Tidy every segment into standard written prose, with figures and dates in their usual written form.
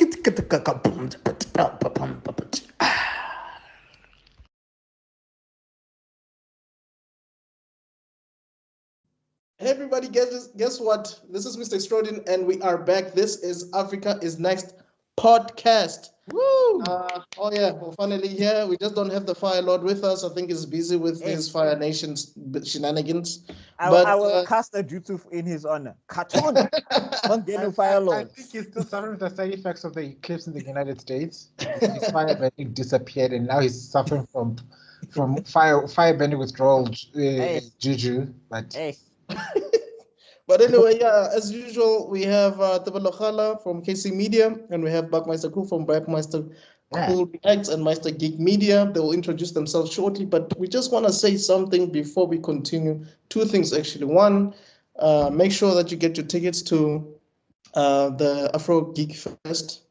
Hey everybody, guess what? This is Mr. Extraordin, and we are back. This is Africa is Next podcast. Woo! Oh yeah, we're finally here. We just don't have the Fire Lord with us. I think he's busy with his Fire Nation's shenanigans. I But will cast a jutsu in his honor. Cartoon. Fire I Lord. think he's still suffering the side effects of the eclipse in the United States. His firebending disappeared, and now he's suffering from firebending withdrawal juju. But Hey, But anyway, yeah, as usual, we have Tebelo Khala from KC Media, and we have Buckmeister Cool from Buckmeister Cool Reacts and Meister Geek Media. They will introduce themselves shortly, but we just want to say something before we continue. Two things, actually. One, make sure that you get your tickets to the Afro Geek Fest.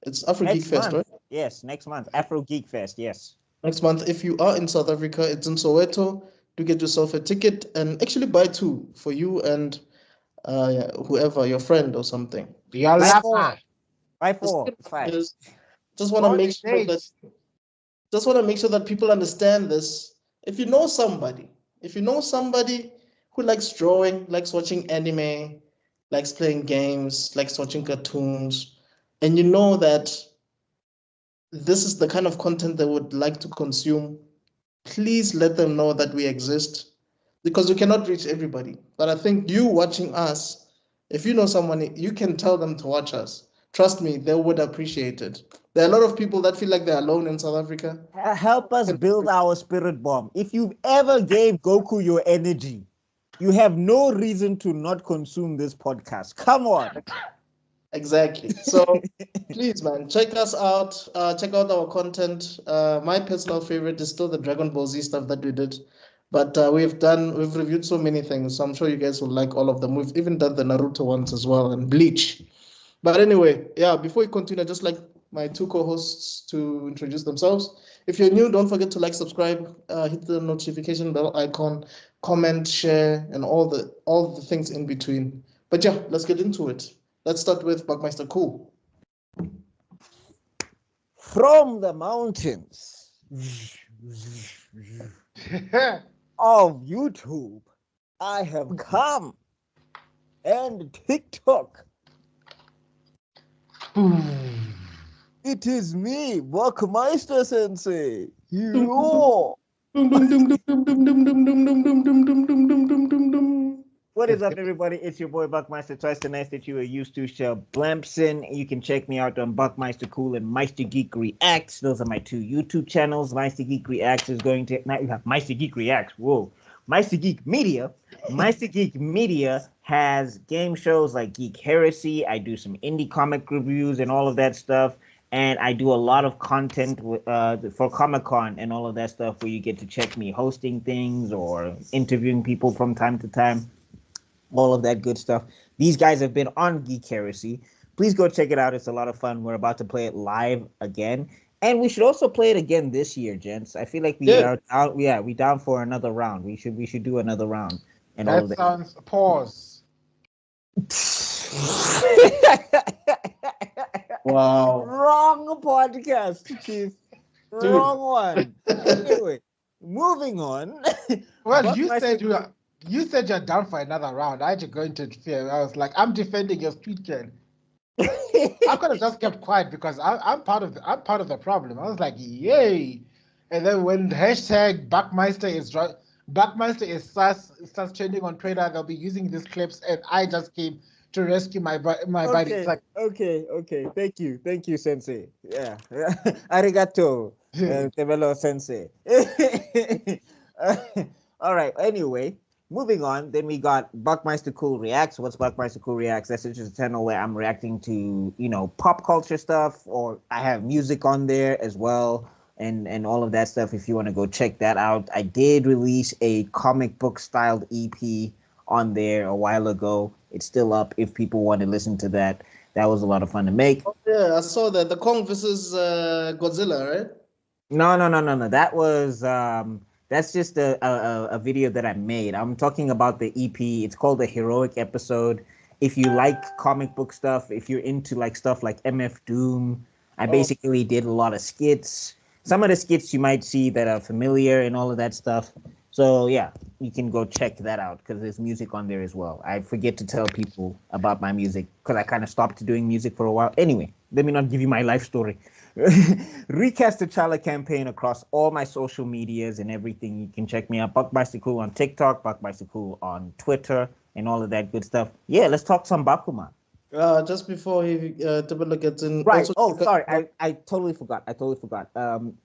It's Afro Geek Fest, right? Yes, next month. Afro Geek Fest, yes. Next month, if you are in South Africa, it's in Soweto. Do get yourself a ticket and actually buy two for you and whoever, your friend or something. Buy four. It's fine. Just want to make sure that people understand this. If you know somebody who likes drawing, likes watching anime, likes playing games, likes watching cartoons, and you know that this is the kind of content they would like to consume, please let them know that we exist, because we cannot reach everybody. But I think you watching us, if you know someone, you can tell them to watch us. Trust me, they would appreciate it. There are a lot of people that feel like they're alone in South Africa. Help us build our spirit bomb. If you ever gave Goku your energy, you have no reason to not consume this podcast. Come on. Exactly. So please, man, check us out. Check out our content. My personal favorite is still the Dragon Ball Z stuff that we did. But we've reviewed so many things. So I'm sure you guys will like all of them. We've even done the Naruto ones as well and Bleach. But anyway, yeah, before we continue, I'd just like my two co-hosts to introduce themselves. If you're new, don't forget to like, subscribe, hit the notification bell icon, comment, share, and all the things in between. But yeah, let's get into it. Let's start with Buckmeister Cool. From the mountains of YouTube, I have come, and TikTok. It is me, Buckmeister Sensei. Yo. What is up, everybody? It's your boy Buckmeister, twice the nice that you are used to, Shell Blampson. You can check me out on Buckmeister Cool and Meister Geek Reacts. Those are my two YouTube channels. Meister Geek Reacts is going to... Now you have Meister Geek Reacts. Whoa. Meister Geek Media. Meister Geek Media has game shows like Geek Heresy. I do some indie comic reviews and all of that stuff. And I do a lot of content for Comic-Con and all of that stuff where you get to check me hosting things or interviewing people from time to time. All of that good stuff. These guys have been on Geek Heresy. Please go check it out. It's a lot of fun. We're about to play it live again. And we should also play it again this year, gents. I feel like we down for another round. We should do another round. And all of that. Sounds pause. Wow. Wrong podcast, Chief. Wrong one. Anyway, moving on. Well, you said you're down for another round. I had to go into interfere. I was like, I'm defending your street cred. I could have just kept quiet because I'm part of the problem. I was like, yay! And then when hashtag Buckmeister is sus starts trending on Twitter, they'll be using these clips, and I just came to rescue my body. It's like, okay. Thank you, Sensei. Yeah, arigato, Tebelo Sensei. All right. Anyway. Moving on, then we got Buckmeister Cool Reacts. What's Buckmeister Cool Reacts? That's just a channel where I'm reacting to, pop culture stuff, or I have music on there as well, and all of that stuff. If you want to go check that out, I did release a comic book styled EP on there a while ago. It's still up if people want to listen to that. That was a lot of fun to make. Oh, yeah, I saw that. The Kong versus Godzilla, right? No. That was that's just a video that I made. I'm talking about the EP. It's called The Heroic Episode. If you like comic book stuff, if you're into like stuff like MF Doom, I basically did a lot of skits. Some of the skits you might see that are familiar and all of that stuff. So yeah, you can go check that out because there's music on there as well. I forget to tell people about my music because I kind of stopped doing music for a while. Anyway, let me not give you my life story. Recast the Chala campaign across all my social medias and everything. You can check me out, Buck Bicycle on TikTok, Buck Bicycle on Twitter, and all of that good stuff. Yeah, let's talk some Bakuman. Just before he gets in. Right. Also, sorry, I totally forgot.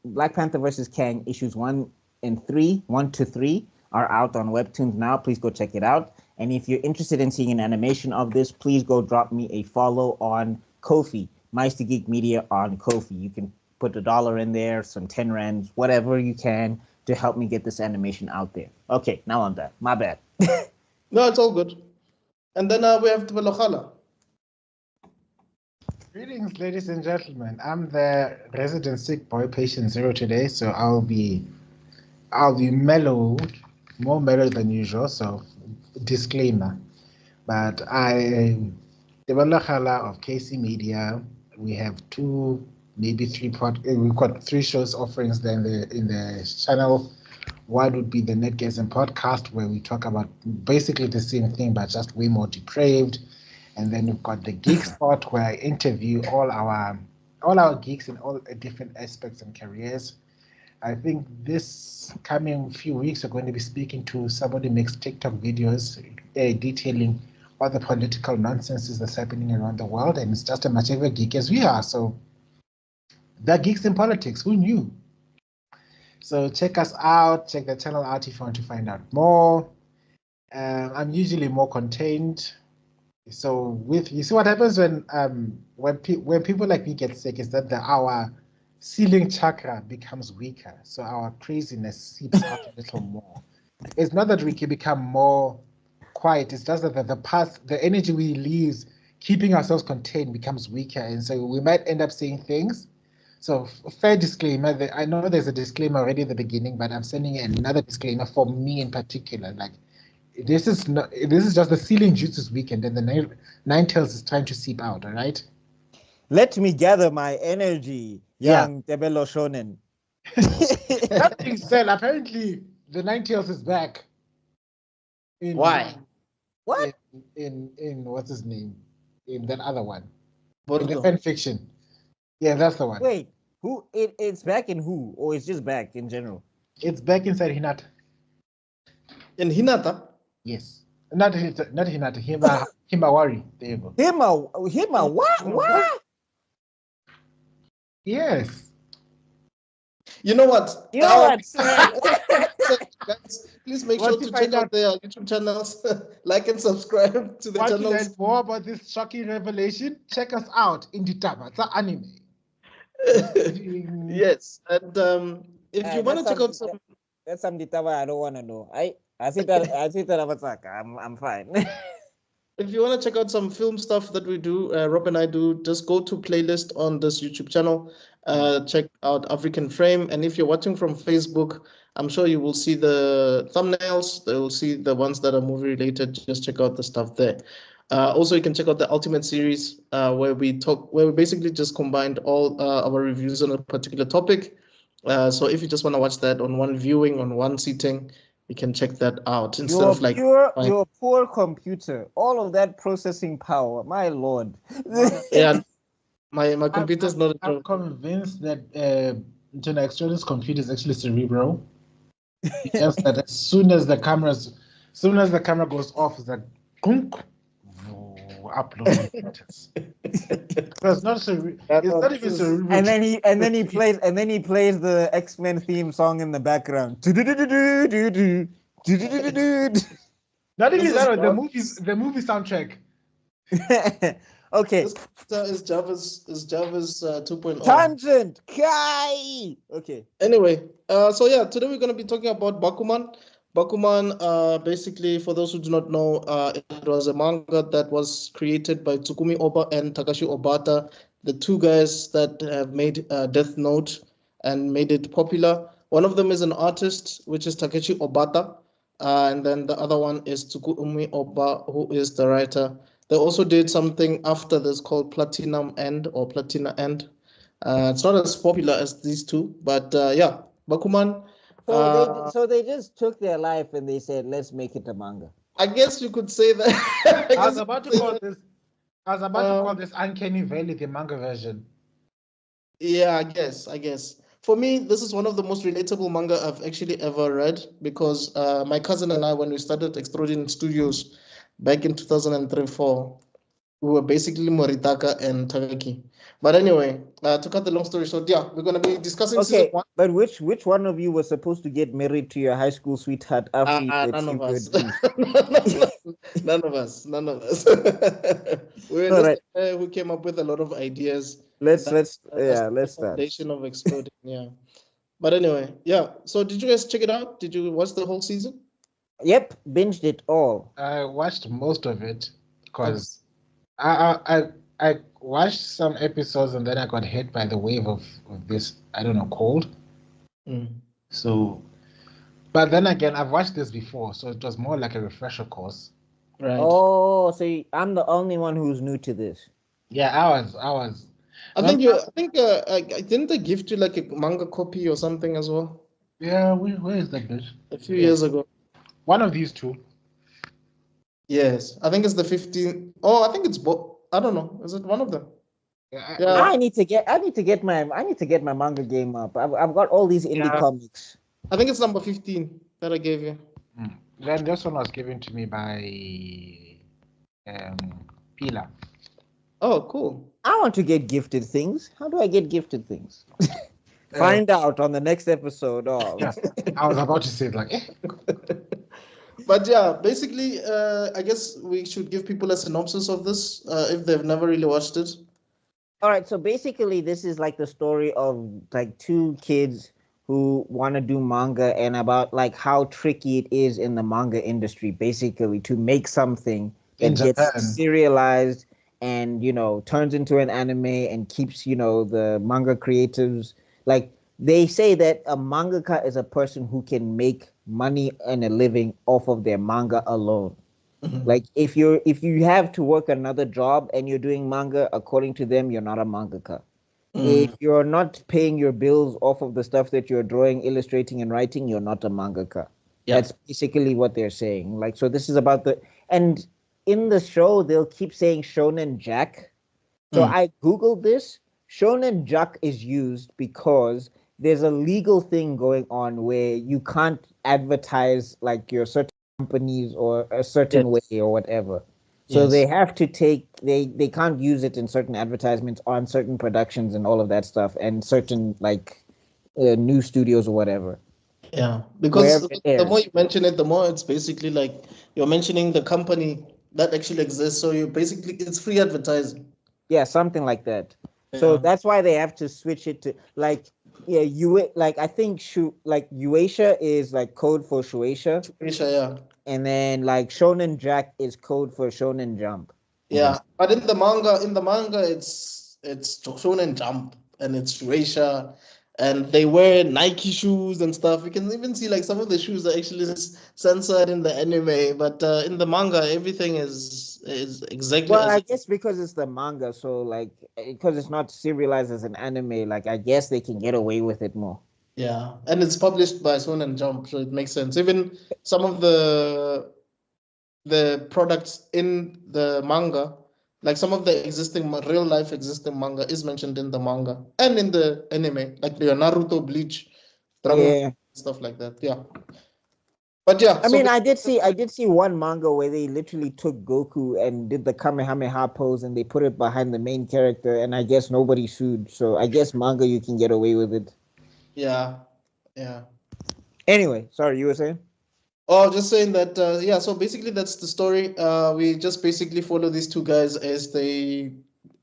Black Panther versus Kang issues 1 to 3 are out on Webtoons now. Please go check it out. And if you're interested in seeing an animation of this, please go drop me a follow on Ko-fi, Meister Geek Media on Ko-fi. You can put $1 in there, some 10 rands, whatever you can to help me get this animation out there. Okay, now I'm done. My bad. No, it's all good. And then we have Tebelokhala. Greetings, ladies and gentlemen. I'm the resident sick boy, patient 0 today, so I'll be mellowed, more mellow than usual. So, disclaimer. But the Balakhala of KC Media. We have 2, maybe 3 we've got 3 shows offerings there in the channel. One would be the Netgasm podcast, where we talk about basically the same thing, but just way more depraved. And then we've got the Geek Spot, where I interview all our geeks in all different aspects and careers. I think this coming few weeks, we're going to be speaking to somebody who makes TikTok videos detailing all the political nonsense that's happening around the world, and it's just as much of a geek as we are. So they're geeks in politics. Who knew? So check us out. Check the channel out if you want to find out more. I'm usually more contained. So you see what happens when people like me get sick is that our ceiling chakra becomes weaker, so our craziness seeps out a little more. It's not that we can become more quiet, it's just that the energy we release keeping ourselves contained becomes weaker, and so we might end up saying things. So fair disclaimer, I know there's a disclaimer already at the beginning, but I'm sending another disclaimer for me in particular. Like, this is just the ceiling juice this weekend, and the nine tails is trying to seep out. All right. Let me gather my energy, young Tebelo Shonen. That being said, apparently the nine tails is back. Why? What? In what's his name? In that other one. Boruto. In the fan fiction. Yeah, that's the one. Wait, who? It's back in who? Or it's just back in general? It's back inside Hinata. In Hinata? Yes. Not Hinata. Himawari. There you go. Hima, what? Yes. You know what? Guys, please make sure to check out their YouTube channels, like and subscribe to the channels. Want to learn more about this shocking revelation? Check us out in the Tabata anime. Yes, and if you want to check out some, that's some Ditava I don't want to know. I see that I'm fine. If you want to check out some film stuff that we do, Rob and I do, just go to playlist on this YouTube channel. Check out African Frame, and if you're watching from Facebook, I'm sure you will see the thumbnails. They will see the ones that are movie related. Just check out the stuff there. Also, you can check out the Ultimate Series, where we basically just combined all our reviews on a particular topic. So if you just want to watch that on one viewing, on one sitting, you can check that out instead of like your poor computer, all of that processing power, my lord. Yeah, my computer's not. I'm convinced that Nton Nton's computer is actually cerebral. Just that as soon as the camera goes off, it's like upload. It's not even cerebral. And then he plays the X-Men theme song in the background. Not even that, the movie soundtrack. Okay. This is Java's 2.0. Tangent. Kai. Okay. Anyway, so yeah, today we're going to be talking about Bakuman. Bakuman, basically, for those who do not know, it was a manga that was created by Tsukumi Oba and Takashi Obata, the two guys that have made Death Note and made it popular. One of them is an artist, which is Takeshi Obata, and then the other one is Tsukumi Oba, who is the writer. They also did something after this called Platinum End or Platina End. It's not as popular as these two, but yeah, Bakuman. So they just took their life and they said, let's make it a manga. I guess you could say that. I was about to call this. I was about to call this Uncanny Valley the manga version. Yeah, I guess. For me, this is one of the most relatable manga I've actually ever read because my cousin and I, when we started Exploding Studios back in 2003-4, we were basically Moritaka and Tagaki. But anyway, to cut the long story short, yeah, we're going to be discussing season one. But which one of you was supposed to get married to your high school sweetheart after you None of us. None of us. We're just who came up with a lot of ideas. Let's start. Foundation of Exploding, yeah. But anyway, yeah. So did you guys check it out? Did you watch the whole season? Yep, binged it all. I watched most of it because I watched some episodes and then I got hit by the wave of this, I don't know, cold. So, but then again, I've watched this before, so it was more like a refresher course. Right. Oh, so I'm the only one who's new to this. Yeah, I was. I think didn't they gift you like a manga copy or something as well? Yeah, where is that bitch? A few years ago. One of these two. Yes, I think it's the 15. Oh, I think it's both. I don't know. Is it one of them? Yeah. I need to get my manga game up. I've got all these indie comics. I think it's number 15 that I gave you. Then this one was given to me by Pila. Oh, cool. I want to get gifted things. How do I get gifted things? Find out on the next episode. Yeah, I was about to say it like. But yeah, basically, I guess we should give people a synopsis of this if they've never really watched it. All right, so basically, this is like the story of like two kids who want to do manga and about like how tricky it is in the manga industry, basically, to make something that gets serialized and, you know, turns into an anime and keeps, you know, the manga creatives. Like, they say that a mangaka is a person who can make money and a living off of their manga alone. Like, if you have to work another job and you're doing manga, according to them, you're not a mangaka. If you're not paying your bills off of the stuff that you're drawing, illustrating, and writing, you're not a mangaka. That's basically what they're saying. Like, so this is about and in the show, they'll keep saying Shonen Jack. So I Googled this. Shonen Jack is used because there's a legal thing going on where you can't advertise like your certain companies or a certain way or whatever. So they have to they can't use it in certain advertisements on certain productions and all of that stuff and certain like new studios or whatever. Yeah, because the more you mention it, the more it's basically like you're mentioning the company that actually exists. So it's free advertising. Yeah, something like that. Yeah. So that's why they have to switch it to like I think Shueisha is like code for Shueisha. Shueisha, yeah. And then like Shonen Jack is code for Shonen Jump. Yeah, but in the manga it's Shonen Jump and it's Shueisha, and they wear Nike shoes and stuff. You can even see like some of the shoes are actually censored in the anime, but in the manga everything is exactly. Well, I guess because it's the manga, so like because it's not serialized as an anime, like I guess they can get away with it more. Yeah, and it's published by Shonen Jump, so it makes sense. Even some of the products in the manga, like some of the real life existing manga is mentioned in the manga and in the anime, like the Naruto, Bleach, Dragon, stuff like that. Yeah. But yeah, I mean, I did see one manga where they literally took Goku and did the Kamehameha pose and they put it behind the main character, and I guess nobody sued. So I guess manga you can get away with it. Yeah. Anyway, sorry, you were saying? Oh, just saying that, so basically that's the story. We just basically follow these two guys as they,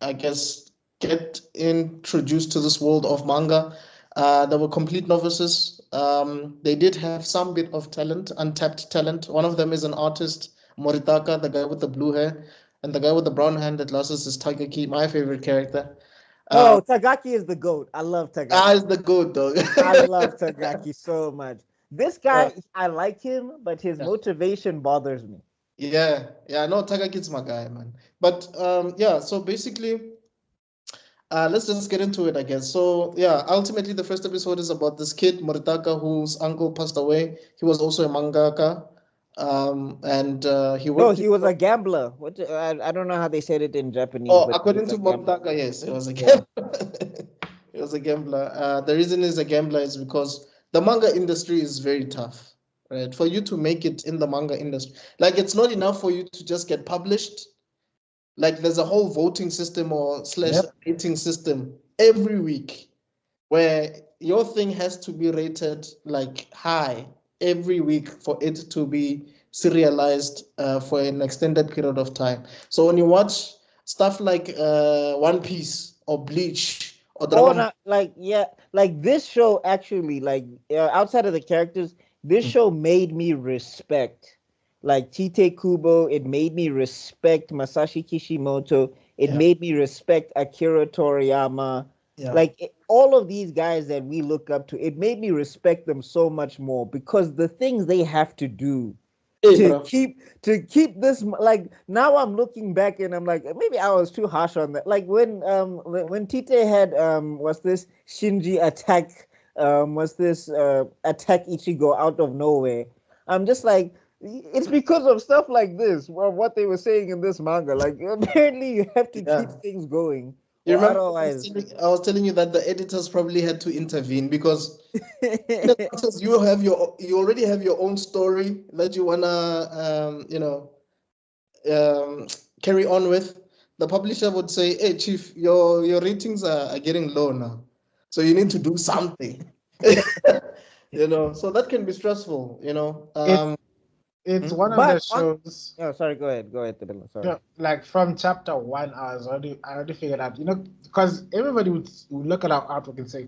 I guess, get introduced to this world of manga. They were complete novices. They did have some bit of talent, untapped talent. One of them is an artist, Moritaka, the guy with the blue hair, and the guy with the brown handed glasses is Tagaki, my favorite character. Tagaki is the GOAT. I love Tagaki. Is the GOAT, dog. I love Tagaki so much. This guy, I like him, but his motivation bothers me. Yeah, no, Takakit's my guy, man. But yeah, so basically, let's just get into it, I guess. So yeah, ultimately the first episode is about this kid, Moritaka, whose uncle passed away. He was also a mangaka. And he No, worked. he was a gambler. What? I don't know how they said it in Japanese, Oh, but he according was a to gambler. Moritaka, yes, he was a Yeah. gambler. He was a gambler. The reason he's a gambler is because the manga industry is very tough, right? For you to make it in the manga industry, like it's not enough for you to just get published. Like there's a whole voting system or slash Yep. rating system every week where your thing has to be rated like high every week for it to be serialized for an extended period of time. So when you watch stuff like One Piece or Bleach or Oh, Dragon, no, like yeah, like this show actually, like outside of the characters, this show made me respect like Tite Kubo. It made me respect Masashi Kishimoto. It yeah, made me respect Akira Toriyama. yeah, Like all of these guys that we look up to, it made me respect them so much more because the things they have to do hey, to bro, keep this, like now I'm looking back and I'm like maybe I was too harsh on that. Like when Tite had was this Shinji attack was this attack Ichigo out of nowhere. I'm just like it's because of stuff like this, or what they were saying in this manga. Like apparently you have to keep yeah. things going You or remember otherwise. I was telling you that the editors probably had to intervene because in as much as you already have your own story that you wanna um, carry on with, the publisher would say, "Hey, chief, your ratings are getting low now, so you need to do something." So that can be stressful. It's it's Hmm? one of the But on shows. oh sorry, go ahead, Tabitha, sorry. Like from chapter one, I already figured out. Because everybody would look at our artwork and say,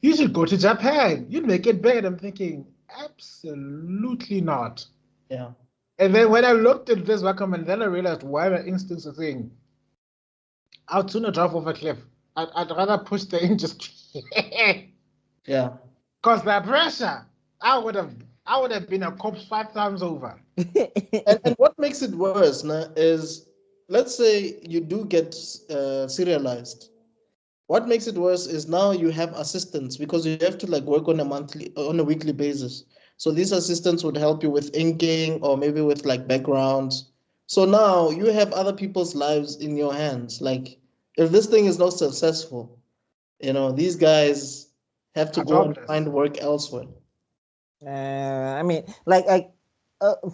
"You should go to Japan. You'd make it big." And I'm thinking, absolutely not. Yeah. And then when I looked at this Wacom, then I realized why my instincts are saying, I'd sooner drive off a cliff. I'd rather push the industry. Yeah. Because the pressure, I would have been a corpse 5 times over. And what makes it worse now is, let's say you do get serialized. What makes it worse is now you have assistants because you have to like work on a weekly basis. So these assistants would help you with inking or maybe with like backgrounds. So now you have other people's lives in your hands. Like if this thing is not successful, these guys have to Are go and jobless. find work elsewhere. I mean, like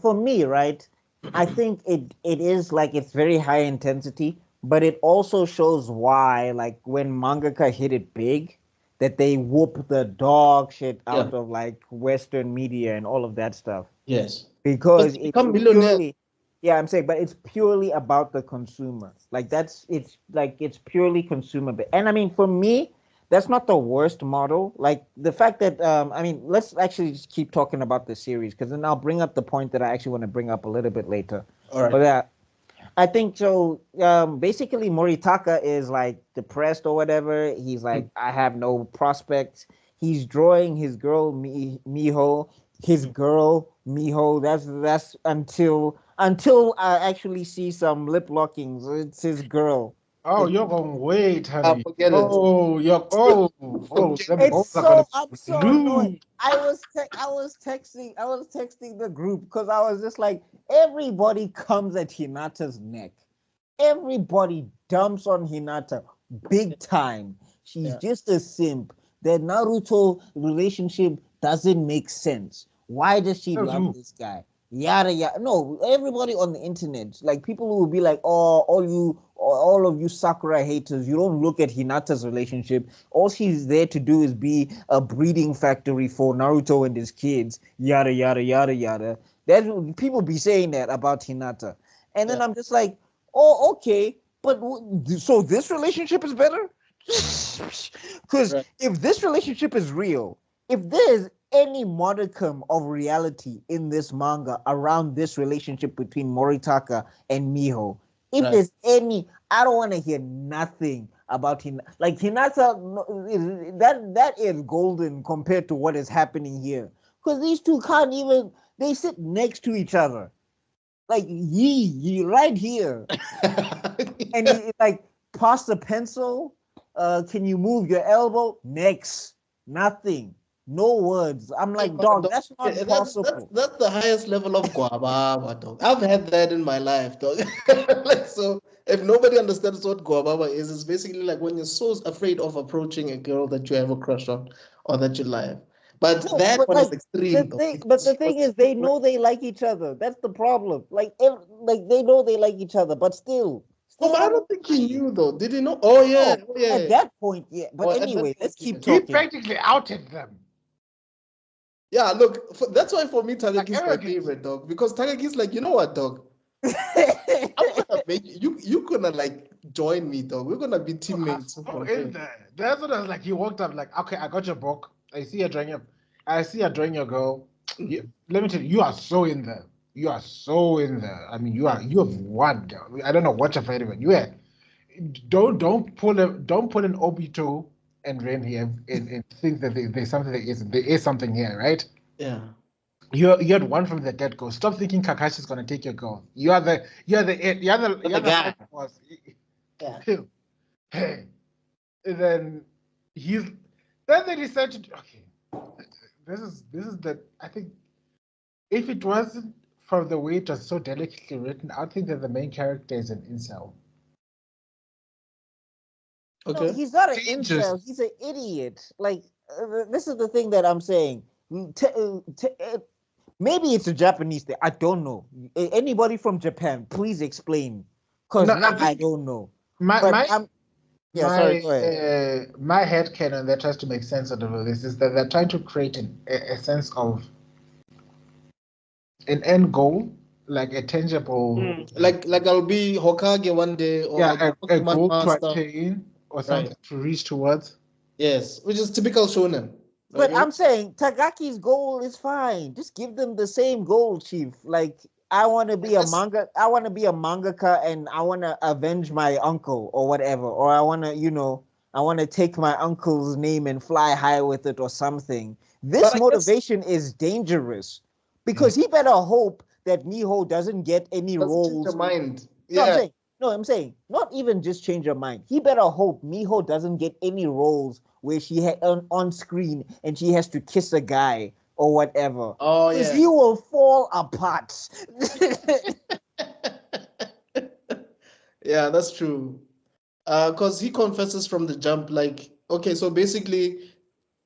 for me, right? I think it is like it's very high intensity, but it also shows why, like when mangaka hit it big, that they whoop the dog shit Yeah. out of like Western media and all of that stuff Yes. Because because they it's become millionaires. purely, yeah, I'm saying, but it's purely about the consumer. Like it's like it's purely consumer. And I mean, for me, that's not the worst model. Like the fact that I mean, let's actually just keep talking about the series because then I'll bring up the point that I actually want to bring up a little bit later. All right. But I think so. Basically, Moritaka is like depressed or whatever. He's like, I have no prospects. He's drawing his girl Miho, his girl Miho. That's until I actually see some lip lockings. It's his girl. Oh, you're going way heavy. Forget it. Them It's balls are gonna so be I'm so annoyed. blue. I was texting the group because I was just like everybody comes at Hinata's neck. Everybody dumps on Hinata big time. She's Yeah. just a simp. The Naruto relationship doesn't make sense. Why does she Says love who? this guy? Yada yada. No, everybody on the internet, like people who will be like, "Oh, all of you Sakura haters, you don't look at Hinata's relationship. All she's there to do is be a breeding factory for Naruto and his kids." Yada yada yada yada. That people be saying that about Hinata, and then Yeah. I'm just like, oh, okay, but so this relationship is better? Because Right. if this relationship is real, if there's any modicum of reality in this manga around this relationship between Moritaka and Miho, if Right. there's any, I don't want to hear nothing about him. Like Hinata, that is golden compared to what is happening here. Because these two can't even, they sit next to each other. like ye right here, and he like pass the pencil. Can you move your elbow? Next, nothing. No words. I'm like, dog, that's not possible. That's the highest level of guababa, dog. I've had that in my life, dog. Like, so if nobody understands what guababa is, it's basically like when you're so afraid of approaching a girl that you have a crush on or that you like. But No, that but one like is extreme, though. the thing is, they know they like each other. That's the problem. Like they know they like each other, but still. Oh, but I don't think he knew though. Did he know? Oh yeah, No, oh yeah. at that point, yeah. But Oh, at that anyway, point, let's yeah. keep He talking. practically outed them. Yeah, look, that's why for me Takaki's Like, my favorite, dog, because Takaki's like, you know what, dog? I'm gonna make you gonna like join me, dog. We're gonna be teammates. Oh, in there. That's what I was like. He walked up like, okay, I got your book. I see you drawing your girl. Let me tell you, you are so in there. You are so in there. I mean, you have won, girl. I don't know what you're afraid of. You are. Don't pull an Obito and Ren here and think that there's something that isn't. There is something here, right? Yeah. You had one from the get go. Stop thinking Kakashi's gonna take your girl. You're the guy. boss. Yeah. Hey, and then they decided to, okay. This is the, I think if it wasn't for the way it was so delicately written, I think that the main character is an incel. Okay. No, he's not an incel. He's an idiot. Like this is the thing that I'm saying. Maybe it's a Japanese thing. I don't know. Anybody from Japan, please explain. Because I don't know. My headcanon that tries to make sense out of this is that they're trying to create a sense of an end goal, like a tangible, like I'll be Hokage one day, or a goal master. to attain or something to reach towards. Yes, which is typical shonen. But I'm saying Tagaki's goal is fine. Just give them the same goal, Chief. Like I want to be a mangaka and I want to avenge my uncle or whatever, or I want to take my uncle's name and fly high with it or something. This motivation is dangerous because he better hope that Miho doesn't get any roles. Change your mind. Yeah. I'm saying not even just change your mind. He better hope Miho doesn't get any roles where she on screen and she has to kiss a guy or whatever. Oh yeah. Because he will fall apart. Yeah, that's true. Because he confesses from the jump, like, okay, so basically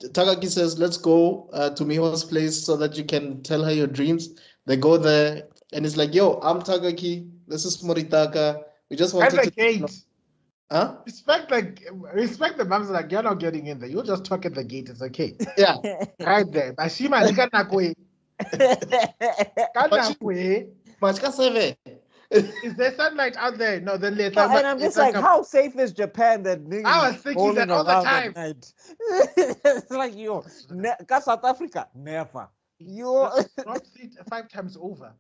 Takagi says, let's go to Miho's place so that you can tell her your dreams. They go there and it's like, yo, I'm Takagi. This is Moritaka. We just wanted to gate. Huh? Respect the moms, like, you're not getting in there. You'll just talk at the gate. It's okay. Yeah. Right there. Bashima, is there sunlight out there? No, then later. No, and I'm just like, how safe is Japan that niggas I was thinking that all the time. It's like, South Africa, never. Not 5 times over.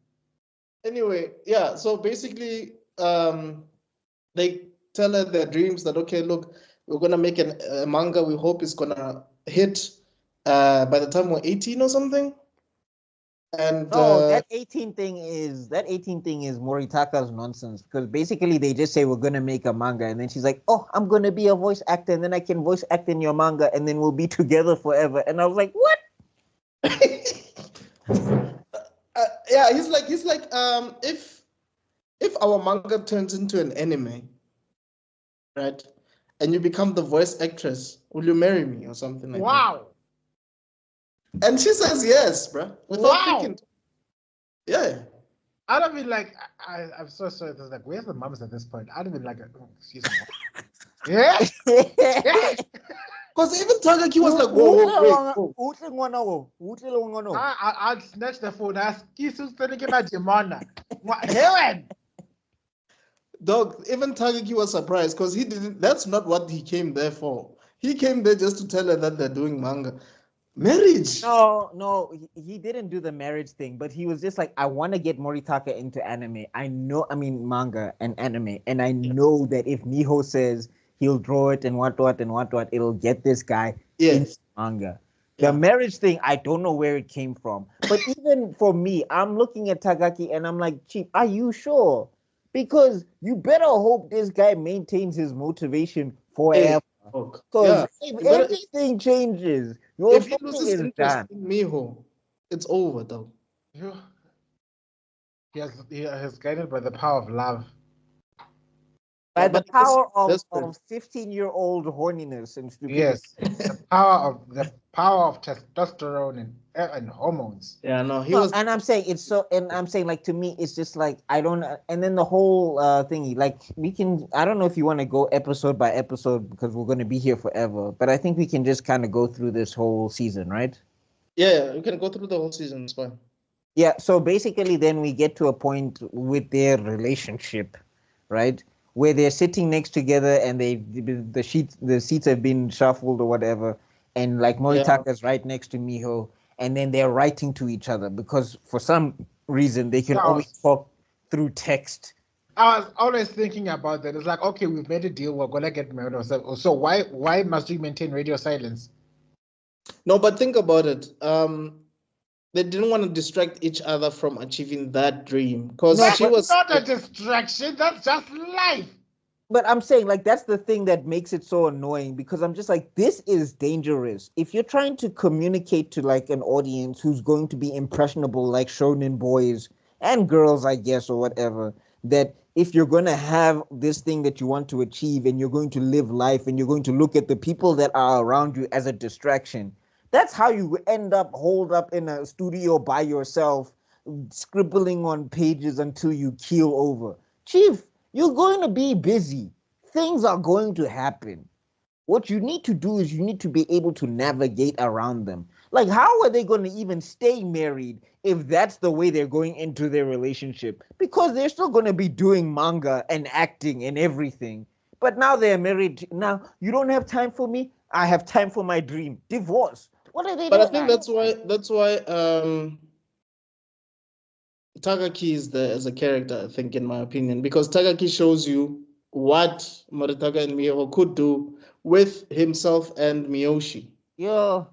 Anyway, yeah, so basically, they tell her their dreams that, okay, look, we're going to make a manga we hope is going to hit by the time we're 18 or something. And that 18 thing is Moritaka's nonsense, because basically they just say we're going to make a manga and then she's like, oh, I'm going to be a voice actor and then I can voice act in your manga and then we'll be together forever. And I was like, what? Yeah, he's like if our manga turns into an anime, right, and you become the voice actress, will you marry me or something like that? Wow. And she says yes, bro. Without thinking. Yeah. I'd have been like, I'm so sorry. It's like, where's the moms at this point? I'd have been like, oh, excuse me. Yeah. Because even Tagaki was like, whoa. I'll snatch the phone. Ask, Helen. Dog, even Tagaki was surprised because that's not what he came there for. He came there just to tell her that they're doing manga. Marriage. No, he didn't do the marriage thing, but he was just like, I want to get Moritaka into manga and anime, and I know that if Miho says he'll draw it and what, it'll get this guy into manga. The marriage thing, I don't know where it came from. But even for me, I'm looking at Tagaki and I'm like, Chief, are you sure? Because you better hope this guy maintains his motivation forever. Because if anything changes, your if he loses is interest done. in Miho, it's over though. He has guided by the power of love. By the power of 15-year-old horniness and stupidity. Yes, the power of testosterone and hormones. Yeah, no, and I'm saying it's so, and I'm saying like to me, it's just like I don't. And then the whole thingy, like we can. I don't know if you want to go episode by episode because we're going to be here forever. But I think we can just kind of go through this whole season, right? Yeah, we can go through the whole season. It's fine. Yeah. So basically, then we get to a point with their relationship, right? Where they're sitting next together and the seats have been shuffled or whatever, and like Moritaka's right next to Miho, and then they're writing to each other because for some reason they can only talk through text. I was always thinking about that. It's like, okay, we've made a deal, we're gonna get married. So why must we maintain radio silence? No, but think about it. They didn't want to distract each other from achieving that dream because she was not a distraction. That's just life. But I'm saying like that's the thing that makes it so annoying because I'm just like, this is dangerous. If you're trying to communicate to like an audience who's going to be impressionable, like shonen boys and girls, I guess, or whatever, that if you're going to have this thing that you want to achieve and you're going to live life and you're going to look at the people that are around you as a distraction, that's how you end up holed up in a studio by yourself, scribbling on pages until you keel over. Chief, you're going to be busy. Things are going to happen. What you need to do is you need to be able to navigate around them. Like, how are they going to even stay married if that's the way they're going into their relationship? Because they're still going to be doing manga and acting and everything. But now they're married. Now, you don't have time for me. I have time for my dream. Divorce. What are they doing? But I think that's why Takaki is there as a character, I think, in my opinion, because Takaki shows you what Moritaka and Miho could do with himself and Miyoshi. Yeah.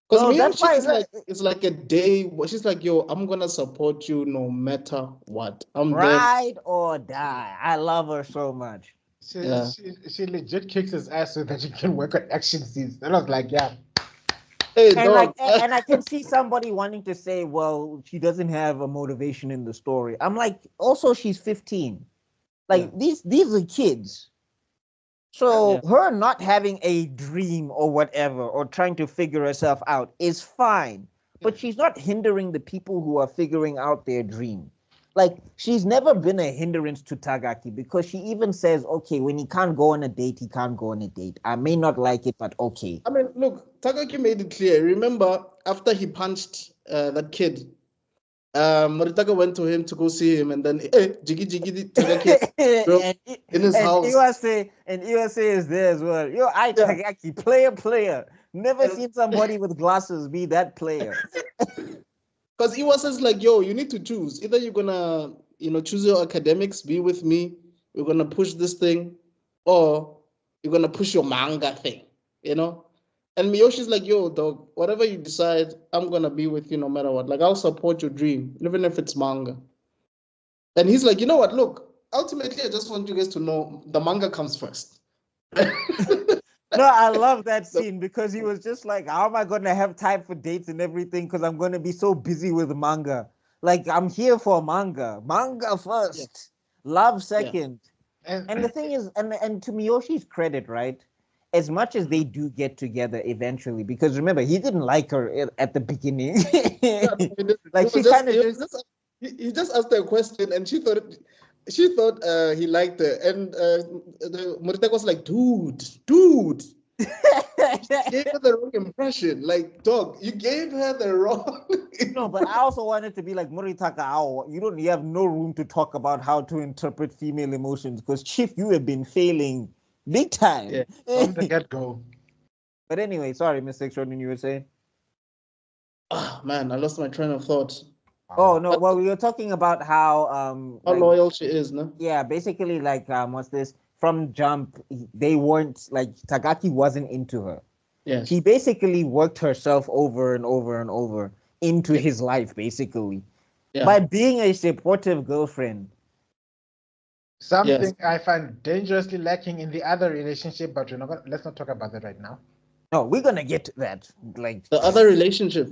Because Miyoshi is like a day. She's like, yo, I'm gonna support you no matter what. I'm ride or die. I love her so much. She legit kicks his ass so that she can work on action scenes. And I was like, yeah. Hey, and like, and I can see somebody wanting to say, well, she doesn't have a motivation in the story. I'm like, also she's 15. Like these are kids. So her not having a dream or whatever, or trying to figure herself out is fine. But she's not hindering the people who are figuring out their dream. Like, she's never been a hindrance to Tagaki because she even says, okay, when he can't go on a date, he can't go on a date. I may not like it, but okay. I mean, look, Tagaki made it clear. Remember, after he punched that kid, Moritaka went to him to go see him, and then Jiggy Tagaki in his house. Iwase is there as well. Yo, Tagaki, player. Never seen somebody with glasses be that player. Because Iwasa's like, yo, you need to choose. Either you're gonna, choose your academics, be with me, you're gonna push this thing, or you're gonna push your manga thing, And Miyoshi's like, yo, dog, whatever you decide, I'm gonna be with you no matter what. Like, I'll support your dream, even if it's manga. And he's like, you know what? Look, ultimately, I just want you guys to know the manga comes first. No, I love that scene because he was just like, how am I going to have time for dates and everything? Because I'm going to be so busy with manga. Like, I'm here for manga. Manga first. Love second. And the thing is, and to Miyoshi's credit, right? As much as they do get together eventually, because remember, he didn't like her at the beginning. Like, she kind of he just asked her a question and she thought he liked her, and Moritaka was like, dude. You gave her the wrong impression. Like, dog, you gave her the wrong. No, but I also wanted to be like, Moritaka, you have no room to talk about how to interpret female emotions because Chief, you have been failing big time. From the get-go. But anyway, sorry, Mr. Extraordinary, you were saying? Oh man, I lost my train of thought. Oh no! Well, we were talking about how loyal she is, no? Yeah, basically, like what's this? From jump, they weren't like Tagaki wasn't into her. Yes. She basically worked herself over and over and over into his life, basically, by being a supportive girlfriend. Something I find dangerously lacking in the other relationship, but let's not talk about that right now. No, we're gonna get to that. Like the other relationship.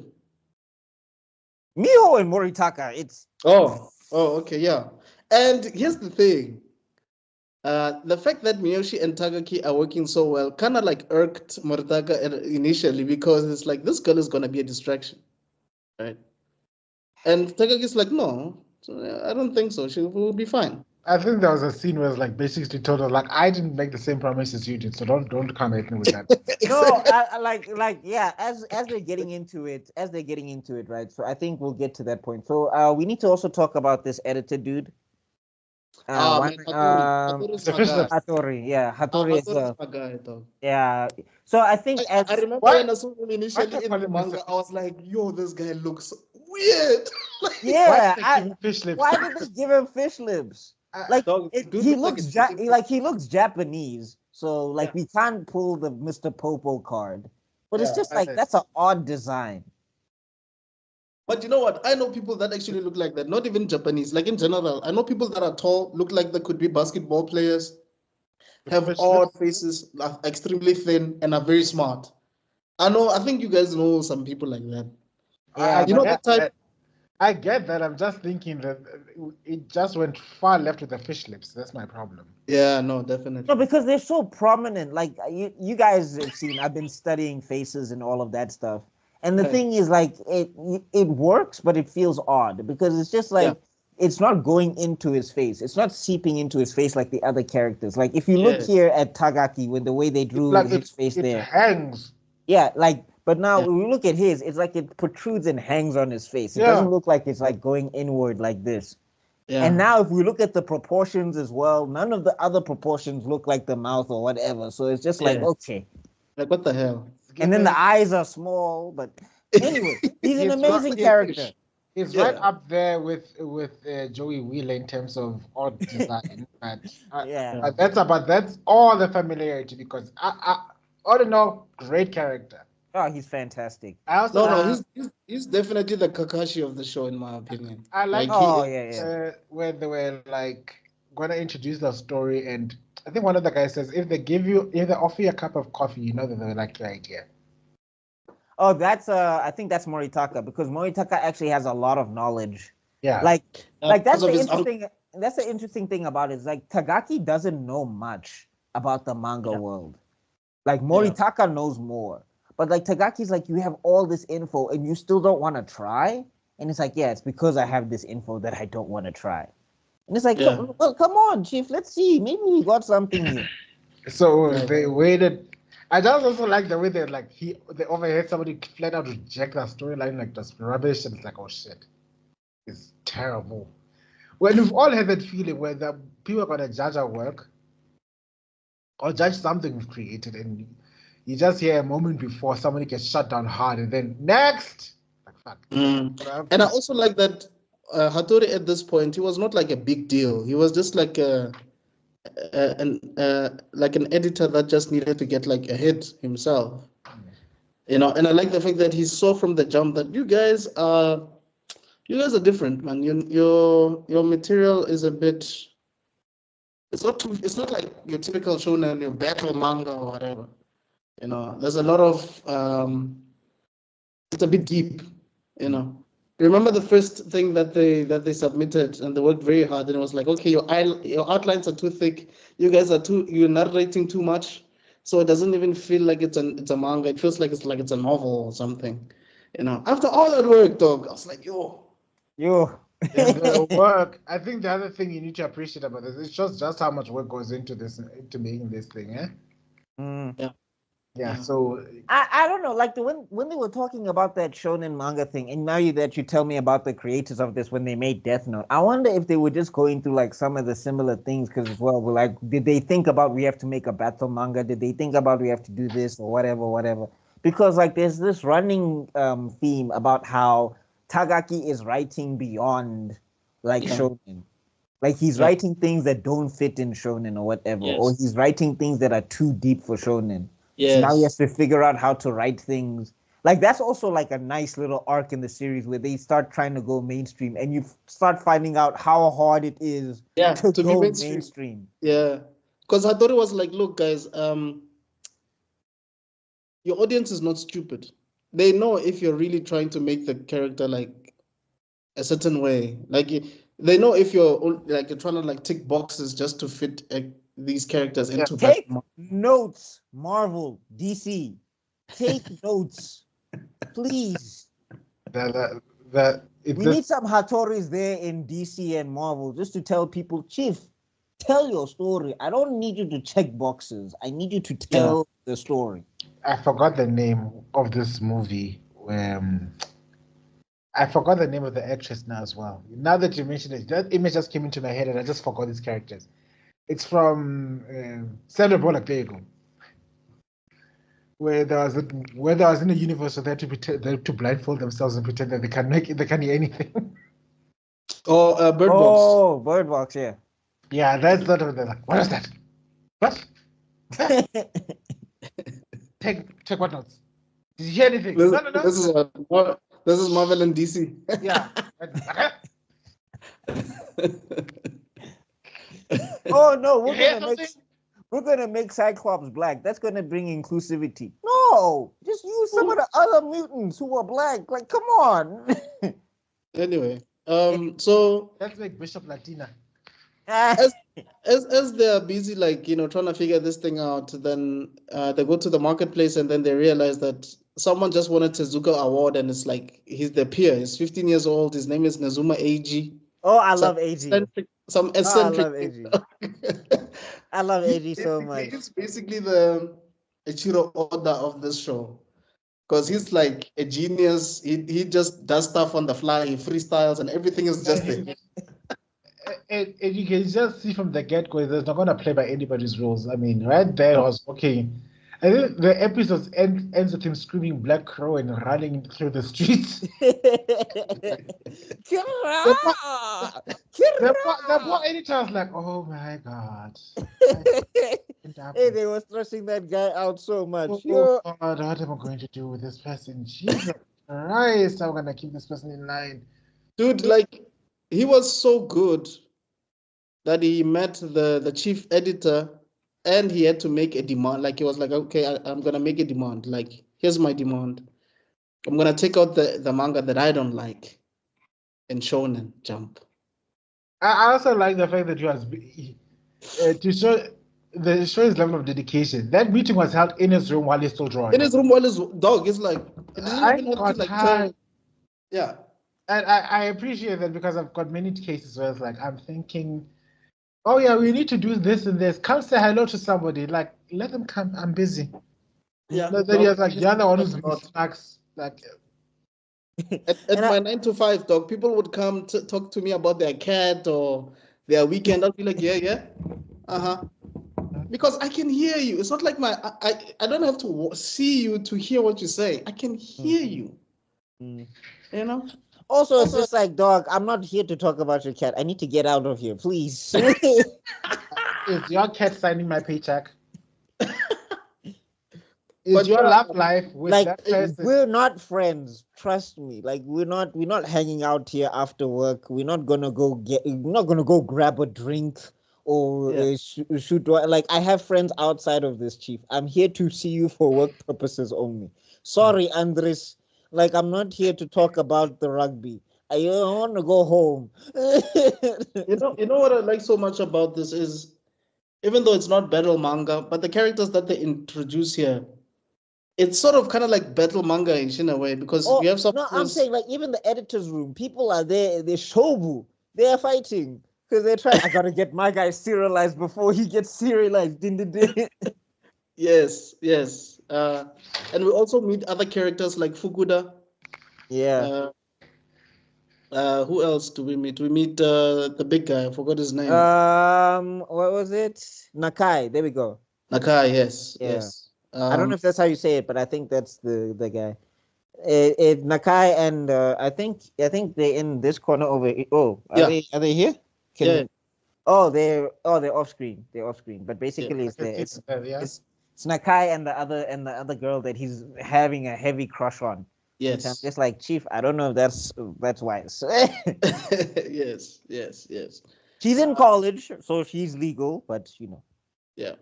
Miho and Moritaka, it's okay, yeah. And here's the thing. The fact that Miyoshi and Takaki are working so well kind of like irked Moritaka initially, because it's like, this girl is gonna be a distraction, right? And Takaki's like, no, I don't think so. She will be fine. I think there was a scene where it's like basically told her, like, I didn't make the same promises you did, so don't come at me with that. Exactly. No, I like yeah. As they're getting into it, right? So I think we'll get to that point. So we need to also talk about this editor dude. Hattori is my guy. Hattori, yeah, Hattori is Hattori my guy, dog. yeah. So I think I remember when I saw him initially in the manga, I was like, yo, this guy looks weird. Yeah, why did they give him fish lips? Like he looks he looks Japanese, so like we can't pull the Mr. Popo card. But it's just like that's an odd design. But you know what? I know people that actually look like that. Not even Japanese. Like in general, I know people that are tall, look like they could be basketball players, have odd faces, are extremely thin, and are very smart. I think you guys know some people like that. Yeah, you know that type. I get that. I'm just thinking that it just went far left with the fish lips. That's my problem. Yeah, no, definitely. No, because they're so prominent. Like you guys have seen, I've been studying faces and all of that stuff. And the thing is, like, it works, but it feels odd because it's just like it's not going into his face. It's not seeping into his face like the other characters. Like if you look here at Tagaki, with the way they drew his face there, hangs. Yeah, like, but now when we look at his, it's like it protrudes and hangs on his face. It doesn't look like it's like going inward like this. Yeah. And now if we look at the proportions as well, none of the other proportions look like the mouth or whatever. So it's just like, okay. Like, what the hell? And then the eyes are small, but anyway, he's an amazing character. He's right up there with Joey Wheeler in terms of odd design. But that's all the familiarity, because all in all, great character. Oh, he's fantastic. I also he's definitely the Kakashi of the show, in my opinion. I like when they were like gonna introduce the story, and I think one of the guys says, if they offer you a cup of coffee, you know that they like your idea. Oh, that's I think that's Moritaka, because Moritaka actually has a lot of knowledge. Yeah. Like that's the interesting thing about it. Is like Tagaki doesn't know much about the manga world. Like Moritaka knows more. But like Tagaki's like, you have all this info and you still don't want to try? And it's like, yeah, it's because I have this info that I don't want to try. And it's like, come on, Chief, let's see. Maybe we got something here. So they waited. I just also like the way they overheard somebody flat out reject that storyline like that's rubbish, and it's like, oh shit, it's terrible. When we've all had that feeling where the people are gonna judge our work or judge something we've created, and you just hear a moment before somebody gets shut down hard, and then next, like fuck. And I also like that Hattori at this point, he was not like a big deal. He was just like an editor that just needed to get like a hit himself, And I like the fact that he saw from the jump that you guys are different, man. Your material is a bit. It's not like your typical shonen, your battle manga or whatever. There's a lot of it's a bit deep. Remember the first thing that they submitted, and they worked very hard, and it was like, okay, your outlines are too thick. You're narrating too much, so it doesn't even feel like it's a manga. It feels like it's a novel or something. After all that work, dog, I was like, yo. And the work. I think the other thing you need to appreciate about this, it shows just how much work goes into making this thing, Yeah, so I don't know, like when they were talking about that shonen manga thing, and now that you tell me about the creators of this when they made Death Note, I wonder if they were just going through like some of the similar things, because as well, we're like, did they think about we have to make a battle manga? Did they think about we have to do this or whatever? Because like there's this running theme about how Tagaki is writing beyond like shonen. Like he's writing things that don't fit in shonen or whatever, or he's writing things that are too deep for shonen. So now he Yes. has to figure out how to write things. Like that's also like a nice little arc in the series where they start trying to go mainstream, and you start finding out how hard it is Yeah, to to be go mainstream. mainstream. Yeah. Because I thought it was like, look, guys, your audience is not stupid. They know if you're really trying to make the character like a certain way. Like they know if you're trying to like tick boxes just to fit these characters into Take that. notes, Marvel, DC. Take notes, please. We need some Hattoris there in DC and Marvel just to tell people, Chief, tell your story. I don't need you to check boxes. I need you to tell the story. I forgot the name of this movie. I forgot the name of the actress now as well. Now that you mentioned it, that image just came into my head and I just forgot these characters. It's from Sandra Bullock. There you go. Where there was in a universe where they had to blindfold themselves and pretend that they can't hear anything. Oh, Bird Box. Oh, Bird Box, yeah. Yeah, that's sort of like, what is that? What? Take what notes? Did you hear anything? No. This is Marvel and DC. Yeah. Oh no, we're gonna make Cyclops black. That's gonna bring inclusivity. No, just use some of the other mutants who are black. Like, come on. Anyway, so let's make Bishop Latina. as they're busy, like trying to figure this thing out, then they go to the marketplace and then they realize that someone just won a Tezuka award and it's like he's their peer. He's 15 years old. His name is Nazuma AG. Oh, I love AG. Some eccentric. I love AG. I love AG so much. He's basically the Ichiro Oda of this show. Because he's like a genius. He just does stuff on the fly. He freestyles and everything is just there. And you can just see from the get-go, there's not going to play by anybody's rules. I mean, right there was okay. I think the episode ends with him screaming Black Crow and running through the streets. The poor editor was like, oh my God. Hey, they were stressing that guy out so much. Oh God, what am I going to do with this person? Jesus Christ, I'm going to keep this person in line. Dude, like, he was so good that he met the chief editor and he had to make a demand. Like, he was like, okay, I'm going to make a demand. Like, here's my demand. I'm going to take out the manga that I don't like in Shonen Jump. I also like the fact that you was to show his level of dedication. That meeting was held in his room while he's still drawing. In his room while his dog is like, yeah. And I appreciate that because I've got many cases where it's like I'm thinking, oh yeah, we need to do this and this. Come say hello to somebody. Like, let them come. I'm busy. Yeah. No, then you're like the other one who's snacks. Like at my 9 to 5, dog, people would come to talk to me about their cat or their weekend. I'll be like, yeah. Because I can hear you. It's not like I don't have to see you to hear what you say. I can hear you. You know? Also, it's just like, dog, I'm not here to talk about your cat. I need to get out of here, please. Is your cat signing my paycheck? Is your love life with like, that person? We're not friends. Trust me. Like, we're not hanging out here after work. We're not gonna go grab a drink or shoot. Like, I have friends outside of this, Chief. I'm here to see you for work purposes only. Sorry, Andres. Like, I'm not here to talk about the rugby. I want to go home. You know what I like so much about this is, even though it's not battle manga, but the characters that they introduce here, it's sort of kind of like battle manga-ish in a way, because we have some. No, I'm saying, like, even the editor's room, people are there. They're shobu. They're fighting because they're trying. I gotta get my guy serialized before he gets serialized. Yes. And we also meet other characters like Fukuda. Yeah. Who else do we meet? We meet the big guy. I forgot his name. What was it? Nakai. There we go. Nakai. Yes. Yeah. Yes. I don't know if that's how you say it, but I think that's the guy. Nakai and I think they're in this corner over here. Oh, are they here? Oh, they're off screen. They're off screen. But basically, it's Nakai and the other girl that he's having a heavy crush on. Yes. I'm just like, Chief, I don't know if that's wise. Yes. She's in college, so she's legal, but Yeah.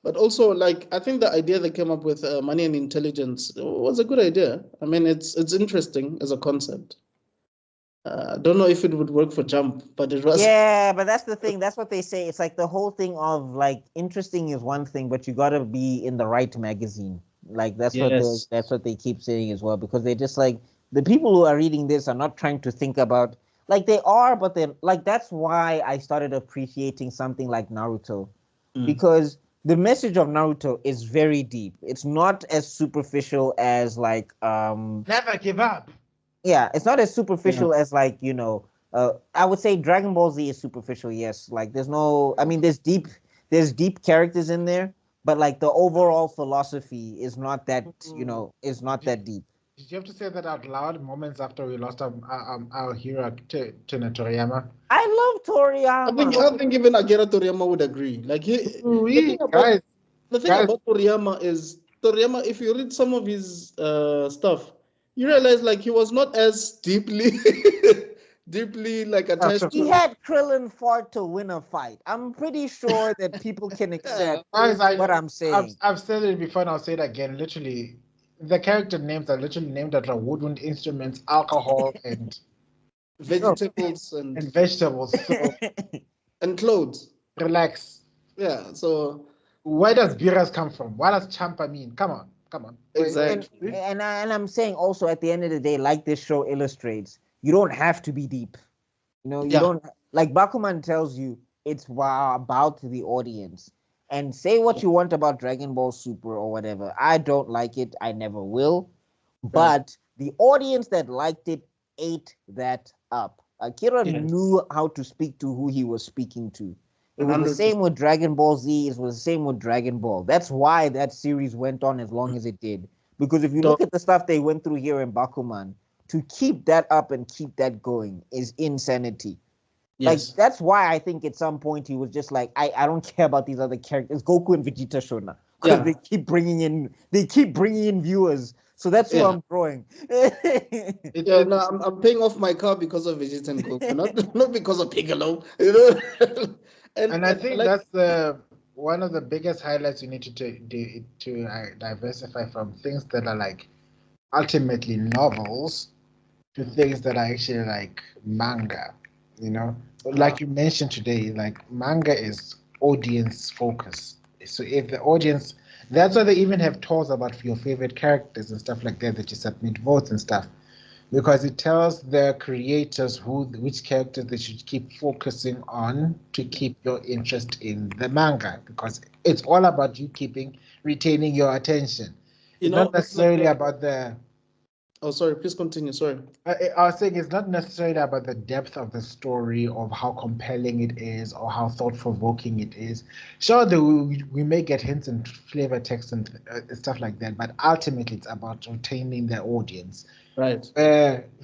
But also, like, I think the idea they came up with, money and intelligence, was a good idea. I mean, it's interesting as a concept. I don't know if it would work for Jump, but it was. Yeah, but that's the thing. That's what they say. It's like the whole thing of like interesting is one thing, but you gotta be in the right magazine. Like that's what they keep saying as well, because they're just like the people who are reading this are not trying to think about, like they are, but then like that's why I started appreciating something like Naruto, because the message of Naruto is very deep. It's not as superficial as like Never give up. yeah, it's not as superficial as like I would say Dragon Ball Z is superficial. Yes, like I mean, there's deep characters in there, but like the overall philosophy is not that is not that deep. Did you have to say that out loud moments after we lost our hero to Toriyama? I love Toriyama. I think even Akira Toriyama would agree. Like the thing about Toriyama is Toriyama. If you read some of his stuff, you realize like he was not as deeply like attached. He had Krillin fought to win a fight. I'm pretty sure that people can accept what I'm saying. I've said it before and I'll say it again. Literally, the character names are literally named after woodwind instruments, alcohol, and vegetables and vegetables. So, and clothes. Relax. Yeah. So where does Biras come from? What does Champa mean? Come on. Exactly. And I'm saying also at the end of the day, like this show illustrates, you don't have to be deep. You don't, like Bakuman tells you it's about the audience. And say what you want about Dragon Ball Super or whatever. I don't like it. I never will. But the audience that liked it ate that up. Akira knew how to speak to who he was speaking to. It was the same with Dragon Ball Z. It was the same with Dragon Ball. That's why that series went on as long as it did. Because if you look at the stuff they went through here in Bakuman, to keep that up and keep that going is insanity. Yes. Like that's why I think at some point he was just like, I don't care about these other characters, Goku and Vegeta Shona, because they keep bringing in viewers. So that's who I'm drawing. I'm paying off my car because of Vegeta and Goku, not because of Piccolo. And I think that's one of the biggest highlights you need to diversify from things that are like ultimately novels to things that are actually like manga. Like you mentioned today, like manga is audience focused. So if the audience, that's why they even have tours about your favorite characters and stuff like that you submit votes and stuff, because it tells the creators which characters they should keep focusing on to keep your interest in the manga, because it's all about you retaining your attention. It's not necessarily about the. Oh, sorry. Please continue. Sorry. I was saying it's not necessarily about the depth of the story, of how compelling it is, or how thought-provoking it is. Sure, we may get hints and flavor text and stuff like that, but ultimately it's about retaining the audience. Right.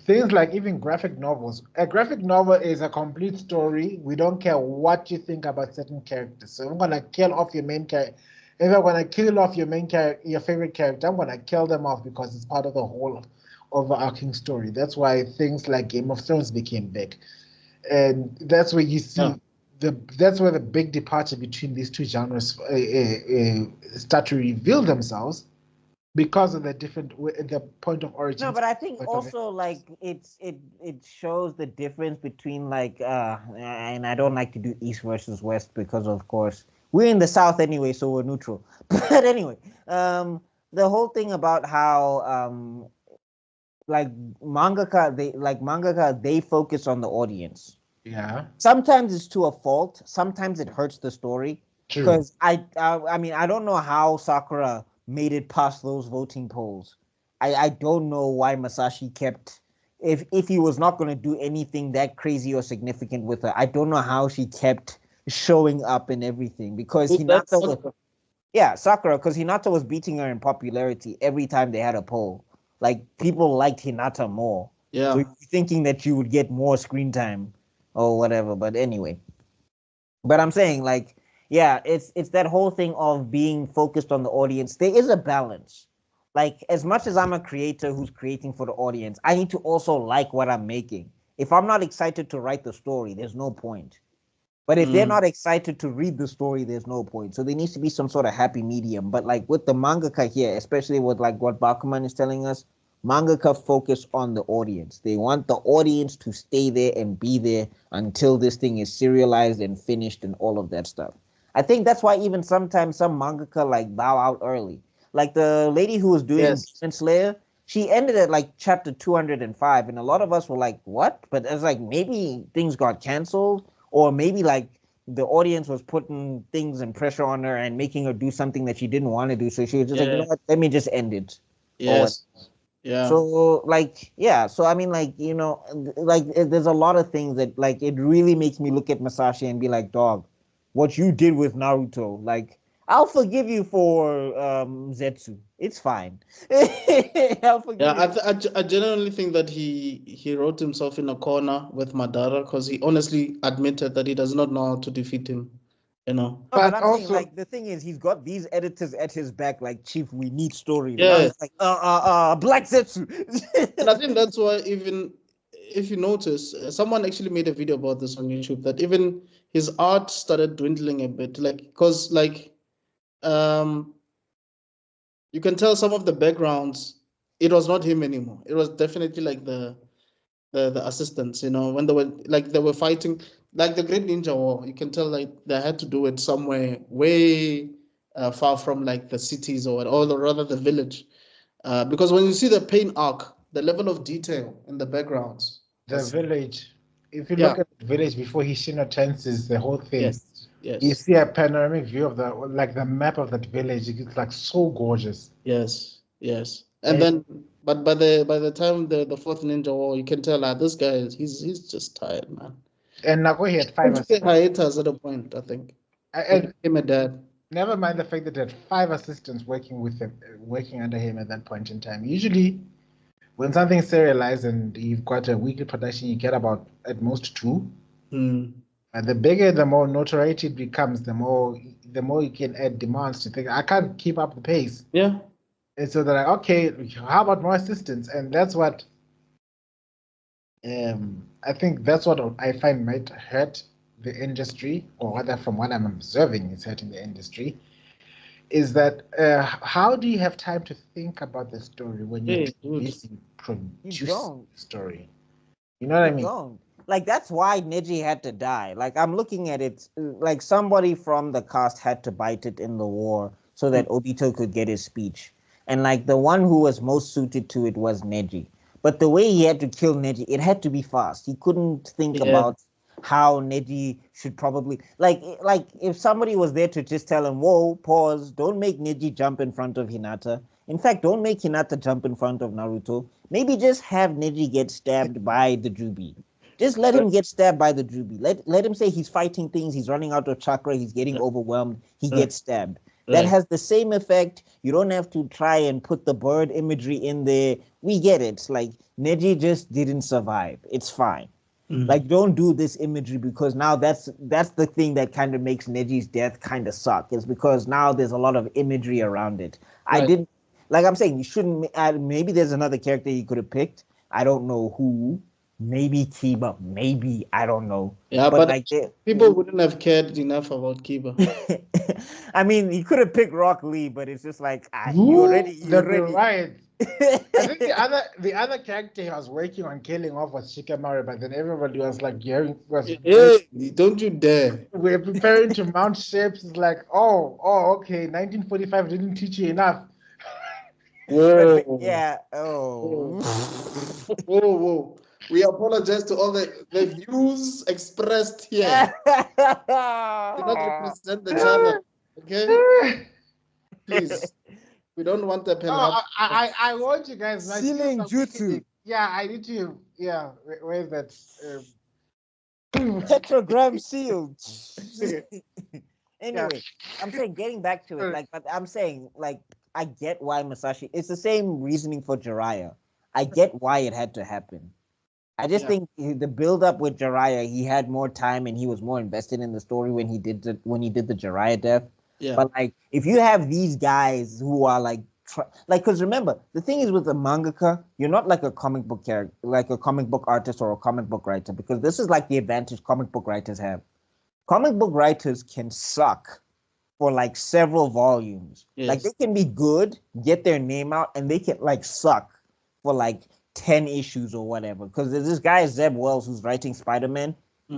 Things like even graphic novels. A graphic novel is a complete story. We don't care what you think about certain characters. So I'm gonna kill off your main character. If I'm gonna kill off your favorite character, I'm gonna kill them off because it's part of the whole overarching story. That's why things like Game of Thrones became big, and that's where you see that's where the big departure between these two genres start to reveal themselves, because of the point of origin. No, but I think also like it shows the difference between like and I don't like to do East versus West because of course we're in the South anyway, so we're neutral. But anyway, the whole thing about how like mangaka they focus on the audience. Yeah. Sometimes it's to a fault. Sometimes it hurts the story. Because I mean I don't know how Sakura made it past those voting polls. I don't know why Masashi kept if he was not going to do anything that crazy or significant with her. I don't know how she kept showing up and everything because Sakura, because Hinata was beating her in popularity every time they had a poll. Like people liked Hinata more. Yeah. So you're thinking that you would get more screen time or whatever. But anyway. But I'm saying like Yeah, it's that whole thing of being focused on the audience. There is a balance. Like as much as I'm a creator who's creating for the audience, I need to also like what I'm making. If I'm not excited to write the story, there's no point. But if they're not excited to read the story, there's no point. So there needs to be some sort of happy medium. But like with the mangaka here, especially with like what Bakuman is telling us, mangaka focus on the audience. They want the audience to stay there and be there until this thing is serialized and finished and all of that stuff. I think that's why even sometimes some mangaka like bow out early. Like the lady who was doing Yes. Demon Slayer, she ended at like chapter 205, and a lot of us were like, "What?" But it's like maybe things got canceled, or maybe like the audience was putting things and pressure on her and making her do something that she didn't want to do. So she was just like, you know Yeah. what, let me just end it. Or what. Yes. Yeah. So like, yeah. So I mean, like, like there's a lot of things that like it really makes me look at Masashi and be like, dog, what you did with Naruto, like I'll forgive you for Zetsu. It's fine. I'll Yeah, forgive you. I genuinely think that he wrote himself in a corner with Madara because he honestly admitted that he does not know how to defeat him. You know. No, but But I'm saying also, like the thing is he's got these editors at his back, like Chief, we need stories. And I Yeah, was like, Black Zetsu. and I think that's why even if you notice, someone actually made a video about this on YouTube that even his art started dwindling a bit, like because like um you can tell some of the backgrounds it was not him anymore. It was definitely like the assistants, you know, when they were fighting like the Great Ninja War. You can tell like they had to do it somewhere way far from like the cities or rather the village, because when you see the paint arc, the level of detail in the backgrounds the was village, if you yeah, look at the village before Hishino tenses the whole thing, yes, you yes, see a panoramic view of the map of that village. It's like so gorgeous. yes, yes. And And then, but by the time the fourth Ninja War, you can tell this guy he's just tired, man. Nago, he had He five took a assistants. hiatus at a point, I think. When he And became a dad. never mind the fact that he had five assistants working with him, working under him at that point in time. Usually, when something's serialized and you've got a weekly production, you get about at most two. Hmm. And the bigger, the more notoriety it becomes, the more you can add demands to think, I can't keep up the pace. Yeah. And so they're like, okay, how about more assistants? And that's what I think that's what I find might hurt the industry, or rather, from what I'm observing, is hurting the industry. Is that how do you have time to think about the story when you're Hey, too dude. busy You producing don't. the story? You know what I You mean? don't. Like that's why Neji had to die. Like I'm looking at it like somebody from the cast had to bite it in the war so Hmm. that Obito could get his speech. And like the one who was most suited to it was Neji. But the way he had to kill Neji, it had to be fast. He couldn't think Yeah. about how Neji should probably like if somebody was there to just tell him, "Whoa, pause, don't make Neji jump in front of Hinata. In fact, don't make Hinata jump in front of Naruto. Maybe just have Neji get stabbed by the Jubi. Just let him get stabbed by the Jubi. Let him say he's fighting things, he's running out of chakra, he's getting Right. overwhelmed, he Right. gets stabbed. That Right. has the same effect. You don't have to try and put the bird imagery in there. We get it. Like Neji just didn't survive. It's fine. Mm. Like don't do this imagery because now that's the thing that kind of makes Neji's death kind of suck. Is because now there's a lot of imagery around it. I Right. didn't like I'm saying you shouldn't maybe there's another character you could have picked. I don't know who. Maybe Kiba, maybe I don't know. Yeah, But but like people wouldn't have cared enough about Kiba. I mean, you could have picked Rock Lee, but it's just like Who you that be already right? I think the other character he was working on killing off was Shikamaru, but then everybody was like, yeah, was very, Hey, don't you dare. we're preparing to mount ships. It's like, okay, 1945 didn't teach you enough. Whoa. yeah, Whoa. oh. Whoa, whoa. We apologize to all the views expressed here. Do not represent the channel. Okay? Please. We don't want a Oh, penalty. I want you guys. My skills Ceiling are Jutsu. weakening. Yeah, I need to. Yeah, where's that? Tetragram sealed. Yeah. Anyway, I'm saying getting back to it, like, but I'm saying like I get why Masashi. It's the same reasoning for Jiraiya. I get why it had to happen. I just think the build up with Jiraiya, he had more time and he was more invested in the story when he did the Jiraiya death. Yeah. But like, if you have these guys who are like, because remember, the thing is with the mangaka, you're not like a comic book character, like a comic book artist or a comic book writer, because this is like the advantage comic book writers have. Comic book writers can suck for like several volumes. Yes. Like they can be good, get their name out, and they can like suck for like 10 issues or whatever. Because there's this guy, Zeb Wells, who's writing Spider-Man.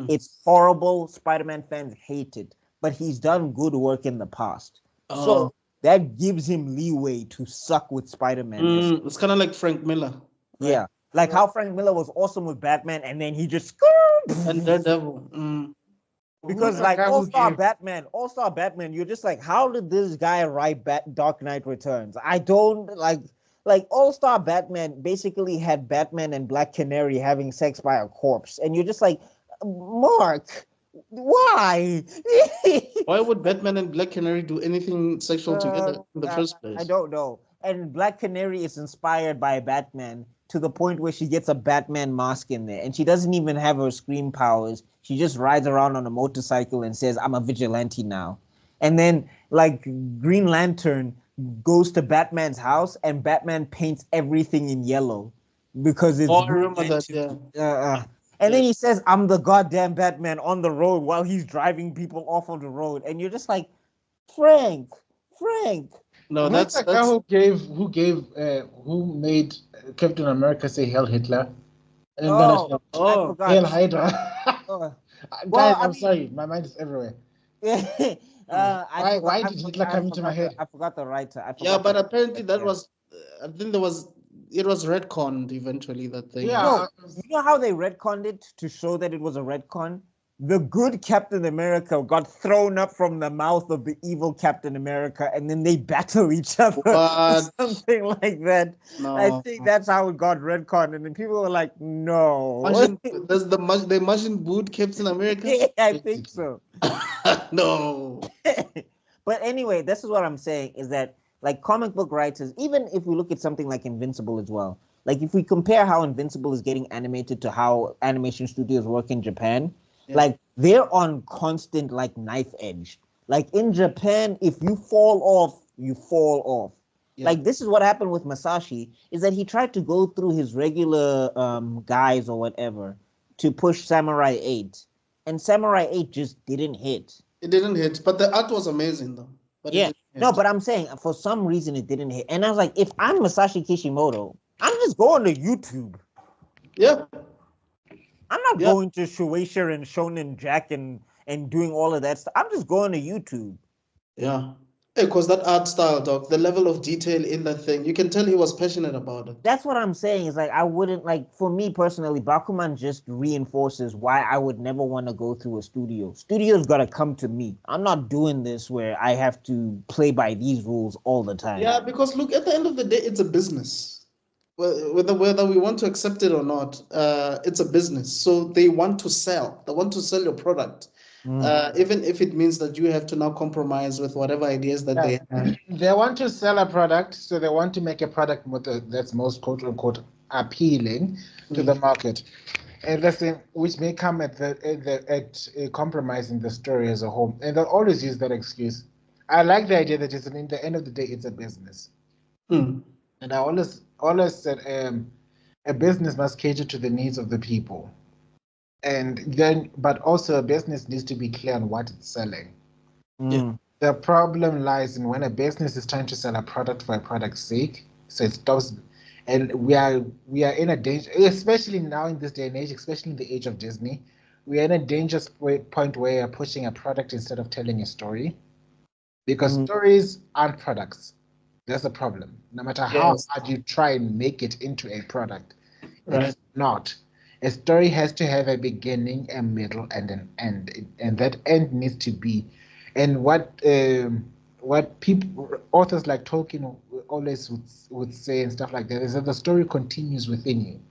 It's horrible. Spider-Man fans hate it, but he's done good work in the past. So that gives him leeway to suck with Spider-Man. It's kind of like Frank Miller. Right? Yeah. Like how Frank Miller was awesome with Batman, and then he just... And Daredevil. Because like All-Star Batman, you're just like, how did this guy write Dark Knight Returns? I don't like All-Star Batman basically had Batman and Black Canary having sex by a corpse, and you're just like, Mark, why? Why would Batman and Black Canary do anything sexual together in the first place? I don't know. And Black Canary is inspired by Batman to the point where she gets a Batman mask in there, and she doesn't even have her scream powers. She just rides around on a motorcycle and says, I'm a vigilante now. And then like Green Lantern goes to Batman's house and Batman paints everything in yellow because it's... I remember that, and then he says, I'm the goddamn Batman on the road while he's driving people off of the road. And you're just like, Frank. No, that's the guy who made Captain America say Hail Hitler. And then Hail Hydra. Guys, I'm sorry, my mind is everywhere. Why did Hitler come into my head? I forgot the writer. But apparently that was, I think it was retconned eventually, that thing. Yeah. No, you know how they retconned it to show that it was a retcon? The good Captain America got thrown up from the mouth of the evil Captain America, and then they battle each other. Something like that. No. I think that's how it got retconned, and then people were like, no. They Martian boot Captain America? Yeah, I think so. No. But anyway, this is what I'm saying, is that like comic book writers, even if we look at something like Invincible as well, like if we compare how Invincible is getting animated to how animation studios work in Japan, like they're on constant like knife edge. Like in Japan, if you fall off, you fall off. Yeah. Like this is what happened with Masashi, is that he tried to go through his regular guys or whatever to push Samurai 8, and Samurai 8 just didn't hit. It didn't hit, but the art was amazing though. But no, but I'm saying for some reason it didn't hit. And I was like, if I'm Masashi Kishimoto, I'm just going to YouTube. Yeah. I'm not going to Shueisha and Shonen Jack and doing all of that stuff. I'm just going to YouTube. Yeah. Because that art style, dog, the level of detail in that thing, you can tell he was passionate about it. That's what I'm saying. Is like, I wouldn't, like, for me personally, Bakuman just reinforces why I would never want to go through a studio. Studio's got to come to me. I'm not doing this where I have to play by these rules all the time. Yeah, because look, at the end of the day, it's a business. Whether we want to accept it or not, it's a business. So they want to sell. They want to sell your product. Even if it means that you have to now compromise with whatever ideas that they have. They want to sell a product, so they want to make a product that's most quote unquote appealing to the market, and which may come at compromising the story as a whole. And they'll always use that excuse. I like the idea that in the end of the day, it's a business. And I always said a business must cater to the needs of the people. But also a business needs to be clear on what it's selling. The problem lies in when a business is trying to sell a product for a product's sake, so it stops. And we are in a danger, especially now in this day and age, especially in the age of Disney, we are in a dangerous point where you're pushing a product instead of telling a story, because stories aren't products. That's the problem. No matter how hard you try and make it into a product, it's not. A story has to have a beginning, a middle, and an end, and that end needs to be. And what authors like Tolkien always would say and stuff like that is that the story continues within you.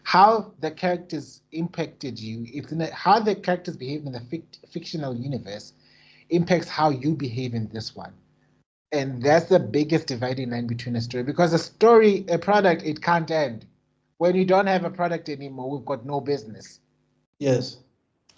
How the characters impacted you, how the characters behave in the fictional universe, impacts how you behave in this one. And that's the biggest dividing line between a story, because a product, it can't end. when you don't have a product anymore, we've got no business. Yes.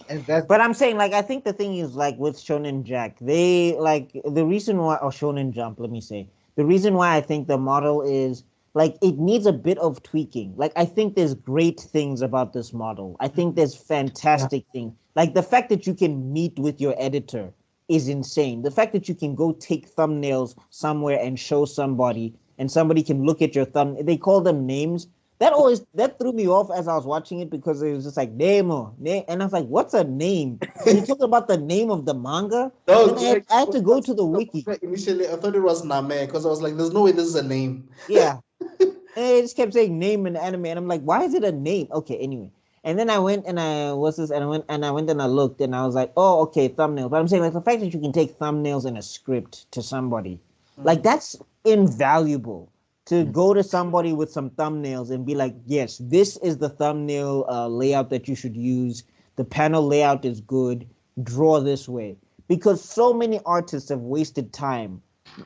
And that's But I'm saying, like, I think the thing is, like, with Shonen Jack, they, like, the reason why, or Shonen Jump, let me say, the reason why I think the model is, like, it needs a bit of tweaking. Like, I think there's great things about this model. I think there's fantastic things. Like, the fact that you can meet with your editor is insane. The fact that you can go take thumbnails somewhere and show somebody, and somebody can look at your thumb, they call them names. That threw me off as I was watching it because it was just like Nemo, and I was like, "What's a name?" And you talk about the name of the manga. No, Then I had to go to the wiki. Initially, I thought it was Name because I was like, "There's no way this is a name." Yeah, and it just kept saying name in the anime, and I'm like, "Why is it a name?" Okay, anyway. And then I went and I what's this? And I went and I looked, and I was like, "Oh, okay, thumbnails." But I'm saying, like, the fact that you can take thumbnails in a script to somebody, like, that's invaluable. To go to somebody with some thumbnails and be like, yes, this is the thumbnail layout that you should use. The panel layout is good. Draw this way. Because so many artists have wasted time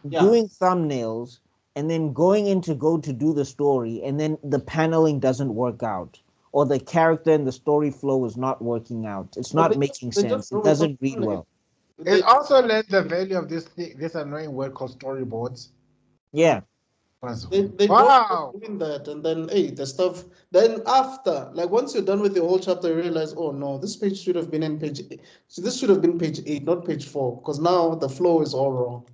doing thumbnails and then going in to go to do the story, and then the paneling doesn't work out. Or the character and the story flow is not working out. It's not making sense. It doesn't read well. It also lends the value of this annoying word called storyboards. Yeah. They Wow. don't doing that, and then the stuff. Then after, like, once you're done with the whole chapter, you realize, oh no, this page should have been in page 8. So this should have been page 8, not page 4, because now the flow is all wrong.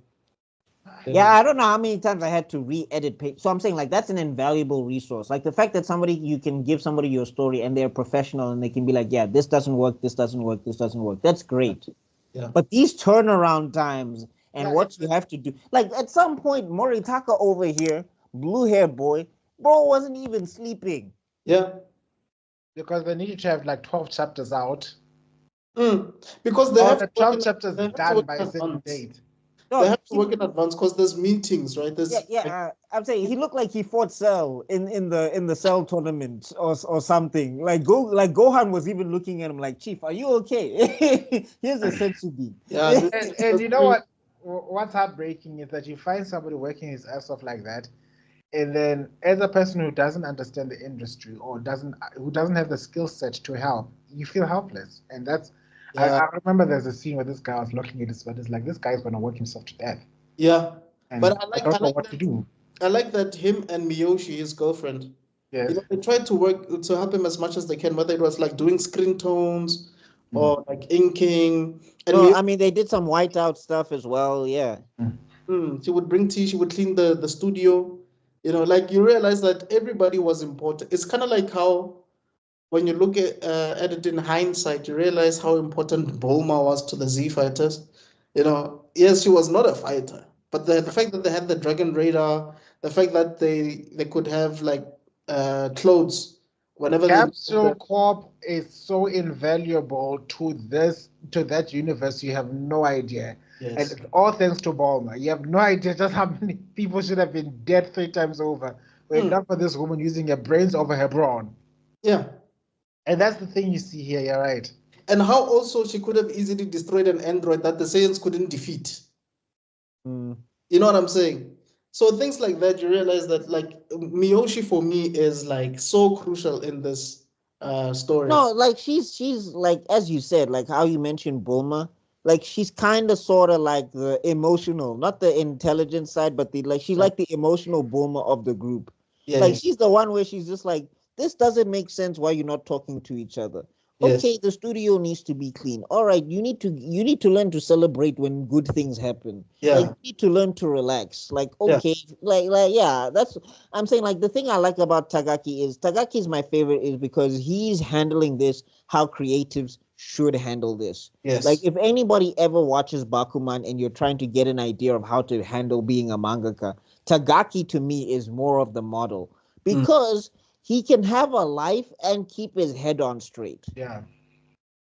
Yeah, I don't know how many times I had to re-edit page. So I'm saying, like, that's an invaluable resource. Like, the fact that you can give somebody your story and they're professional and they can be like, yeah, this doesn't work, this doesn't work, this doesn't work. That's great. Yeah. But these turnaround times and what you have to do, like, at some point, Moritaka over here, blue hair boy, bro, wasn't even sleeping. Yeah. Because they need to have like 12 chapters out. Because they have the 12 chapters done by a certain date. No, they have to work in advance because there's meetings, right? I'm saying he looked like he fought Cell in the Cell tournament or something. Like Gohan was even looking at him like, Chief, are you okay? Here's a Sensubi. Yeah, and you know what? What's heartbreaking is that you find somebody working his ass off like that, and then as a person who doesn't understand the industry or who doesn't have the skill set to help, you feel helpless, and that's. I remember there's a scene where this guy was looking at his but it's like, this guy's gonna work himself to death. Yeah, and but I don't know what to do. I like that him and Miyoshi, his girlfriend, they tried to work to help him as much as they can, whether it was like doing screen tones or like inking. And I mean, they did some whiteout stuff as well. Yeah. She would bring tea. She would clean the studio. Like, you realize that everybody was important. It's kind of like how, when you look at it in hindsight, you realize how important Bulma was to the Z fighters. Yes, she was not a fighter, but the fact that they had the Dragon Radar, the fact that they could have like clothes whenever Capsule Corp is so invaluable to that universe. You have no idea. Yes. And all thanks to Bulma. You have no idea just how many people should have been dead 3 times over. Were not for this woman using her brains over her brawn. Yeah. And that's the thing you see here, you're right. And how also she could have easily destroyed an android that the Saiyans couldn't defeat. You know what I'm saying? So things like that, you realize that, like, Miyoshi for me is like so crucial in this story. No, like she's like, as you said, like how you mentioned Bulma, like she's kind of sort of like the emotional, not the intelligent side, but she's like the emotional Bulma of the group. She's the one where she's just like, this doesn't make sense why you're not talking to each other. Okay, the studio needs to be clean. All right, you need to learn to celebrate when good things happen. Yeah. Like, you need to learn to relax. Like, okay, that's, I'm saying, like, the thing I like about Tagaki is my favorite is because he's handling this how creatives should handle this. Yes. Like, if anybody ever watches Bakuman and you're trying to get an idea of how to handle being a mangaka, Tagaki to me is more of the model because he can have a life and keep his head on straight. Yeah.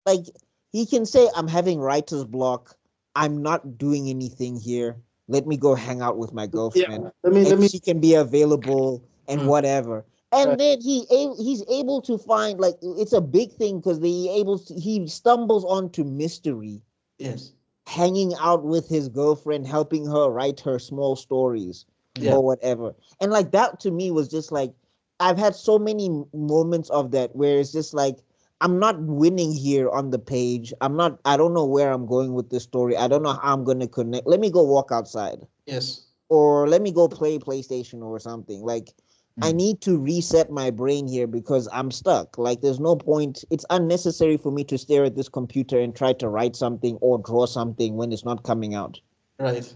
Like, he can say, I'm having writer's block. I'm not doing anything here. Let me go hang out with my girlfriend. Yeah. She can be available and whatever. And then he's able to find, like, it's a big thing because he stumbles onto mystery. Yes. Hanging out with his girlfriend, helping her write her small stories or whatever. And like, that to me was just like, I've had so many moments of that where it's just like I'm not winning here on the page. I don't know where I'm going with this story. I don't know how I'm going to connect. Let me go walk outside. Yes. Or let me go play PlayStation or something. Like I need to reset my brain here because I'm stuck. Like there's no point. It's unnecessary for me to stare at this computer and try to write something or draw something when it's not coming out. Right.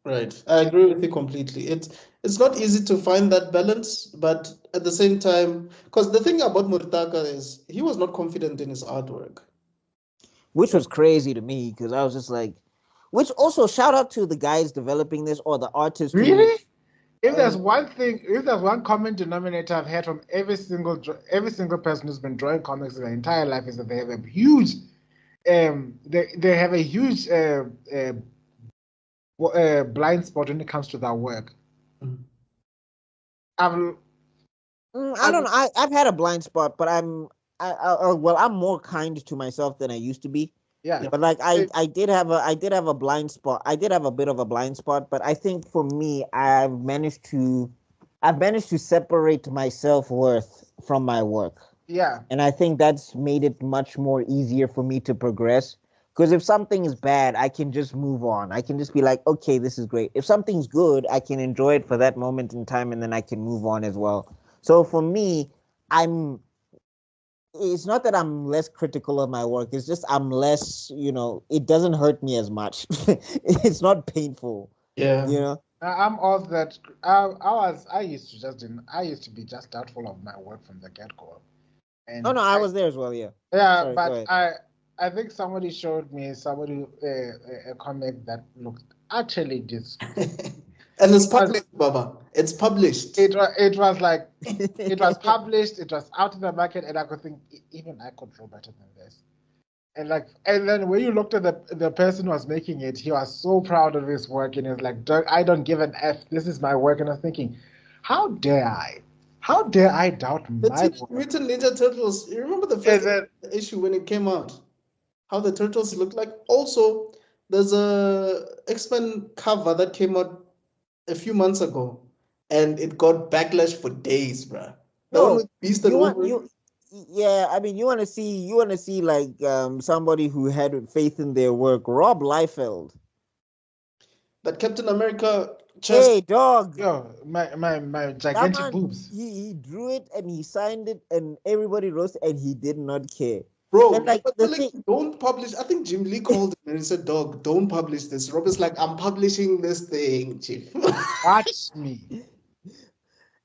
Right. I agree with you completely. It's not easy to find that balance, but at the same time, because the thing about Murtaka is he was not confident in his artwork. Which was crazy to me because I was just like, which also shout out to the guys developing this or the artists. Really? If there's one common denominator I've heard from every single person who's been drawing comics in their entire life is that they have a huge, they have a huge blind spot when it comes to their work. I don't know. I've had a blind spot, but I'm more kind to myself than I used to be. Yeah. But like I did have a blind spot. I did have a bit of a blind spot, but I think for me I've managed to separate my self-worth from my work. Yeah. And I think that's made it much more easier for me to progress. Because if something is bad, I can just move on. I can just be like, okay, this is great. If something's good, I can enjoy it for that moment in time and then I can move on as well. So for me, it's not that I'm less critical of my work. It's just I'm less, it doesn't hurt me as much. It's not painful. Yeah. I'm of that. I used to be just doubtful of my work from the get-go. And I was there as well. Yeah. Yeah, sorry, but I think somebody showed me a comic that looked actually disgusting. And it's published, Baba. It's published. It was like it was published. It was out in the market, and I could think even I could draw better than this. And then when you looked at the person who was making it, he was so proud of his work, and he was like, "I don't give an F. This is my work." And I was thinking, how dare I? How dare I doubt my work? Mutant Ninja Turtles. You remember the first issue when it came out? How the turtles look like. Also, there's a X-Men cover that came out a few months ago, and it got backlash for days, bruh. The one with Beast and Wolverine. Yeah, I mean, you want to see like somebody who had faith in their work. Rob Liefeld. That Captain America chest. Hey, dog. Yo, my gigantic boobs. He drew it and he signed it and everybody wrote it and he did not care. Bro, like, don't publish. I think Jim Lee called him and he said, "Dog, don't publish this." Rob is like, "I'm publishing this thing, chief." Watch me.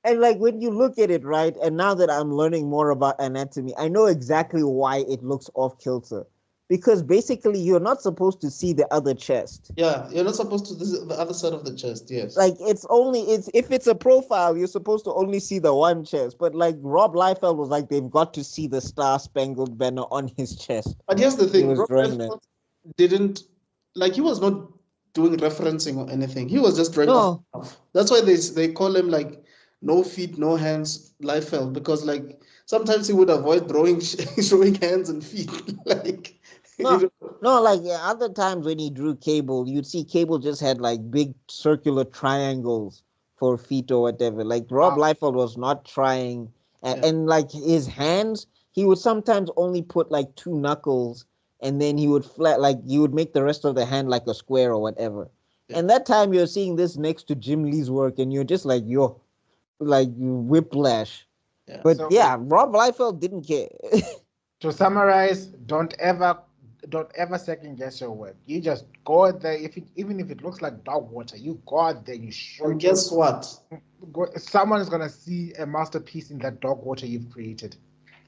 And like when you look at it, right, and now that I'm learning more about anatomy, I know exactly why it looks off kilter. Because basically you're not supposed to see the other chest. Yeah, you're not supposed to see the other side of the chest, yes. Like if it's a profile, you're supposed to only see the one chest. But like Rob Liefeld was like, they've got to see the Star-Spangled Banner on his chest. But here's the thing, Rob Liefeld didn't, like, he was not doing referencing or anything. He was just drawing off. That's why they call him like no feet, no hands, Liefeld, because like sometimes he would avoid showing hands and feet. Like like other times when he drew Cable, you'd see Cable just had like big circular triangles for feet or whatever. Like Rob Liefeld was not trying, and like his hands, he would sometimes only put like 2 knuckles, and then he would you would make the rest of the hand like a square or whatever. Yeah. And that time you're seeing this next to Jim Lee's work, and you're just like, like whiplash. Yeah. But Rob Liefeld didn't care. To summarize, don't ever second guess your work. You just go out there. Even if it looks like dog water, you go out there. You show. And guess what? Someone is gonna see a masterpiece in that dog water you've created.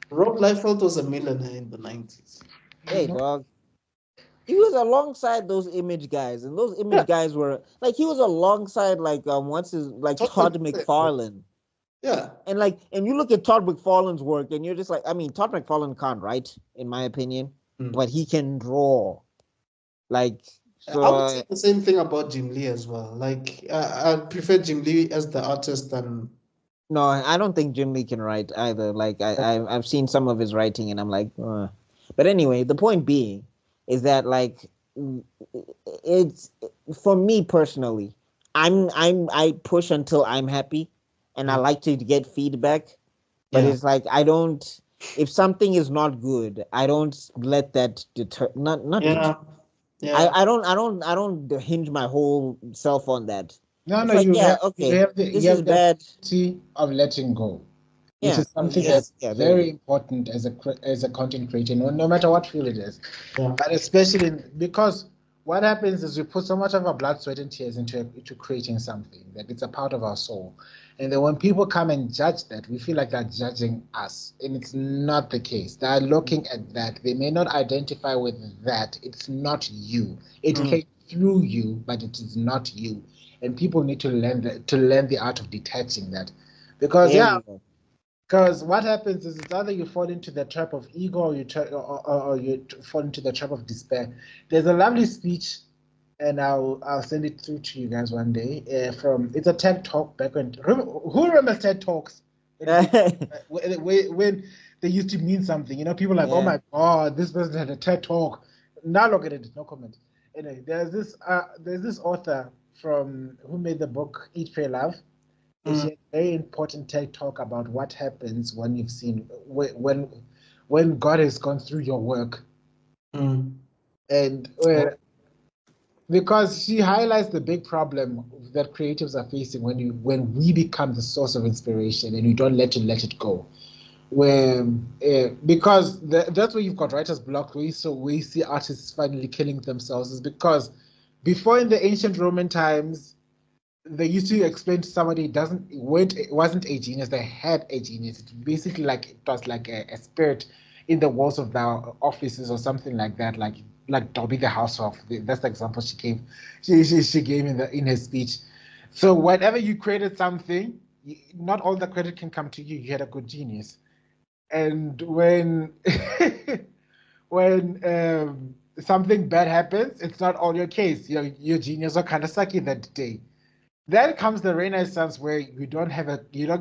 Rob Liefeld was a millionaire in the 90s. Hey, dog. He was alongside those Image guys, and those Image guys were like he was alongside like Todd McFarlane. Yeah. And you look at Todd McFarlane's work, and you're just like, I mean, Todd McFarlane can't write, in my opinion, but he can draw. Like, so I would say the same thing about Jim Lee as well. Like, I prefer Jim Lee as the artist than. No, I don't think Jim Lee can write either. Like, I've seen some of his writing, and I'm like, But anyway, the point being is that like, it's for me personally, I push until I'm happy. And I like to get feedback. But it's like I don't. If something is not good, I don't let that deter. Not deter. Yeah. I don't hinge my whole self on that. No, It's no, like, yeah, you okay, have this you is have the bad. ability of letting go, which Yeah, is something yes, that's yeah, there you very important as a content creator, no matter what field it is. Yeah. But especially because what happens is we put so much of our blood, sweat, and tears into creating something that it's a part of our soul. And then when people come and judge that, we feel like they're judging us. And it's not the case. They're looking at that. They may not identify with that. It's not you. It came through you, but it is not you. And people need to learn the art of detaching that. Because there you go. because what happens is it's either you fall into the trap of ego or or you fall into the trap of despair. There's a lovely speech, and I'll send it through to you guys one day. From it's a TED talk back when who remembers TED talks? When they used to mean something, people like, oh my god, this person had a TED talk. Now look at it, no comment. Anyway, there's this author from who made the book Eat, Pray, Love. It's a very important TED talk about what happens when you've seen when God has gone through your work, and because she highlights the big problem that creatives are facing when we become the source of inspiration and we don't let it go. When because that's where you've got writer's block, where we see artists finally killing themselves, is because before in the ancient Roman times they used to explain to somebody it wasn't a genius, they had a genius. It's basically like it was like a spirit in the walls of their offices or something like that, like Dobby the house of that's the example she gave. She gave in her speech. So whenever you created something, not all the credit can come to you. You had a good genius. And when when something bad happens, it's not all your case. Your genius are kind of sucky that day. Then comes the Renaissance, where you don't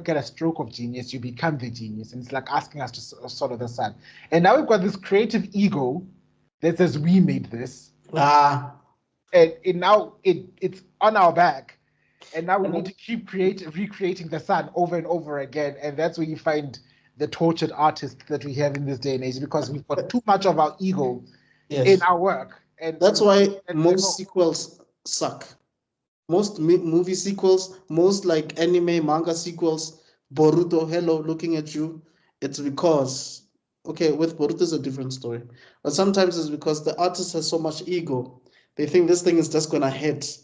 get a stroke of genius, you become the genius, and it's like asking us to swallow the sun. And now we've got this creative ego that says we made this, and now it's on our back, and now we need to keep recreating the sun over and over again, and that's where you find the tortured artists that we have in this day and age, because we've got too much of our ego in our work, and that's why most sequels suck. Most movie sequels, most like anime, manga sequels, Boruto, hello, looking at you. It's because, okay, with Boruto is a different story. But sometimes it's because the artist has so much ego. They think this thing is just going to hit.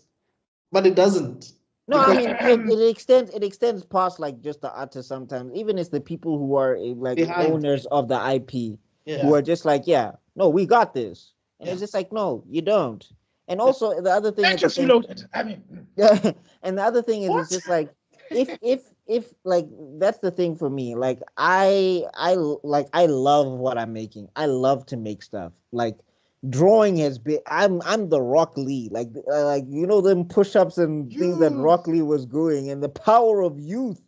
But it doesn't. No, I mean it extends past like just the artist sometimes. Even it's the people who are like owners of the IP who are just like, yeah, no, we got this. And it's just like, no, you don't. And also the other thing just reloaded. I mean, and the other thing is it's just like if like that's the thing for me. Like I love what I'm making. I love to make stuff. Like drawing has been I'm the Rock Lee. Like them push-ups and things that Rock Lee was doing, and the power of youth.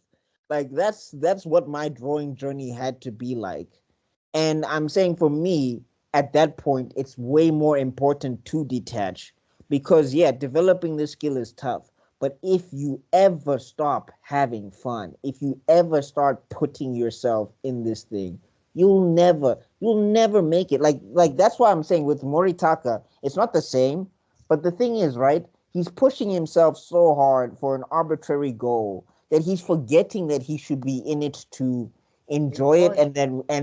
Like that's what my drawing journey had to be like. And I'm saying for me, at that point, it's way more important to detach, because developing this skill is tough. But if you ever stop having fun, if you ever start putting yourself in this thing, you'll never make it. Like that's why I'm saying with Moritaka, it's not the same. But the thing is, right? He's pushing himself so hard for an arbitrary goal that he's forgetting that he should be in it to enjoy it, and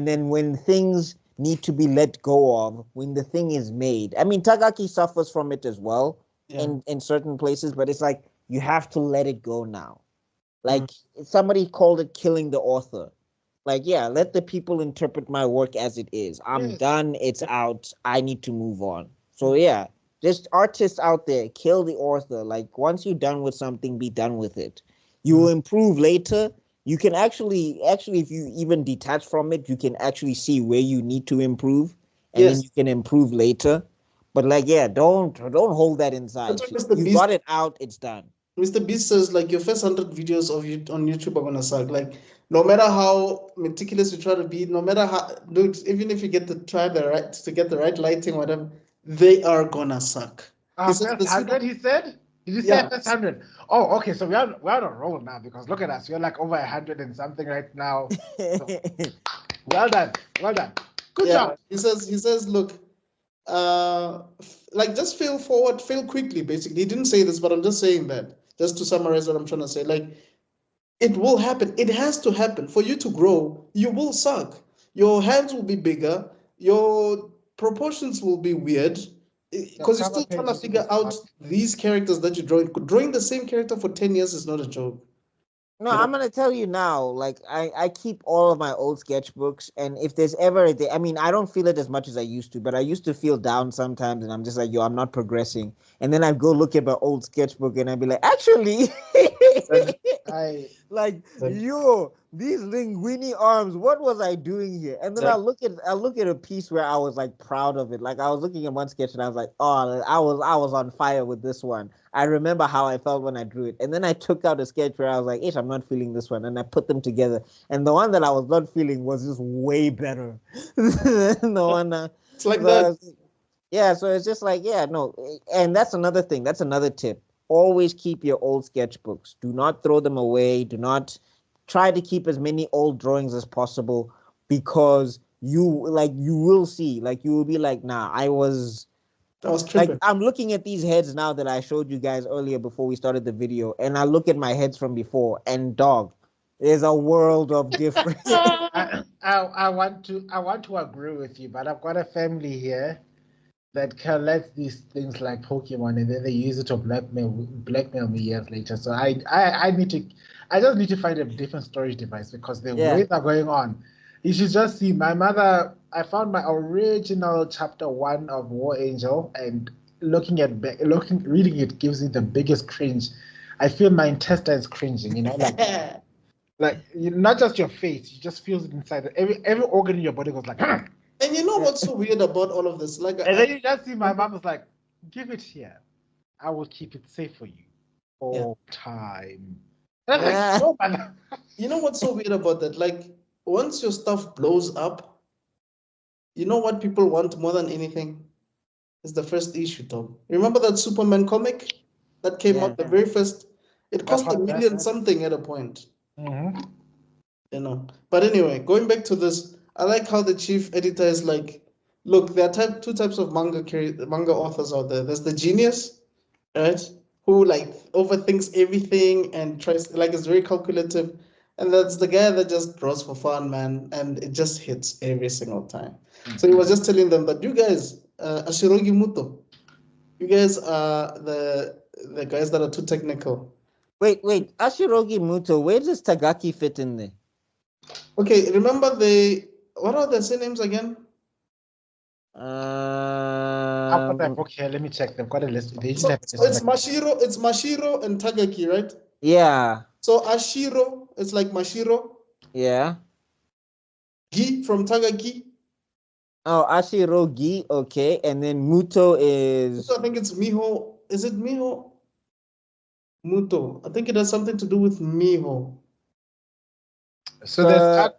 then when things need to be let go of, when the thing is made. I mean, Tagaki suffers from it as well in certain places, but it's like you have to let it go now. Like somebody called it killing the author. Like, let the people interpret my work as it is. I'm done. It's out. I need to move on. So just artists out there, kill the author. Like once you're done with something, be done with it. You will improve later. You can actually, if you even detach from it, you can actually see where you need to improve, and then you can improve later. But like, don't hold that inside. You got it out. It's done. Mr. Beast says like your first 100 videos of you on YouTube are gonna suck. Like no matter how meticulous you try to be, no matter how, dude, even if you get to get the right lighting, whatever, they are gonna suck. First 100, he said. Did you say first 100? Oh, okay. So we're on a roll now because look at us. We're like over 100 and something right now. So, well done. Good job. He says, look, like just fail forward, fail quickly. Basically, he didn't say this, but I'm just saying that just to summarize what I'm trying to say. Like, it will happen. It has to happen for you to grow. You will suck. Your hands will be bigger. Your proportions will be weird because you're still trying to figure out these characters that you're drawing. Drawing the same character for 10 years is not a joke. No, I'm gonna tell you now. Like I keep all of my old sketchbooks, and if there's ever a day, I mean, I don't feel it as much as I used to, but I used to feel down sometimes, and I'm just like, yo, I'm not progressing. And then I go look at my old sketchbook, and I'd be like, actually, yo, these linguini arms, what was I doing here? And then I look at a piece where I was like proud of it. Like I was looking at one sketch, and I was like, oh, I was on fire with this one. I remember how I felt when I drew it. And then I took out a sketch where I was like, I'm not feeling this one. And I put them together. And the one that I was not feeling was just way better than the one it's like that. Yeah, so it's just like, no. And that's another thing. That's another tip. Always keep your old sketchbooks. Do not throw them away. Do not try to keep as many old drawings as possible, because you will see, like, you will be like, nah, I was tripping. Like, I'm looking at these heads now that I showed you guys earlier before we started the video, and I look at my heads from before, and dog, there's a world of difference. I want to agree with you, but I've got a family here that collects these things like Pokemon, and then they use it to blackmail me years later. So I just need to find a different storage device, because the way they're going on, you should just see my mother. I found my original chapter 1 of War Angel, and reading it gives me the biggest cringe. I feel my intestines cringing, you know, like not just your face, you just feel it inside. Every organ in your body goes like. And you know what's so weird about all of this? Like, and then you just see my mom was like, "Give it here, I will keep it safe for you all time." And I'm like, "No, you know what's so weird about that? Like, once your stuff blows up, you know what people want more than anything? Is the first issue, Tom. Remember that Superman comic that came out, the very first? It cost $1 million something at a point. Mm-hmm. You know. But anyway, going back to this, I like how the chief editor is like, look, there are two types of manga authors out there. There's the genius, right? Who like overthinks everything and tries, like, is very calculative. And that's the guy that just draws for fun, man. And it just hits every single time. Mm-hmm. So he was just telling them that you guys, Ashirogi Muto, you guys are the guys that are too technical. Wait, Ashirogi Muto, where does Tagaki fit in there? Okay, remember what are their names again? Okay, let me check. They've got a list. So it's Mashiro and Tagaki, right? Yeah. So Ashiro, it's like Mashiro. Yeah. Gi from Tagaki. Oh, Ashiro Gi, okay. And then Muto is... So I think it's Miho. Is it Miho? Muto. I think it has something to do with Miho. So there's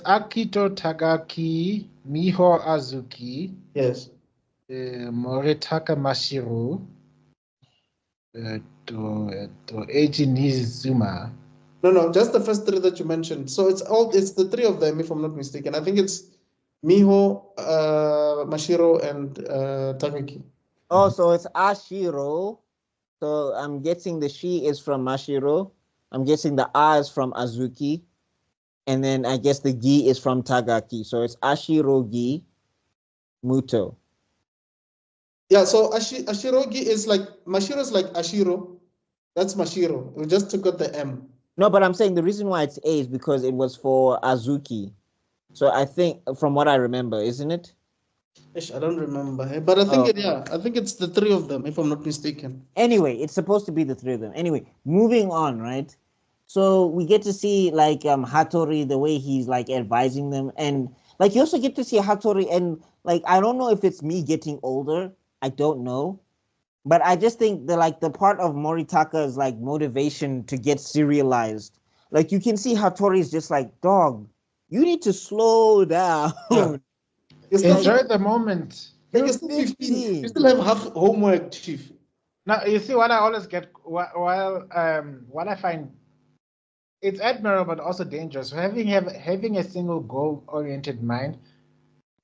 Akito Tagaki, Miho Azuki. Yes. Moritaka Mashiro. To Eiji Nizuma. No, just the first 3 that you mentioned. So it's the 3 of them, if I'm not mistaken. I think it's Miho, Mashiro, and Tagaki. Oh, so it's Ashiro. So I'm guessing the she is from Mashiro. I'm guessing the A is from Azuki. And then I guess the Gi is from Tagaki. So it's Ashiro Gi Muto. Yeah, so Ashirogi is like, Mashiro is like Ashiro. That's Mashiro. We just took out the M. No, but I'm saying the reason why it's A is because it was for Azuki. So I think, from what I remember, isn't it? I don't remember. But I think I think it's the 3 of them, if I'm not mistaken. Anyway, it's supposed to be the 3 of them. Anyway, moving on, right? So we get to see like Hattori, the way he's like advising them, and like you also get to see Hattori, and like I don't know if it's me getting older, I don't know, but I just think the part of Moritaka's like motivation to get serialized, like you can see Hattori is just like, dog, you need to slow down. Yeah. Enjoy the moment. Like you're still 15. You still have half homework, chief. Now you see what I always get. Well, what I find it's admirable but also dangerous. Having a single goal-oriented mind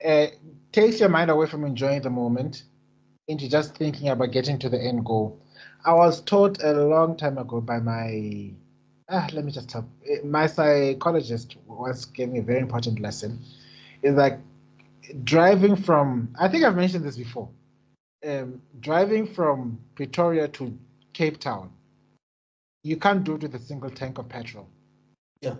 uh, takes your mind away from enjoying the moment into just thinking about getting to the end goal. I was taught a long time ago by let me just tell my psychologist once gave me a very important lesson. Is like driving from, I think I've mentioned this before, driving from Pretoria to Cape Town. You can't do it with a single tank of petrol. Yeah.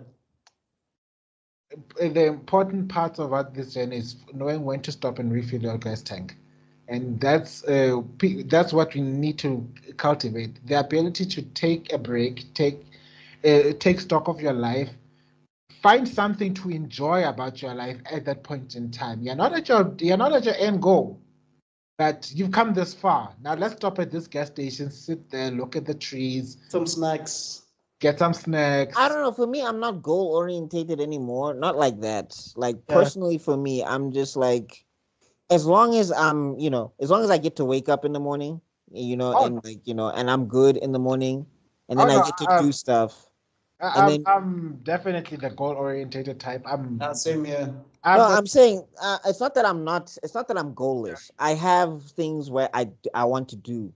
The important part about this journey is knowing when to stop and refill your gas tank. And that's what we need to cultivate, the ability to take a break, take stock of your life, find something to enjoy about your life at that point in time. You're not at your end goal, but you've come this far. Now let's stop at this gas station, sit there, look at the trees, Some snacks. get some snacks. I don't know. For me, I'm not goal orientated anymore. Not like that. Like personally, for me, I'm just like, as long as as long as I get to wake up in the morning, and and I'm good in the morning, and then I get to do stuff. I'm definitely the goal orientated type. Same here. I'm saying it's not that I'm not. It's not that I'm goalless. I have things where I want to do,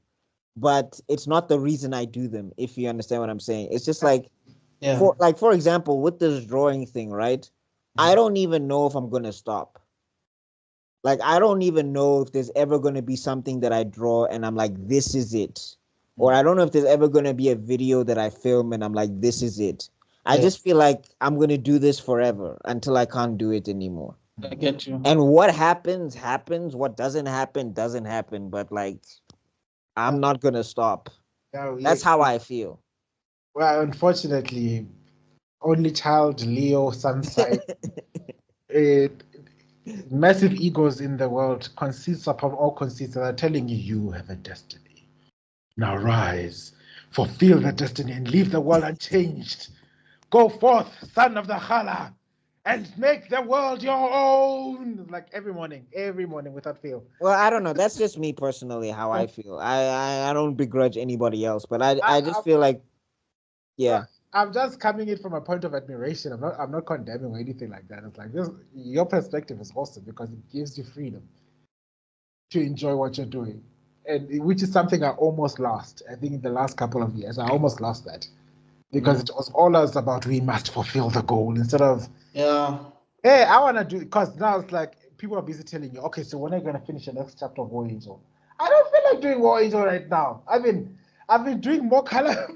but it's not the reason I do them. If you understand what I'm saying, it's just like, for example, with this drawing thing, right? I don't even know if I'm gonna stop. Like, I don't even know if there's ever going to be something that I draw and I'm like, this is it. Or I don't know if there's ever going to be a video that I film and I'm like, this is it. I just feel like I'm going to do this forever until I can't do it anymore. I get you. And what happens, happens. What doesn't happen, doesn't happen. But, like, I'm not going to stop. That's how I feel. Well, unfortunately, only child, Leo, Sunside, massive egos in the world consists upon all consists that are telling you, you have a destiny. Now rise, fulfill that destiny and leave the world unchanged. Go forth, son of the Khala, and make the world your own. Like every morning without fail. Well, I don't know. That's just me personally, how I feel. I don't begrudge anybody else, but I just feel like, yeah. I'm just coming in from a point of admiration. I'm not condemning or anything like that. It's like this, your perspective is awesome because it gives you freedom to enjoy what you're doing, and which is something I almost lost. I think in the last couple of years, I almost lost that because it was always about we must fulfill the goal instead of hey, I want to do, because now it's like people are busy telling you, okay, so when are you going to finish the next chapter of War Angel? I don't feel like doing War Angel right now. I've been doing more color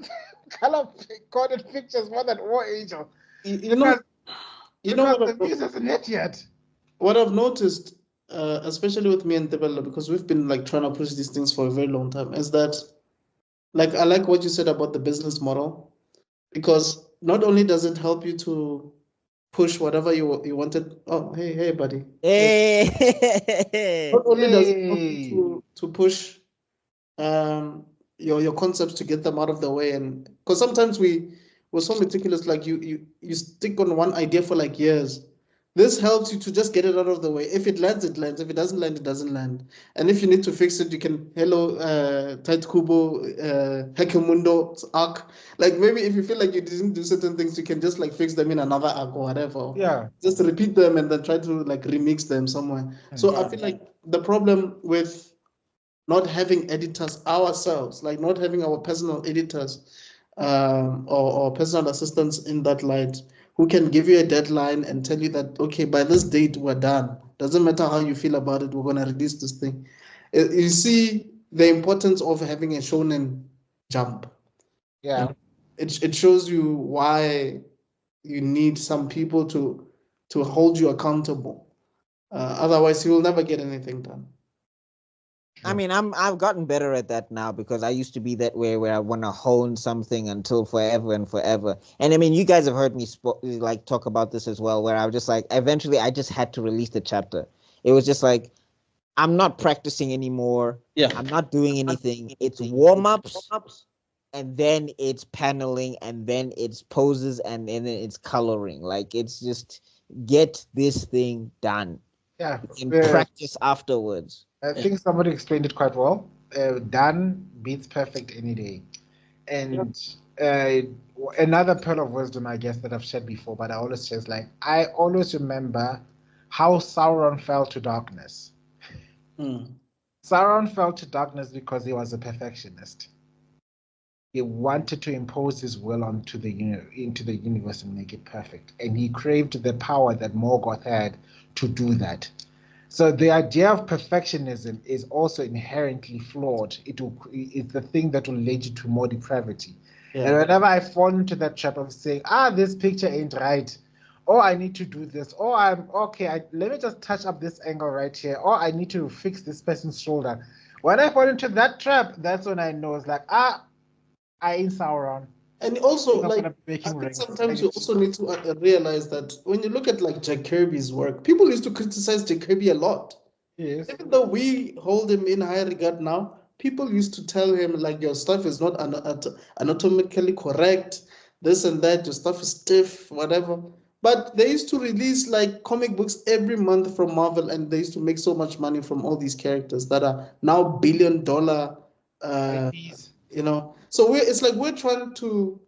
coded pictures more than War Angel. Because the news isn't hit yet. What I've noticed, especially with me and Tebella, because we've been like trying to push these things for a very long time, is that, like, I like what you said about the business model, because not only does it help you to push whatever you wanted. Oh, hey, buddy. Hey. Not only does it help you to push your concepts, to get them out of the way, and because sometimes we're so meticulous, like you stick on one idea for like years. This helps you to just get it out of the way. If it lands, it lands. If it doesn't land, it doesn't land. And if you need to fix it, you can Tight Kubo, Hekemundo arc. Like maybe if you feel like you didn't do certain things, you can just like fix them in another arc or whatever. Yeah. Just repeat them and then try to like remix them somewhere. So I feel like the problem with not having editors ourselves, like not having our personal editors or personal assistants in that light, who can give you a deadline and tell you that, okay, by this date, we're done. Doesn't matter how you feel about it, we're going to release this thing. You see the importance of having a shonen jump. Yeah. It shows you why you need some people to hold you accountable. Otherwise, you will never get anything done. I mean, I've gotten better at that now, because I used to be that way where I want to hone something until forever and forever. And I mean, you guys have heard me talk about this as well, where I was just like, eventually I just had to release the chapter. It was just like, I'm not practicing anymore. Yeah. I'm not doing anything. It's warm-ups, and then it's paneling, and then it's poses, and then it's coloring. Like, it's just get this thing done. Yeah. And practice afterwards. I think somebody explained it quite well. done beats perfect any day. And another pearl of wisdom, I guess, that I've shared before, but I always say is like, I always remember how Sauron fell to darkness. Sauron fell to darkness because he was a perfectionist. He wanted to impose his will into the universe and make it perfect. And he craved the power that Morgoth had to do that. So the idea of perfectionism is also inherently flawed. It's the thing that will lead you to more depravity. Yeah. And whenever I fall into that trap of saying, this picture ain't right, or I need to do this, or let me just touch up this angle right here, or I need to fix this person's shoulder. When I fall into that trap, that's when I know it's like, I ain't Sauron. And also, like, I think sometimes you also need to realize that when you look at like Jack Kirby's work, people used to criticize Jack Kirby a lot. Yes. Even though we hold him in high regard now, people used to tell him like, your stuff is not anatomically correct, this and that, your stuff is stiff, whatever. But they used to release like comic books every month from Marvel, and they used to make so much money from all these characters that are now billion-dollar you know. So it's like we're trying to,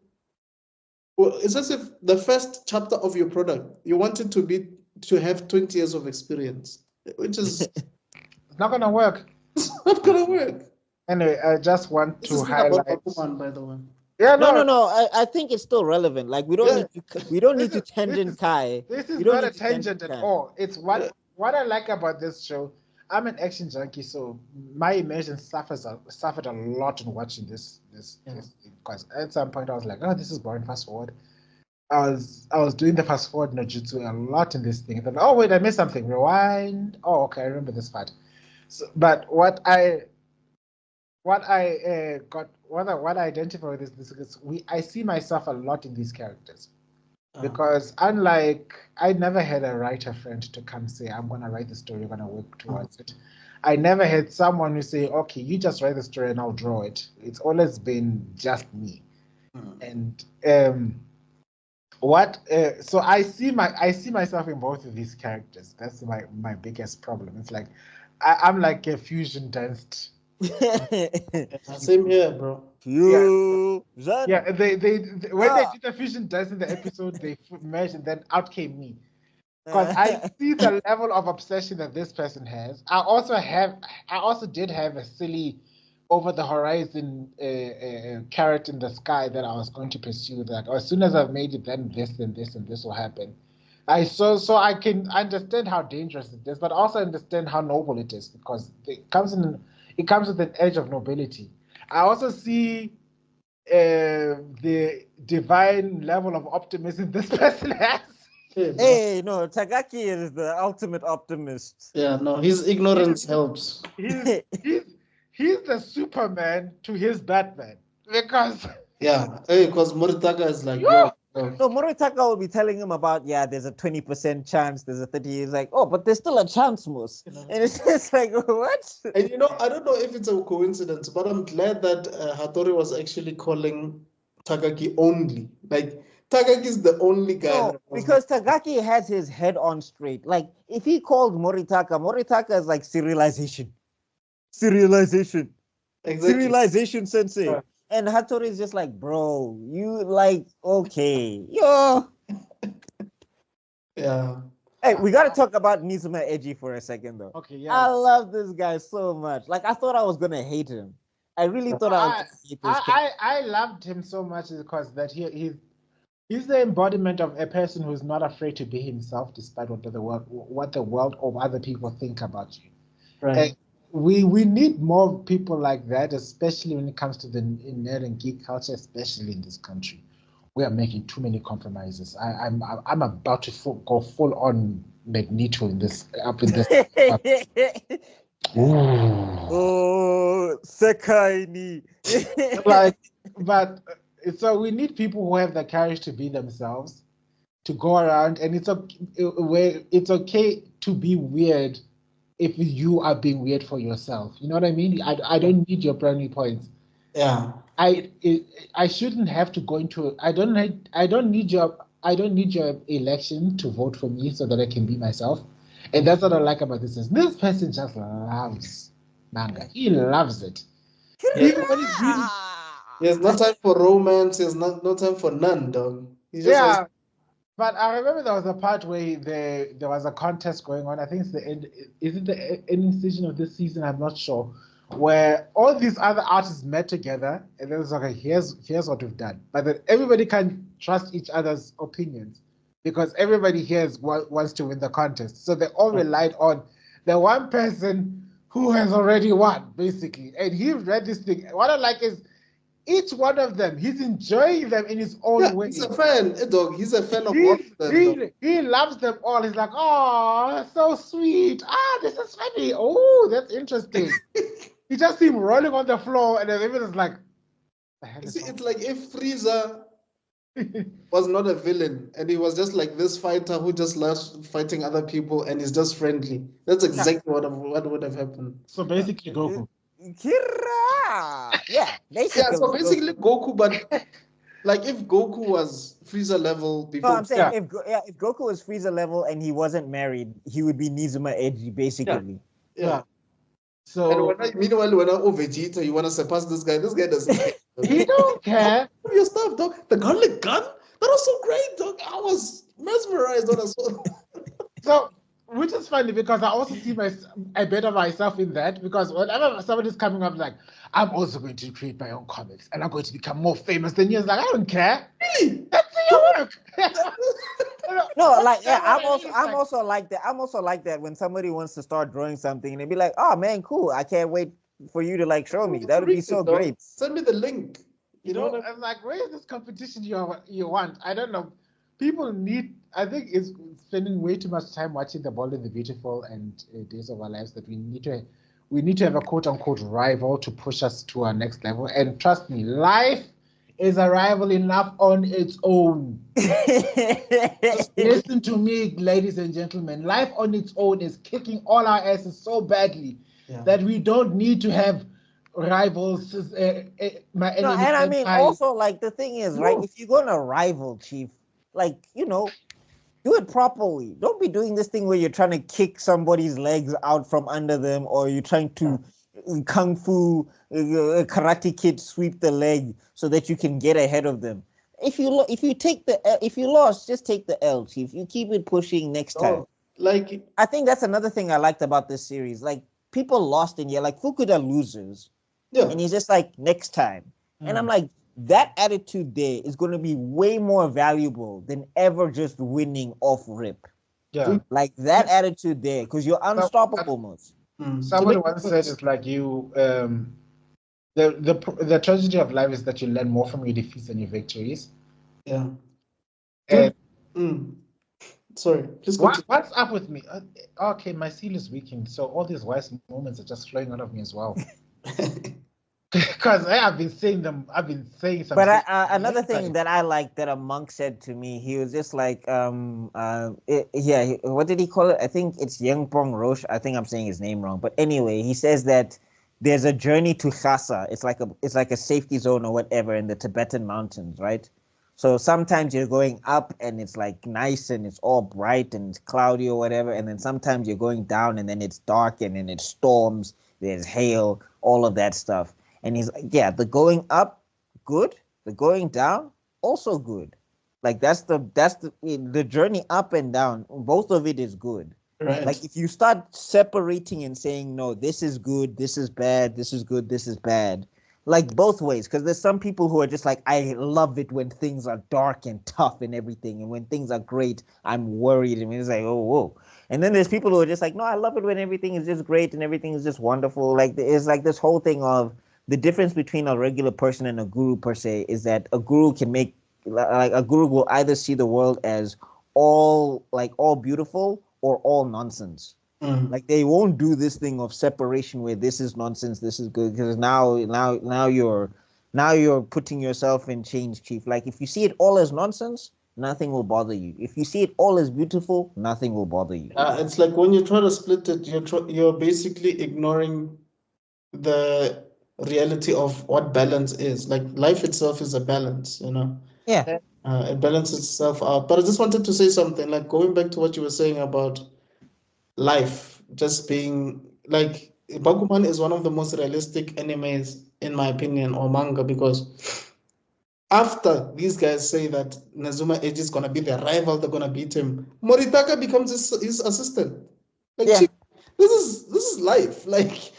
it's as if the first chapter of your product, you want it to have 20 years of experience, which is it's not gonna work. It's not gonna work. Anyway, I just want to highlight. BAKUMAN, by the way. Yeah, no. I think it's still relevant. Like we don't need to tangent Kai. This is not a tangent at all. It's what I like about this show. I'm an action junkie, so my immersion suffered a lot in watching this because at some point I was like, this is boring. Fast forward. I was doing the fast forward no jutsu a lot in this thing. Then, wait, I missed something. Rewind. Oh, okay, I remember this part. So, but what I identify with this is I see myself a lot in these characters. Because unlike, I never had a writer friend to come say, I'm going to write the story, I'm going to work towards it. I never had someone who say, okay, you just write the story and I'll draw it. It's always been just me. And so I see myself in both of these characters. That's my biggest problem. It's like, I'm like a fusion danced. Same here, bro. Yeah, they when they did the fusion dance in the episode, they merged and then out came me. Because I see the level of obsession that this person has. I also did have a silly over the horizon carrot in the sky that I was going to pursue that. Or as soon as I've made it, then this and this and this will happen. So I can understand how dangerous it is, but also understand how noble it is because it comes with an edge of nobility. I also see the divine level of optimism this person has. Hey, no, Takaki is the ultimate optimist. Yeah, no, his ignorance helps. He's the Superman to his Batman because Moritaka is like, no, Moritaka will be telling him about, there's a 20% chance, there's a 30%. He's like, but there's still a chance, Moose. And it's just like, what? And I don't know if it's a coincidence, but I'm glad that Hattori was actually calling Takaki only. Like, Takaki is the only guy. No, because Takaki has his head on straight. Like, if he called Moritaka is like serialization. Serialization. Exactly. Serialization sensei. Yeah. And Hattori is just like, bro, you like, okay. Yo. Yeah. Hey, we got to talk about Nizuma Eji for a second, though. Okay, yeah. I love this guy so much. Like, I thought I was going to hate him. I really thought I was going to hate this guy. I loved him so much because that he's the embodiment of a person who's not afraid to be himself despite what the world or other people think about you. Right. And we need more people like that, especially when it comes to the nerd and geek culture, especially in this country. We are making too many compromises. I'm about to go full on Magneto in this. Oh, Sekai ni. So we need people who have the courage to be themselves, to go around, and it's okay to be weird if you are being weird for yourself. You know what I mean? I don't need your brownie points. Yeah. I shouldn't have to go into. I don't need your election to vote for me so that I can be myself. And that's what I like about this. This person just loves manga. He loves it. Yeah. When he's reading, He has no time for romance. He has no time for none, dog. He just wants. But I remember there was a part where there was a contest going on. I think it's the end. Is it the ending season of this season? I'm not sure. Where all these other artists met together and then it's like, here's what we've done. But then everybody can trust each other's opinions because everybody here wants to win the contest. So they all relied on the one person who has already won, basically. And he read this thing. What I like is each one of them, he's enjoying them in his own way. He's a fan, dog. He's a fan of all of them. He loves them all. He's like, oh, so sweet. This is funny. Oh, that's interesting. He just seemed rolling on the floor, and then everyone's like, it's like if Frieza was not a villain and he was just like this fighter who just loves fighting other people and is just friendly. That's exactly what would have happened. So basically, Goku. Yeah, basically. Yeah, so basically Goku, but like if Goku was Frieza level before. No, I'm saying if Goku was Frieza level and he wasn't married, he would be Nizuma edgy, basically. Yeah. So meanwhile, when I Vegeta, you want to surpass this guy. This guy doesn't. He don't care. Your stuff, dog. The garlic gun. That was so great, dog. I was mesmerized when I saw. So, which is funny because I also see a bit of myself in that because whenever somebody's coming up like, I'm also going to create my own comics and I'm going to become more famous than you. It's like, I don't care. Really? That's your work. No, like I'm also like that. I'm also like that when somebody wants to start drawing something and they be like, "Oh man, cool! I can't wait for you to like show me. That would be so great. Send me the link." You know, I'm like, where is this competition you want? I don't know. People need. I think it's spending way too much time watching The Bold and the Beautiful and Days of Our Lives that we need to have a quote unquote rival to push us to our next level. And trust me, life is a rival enough on its own. Just listen to me, ladies and gentlemen. Life on its own is kicking all our asses so badly that we don't need to have rivals. I mean, also, like, the thing is, right, if you're going to rival, Chief, like, you know, do it properly. Don't be doing this thing where you're trying to kick somebody's legs out from under them or you're trying to kung fu karate kid sweep the leg so that you can get ahead of them. If you lost, just take the L, Chief. You keep it pushing next time. Like, I think that's another thing I liked about this series. Like, people lost and you're like, Fukuda losers. Yeah. And he's just like, next time. And I'm like, that attitude there is going to be way more valuable than ever just winning off rip. Yeah. Like that attitude there, because you're unstoppable most. Somebody once said it's like you the tragedy of life is that you learn more from your defeats than your victories. Yeah. And sorry, please what's up with me? Okay, my seal is weakened, so all these wise moments are just flowing out of me as well. Because I've been saying something. But another thing that I like that a monk said to me, he was just like, what did he call it? I think it's Yengpong Roche. I think I'm saying his name wrong. But anyway, he says that there's a journey to Khasa. It's like a safety zone or whatever in the Tibetan mountains, right? So sometimes you're going up and it's like nice and it's all bright and it's cloudy or whatever. And then sometimes you're going down and then it's dark and then it storms. There's hail, all of that stuff. And he's like, yeah, the going up, good. The going down, also good. Like that's the journey up and down. Both of it is good. Right. Like if you start separating and saying, no, this is good, this is bad, this is good, this is bad. Like both ways, because there's some people who are just like, I love it when things are dark and tough and everything. And when things are great, I'm worried. And it's like, oh, whoa. And then there's people who are just like, no, I love it when everything is just great and everything is just wonderful. Like it's like this whole thing of, the difference between a regular person and a guru per se is that a guru will either see the world as all beautiful or all nonsense. Like they won't do this thing of separation where this is nonsense, this is good, because now you're putting yourself in change, Chief. Like if you see it all as nonsense, nothing will bother you. If you see it all as beautiful, nothing will bother you. It's like when you try to split it, you're basically ignoring the reality of what balance is. Like life itself is a balance, you know. Yeah. It balances itself out. But I just wanted to say something, like going back to what you were saying about life just being like Bakuman is one of the most realistic animes, in my opinion, or manga, because after these guys say that Nazuma Eiji is gonna be their rival, they're gonna beat him, Moritaka becomes his assistant. Like, Yeah. this is life. Like,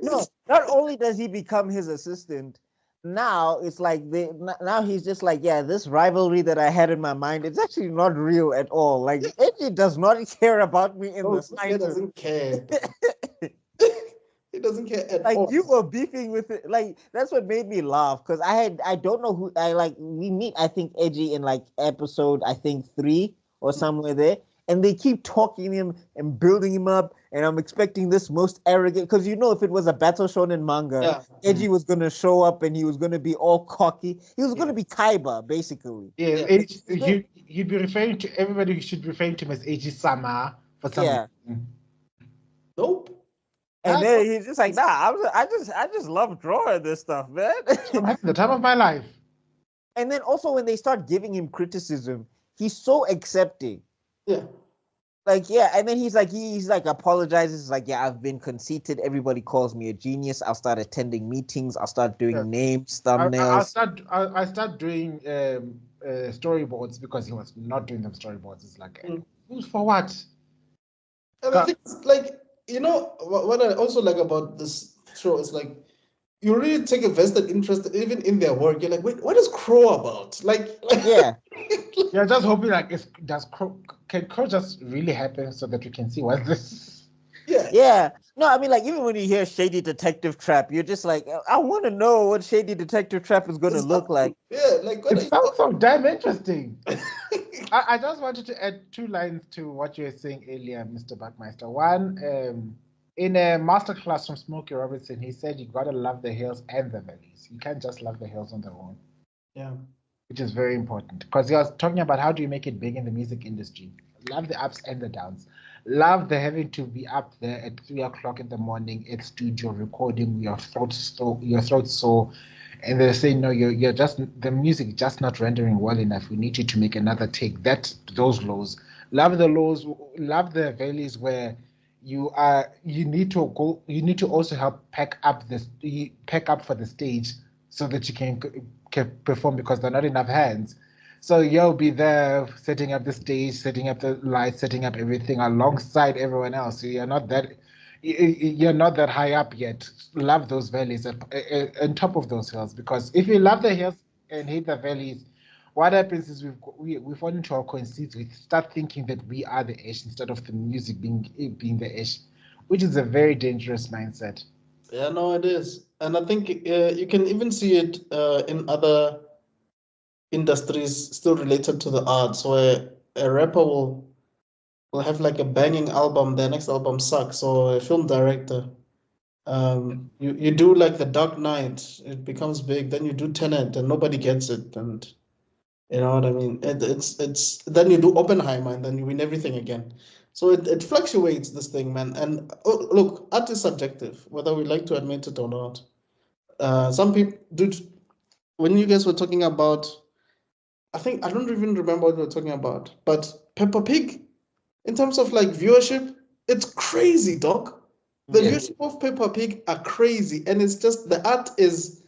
No, not only does he become his assistant, now it's like now he's just like, yeah, this rivalry that I had in my mind, it's actually not real at all. Like, Eiji does not care about me in the he slightest. doesn't care. He doesn't care at Like, all. you were beefing with it. Like, that's what made me laugh, because I don't know who I like. We meet, I think, Eiji in like episode, I think 3 or somewhere there, and they keep talking him and building him up, and I'm expecting this most arrogant, because if it was a battle shonen manga, Eiji was gonna show up and he was gonna be all cocky. He was gonna be Kaiba, basically. Yeah, you'd be referring to everybody. You should be referring to him as Eiji-sama for some reason. Nope. And then he's just like, nah, I just love drawing this stuff, man. I'm having the time of my life. And then also when they start giving him criticism, he's so accepting. Yeah. Like, yeah, and then he's like apologizes, like, yeah, I've been conceited. Everybody calls me a genius. I'll start attending meetings. I'll start doing names, thumbnails. I'll start doing storyboards, because he was not doing them storyboards. It's like, who's for what? And I think, like, what I also like about this show is, like, you really take a vested interest even in their work. You're like, wait, what is Crow about? Like yeah. You're just hoping, like, can Crow just really happen so that we can see what's this? Yeah. No, I mean, like, even when you hear Shady Detective Trap, you're just like, I want to know what Shady Detective Trap is going to look like. Yeah, like, it sounds so damn interesting. I just wanted to add 2 lines to what you were saying earlier, Mr. Buckmeister. One, in a masterclass from Smokey Robinson, he said you gotta love the hills and the valleys. You can't just love the hills on their own. Yeah. Which is very important, because he was talking about how do you make it big in the music industry. Love the ups and the downs. Love the having to be up there at 3 o'clock in the morning at studio recording, your throat sore, and they're saying, no, you're just, the music just not rendering well enough. We need you to make another take. Those lows. Love the lows. Love the valleys where you need to also help pack up for the stage so that you can perform, because there are not enough hands. So you'll be there setting up the stage, setting up the lights, setting up everything alongside everyone else. So you're not that high up yet. Love those valleys on top of those hills, because if you love the hills and hate the valleys, what happens is we fall into our conceits. We start thinking that we are the ash instead of the music being the ash, which is a very dangerous mindset. Yeah, no, it is. And I think you can even see it in other industries still related to the arts, where a rapper will have like a banging album, their next album sucks, or a film director. You do like The Dark Knight, it becomes big, then you do Tenet and nobody gets it, and you know what I mean? It's then you do Oppenheimer and then you win everything again. So it fluctuates, this thing, man. And look, art is subjective, whether we like to admit it or not. Some people do. When you guys were talking about, I don't even remember what we were talking about, but Peppa Pig, in terms of like viewership, it's crazy, dog. The viewership of Peppa Pig are crazy, and it's just the art is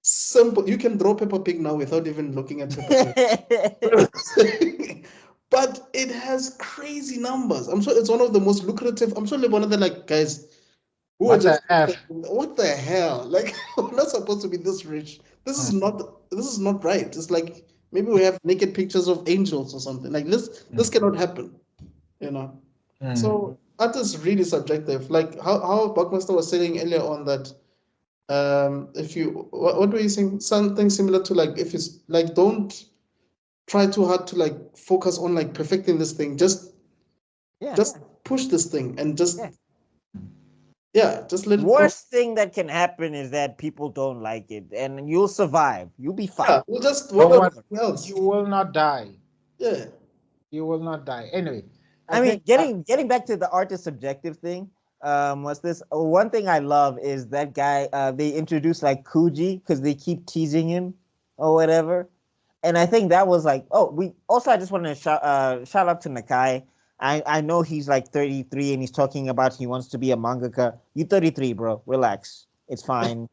simple. You can draw Peppa Pig now without even looking at Peppa Pig. But it has crazy numbers. I'm sure it's one of the most lucrative. I'm sure one of the like guys who what are just the F? what the hell? Like, we're not supposed to be this rich. This is not right. It's like maybe we have naked pictures of angels or something. Like this cannot happen. You know. So art is really subjective. Like how Buckmaster was saying earlier on that if you what were you saying? Something similar to like, if it's like, don't try too hard to like focus on like perfecting this thing. Just push this thing and just just let it Worst thing that can happen is that people don't like it, and you'll survive. You'll be fine. Yeah, we'll just work on else. You will not die. Yeah. You will not die. Anyway. I mean, getting back to the artist subjective thing, was this one thing I love is that guy, they introduced like Kuji because they keep teasing him or whatever. And I think that was like, I just want to shout out to Nakai. I know he's like 33 and he's talking about he wants to be a mangaka. You 33, bro. Relax. It's fine.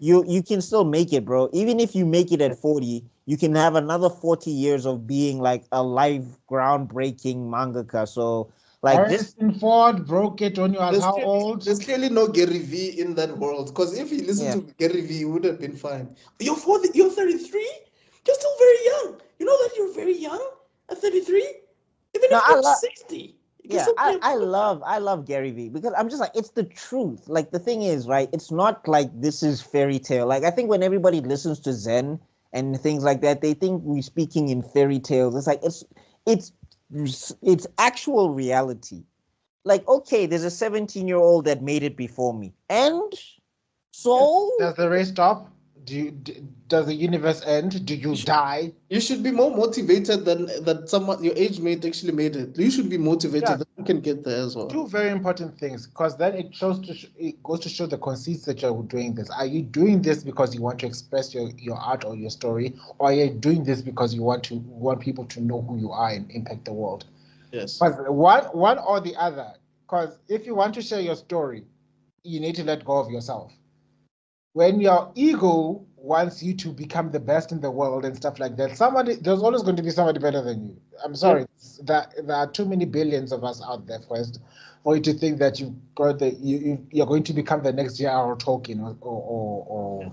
You can still make it, bro. Even if you make it at 40, you can have another 40 years of being like a live groundbreaking mangaka. So like just Harrison Ford broke it when he was how old? There's clearly no Gary V in that world. Because if he listened to Gary V, he would have been fine. You're 33? You're still very young. You know that you're very young at 33? Even if you're 60. I love Gary Vee because I'm just like, it's the truth. Like the thing is, right, it's not like this is fairy tale. Like I think when everybody listens to Zen and things like that, they think we're speaking in fairy tales. It's like it's actual reality. Like, okay, there's a 17-year-old that made it before me. And so does the race stop? Does the universe end? Do you die? You should be more motivated than that someone your age mate actually made it. You should be motivated that you can get there as well. Two very important things, because then it goes to show the conceits that you're doing this. Are you doing this because you want to express your art or your story, or are you doing this because you want people to know who you are and impact the world? Yes. Because one or the other. Because if you want to share your story, you need to let go of yourself. When your ego wants you to become the best in the world and stuff like that, there's always going to be somebody better than you. I'm sorry, there are too many billions of us out there for you to think that you're going to become the next J.R.R. Tolkien or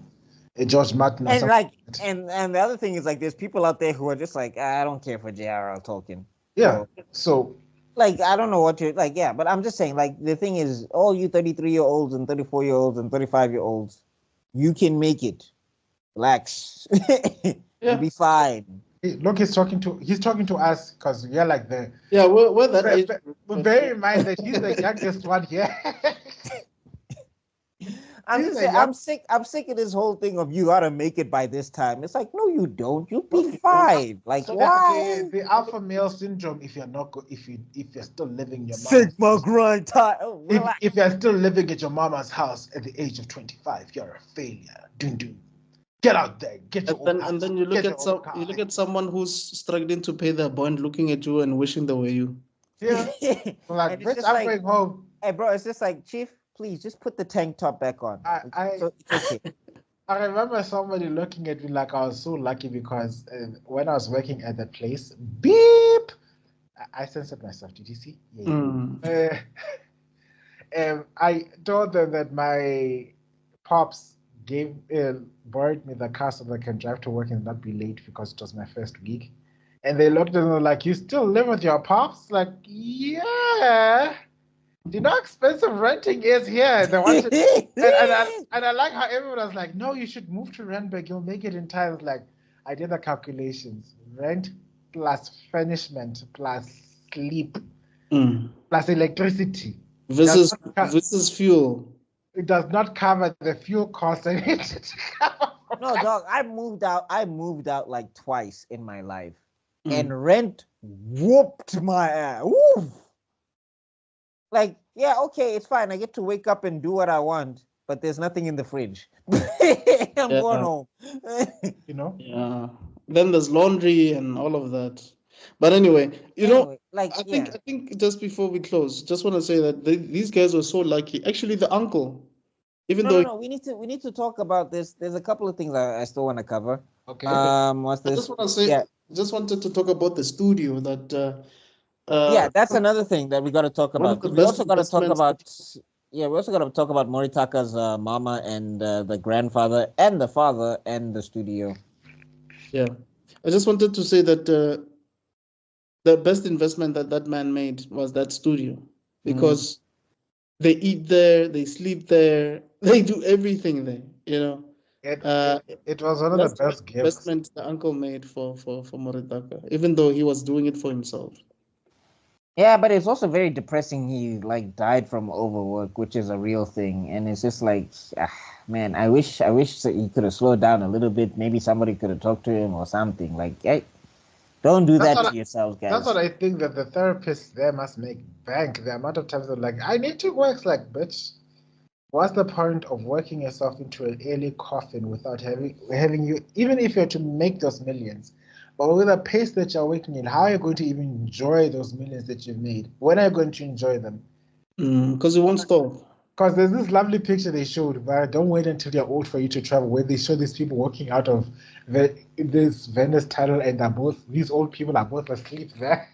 a George Martin. And like, and the other thing is like, there's people out there who are just like, I don't care for J.R.R. Tolkien. Yeah. So like, I don't know what you're like. Yeah, but I'm just saying, like, the thing is, all you 33-year-olds and 34-year-olds and 35-year-olds, you can make it. Relax. You'll be fine. Look, he's talking to us because we're like the we're that age. But bear in mind that he's the youngest one here. I'm sick of this whole thing of you gotta make it by this time. It's like, no, you don't. You'll be fine. Like, why? The alpha male syndrome. If you're still living your Sigma grind time. If you're still living at your mama's house at the age of 25, you're a failure. Dun. Get out there. And then you look at someone who's struggling to pay their bond, looking at you and wishing they were you. Yeah. Like, bitch, I'm going home. Hey, bro, it's just like, Chief, please just put the tank top back on. It's okay. I remember somebody looking at me like I was so lucky because when I was working at that place, beep, I censored myself. Did you see? Yeah. I told them that my pops borrowed me the car so that I can drive to work and not be late because it was my first week. And they looked at me like, you still live with your pops? Like, yeah. Do you know how expensive renting is here? They want to, and I like how everyone was like, no, you should move to Randburg. You'll make it in time. Like, I did the calculations. Rent plus furnishment plus sleep plus electricity. Versus fuel. It does not cover the fuel cost. No, dog, I moved out like twice in my life. And rent whooped my ass. Woo! Like, yeah, okay, it's fine. I get to wake up and do what I want, but there's nothing in the fridge. I'm going home. You know? Yeah. Then there's laundry and all of that. But anyway, I think just before we close, just want to say that these guys were so lucky. Actually, the uncle, we need to talk about this. There's a couple of things I still want to cover. Okay. What's this? I just want to say, just wanted to talk about the studio that. That's another thing that we got to talk about. We also got to talk about. Yeah, we also got to talk about Moritaka's mama and the grandfather and the father and the studio. Yeah, I just wanted to say that the best investment that man made was that studio, because they eat there, they sleep there, they do everything there. It was one of the best gifts. Investment the uncle made for Moritaka, even though he was doing it for himself. Yeah, but it's also very depressing. He like died from overwork, which is a real thing, and it's just like, man, I wish he could have slowed down a little bit. Maybe somebody could have talked to him or something. Like, hey, don't do that to yourselves, guys. That's what I think that the therapists there must make bank. The amount of times they're like, I need to work. It's like, bitch, what's the point of working yourself into an early coffin without having you? Even if you're to make those millions, But with the pace that you're working in, how are you going to even enjoy those millions that you've made? When are you going to enjoy them? Because you won't stop. Because there's this lovely picture they showed, but don't wait until you're old for you to travel, where they show these people walking out of this Venice tunnel, and these old people are both asleep there.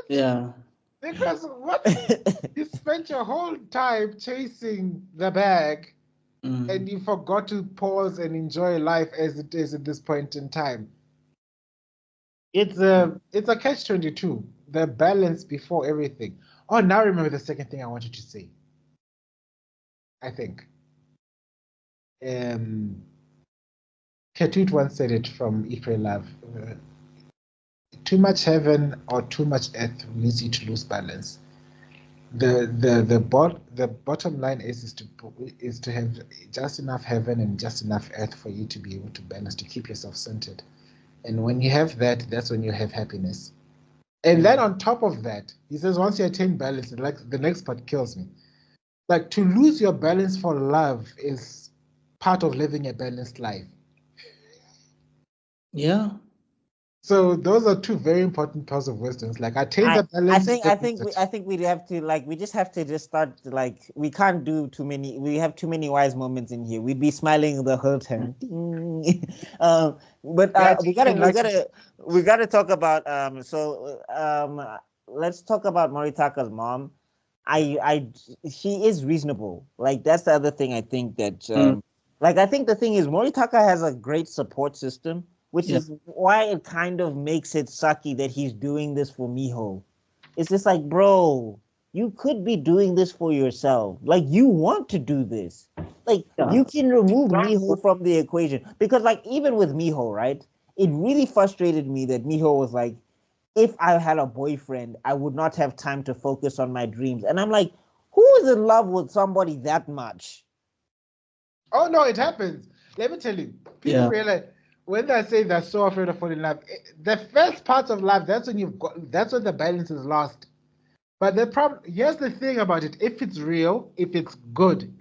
Yeah. Because what you spent your whole time chasing the bag, and you forgot to pause and enjoy life as it is at this point in time. It's a catch-22. The balance before everything. Oh, now I remember the second thing I wanted to say. I think. Ketut once said it from If I Love. Too much heaven or too much earth leads you to lose balance. The bottom line is to have just enough heaven and just enough earth for you to be able to balance, to keep yourself centered. And when you have that, that's when you have happiness. And then on top of that, he says once you attain balance, like the next part kills me. Like to lose your balance for love is part of living a balanced life. Yeah. So those are two very important parts of wisdom. Like attain the balance. I think we have to we just have to start we can't do too many. We have too many wise moments in here. We'd be smiling the whole time. But we gotta talk about let's talk about Moritaka's mom. She is reasonable. Like that's the other thing I think that I think the thing is Moritaka has a great support system, which is why it kind of makes it sucky that he's doing this for Miho. It's just like, bro, you could be doing this for yourself. Like, you want to do this. Like, you can remove Miho from the equation. Because, like, even with Miho, right, it really frustrated me that Miho was like, if I had a boyfriend, I would not have time to focus on my dreams. And I'm like, who is in love with somebody that much? Oh, no, it happens. Let me tell you. People realize when they say they're so afraid of falling in love, the first part of life, that's when the balance is lost. But the problem, here's the thing about it: if it's real, if it's good,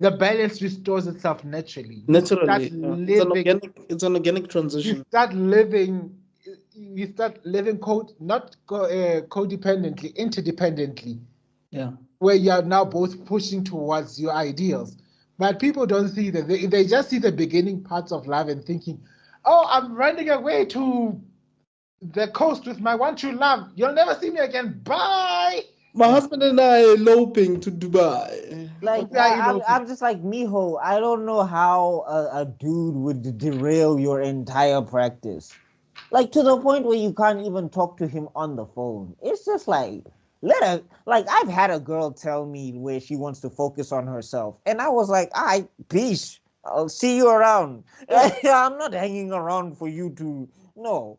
the balance restores itself naturally. It's an organic transition. You start living codependently, interdependently. Yeah. Where you are now both pushing towards your ideals. But people don't see that. They just see the beginning parts of love and thinking, oh, I'm running away to the coast with my one true love. You'll never see me again. Bye. My husband and I are eloping to Dubai. Like, I'm just like, Miho, I don't know how a dude would derail your entire practice. Like, to the point where you can't even talk to him on the phone. It's just like, I've had a girl tell me where she wants to focus on herself. And I was like, peace. I'll see you around. I'm not hanging around for you to, no.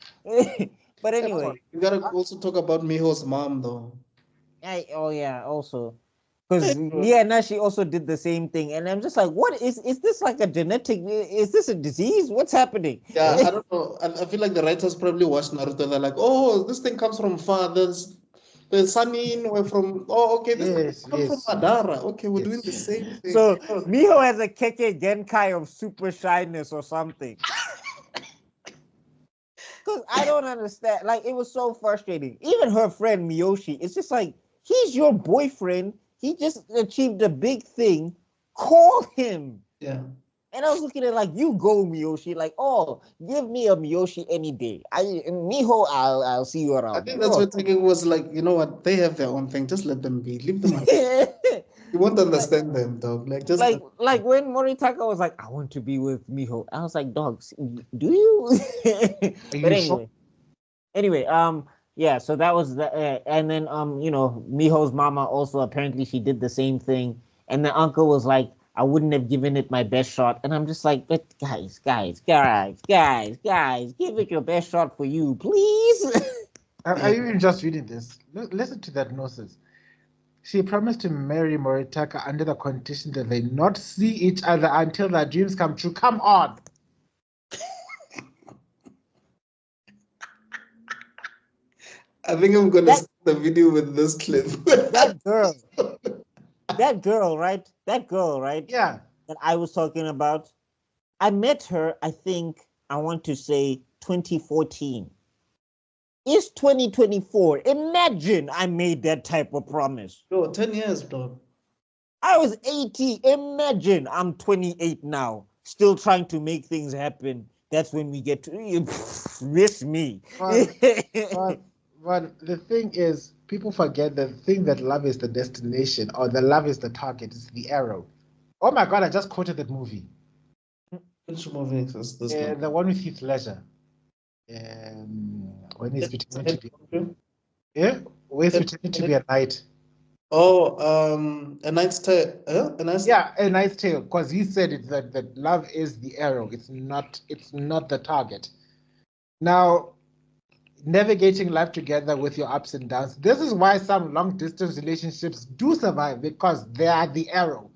But anyway. You gotta also talk about Miho's mom, though. Also. Because she also did the same thing. And I'm just like, what is this like a genetic, is this a disease? What's happening? Yeah, I don't know. I feel like the writers probably watched Naruto. They're like, oh, this thing comes from fathers. The Sanin were from, this comes from Madara. Okay, we're doing the same thing. So Miho has a Keke Genkai of super shyness or something. Because I don't understand. Like, it was so frustrating. Even her friend Miyoshi, it's just like, he's your boyfriend. He just achieved a big thing. Call him. Yeah. And I was looking at like, you go, Miyoshi. Like, oh, give me a Miyoshi any day. Miho, I'll see you around. I think that's what thinking was like, you know what? They have their own thing. Just let them be. Leave them alone. You won't understand them, dog. Like when Moritaka was like, I want to be with Miho. I was like, dogs, do you? But anyway, yeah, so that was the and then Miho's mama also apparently she did the same thing. And the uncle was like, I wouldn't have given it my best shot. And I'm just like, but guys, give it your best shot for you, please. Are you even just reading this? Listen to that nonsense. She promised to marry Moritaka under the condition that they not see each other until their dreams come true. Come on. I think I'm going to start the video with this clip. That girl, right? Yeah. That I was talking about. I met her, I think, I want to say 2014. It's 2024. Imagine I made that type of promise. Bro, 10 years, bro. I was 80. Imagine I'm 28 now, still trying to make things happen. That's when we get to miss me. But the thing is, people forget the thing that love is the destination or the love is the target. It's the arrow. Oh my God, I just quoted that movie. Which movie is this one? The one with Heath Ledger. When he's pretending to be... Yeah? When he's pretending to be a knight. Oh, A Knight's Tale. A Knight's Tale. Because he said it that love is the arrow. It's not the target. Now, navigating life together with your ups and downs. This is why some long distance relationships do survive, because they are the arrow.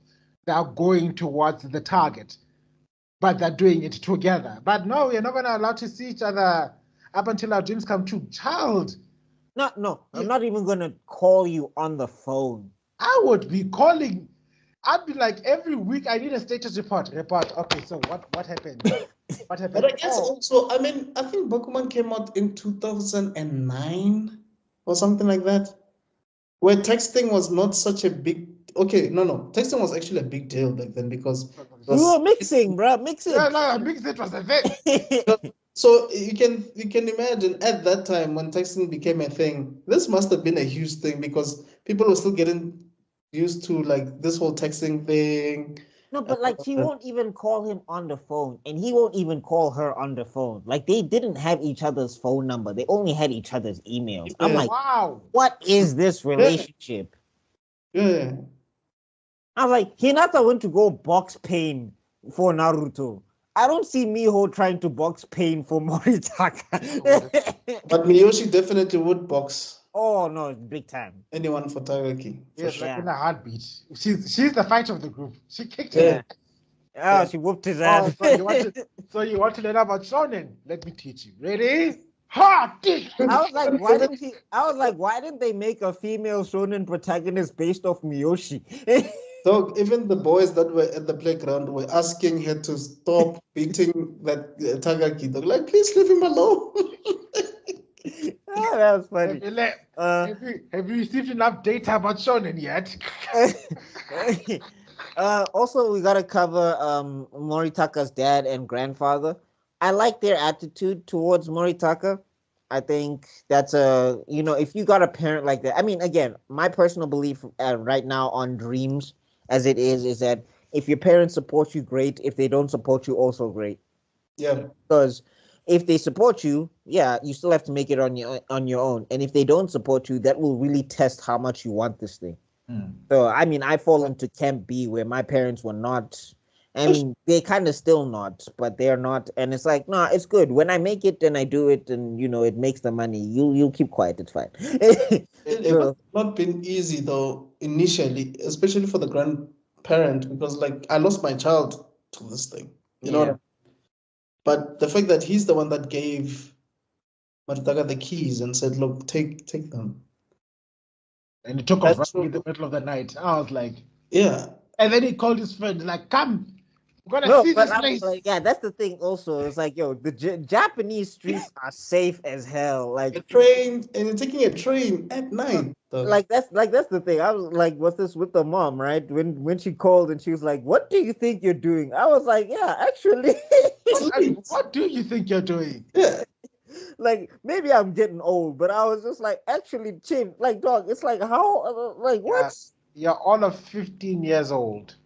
They are going towards the target, but they're doing it together. But no, we're not going to allow to see each other up until our dreams come true. Child. No, I'm not even going to call you on the phone. I would be calling. I'd be like, every week I need a status report. Okay, so what happened? What happened? But I guess also, I mean, I think BAKUMAN came out in 2009 or something like that, where texting was not such a big... Okay, no. Texting was actually a big deal back then because... We were mixing, bro. Mixing. No, mixing was a thing. So you can imagine at that time when texting became a thing, this must have been a huge thing because people were still getting used to like this whole texting thing. No, but like she won't even call him on the phone, and he won't even call her on the phone. Like they didn't have each other's phone number; they only had each other's emails. I'm like, wow, what is this relationship? Yeah. I was like, Hinata went to go box pain for Naruto. I don't see Miho trying to box pain for Moritaka. But Miyoshi definitely would box. Oh no, big time. Anyone for Tagaki. Yes, like in a heartbeat. She's the fighter of the group. She kicked him. Oh, she whooped his ass. So you want to learn about shonen? Let me teach you. Ready? Ha! I was like, why didn't they make a female shonen protagonist based off Miyoshi? So even the boys that were at the playground were asking her to stop beating that Tagaki. They're like, please leave him alone. Oh, that was funny. Have you received enough data about shonen yet? Also, we gotta cover Moritaka's dad and grandfather. I like their attitude towards Moritaka. I think that's if you got a parent like that. I mean, again, my personal belief right now on dreams as it is that if your parents support you, great. If they don't support you, also great. Yeah. Because if they support you, you still have to make it on your own. And if they don't support you, that will really test how much you want this thing. So, I mean, I fall into Camp B where my parents were not. I mean, they kind of still not, but they're not. And it's like, no, it's good. When I make it and I do it and, it makes the money, you'll keep quiet. It's fine. It has not been easy, though, initially, especially for the grandparent, because, like, I lost my child to this thing. You know what I mean? But the fact that he's the one that gave Maritaka the keys and said, look, take them. And he took off running in the middle of the night. I was like... Yeah. And then he called his friend, like, come. We're gonna see this place. Like, that's the thing also. It's like, the Japanese streets are safe as hell. Like a train, and you're taking a train at night. Like that's the thing. I was like, what's this with the mom, right? When she called and she was like, what do you think you're doing? I was like, yeah, actually. What do you think you're doing? Yeah. Like, maybe I'm getting old, but I was just like, actually, Chim, like, dog, it's like, how, like, what? You're all of 15 years old.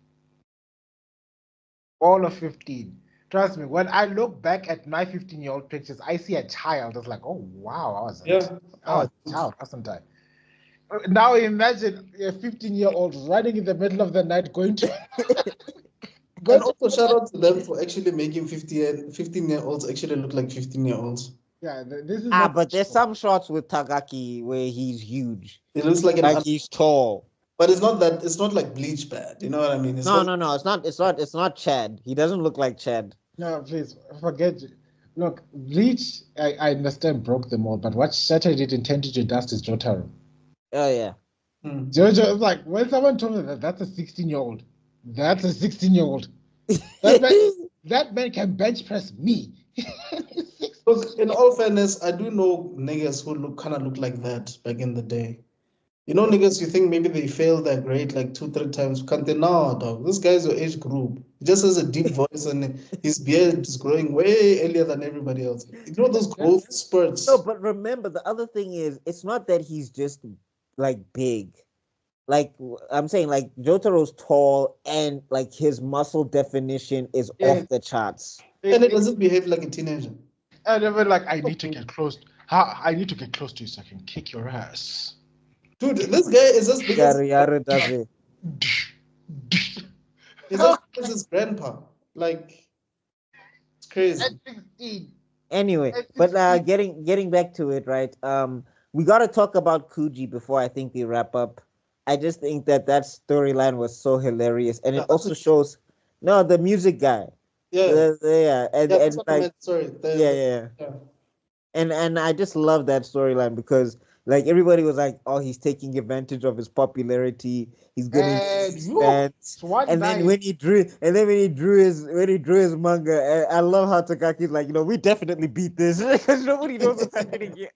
All of 15. Trust me, when I look back at my 15-year-old pictures, I see a child. It's like, oh, wow, I was a child, wasn't I? Now imagine a 15-year-old running in the middle of the night going to... And also shout out to them for actually making 15-year-olds actually look like 15-year-olds. Yeah, this is... but there's some shots with Tagaki where he's huge. It looks like he's tall. But it's not like Bleach bad. You know what I mean? No. It's not Chad. He doesn't look like Chad. No, please forget. Look, Bleach, I understand, broke them all, but what shattered it intended to dust is Jotaro. Oh yeah. Jojo is like, when someone told me that's a 16-year-old. That's a 16-year-old. That man can bench press me. Look, in all fairness, I do know niggas who kind of look like that back in the day. You know, niggas, you think maybe they failed their grade like 2, 3 times. Can't they? No, dog. This guy's your age group. He just has a deep voice and his beard is growing way earlier than everybody else. You know those growth spurts. No, but remember, the other thing is, it's not that he's just like big. Like I'm saying, like Jotaro's tall and like his muscle definition is off the charts. And it doesn't behave like a teenager. And even like, I need to get close. I need to get close to you so I can kick your ass. Dude, this guy is as big as does it. He's as big as his grandpa. Like, it's crazy. Anyway, but getting back to it, right? We got to talk about Kuji before I think we wrap up. I just think that storyline was so hilarious, and it also shows the music guy. Yeah, and like, sorry. Yeah. And I just love that storyline because like everybody was like, oh, he's taking advantage of his popularity. He's getting fans. And then when he drew his manga, I love how Takaki's like, we definitely beat this because nobody knows what's happening here.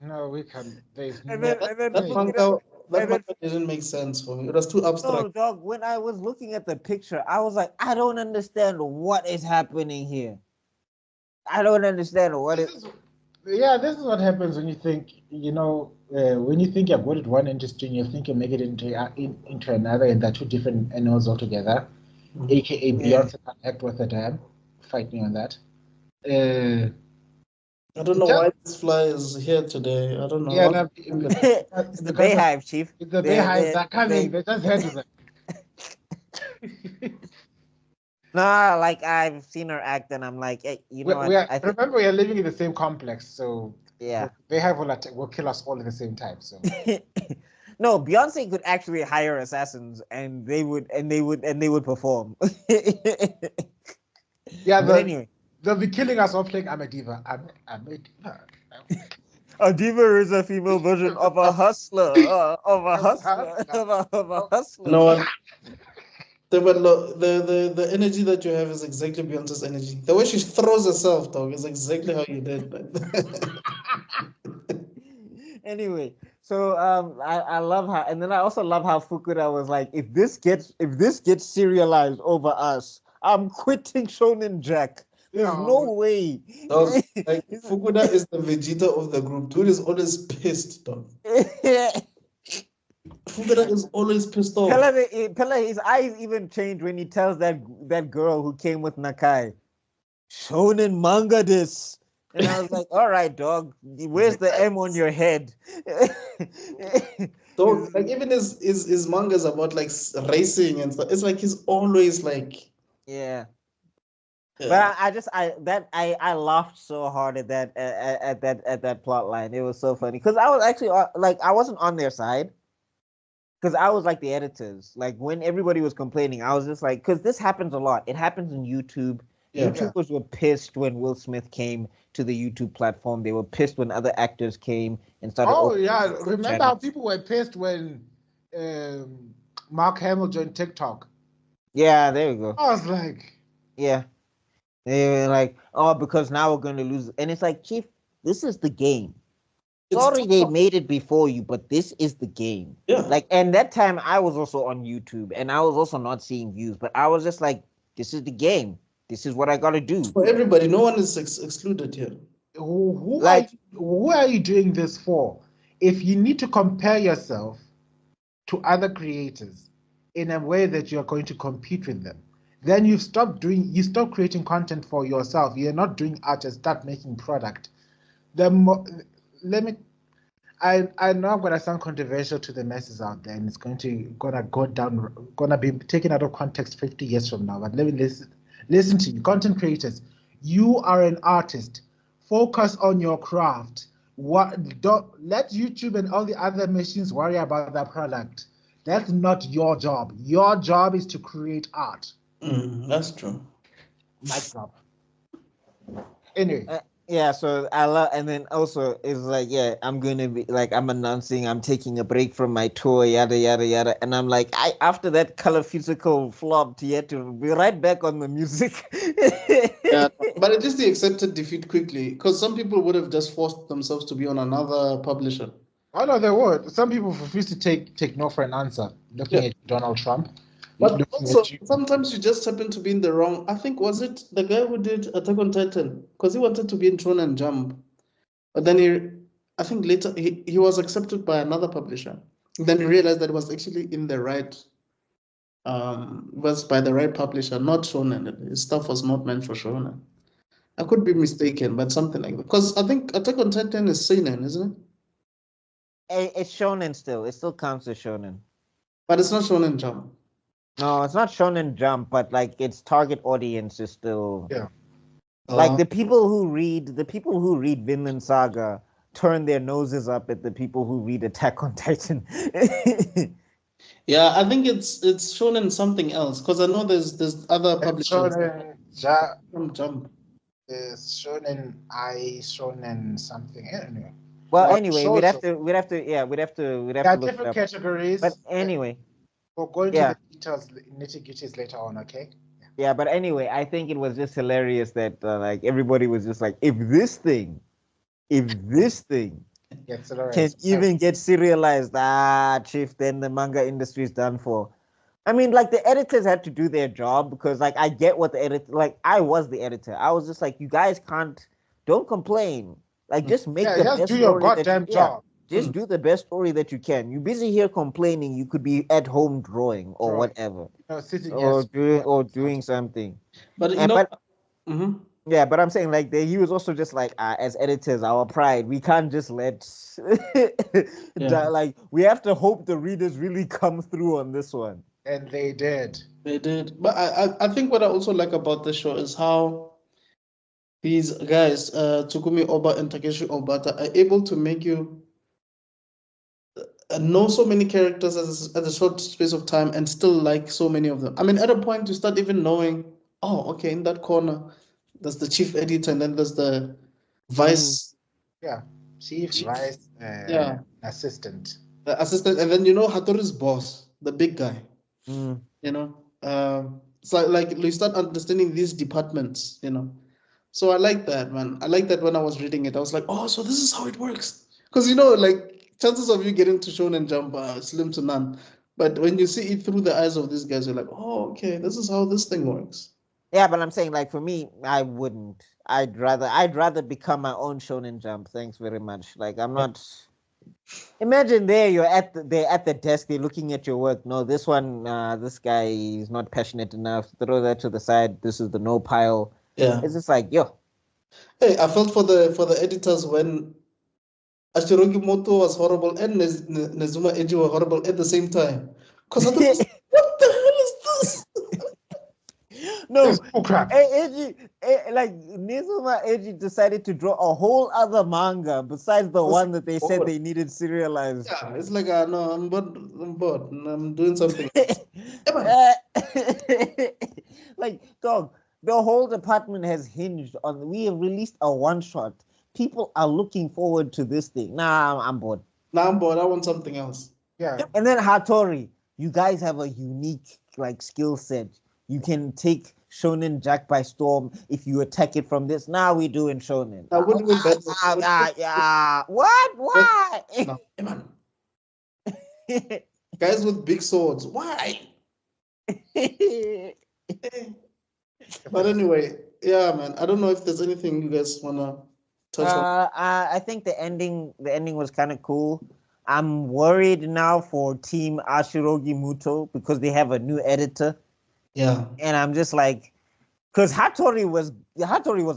No, we can. That manga didn't make sense for me. It was too abstract. No, dog. When I was looking at the picture, I was like, I don't understand what is happening here. I don't understand what it. Yeah, this is what happens when you think, when you think you're good at one industry and you think you make it into another, and they're two different animals altogether. Mm-hmm. AKA Beyonce can't act worth a damn. Fight me on that. I don't know why this fly is here today. I don't know. Yeah, it's the Bayhive, Chief. It's the Bayhive. They're coming. They just heard them. Nah, like I've seen her act, and I'm like, hey, remember, we are living in the same complex, so yeah, Bayhive will kill us all at the same time. So no, Beyonce could actually hire assassins, and they would perform. Yeah, but anyway. They'll be killing us all playing I'm a Diva. I'm a Diva. A diva is a female version of a hustler. Of a hustler. No, the energy that you have is exactly Beyonce's energy. The way she throws herself, dog, is exactly how you did. Anyway, so I love how, and then I also love how Fukuda was like, if this gets serialized over us, I'm quitting Shonen Jack. There's no way. Dog, like, Fukuda is the Vegeta of the group. Dude is always pissed, dog. Fukuda is always pissed off. Pele, his eyes even change when he tells that girl who came with Nakai, Shonen manga this. And I was like, all right, dog, where's the M on your head? Dog, like even his manga is about like racing and stuff. It's like he's always like, yeah. But I laughed so hard at that plot line. It was so funny because I was actually I wasn't on their side because I was like the editors. Like when everybody was complaining, I was just like, because this happens a lot. It happens on YouTube. Yeah. YouTubers were pissed when Will Smith came to the YouTube platform. They were pissed when other actors came and started. Oh yeah, remember how people were pissed when Mark Hamill joined TikTok? Yeah, there we go. I was like, yeah. They were like, oh, because now we're going to lose. And it's like, Chief, this is the game. Sorry they made it before you, but this is the game. Yeah. Like, and that time I was also on YouTube, and I was also not seeing views, but I was just like, this is the game. This is what I got to do. For everybody, no one is excluded here. Who are you doing this for? If you need to compare yourself to other creators in a way that you're going to compete with them, then you stop creating content for yourself. You're not doing art and start making product. I know I'm gonna sound controversial to the masses out there, and it's gonna be taken out of context 50 years from now. But let me listen to you, content creators. You are an artist. Focus on your craft. Don't let YouTube and all the other machines worry about that product. That's not your job. Your job is to create art. That's true. My job. Anyway. Yeah, so I love, and then also it's like, yeah, I'm gonna be like, I'm announcing I'm taking a break from my tour, yada yada yada, and I'm like, I after that color physical flopped, you had to be right back on the music. Yeah, but at least they accepted defeat quickly because some people would have just forced themselves to be on another publisher. Oh no, they would. Some people refuse to take no for an answer. Looking Yeah. at Donald Trump, But looking also, at you. sometimes you just happen to be in the wrong. I think was it the guy who did Attack on Titan because he wanted to be in Shonen Jump, but then I think later he was accepted by another publisher. Then he realized that it was actually in the right, was by the right publisher, not Shonen. His stuff was not meant for Shonen. I could be mistaken, but something like that. Because I think Attack on Titan is seinen, isn't it? It's shonen still. It still counts as shonen. But it's not Shonen Jump. No, it's not Shonen Jump, but like its target audience is still Yeah. like the people who read Vinland Saga turn their noses up at the people who read Attack on Titan. Yeah, I think it's Shonen something else because I know there's other publishers. Shonen Jump. Shonen something. Anyway. Well, Or anyway, we'd have to look There it are up. different categories. But anyway, We'll go into yeah. the details, nitty-gritties later on, okay? Yeah, but anyway, I think it was just hilarious that like everybody was just like, if this thing can even get serialized, chief, then the manga industry is done for. I mean, like the editors had to do their job because, like, I get what the editor, like, I was the editor. I was just like, you guys don't complain. Like, just make the just best do your story goddamn job. Just do the best story that you can. You're busy here complaining. You could be at home drawing or whatever, or doing something. But yeah, but I'm saying like he was also just like as editors, our pride. We can't just let like we have to hope the readers really come through on this one. And they did. They did. But I think what I also like about the show is how these guys, Tsukumi Oba and Takeshi Obata, are able to make you know so many characters at a short space of time and still like so many of them. I mean, at a point you start even knowing, oh, okay, in that corner, there's the chief editor and then there's the vice. Yeah, chief. Vice, assistant. The assistant, and then you know Hattori's boss, the big guy. Mm. You know, it's like you start understanding these departments. You know, so I like that, man. I like that when I was reading it, I was like, oh, so this is how it works. Because you know, like chances of you getting to Shonen Jump are slim to none. But when you see it through the eyes of these guys, you're like, oh, okay, this is how this thing works. Yeah, but I'm saying like for me, I wouldn't. I'd rather become my own Shonen Jump. Thanks very much. Like I'm not. Imagine you're at the desk, they're looking at your work. No, this one, this guy is not passionate enough. Throw that to the side. This is the no pile. Yeah, it's just like yo. Hey, I felt for the editors when Ashirogi Moto was horrible and Nezuma Eiji were horrible at the same time. Because I thought, what the hell is this? No, Eiji, like Nezuma Eiji decided to draw a whole other manga besides the one that they said they needed serialized. Yeah, it's like no, I'm bored. I'm doing something. Like dog, the whole department has hinged on. We have released a one shot. People are looking forward to this thing. Nah, I'm bored. Nah, I'm bored. I want something else. Yeah. And then Hattori, you guys have a unique like skill set. You can take Shonen Jack by storm if you attack it from this. Now we do in Shonen. Yeah. What? Why? No, man. Guys with big swords. Why? But anyway, yeah, man. I don't know if there's anything you guys wanna touch on. I think the ending was kind of cool. I'm worried now for Team Ashirogi Muto because they have a new editor. Yeah. And I'm just like, because Hattori was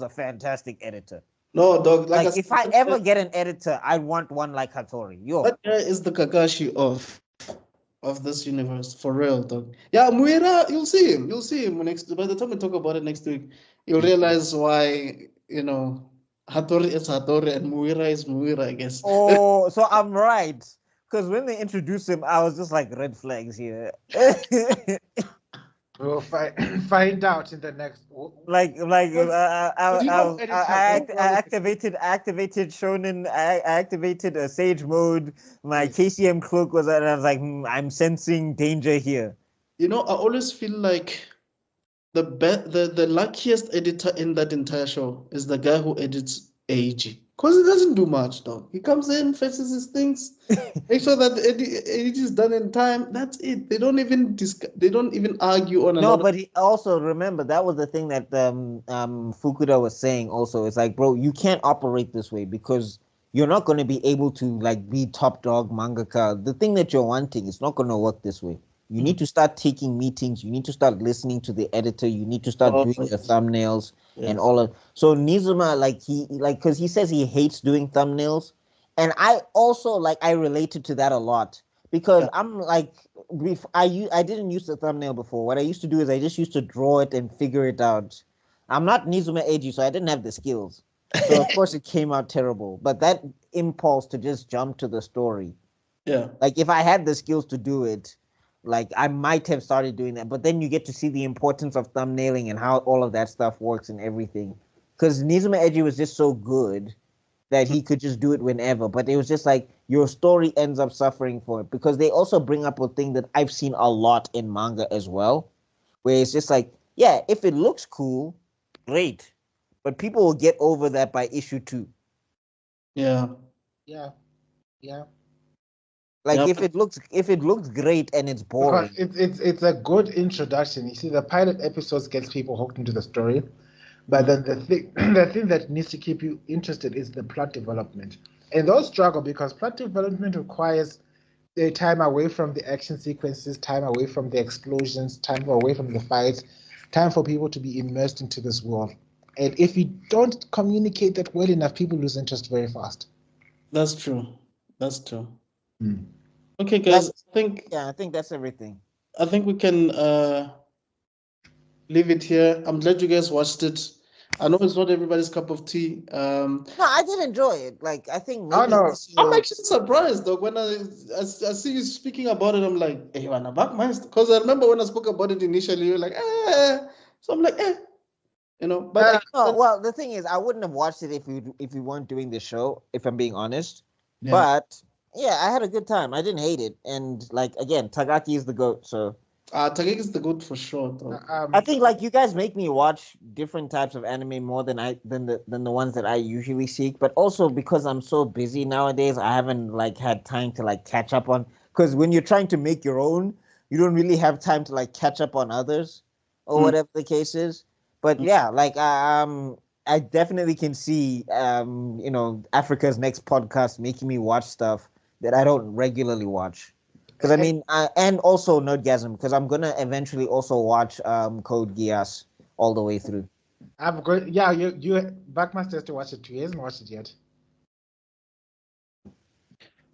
a fantastic editor. No, dog. Like if I ever get an editor, I want one like Hattori. Yo. That guy is the Kakashi of this universe, for real, dog. Yeah, Muira, you'll see him. You'll see him next. By the time we talk about it next week, you'll realize why, Hattori is Hattori and Muira is Muira, I guess. Oh, so I'm right. Because when they introduced him, I was just like, red flags here. We'll find out in the next. I activated Shonen. I activated a Sage mode. My KCM cloak was, and I was like, I'm sensing danger here. You know, I always feel like the luckiest editor in that entire show is the guy who edits AG. Because he doesn't do much, dog. He comes in, fixes his things, make sure that the edit is done in time. That's it. They don't even argue on a lot. No, but he also, remember, that was the thing that Fukuda was saying also. It's like, bro, you can't operate this way because you're not going to be able to like be top dog mangaka. The thing that you're wanting is not going to work this way. You need to start taking meetings. You need to start listening to the editor. You need to start doing the thumbnails and all of. So Nizuma, because he says he hates doing thumbnails, and I also I related to that a lot because I'm like, I didn't use the thumbnail before. What I used to do is I just used to draw it and figure it out. I'm not Nizuma Eiji, so I didn't have the skills. So of course it came out terrible. But that impulse to just jump to the story, like if I had the skills to do it, like I might have started doing that. But then you get to see the importance of thumbnailing and how all of that stuff works and everything. Because Nizuma Eiji was just so good that he could just do it whenever. But it was just like your story ends up suffering for it. Because they also bring up a thing that I've seen a lot in manga as well, where it's just like, yeah, if it looks cool, great. But people will get over that by issue 2. Yeah. Like if it looks great and it's boring. It's a good introduction. You see, the pilot episodes gets people hooked into the story, but then the thing that needs to keep you interested is the plot development. And those struggle because plot development requires the time away from the action sequences, time away from the explosions, time away from the fights, time for people to be immersed into this world. And if you don't communicate that well enough, people lose interest very fast. That's true. Okay, guys. I think that's everything. I think we can leave it here. I'm glad you guys watched it. I know it's not everybody's cup of tea. No, I did enjoy it. Like I think maybe I'm actually surprised though when I see you speaking about it. I'm like, hey, wanna Backmeister? Because I remember when I spoke about it initially, you're like, eh. So I'm like, eh. You know, but well, the thing is, I wouldn't have watched it if we weren't doing the show. If I'm being honest, but yeah, I had a good time. I didn't hate it, and like again, Tagaki is the GOAT. So Tagaki is the GOAT for sure. I think like you guys make me watch different types of anime more than the ones that I usually seek. But also because I'm so busy nowadays, I haven't like had time to like catch up on. Because when you're trying to make your own, you don't really have time to like catch up on others or whatever the case is. But yeah, like I definitely can see Africa's Next podcast making me watch stuff that I don't regularly watch. Because I mean, and also Nerdgasm, because I'm gonna eventually also watch Code Geass all the way through. I'm going. Yeah, you Backmaster has to watch it too. He hasn't watched it yet.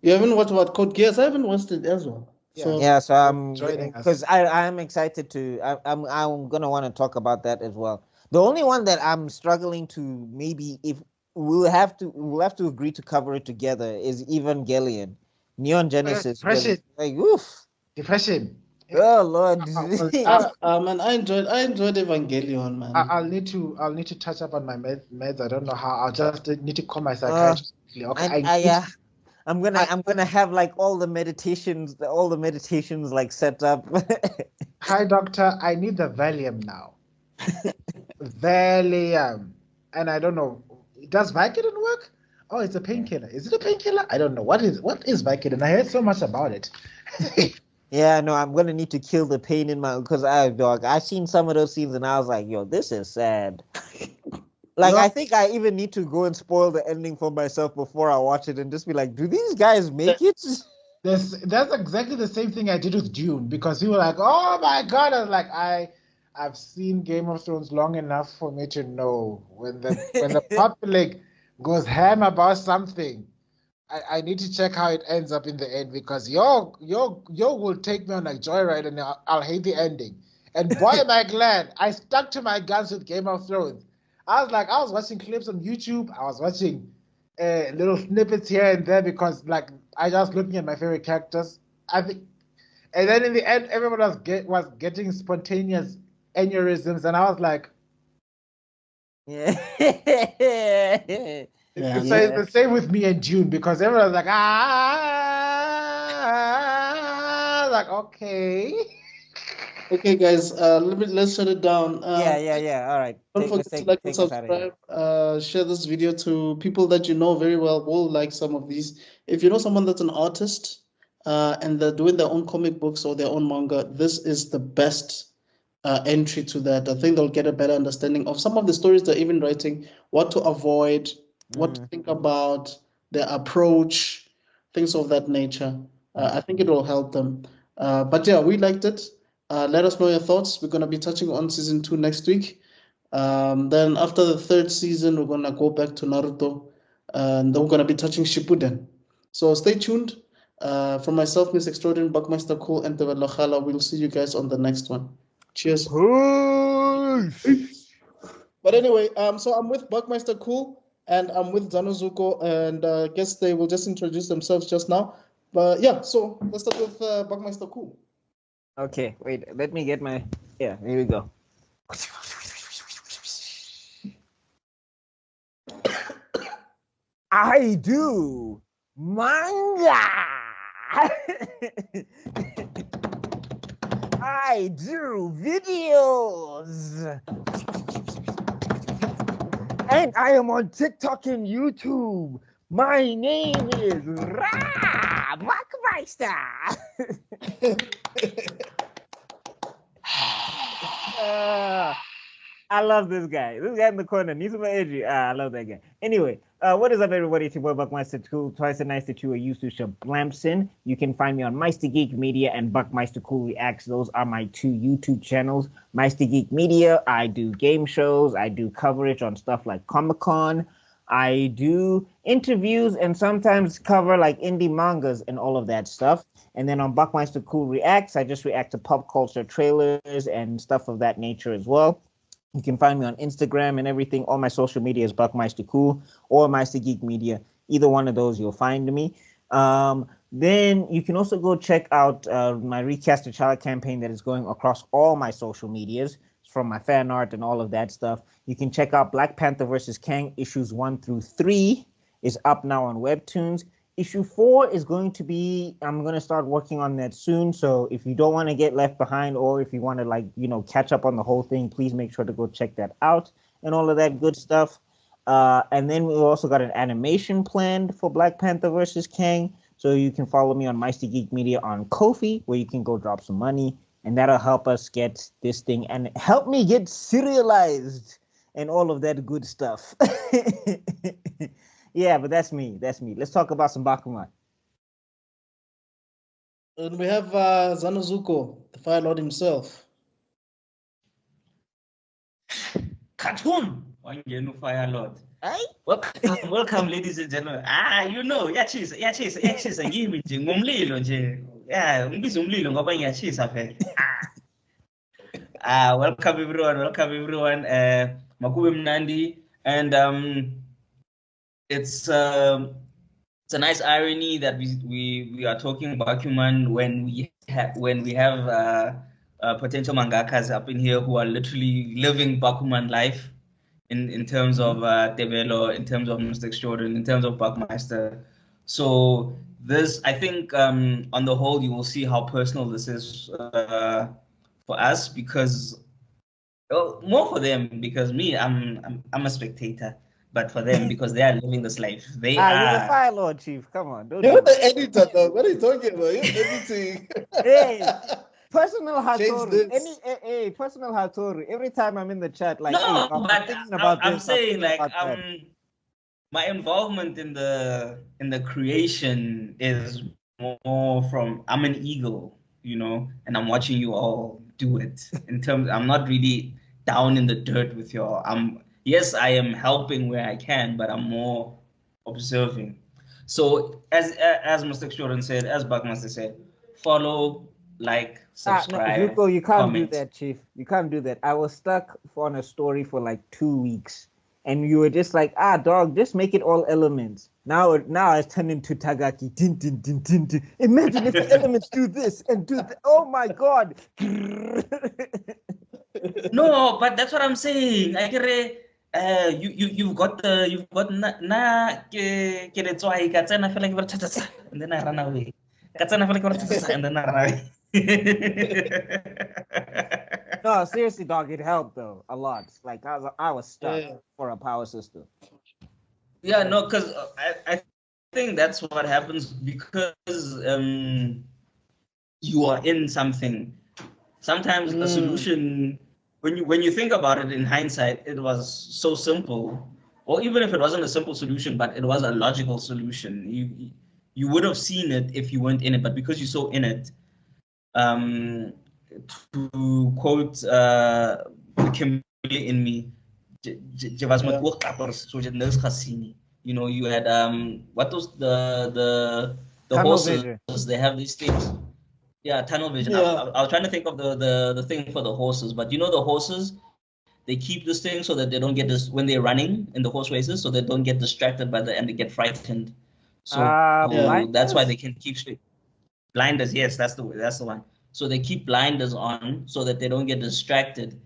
You haven't watched what Code Geass? I haven't watched it as well. So I'm because I'm excited to. I'm gonna want to talk about that as well. The only one that I'm struggling to maybe if we'll have to agree to cover it together is Evangelion, Neon Genesis. Depression. Like oof. Depression. Oh Lord. Man, I enjoyed Evangelion, man. I'll need to touch up on my meds. I don't know how. I'll just need to call my psychiatrist. I'm gonna have like all the meditations like set up. Hi doctor, I need the Valium now. Valium, and I don't know. Does Vicodin work? Oh, it's a painkiller. Is it a painkiller? I don't know. What is Vicodin? I heard so much about it. Yeah, no, I'm gonna need to kill the pain in my because I seen some of those scenes and I was like, yo, this is sad. Like, I think I even need to go and spoil the ending for myself before I watch it and just be like, do these guys make it? That's exactly the same thing I did with Dune because people were like, oh my God. I was like, I've seen Game of Thrones long enough for me to know when the public goes ham about something, I need to check how it ends up in the end because yo will take me on a joyride and I'll hate the ending. And boy, am I glad I stuck to my guns with Game of Thrones. I was watching clips on YouTube. I was watching little snippets here and there because like I just looking at my favorite characters. I think And then in the end, everyone was getting spontaneous aneurysms, and I was like, Yeah. Yeah, so it's the same with me and June, because everyone was like, like, okay. Okay, guys, let's shut it down. Yeah. All right. Don't forget Let's to like and take us out of here. subscribe. Share this video to people that you know very well will like some of these. If you know someone that's an artist and they're doing their own comic books or their own manga, this is the best entry to that. I think they'll get a better understanding of some of the stories they're even writing, what to avoid, what to think about, their approach, things of that nature. I think it will help them. But yeah, we liked it. Let us know your thoughts. We're going to be touching on season 2 next week. Then after the third season, we're going to go back to Naruto. And then we're going to be touching Shippuden. So stay tuned. From myself, Miss Extraordinary, Buckmaster Cool, and Tebet Lochala, we'll see you guys on the next one. Cheers. Peace. But anyway, so I'm with Buckmaster Cool and I'm with Zanozuko, and I guess they will just introduce themselves just now. But yeah, so let's start with Buckmaster Cool. Okay, wait. Let me get my. Yeah, here we go. I do manga. I do videos. And I am on TikTok and YouTube. My name is Ra Buckmeister. I love this guy. This guy in the corner needs some energy. I love that guy. Anyway, what is up, everybody? It's your boy Buckmeister Cool. Twice a nice that you are used to Blamson. You can find me on Meister Geek Media and Buckmeister Cool Reacts. Those are my 2 YouTube channels. Meister Geek Media, I do game shows. I do coverage on stuff like Comic-Con. I do interviews and sometimes cover like indie mangas and all of that stuff. And then on Buckmeister Cool Reacts, I just react to pop culture trailers and stuff of that nature as well. You can find me on Instagram and everything. All my social media is Buckmeister Cool or Meister Geek Media. Either one of those, you'll find me. Then you can also go check out my Recast a Child campaign that is going across all my social medias, from my fan art and all of that stuff. You can check out Black Panther vs. Kang issues 1 through 3 is up now on Webtoons. Issue 4 is going to be, I'm going to start working on that soon. So if you don't want to get left behind, or if you want to catch up on the whole thing, please make sure to go check that out and all of that good stuff. And then we also got an animation planned for Black Panther vs. Kang. So you can follow me on Meister Geek Media on Ko-fi, where you can go drop some money, and that'll help us get this thing and help me get serialized and all of that good stuff. Yeah, but that's me. Let's talk about some Bakuman. And we have Zanozuko, the Fire Lord himself. Cartoon. Fire Lord. Hey? Welcome, ladies and gentlemen. Yachisa ngimi nje ngumlilo nje. Yeah, ngibiza umlilo ngoba ngiyachisa phela. Welcome everyone. Makube mnandi, and it's a nice irony that we are talking BAKUMAN when we have potential mangakas up in here who are literally living BAKUMAN life in terms of Tebelo, in terms of Mr. Jordan, in terms of Buckmeister. So this, I think, on the whole, you will see how personal this is for us, because more for them, because me, I'm a spectator. But for them, because they are living this life, they are. You're the Fire Lord, Chief. Come on, don't. You're the editor, though. What are you talking about? You're editing. Hey, personal Hattori. Personal Hattori. Every time I'm in the chat, like, no, I'm but thinking about I'm this. saying like my involvement in the creation is more from, I'm an eagle, and I'm watching you all do it. In terms, I'm not really down in the dirt with your. Yes, I am helping where I can, but I'm more observing. So as Mr. Jordan said, as Buckmaster said, follow, like, subscribe. No, you can't comment. do that, Chief. You can't do that. I was stuck on a story for like 2 weeks, and you were just like, dog, just make it all elements. Now it's turned into Tagaki. Tin, tin, tin, tin, tin. Imagine if the elements do this and do that. Oh my god. No, but that's what I'm saying. You've got ke le tswai ka tsena fela ke re tsa and then I run away. Ka tsena fela ke re tsa and then I run away. No, seriously, dog, it helped though a lot. Like I was stuck for a power system. Yeah, no, because I think that's what happens because you are in something. Sometimes a solution, when you think about it in hindsight, it was so simple. Or even if it wasn't a simple solution, but it was a logical solution. You would have seen it if you weren't in it, but because you're so in it, to quote Kimberly in me, you know, you had what was the horses? Vision. They have these things. Yeah, tunnel vision. Yeah. I was trying to think of the thing for the horses, but you know the horses, they keep this thing so that they don't get this when they're running in the horse races, so they don't get distracted by and they get frightened. So that's why they can keep straight. Blinders, yes, that's the one. So they keep blinders on so that they don't get distracted.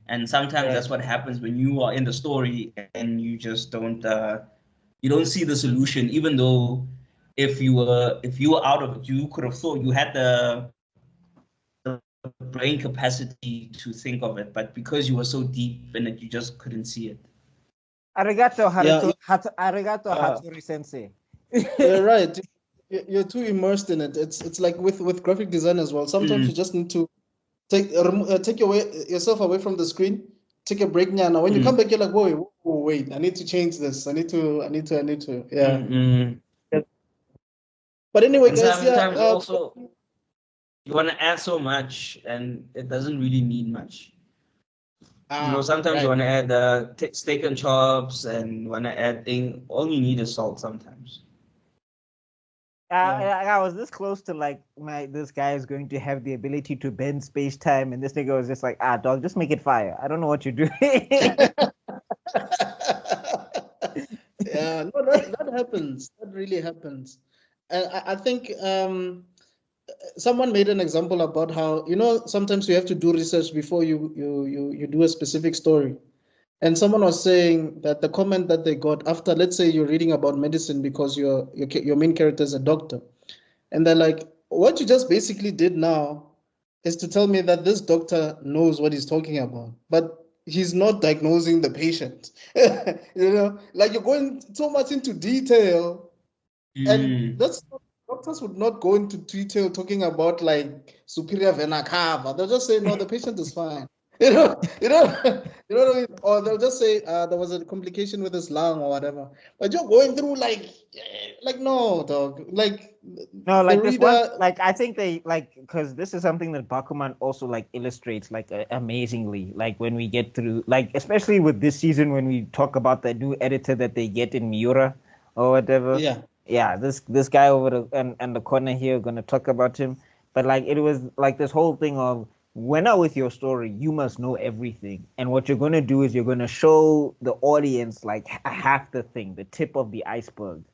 And sometimes that's what happens when you are in the story and you just don't see the solution, even though if you were out of it, you could have thought you had the brain capacity to think of it, but because you were so deep in it, you just couldn't see it. Arigato, Hattori Sensei. You're right. You're too immersed in it. It's like with graphic design as well. Sometimes you just need to take yourself away from the screen. Take a break now. When you come back, you're like, whoa, wait, I need to change this. I need to. Yeah. But anyway, and guys, sometimes also you want to add so much, and it doesn't really need much. Sometimes you want to add steak and chops, and want to add thing. All you need is salt sometimes. I was this close to like this guy is going to have the ability to bend space time, and this nigga was just like, dog, just make it fire. I don't know what you're doing. Yeah, no, that happens. That really happens. And I think someone made an example about how sometimes you have to do research before you do a specific story. And someone was saying that the comment that they got after, let's say you're reading about medicine because your main character is a doctor, and they're like, what you just basically did now is to tell me that this doctor knows what he's talking about, but he's not diagnosing the patient. Like you're going so much into detail, and doctors would not go into detail talking about like superior vena cava. They'll just say, no, the patient is fine. You know what I mean? Or they'll just say there was a complication with his lung or whatever. But you're going through like no, dog. Like no, like this one, like I think they like because this is something that Bakuman also like illustrates like amazingly. Like when we get through, like especially with this season when we talk about the new editor that they get in Miura or whatever. Yeah. This guy over and the corner here gonna talk about him. But like it was like this whole thing of when out with your story, you must know everything. And what you're going to do is you're going to show the audience like half the thing, the tip of the iceberg.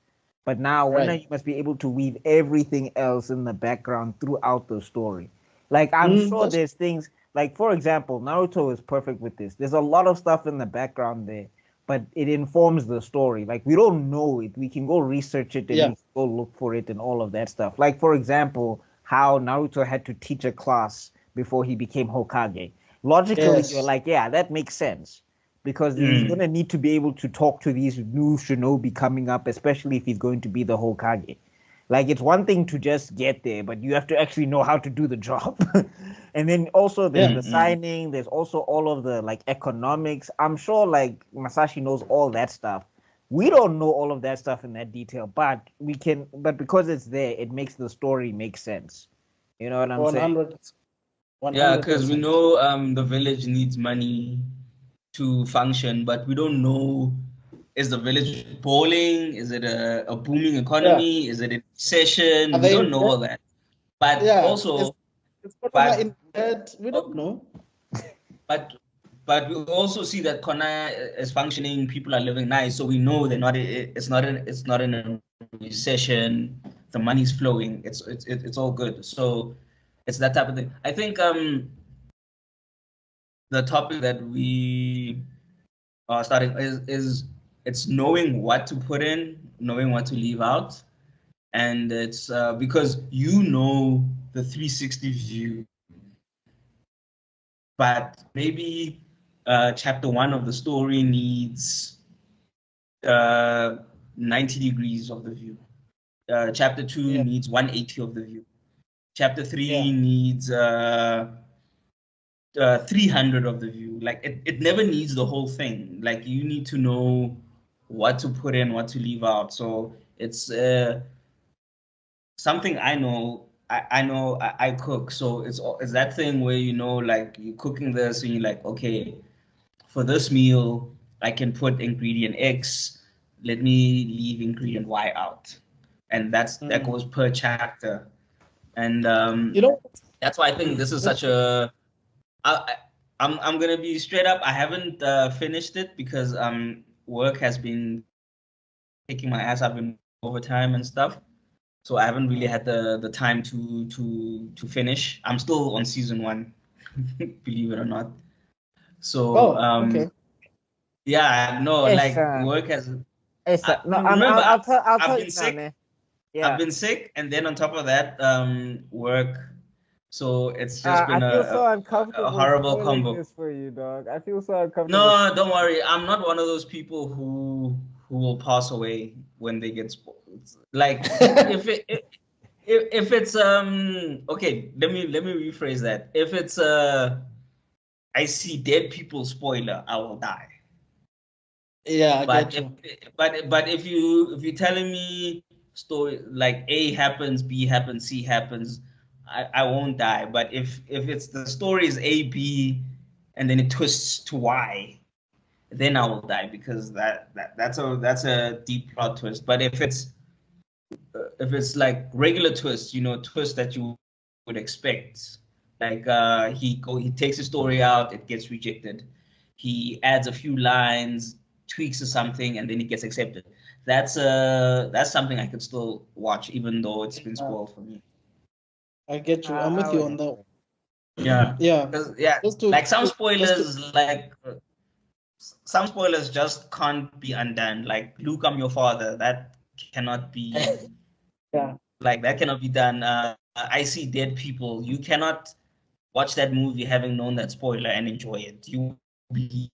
But now you must be able to weave everything else in the background throughout the story. Like I'm sure there's things like, for example, Naruto is perfect with this. There's a lot of stuff in the background there, but it informs the story. Like we don't know it. We can go research it and we can go look for it and all of that stuff. Like, for example, how Naruto had to teach a class before he became Hokage. Logically, you're like, yeah, that makes sense. Because he's going to need to be able to talk to these new shinobi coming up, especially if he's going to be the Hokage. Like, it's one thing to just get there, but you have to actually know how to do the job. And then also there's the signing. There's also all of the, like, economics. I'm sure, like, Masashi knows all that stuff. We don't know all of that stuff in that detail, but because it's there, it makes the story make sense. You know what I'm saying? 100%. Yeah, because we know the village needs money to function, but we don't know, is the village bowling? Is it a booming economy? Is it a recession? We don't know all that. But also, we don't know. but we also see that Kona is functioning. People are living nice, so we know they're not. It's not in a recession. The money's flowing. It's all good. So it's that type of thing. I think the topic that we are starting is it's knowing what to put in, knowing what to leave out, and it's because you know the 360 view, but maybe chapter 1 of the story needs 90 degrees of the view. Chapter 2 needs 180 of the view. Chapter 3 needs 300 of the view. Like it never needs the whole thing. Like you need to know what to put in, what to leave out. So it's something I know. I cook, so it's that thing where like you're cooking this and you're like, okay, for this meal I can put ingredient X. Let me leave ingredient Y out, and that goes per chapter, and that's why I think this is such a. I'm gonna be straight up. I haven't finished it because work has been taking my ass up in overtime and stuff. So I haven't really had the time to finish. I'm still on season 1, believe it or not. So okay. Yeah, no, like work has. Remember, I've been sick. Now, yeah. I've been sick, and then on top of that, work. So it's just been a horrible combo. This for you, dog. I feel so uncomfortable. No, don't worry. I'm not one of those people who will pass away when they get spoiled. Like if it's okay, let me rephrase that. If it's I see dead people spoiler, I will die. Yeah, but if you're telling me story like A happens, B happens, C happens, I won't die. But if it's the story is A, B, and then it twists to Y, then I will die because that's a deep plot twist. But if it's like regular twists, twists that you would expect, like he takes a story out, it gets rejected. He adds a few lines, tweaks or something, and then it gets accepted. That's something I could still watch, even though it's been spoiled for me. I get you. I'm with you on that. Yeah. Yeah. Like some spoilers, some spoilers just can't be undone. Like Luke, I'm your father. That cannot be. Like that cannot be done. I see dead people. You cannot watch that movie having known that spoiler and enjoy it. You'll be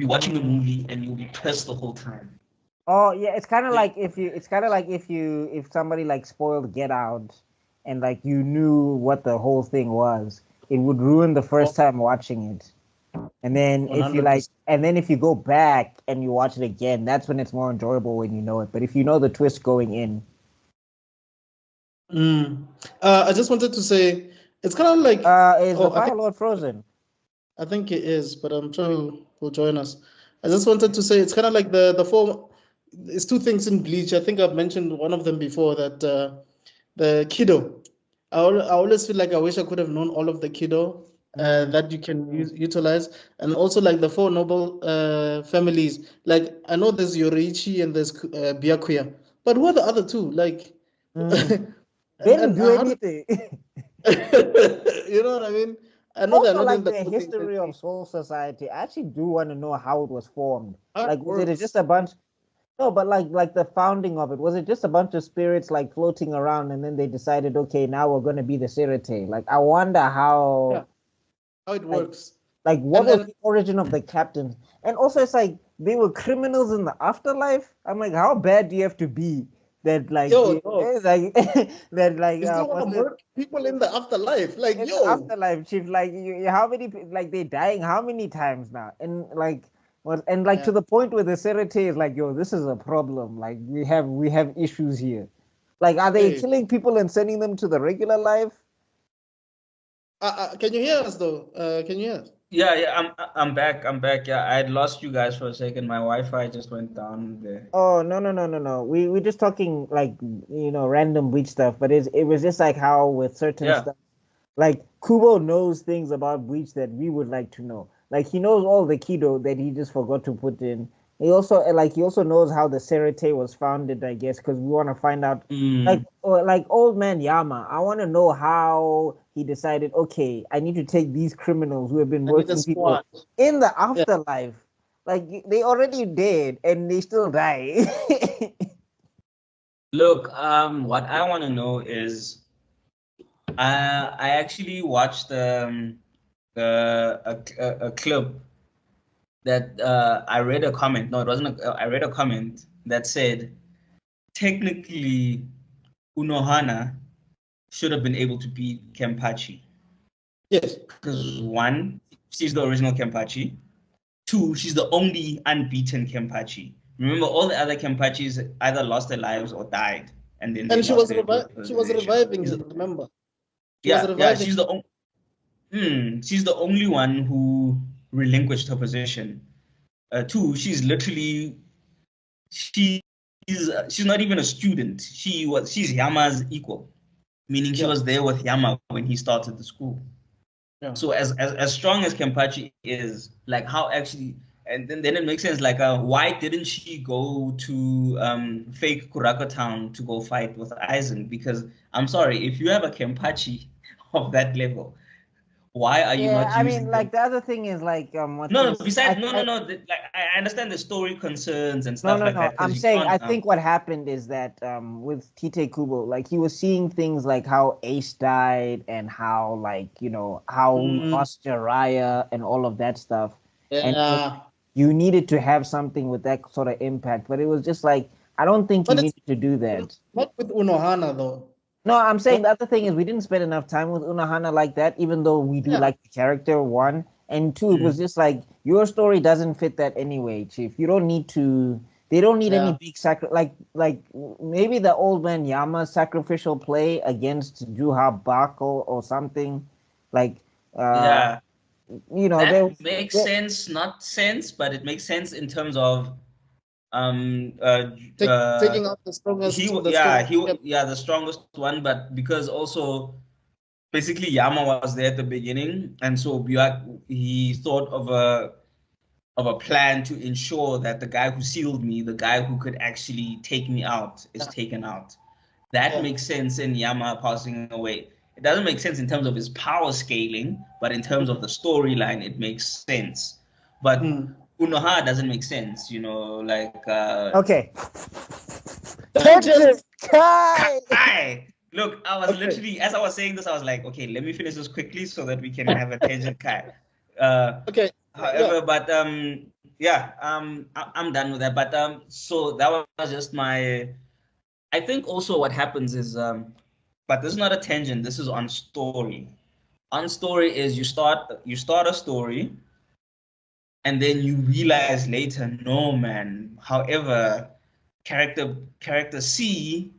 watching the movie and you'll be pissed the whole time. Oh yeah, it's kind of like if somebody like spoiled Get Out and like you knew what the whole thing was, it would ruin the first time watching it. And then 100%. if you go back and you watch it again, that's when it's more enjoyable when you know it. But if you know the twist going in. I just wanted to say it's kind of like is the Fire Lord frozen? I think it is, but I'm sure he'll join us. I just wanted to say it's kind of like the four. It's two things in Bleach. I think I've mentioned one of them before, that the Kido. I always feel like I wish I could have known all of the Kido that you can utilize, and also like the four noble families. Like I know there's Yoriichi and there's Byakuya, but who are the other two? Like they didn't do anything. You know what I mean? I know also, like the history of Soul Society, I actually do want to know how it was formed. Like, was it just a bunch? No, but like the founding of it, was it just a bunch of spirits like floating around, and then they decided, okay, now we're going to be the Sirete? Like, I wonder how it works. Like, what was the origin of the captains? And also, it's like they were criminals in the afterlife. I'm like, how bad do you have to be? That like, that like, you still want to murder people in the afterlife, like in the afterlife, chief. Like, how many like they dying? How many times now? And like, to the point where the Serete is like, yo, this is a problem. Like, we have issues here. Like, are they killing people and sending them to the regular life? Can you hear us though? Can you hear us? Yeah, I'm back. Yeah, I had lost you guys for a second. My Wi-Fi just went down there. Oh no. We're just talking like random Bleach stuff, but it was just like how with certain stuff. Like Kubo knows things about Bleach that we would like to know. Like he knows all the Kido that he just forgot to put in. He also knows how the Serete was founded, I guess, because we want to find out. Like old man Yama, I want to know how he decided. Okay, I need to take these criminals who have been I need a working people squad. in the afterlife. Like they already dead and they still die. Look, what I want to know is, I actually watched a clip that I read a comment. No, it wasn't. I read a comment that said technically Unohana should have been able to beat Kempachi. Yes. Because one, she's the original Kempachi. Two, she's the only unbeaten Kempachi. Remember, all the other Kempachis either lost their lives or died, and then they And she lost was their reviving. Remember, she was yeah, reviving. she's the only one who relinquished her position. Two, she's literally she's not even a student. She's Yama's equal, meaning she was there with Yama when he started the school. Yeah. So as strong as Kempachi is, like how actually, and then it makes sense. Like, why didn't she go to fake Kuraka Town to go fight with Aizen? Because I'm sorry, if you have a Kempachi of that level, why are you Yeah, not I using mean, them? like the other thing is like No. Besides, no. Like, I understand the story concerns and No, stuff no, like no. that I'm because you saying I can't. think what happened is that with Tite Kubo, like he was seeing things like how Ace died and how how we lost Jiraiya and all of that stuff. And Yeah. you needed to have something with that sort of impact, but it was just like I don't think you But it's needed to do that. not with Unohana though. No, I'm saying the other thing is we didn't spend enough time with Unohana like that, even though we do like the character, one. And two, it was just like your story doesn't fit that anyway, Chief. You don't need to. They don't need any big like maybe the old man Yama sacrificial play against Juha Bako or something. Like Yeah, that makes they sense. Not sense, but it makes sense in terms of taking out the strongest. the strongest one, but because also basically Yama was there at the beginning, and so he thought of a plan to ensure that the guy who sealed me, the guy who could actually take me out, is taken out. That makes sense in Yama passing away. It doesn't make sense in terms of his power scaling, but in terms of the storyline, it makes sense. But Unoha doesn't make sense, like okay. Tangent. Kai! Look, I was literally, as I was saying this, I was like, okay, let me finish this quickly so that we can have a tangent Kai. Okay. However, but I'm done with that. But so that was just my. I think also what happens is, but this is not a tangent. This is on story. On story is you start a story, and then you realize later, no man. However, character C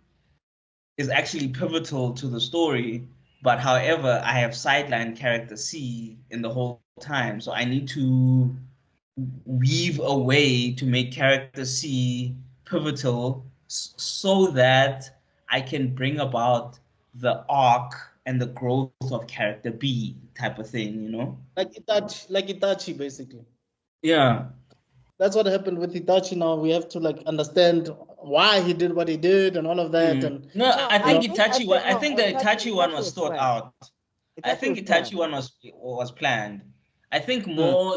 is actually pivotal to the story. But however, I have sidelined character C in the whole time, so I need to weave a way to make character C pivotal so that I can bring about the arc and the growth of character B type of thing. Like Itachi, basically. Yeah. That's what happened with Itachi. Now we have to understand why he did what he did and all of that. And no, I think Itachi one. I think the Itachi one was thought out. I think Itachi one was planned. I think more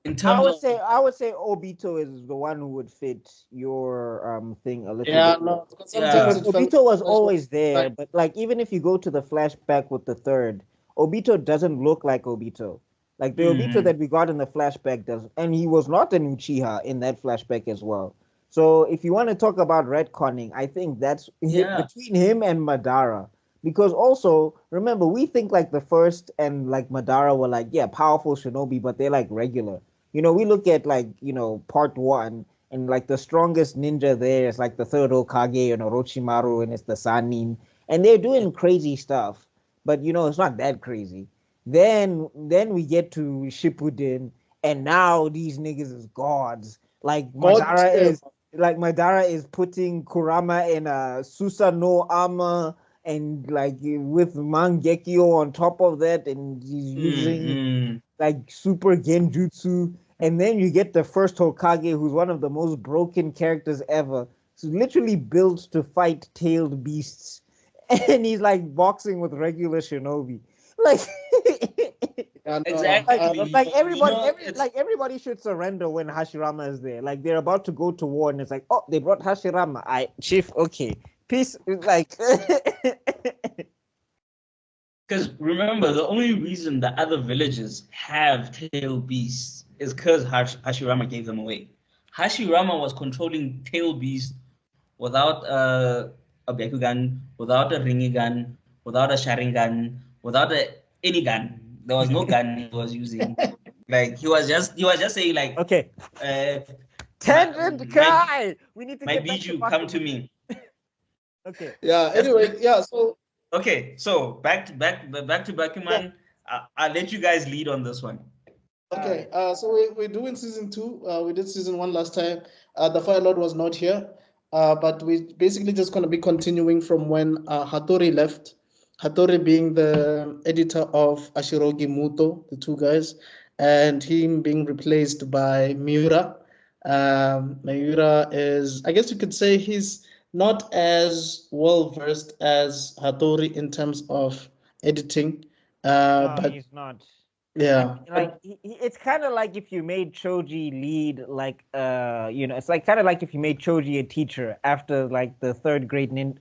in terms I would say Obito is the one who would fit your thing a little bit. No, because Obito was always there, but like even if you go to the flashback with the third, Obito doesn't look like Obito. Like the Obito that we got in the flashback does, and he was not an Uchiha in that flashback as well. So if you want to talk about retconning, I think that's between him and Madara. Because also, remember, we think like the first and like Madara were like, powerful shinobi, but they're like regular. We look at like, part one, and like the strongest ninja there is like the third Hokage, Orochimaru, and it's the Sannin. And they're doing crazy stuff. But it's not that crazy. Then we get to Shippuden, and now these niggas is gods. Like Madara is putting Kurama in a Susanoo armor, and like with Mangekyo on top of that, and he's using like super genjutsu, and then you get the first Hokage, who's one of the most broken characters ever. So literally built to fight tailed beasts, and he's like boxing with regular shinobi. Like, exactly. like everybody should surrender when Hashirama is there. Like they're about to go to war, and it's like, oh, they brought Hashirama. Chief, okay, peace. Like, because remember, the only reason the other villages have tail beasts is because Hashirama gave them away. Hashirama was controlling tail beasts without a Byakugan, without a Rinnegan, without a Sharingan, without any gun. There was no gun he was using. Like he was just saying like, okay, Tangent Kai. We need to my get back Biju, to come to me. Okay. Yeah. Anyway, yeah. So. Okay. So back to Bakuman. Yeah. I'll let you guys lead on this one. Okay. So we're doing season 2. We did season 1 last time. The Fire Lord was not here. But we're basically just going to be continuing from when Hattori left. Hattori being the editor of Ashirogi Muto, the two guys, and him being replaced by Miura. Miura is, I guess you could say he's not as well versed as Hattori in terms of editing. No, but he's not. Yeah. Like it's kind of like if you made Choji lead, like it's like kind of like if you made Choji a teacher after like the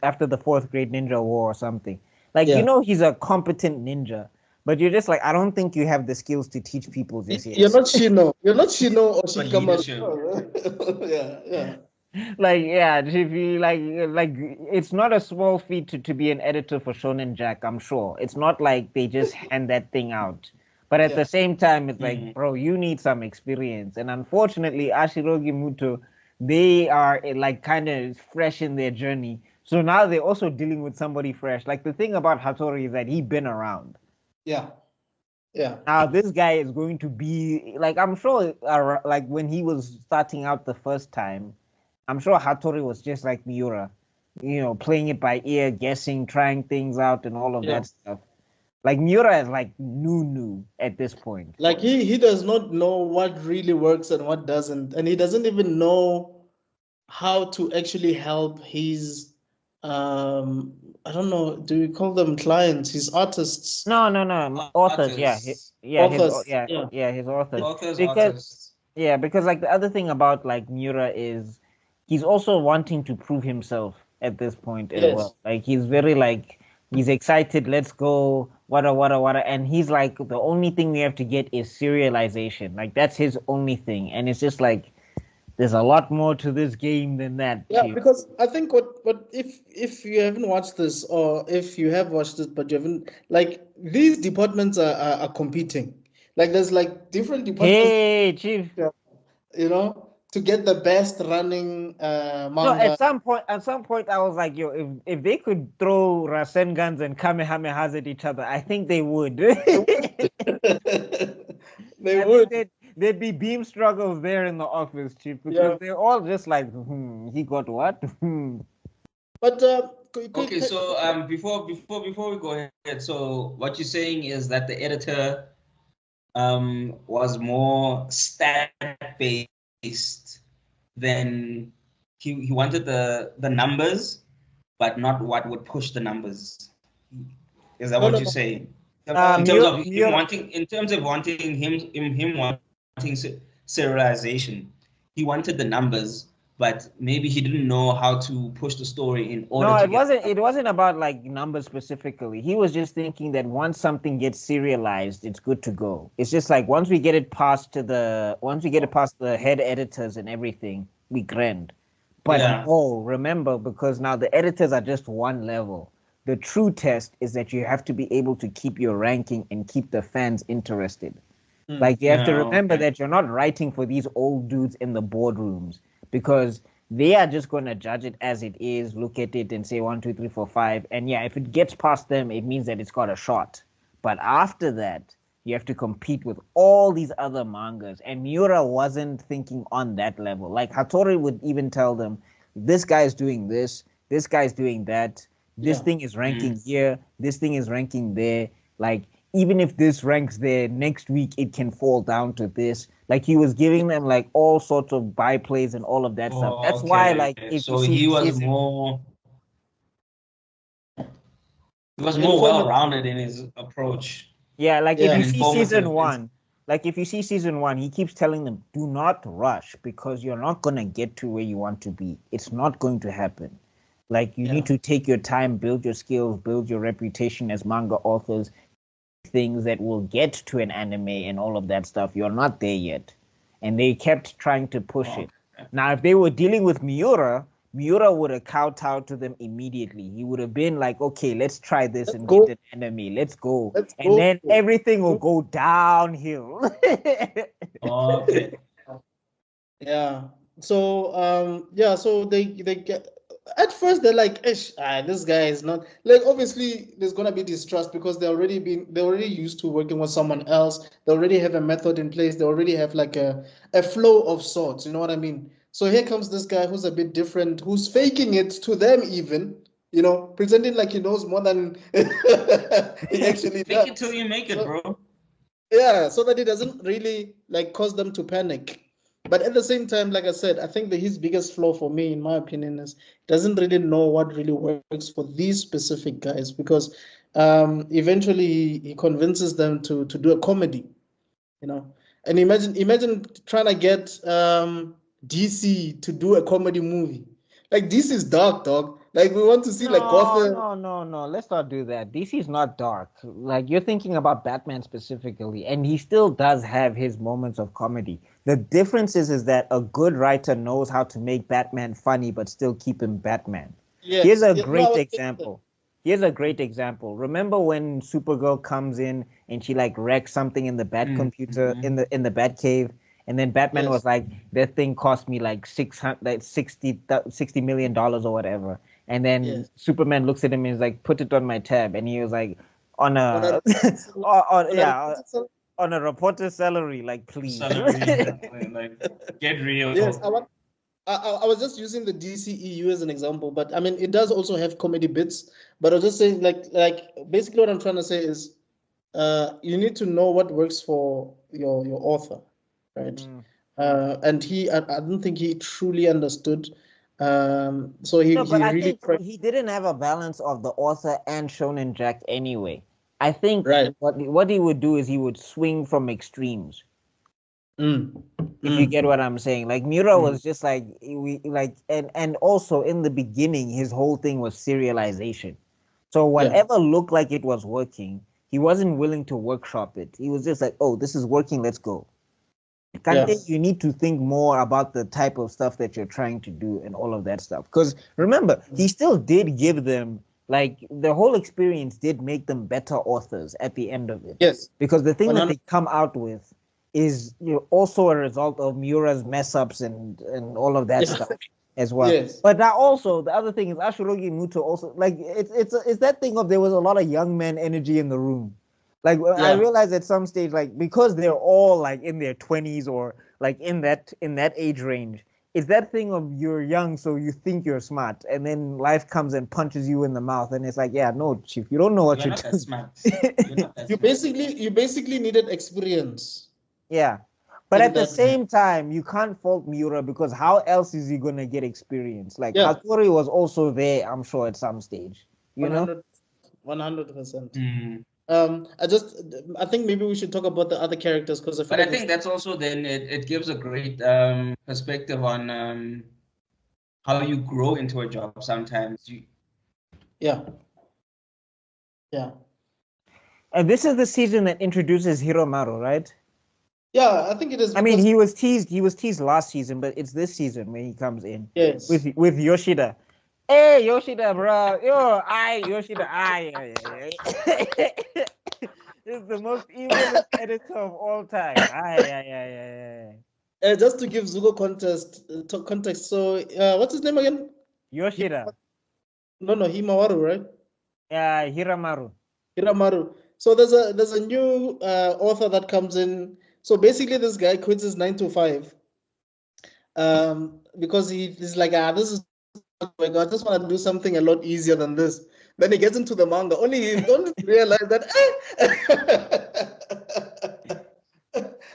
after the 4th grade ninja war or something. Like he's a competent ninja, but you're just like, I don't think you have the skills to teach people just yet. You're not Shino. You're not Shino or Shikamaru. Yeah. Like if you like it's not a small feat to be an editor for Shonen Jack. I'm sure it's not like they just hand that thing out. But at the same time, it's like, bro, you need some experience. And unfortunately, Ashirogi Muto, they are like kind of fresh in their journey. So now they're also dealing with somebody fresh. Like the thing about Hattori is that he's been around. Yeah. Now this guy is going to be like, I'm sure like when he was starting out the first time, I'm sure Hattori was just like Miura, playing it by ear, guessing, trying things out and all of that stuff. Like Miura is like new at this point. Like he does not know what really works and what doesn't, and he doesn't even know how to actually help his I don't know, do we call them clients, his artists? No, authors. Authors. His authors. Authors. Because like the other thing about like Miura is he's also wanting to prove himself at this point as well. Like he's very like, he's excited, let's go, wada. And he's like, the only thing we have to get is serialization. Like that's his only thing. And it's just like, there's a lot more to this game than that. Yeah, because I think what if you haven't watched this, or if you have watched it but you haven't, like these departments are competing. Like there's like different departments. Hey, Chief. To get the best running manga. No, at some point, I was like, yo, if they could throw Rasengans and Kamehamehas at each other, I think they would. They would. There'd be beam struggles there in the office, Chief, because they're all just like, he got what? But okay, so before we go ahead, so what you're saying is that the editor was more stat based than he wanted the numbers, but not what would push the numbers. Is that what you're saying? In terms of wanting him wanting serialization, he wanted the numbers, but maybe he didn't know how to push the story in order. No, it wasn't about like numbers specifically. He was just thinking that once something gets serialized, it's good to go. It's just like once we get it past the head editors and everything, we grand. But remember, because now the editors are just one level. The true test is that you have to be able to keep your ranking and keep the fans interested. Like you have to remember that you're not writing for these old dudes in the boardrooms, because they are just going to judge it as it is, look at it and say 1, 2, 3, 4, 5. And if it gets past them, it means that it's got a shot. But after that, you have to compete with all these other mangas. And Miura wasn't thinking on that level. Like Hattori would even tell them, this guy's doing this guy's doing that. This thing is ranking here, this thing is ranking there. Like, even if this ranks there, next week it can fall down to this. Like, he was giving them like all sorts of byplays and all of that stuff. That's why, like, if you see he was more well-rounded in his approach. Yeah, like if you see season one, he keeps telling them, do not rush because you're not gonna get to where you want to be. It's not going to happen. Like, you need to take your time, build your skills, build your reputation as manga authors, things that will get to an anime and all of that stuff. You're not there yet. And they kept trying to push it. Now, if they were dealing with Miura would have kowtowed to them immediately. He would have been like, okay, let's try this and get an enemy. Let's go. Then everything will go downhill. Okay. Yeah. So so they get, at first they're like, this guy is not, like, obviously there's gonna be distrust because they're already used to working with someone else. They already have a method in place. They already have like a flow of sorts. You know what I mean? So here comes this guy who's a bit different, who's faking it to them even, pretending like he knows more than he actually does. Fake it till you make it, bro. Yeah, so that it doesn't really like cause them to panic. But at the same time, like I said, I think that his biggest flaw for me, in my opinion, is he doesn't really know what really works for these specific guys, because eventually he convinces them to do a comedy, And imagine trying to get DC to do a comedy movie. Like, DC is dark, dog. Like, we want to see like Gotham. No. Let's not do that. DC is not dark. Like, you're thinking about Batman specifically, and he still does have his moments of comedy. The difference is that a good writer knows how to make Batman funny but still keep him Batman. Yes. Here's a great example. Remember when Supergirl comes in and she like wrecks something in the Bat computer in the Bat cave? And then Batman was like, that thing cost me like $60 million or whatever. And then Superman looks at him and is like, put it on my tab. And he was like, on a reporter's salary, like, please. Like, get real. Yes, I was just using the DCEU as an example, but I mean, it does also have comedy bits. But I was just saying, like basically what I'm trying to say is, you need to know what works for your author. Right. And I don't think he truly understood. So he didn't have a balance of the author and Shonen Jack anyway. I think what he would do is he would swing from extremes. If you get what I'm saying. Like, Miura was just like, and also in the beginning, his whole thing was serialization. So whatever looked like it was working, he wasn't willing to workshop it. He was just like, oh, this is working, let's go. You need to think more about the type of stuff that you're trying to do and all of that stuff. Because remember, he still did give them, like, the whole experience did make them better authors at the end of it. Yes. Because the thing that they come out with is also a result of Miura's mess ups and all of that stuff as well. Yes. But now also the other thing is Ashirogi Muto also, like, it's that thing of there was a lot of young man energy in the room. Like, I realized at some stage, like, because they're all like in their 20s or like in that age range, it's that thing of you're young, so you think you're smart, and then life comes and punches you in the mouth, and it's like, no, chief, you don't know what you're doing. Smart. You basically needed experience. Yeah, but at the same time, you can't fault Miura, because how else is he gonna get experience? Like, Hattori was also there, I'm sure, at some stage. 100%. I think maybe we should talk about the other characters, because I think that's also then it gives a great perspective on how you grow into a job sometimes. And this is the season that introduces Hiromaru, right? Yeah, I think it is. I mean, he was teased last season, but it's this season when he comes in. Yes. With Yoshida. Hey, Yoshida, bro. Yoshida. This is the most evil editor of all time. Just to give Zuko context. So, what's his name again? Yoshida. No, Himawaru, right? Yeah, Hiramaru. So there's a new author that comes in. So basically, this guy quits his 9 to 5 because he's like, this is, oh my God, I just want to do something a lot easier than this. Then he gets into the manga. Only he don't realize that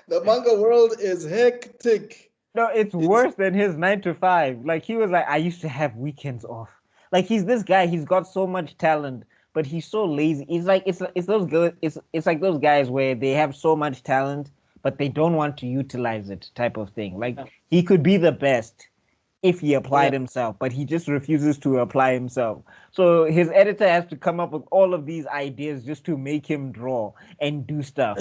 the manga world is hectic. No, it's worse than his 9 to 5. Like he was like, I used to have weekends off. Like he's this guy. He's got so much talent, but he's so lazy. He's like it's those girls. It's like those guys where they have so much talent, but they don't want to utilize it, type of thing. Like he could be the best if he applied himself, but he just refuses to apply himself. So his editor has to come up with all of these ideas just to make him draw and do stuff.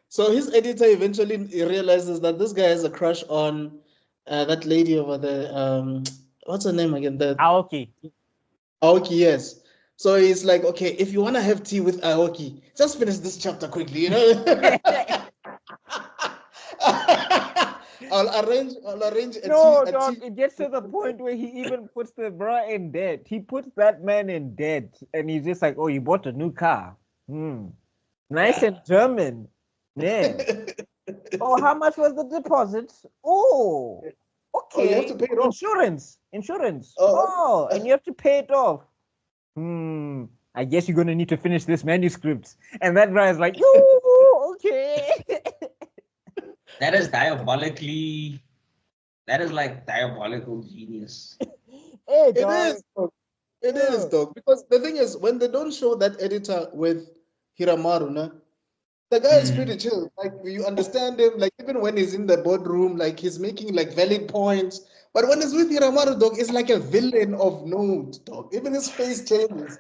So his editor eventually realizes that this guy has a crush on that lady over there. What's her name again? Aoki. Aoki, yes. So he's like, okay, if you want to have tea with Aoki, just finish this chapter quickly, you know? I'll arrange a dog, it gets to the point where he even puts the bra in debt. He puts that man in debt, and he's just like, oh, you bought a new car. Nice and German. Yeah. Oh, how much was the deposit? Oh, okay. You have to pay it off. Insurance. Oh, and you have to pay it off. I guess you're gonna need to finish this manuscript. And that guy is like, oh, okay. That is diabolically. That is like diabolical genius. Hey, It is, dog. Because the thing is, when they don't show that editor with Hiramaru, nah, the guy is pretty chill. Like, you understand him. Like, even when he's in the boardroom, like, he's making like valid points. But when he's with Hiramaru, dog, it's like a villain of note, dog. Even his face changes.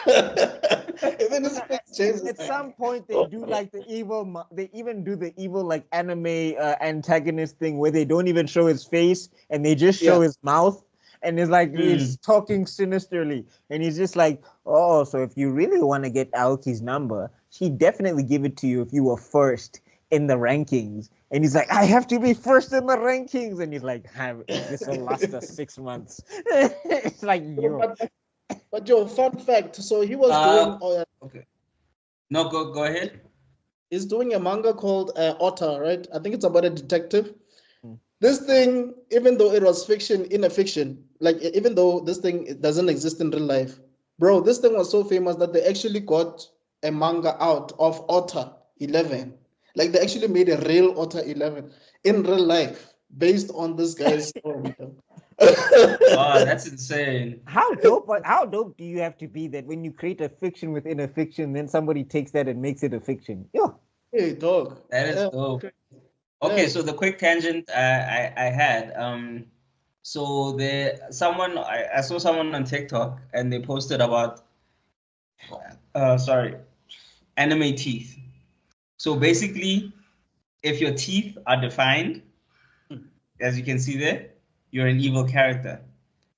Even his face changes. At some point, they do like the evil. They even do the evil like anime antagonist thing where they don't even show his face and they just show his mouth. And it's like he's talking sinisterly, and he's just like, "Oh, so if you really want to get Aoki's number, she'd definitely give it to you if you were first in the rankings." And he's like, "I have to be first in the rankings," and he's like, "This will last us 6 months." It's like yo. But Joe, fun fact. So he was doing. Okay. No, go ahead. He's doing a manga called Otter, right? I think it's about a detective. This thing, even though it was fiction in a fiction, like even though this thing doesn't exist in real life, bro, this thing was so famous that they actually got a manga out of Otter 11. Like they actually made a real Otter 11 in real life based on this guy's story. Oh, that's insane. How dope do you have to be that when you create a fiction within a fiction, then somebody takes that and makes it a fiction? Yo. Hey, dog. That is dope. Okay, so the quick tangent I had, so I saw someone on TikTok and they posted about, anime teeth. So basically, if your teeth are defined, as you can see there, you're an evil character.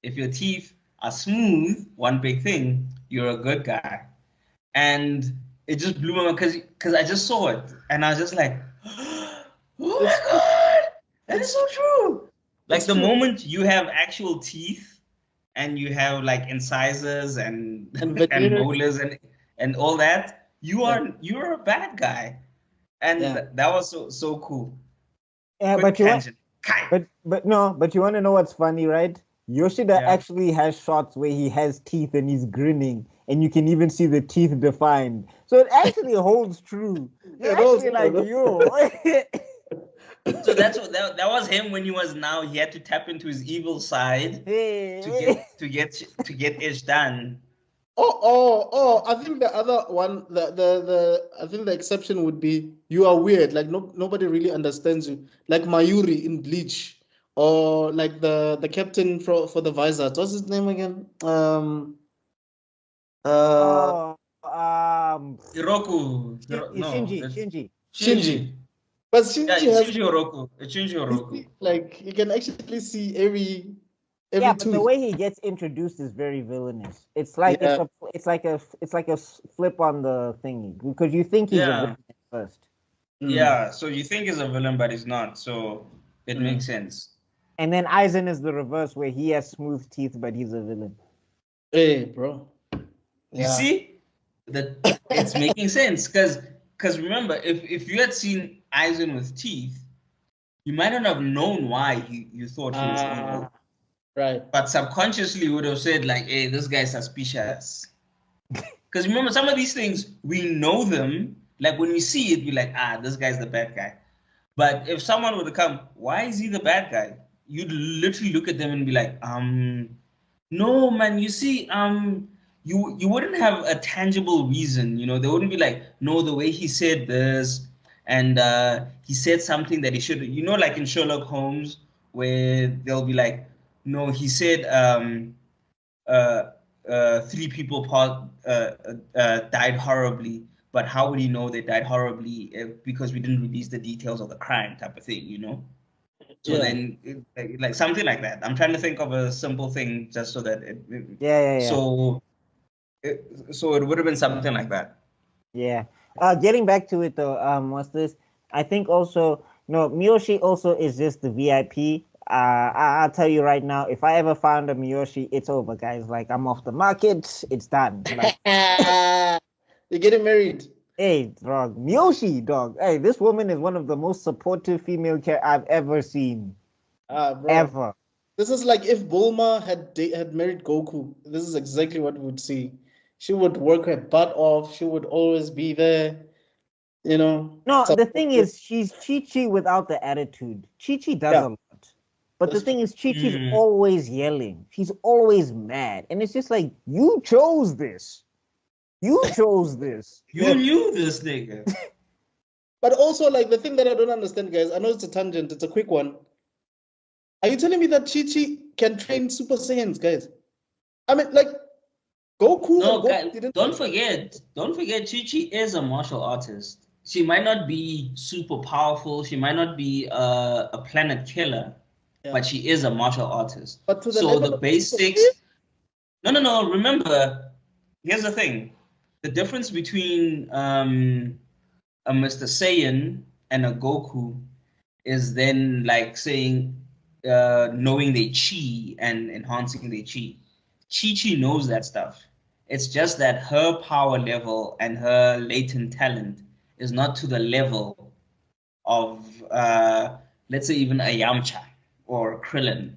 If your teeth are smooth, one big thing, you're a good guy. And it just blew my mind because I just saw it and I was just like, oh my God, that is so true. Like the moment you have actual teeth and you have like incisors and molars and all that, you're a bad guy. And that was so cool. Yeah, but you want to know what's funny, right? Yoshida actually has shots where he has teeth and he's grinning, and you can even see the teeth defined. So it actually holds true. You're actually like, yo. So that was him when he had to tap into his evil side to get it done. Oh! I think the other one, I think the exception would be you are weird. Like nobody really understands you. Like Mayuri in Bleach, or like the captain for the Vizards. What's his name again? Hiroku. Shinji. But Shinji Oroku. Like you can actually see every but the way he gets introduced is very villainous. It's like it's like a flip on the thingy because you think he's a villain at first. Yeah, so you think he's a villain, but he's not. So it makes sense. And then Aizen is the reverse, where he has smooth teeth, but he's a villain. Hey, bro. You see that it's making sense because remember, if you had seen Aizen with teeth, you might not have known why you thought he was evil. Right. But subconsciously would have said like, hey, this guy's suspicious. Because remember, some of these things, we know them. Like when we see it, we're like, this guy's the bad guy. But if someone were to come, why is he the bad guy? You'd literally look at them and be like, no, man, you see, you wouldn't have a tangible reason, they wouldn't be like, no, the way he said this, and he said something that he should, like in Sherlock Holmes, where they'll be like, no, he said three people died horribly, but how would he know they died horribly because we didn't release the details of the crime type of thing. So then, like something like that. I'm trying to think of a simple thing just so that So it would have been something like that. Yeah. Getting back to it though, what's this? I think also, Miyoshi also is just the VIP. I'll tell you right now, if I ever found a Miyoshi, it's over, guys. Like, I'm off the market. It's done. Like, you're getting married. Hey, dog, Miyoshi, dog. Hey, this woman is one of the most supportive female characters I've ever seen. Bro. Ever. This is like if Bulma had married Goku. This is exactly what we would see. She would work her butt off. She would always be there. No, the thing is, she's Chi-Chi without the attitude. Chi-Chi does a lot. But the thing is, Chi-Chi's always yelling. She's always mad. And it's just like, you chose this. You chose this. You knew this nigga. But also, like, the thing that I don't understand, guys, I know it's a tangent. It's a quick one. Are you telling me that Chi-Chi can train Super Saiyans, guys? I mean, like, Goku. No, guys, don't forget, Chi-Chi is a martial artist. She might not be super powerful. She might not be a planet killer, but she is a martial artist. But to the basics. No. Remember, here's the thing: the difference between a Mr. Saiyan and a Goku is then like saying knowing their chi and enhancing their chi. Chi knows that stuff. It's just that her power level and her latent talent is not to the level of, let's say, even a Yamcha or Krillin.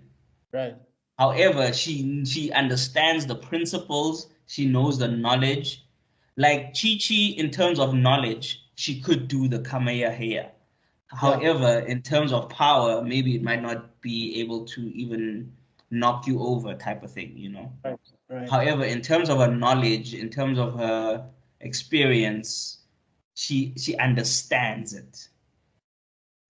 Right. However, she understands the principles. She knows the knowledge. Like Chi-Chi, in terms of knowledge, she could do the Kamehameha. However, in terms of power, maybe it might not be able to even knock you over type of thing, Right. However, in terms of her knowledge, in terms of her experience, she understands it.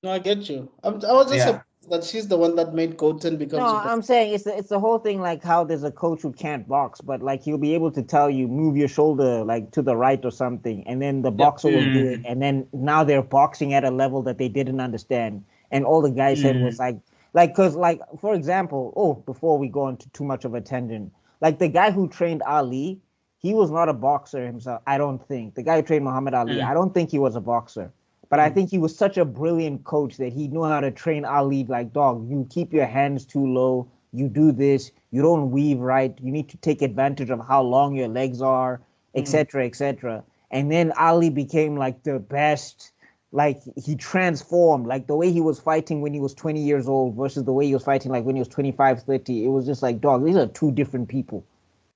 No, I get you. I was just surprised that she's the one that made Goten become. No, I'm saying it's the whole thing, like how there's a coach who can't box, but like he'll be able to tell you move your shoulder like to the right or something, and then the boxer will do it, and then now they're boxing at a level that they didn't understand, and all the guy said was like because like for example, before we go into too much of a tangent, like the guy who trained Ali, he was not a boxer himself. I don't think the guy who trained Muhammad Ali, I don't think he was a boxer. But I think he was such a brilliant coach that he knew how to train Ali. Like, dog, you keep your hands too low. You do this. You don't weave right. You need to take advantage of how long your legs are, etc., etc. And then Ali became like the best. Like he transformed. Like the way he was fighting when he was 20 years old versus the way he was fighting like when he was 25, 30. It was just like, dog, these are two different people.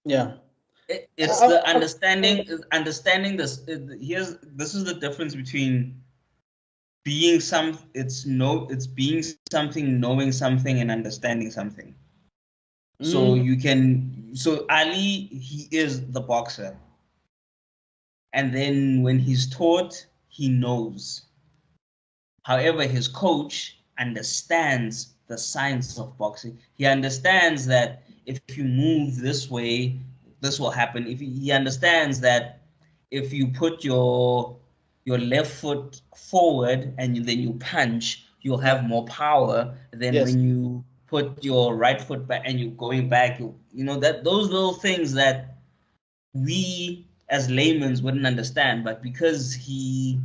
Yeah. It's the understanding this. This is the difference between being being something, knowing something, and understanding something. So Ali, he is the boxer, and then when he's taught, he knows. However, his coach understands the science of boxing. He understands that if you move this way, this will happen. If he understands that if you put your left foot forward and then you punch, you'll have more power than when you put your right foot back and you're going back. That those little things that we as laymen wouldn't understand, but because he,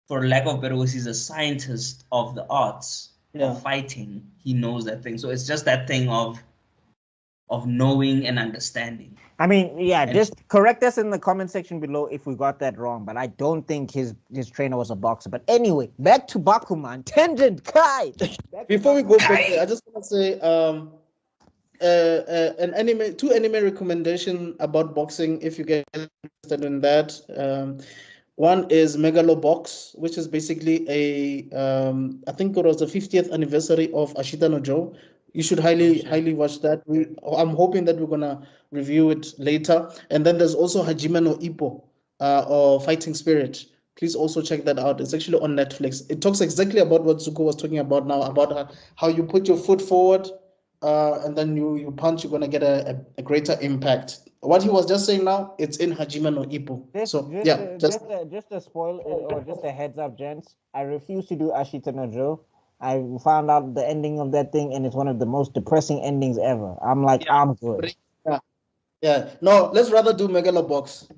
for lack of better words, he's a scientist of the arts of fighting, he knows that thing. So it's just that thing of knowing and understanding. I mean, just correct us in the comment section below if we got that wrong, but I don't think his trainer was a boxer. But anyway, back to Bakuman. Tangent, Kai! Before we go back there, I just want to say, an anime, two anime recommendation about boxing if you get interested in that. One is Megalobox, which is basically I think it was the 50th anniversary of Ashita no Joe. You should highly watch that. I'm hoping that we're gonna review it later. And then there's also Hajime no Ippo, or Fighting Spirit. Please also check that out. It's actually on Netflix. It talks exactly about what Zuko was talking about now, about how you put your foot forward, and then you punch, you're gonna get a greater impact. What he was just saying now, it's in Hajime no Ippo. So yeah, Just a spoil or just a heads up, gents. I refuse to do Ashita no Joe. I found out the ending of that thing, and it's one of the most depressing endings ever. I'm like, yeah, I'm good. yeah. No, let's rather do Megalobox,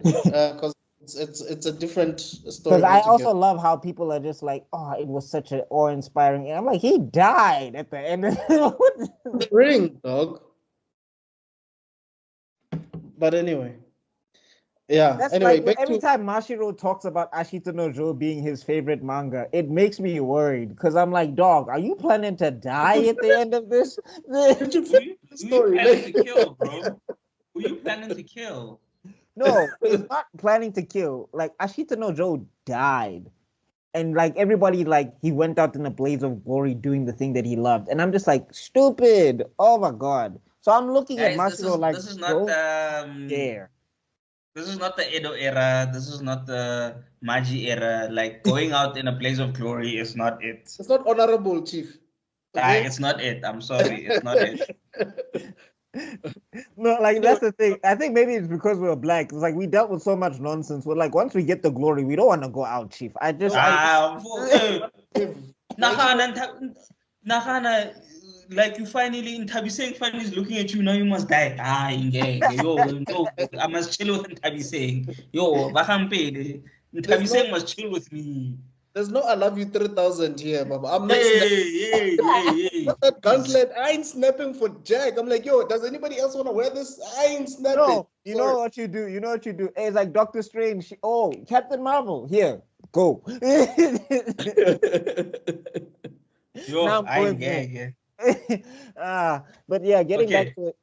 because it's a different story Because I altogether. also love how people are just like, oh, it was such an awe-inspiring. And I'm like, he died at the end of The ring, dog. But anyway, yeah. That's Anyway, like back every to time Mashiro talks about Ashita no Joe being his favorite manga, it makes me worried because I'm like, dog, are you planning to die at the end of this? did you finish the Who you story? planning to kill, bro? Who you planning to kill? No, it's not planning to kill. Like Ashita no Joe died. And like everybody, like he went out in a blaze of glory doing the thing that he loved. And I'm just like, stupid. Oh my god. So I'm looking at Guys, Mashiro like, this is not don't dare. this is not the Edo era. This is not the Maji era. Like going out in a blaze of glory is not it. It's not honorable, Chief. Okay. It's not it. I'm sorry, it's not it. No, like that's the thing. I think maybe it's because we're black. It's like we dealt with so much nonsense. We're like, once we get the glory, we don't want to go out, chief. Nahana, like you finally in Tabiseng finally is looking at you now. You must die. Yo, no, I must chill with Tabiseng. Yo, Vahampe, Tabiseng must chill with me. There's no I love you 3,000 here, Baba. I'm not Hey. that gauntlet. I ain't snapping for Jack. I'm like, yo, does anybody else want to wear this? I ain't snapping. No, you know what you do. You know what you do. It's like Doctor Strange. Oh, Captain Marvel. Here, go. Yo, now I'm going but yeah, getting back to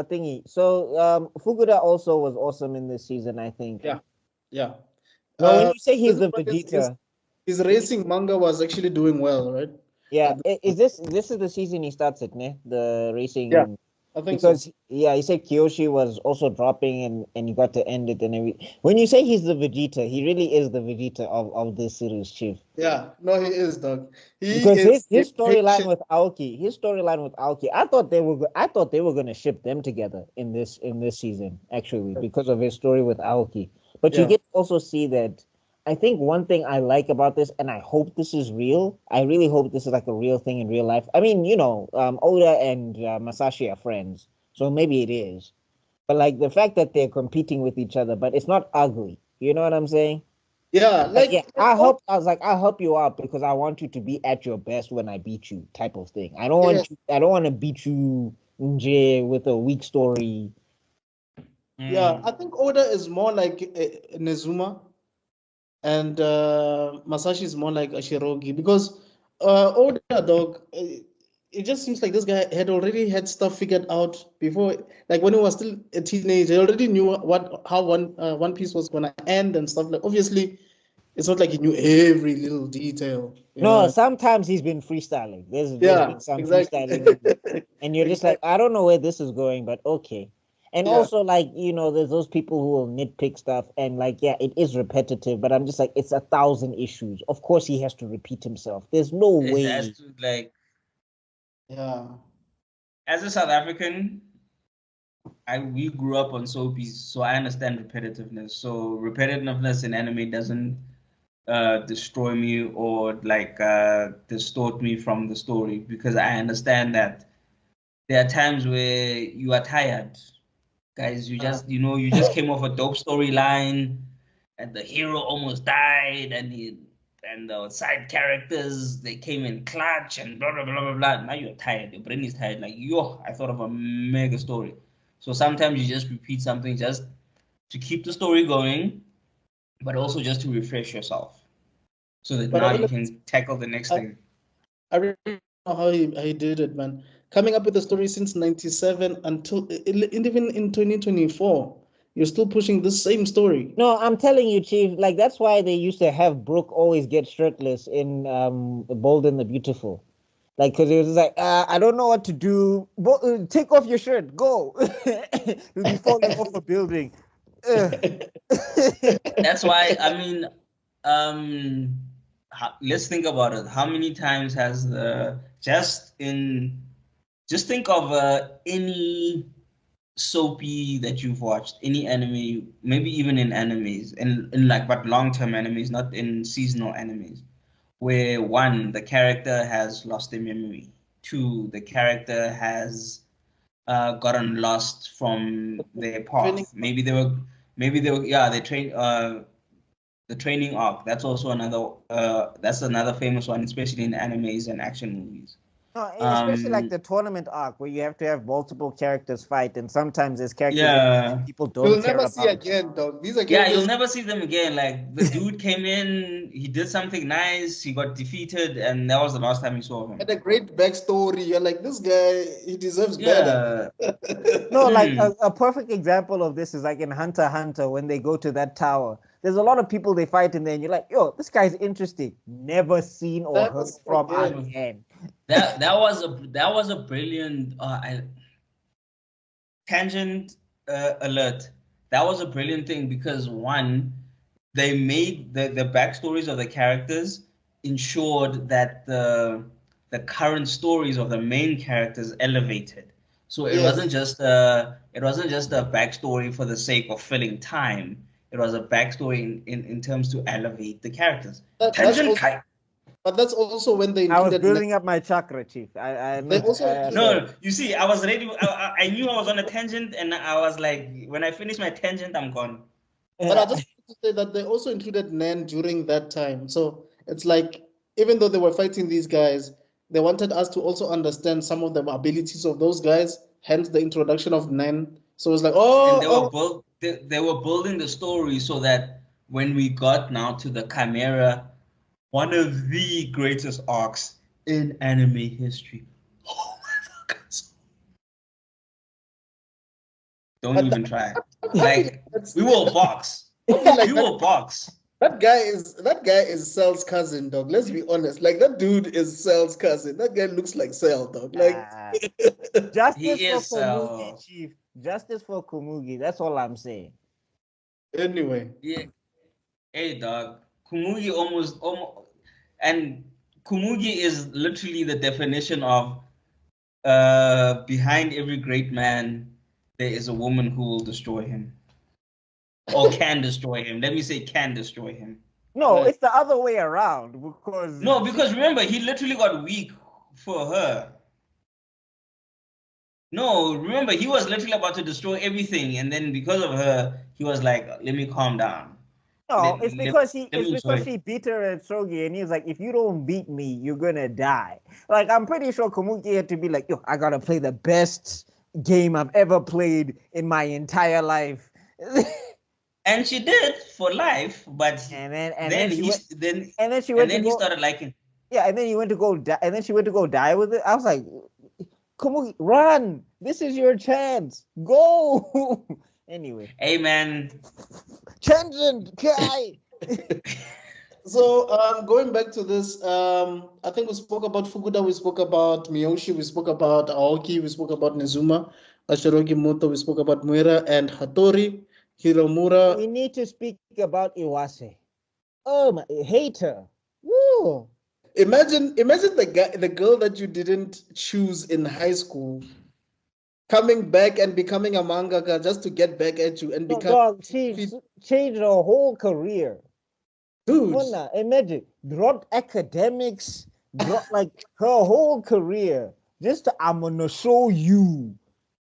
thingy. So Fukuda also was awesome in this season, I think. Yeah. No, when you say he's the Vegeta, his racing manga was actually doing well, right? Yeah, is this is the season he starts it, ne? The racing. Yeah, I think because so. Yeah, he said Kyoshi was also dropping and he got to end it and everything. When you say he's the Vegeta, he really is the Vegeta of this series, Chief. Yeah, no, he is, dog. Because his storyline with Aoki, I thought they were gonna ship them together in this season, actually, because of his story with Aoki. But you get to also see that. I think one thing I like about this, and I hope this is real. I really hope this is like a real thing in real life. I mean, Oda and Masashi are friends, so maybe it is. But like the fact that they're competing with each other, but it's not ugly. You know what I'm saying? Yeah, I help you out because I want you to be at your best when I beat you, type of thing. I don't want to beat you with a weak story. Yeah, I think Oda is more like Nezuma, and Masashi is more like Ashirogi, because Oda, dog, it just seems like this guy had already had stuff figured out before. Like when he was still a teenager, he already knew how One Piece was gonna end and stuff. Like obviously, it's not like he knew every little detail. No, sometimes he's been freestyling. There's been some freestyling, and you're just like, I don't know where this is going, but okay. And also, like, there's those people who will nitpick stuff, and like, yeah, it is repetitive, but I'm just like, it's 1,000 issues. Of course, he has to repeat himself. There's no way. Has to, like, yeah. As a South African, we grew up on soapies, so I understand repetitiveness. So repetitiveness in anime doesn't destroy me or like distort me from the story, because I understand that there are times where you are tired. Guys, you just came off a dope storyline and the hero almost died and the side characters, they came in clutch and blah blah blah blah blah. Now you're tired, your brain is tired, like, I thought of a mega story. So sometimes you just repeat something just to keep the story going, but also just to refresh yourself so that now you can tackle the next thing. I how he did it, man. Coming up with a story since '97 until even in 2024, you're still pushing this same story. No, I'm telling you, Chief. Like that's why they used to have Brooke always get shirtless in Bold and the Beautiful. Like, because it was like, I don't know what to do. Take off your shirt. Go. You'll be falling off a building. That's why, I mean, let's think about it. How many times has just think of any soapy that you've watched, any anime, maybe even in animes, in like, but long-term animes, not in seasonal animes, where one, the character has lost their memory. Two, the character has gotten lost from their path. Maybe they were, yeah, they train the training arc. That's also another famous one, especially in animes and action movies. No, especially like the tournament arc where you have to have multiple characters fight, and sometimes there's characters that people don't You'll care never about. see again, dog. These are Yeah, you'll never see them again. Like the dude came in, he did something nice, he got defeated, and that was the last time you saw him. Had a great backstory. You're like, this guy, he deserves better. No, like a perfect example of this is like in Hunter x Hunter when they go to that tower. There's a lot of people they fight in there, and you're like, yo, this guy's interesting. Never seen or heard from again. That was a brilliant tangent alert. That was a brilliant thing because one, they made the backstories of the characters ensured that the current stories of the main characters elevated. So it wasn't just a backstory for the sake of filling time. It was a backstory in terms to elevate the characters. Tangent type. But that's also when they. I was building up my chakra, Chief. No, you see, I was ready. I knew I was on a tangent, and I was like, when I finish my tangent, I'm gone. But I just want to say that they also included Nan during that time. So it's like, even though they were fighting these guys, they wanted us to also understand some of the abilities of those guys. Hence the introduction of Nan. So it's like, and they were building the story so that when we got now to the Chimera, one of the greatest arcs in anime history. Oh my fuckers. Don't even try. Like, we will box. We will box. That guy is Cell's cousin, dog. Let's be honest. Like, that dude is Cell's cousin. That guy looks like Cell, dog. Like, justice for Komugi, Chief. Justice for Komugi. That's all I'm saying. Anyway. Yeah. Hey, dog. Komugi almost, and Komugi is literally the definition of behind every great man, there is a woman who will destroy him. Or can destroy him. Let me say can destroy him. No, it's the other way around. Because remember, he literally got weak for her. No, remember, he was literally about to destroy everything, and then because of her, he was like, let me calm down. No, it's because she beat her at Shogi, and he was like, if you don't beat me, you're gonna die. Like, I'm pretty sure Komugi had to be like, yo, I gotta play the best game I've ever played in my entire life. And she did for life, but then he started liking. Yeah, and then he went to go die, and then she went to go die with it. I was like, Komugi, run! This is your chance. Go. Anyway. Hey, man. Tangent, guy. So going back to this, I think we spoke about Fukuda, we spoke about Miyoshi, we spoke about Aoki, we spoke about Nezuma, Ashirogi Muto, we spoke about Muira and Hattori, Hiromura. We need to speak about Iwase. Oh my, hater. Woo. Imagine the girl that you didn't choose in high school coming back and becoming a mangaka just to get back at you and change her whole career. Dude, imagine, dropped academics, dropped like her whole career. I'm gonna show you.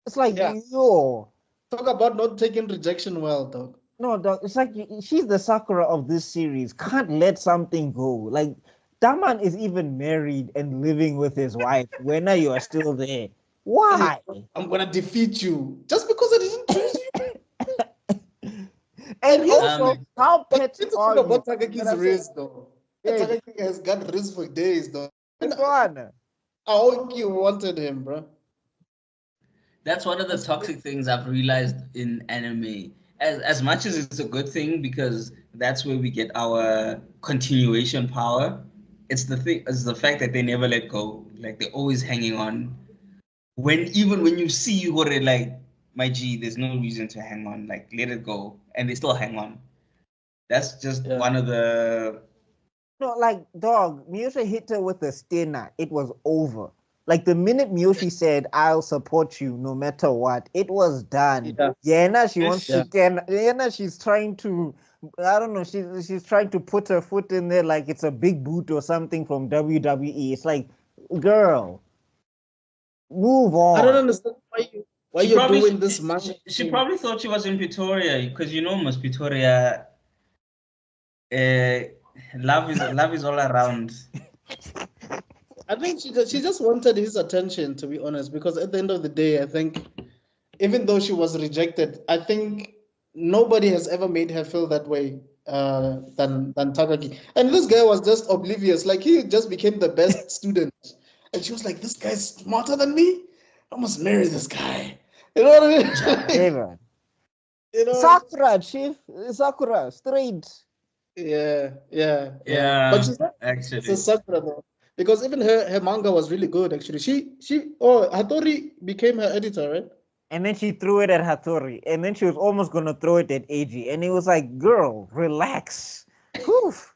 It's like, yo. Talk about not taking rejection well, dog. No, dog, it's like she's the Sakura of this series. Can't let something go. Like, that man is even married and living with his wife. When you are still there. Why? I'm gonna defeat you just because I didn't choose you. And also, how petty are you? About Takaki's race, though. Takaki has got race for days, though. Which one? Aoki wanted him, bro. That's one of the toxic things I've realized in anime. As much as it's a good thing because that's where we get our continuation power. It's the fact that they never let go. Like they're always hanging on. Even when you see you already like, my G, there's no reason to hang on. Like let it go, and they still hang on. That's just one of the. No, like dog, Miyoshi hit her with a stinner. It was over. Like the minute Miyoshi said, "I'll support you no matter what," it was done. Yeah, now she wants to get. Yeah, now she's trying to. I don't know. She's trying to put her foot in there like it's a big boot or something from WWE. It's like, girl, move on. I don't understand why you're doing this. She probably thought she was in Pretoria because Miss Pretoria. Love is all around. I think she just wanted his attention, to be honest, because at the end of the day, I think even though she was rejected, I think nobody has ever made her feel that way than Takagi. And this guy was just oblivious. Like he just became the best student. And she was like, this guy's smarter than me? I must marry this guy. You know what I mean? You know? Sakura, chief. Sakura, straight. Yeah. But she's not actually. It's a Sakura though. Because even her manga was really good, actually. Hattori became her editor, right? And then she threw it at Hattori. And then she was almost going to throw it at Eiji. And it was like, girl, relax. Poof.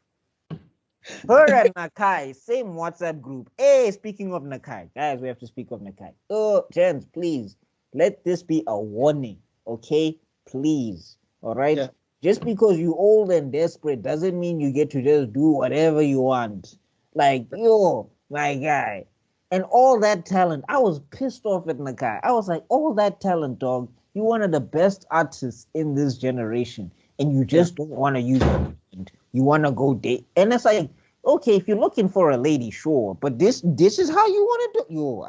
Her and Nakai, same WhatsApp group. Hey, speaking of Nakai. Guys, we have to speak of Nakai. Oh, gents, please. Let this be a warning, okay? Please. All right? Yeah. Just because you're old and desperate doesn't mean you get to just do whatever you want. Like, yo, my guy. And all that talent, I was pissed off at Nakai. I was like, all that talent, dog. You're one of the best artists in this generation. And you just don't want to use it. You want to go date. And it's like, okay, if you're looking for a lady, sure. But this is how you want to do. Yo,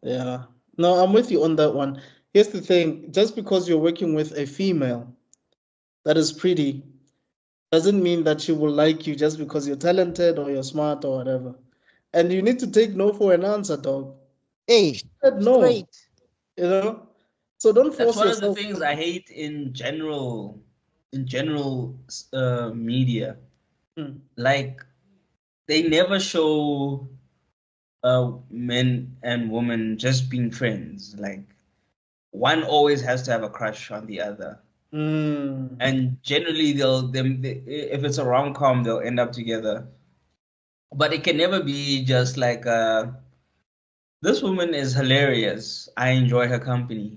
Yeah. No, I'm with you on that one. Here's the thing. Just because you're working with a female that is pretty doesn't mean that she will like you just because you're talented or you're smart or whatever. And you need to take no for an answer, dog. Hey, no. Straight. You know? So don't force yourself. That's one of the things I hate in general media. Like, they never show men and women just being friends. Like, one always has to have a crush on the other. And generally, if it's a rom-com, they'll end up together. But it can never be just like, this woman is hilarious. I enjoy her company.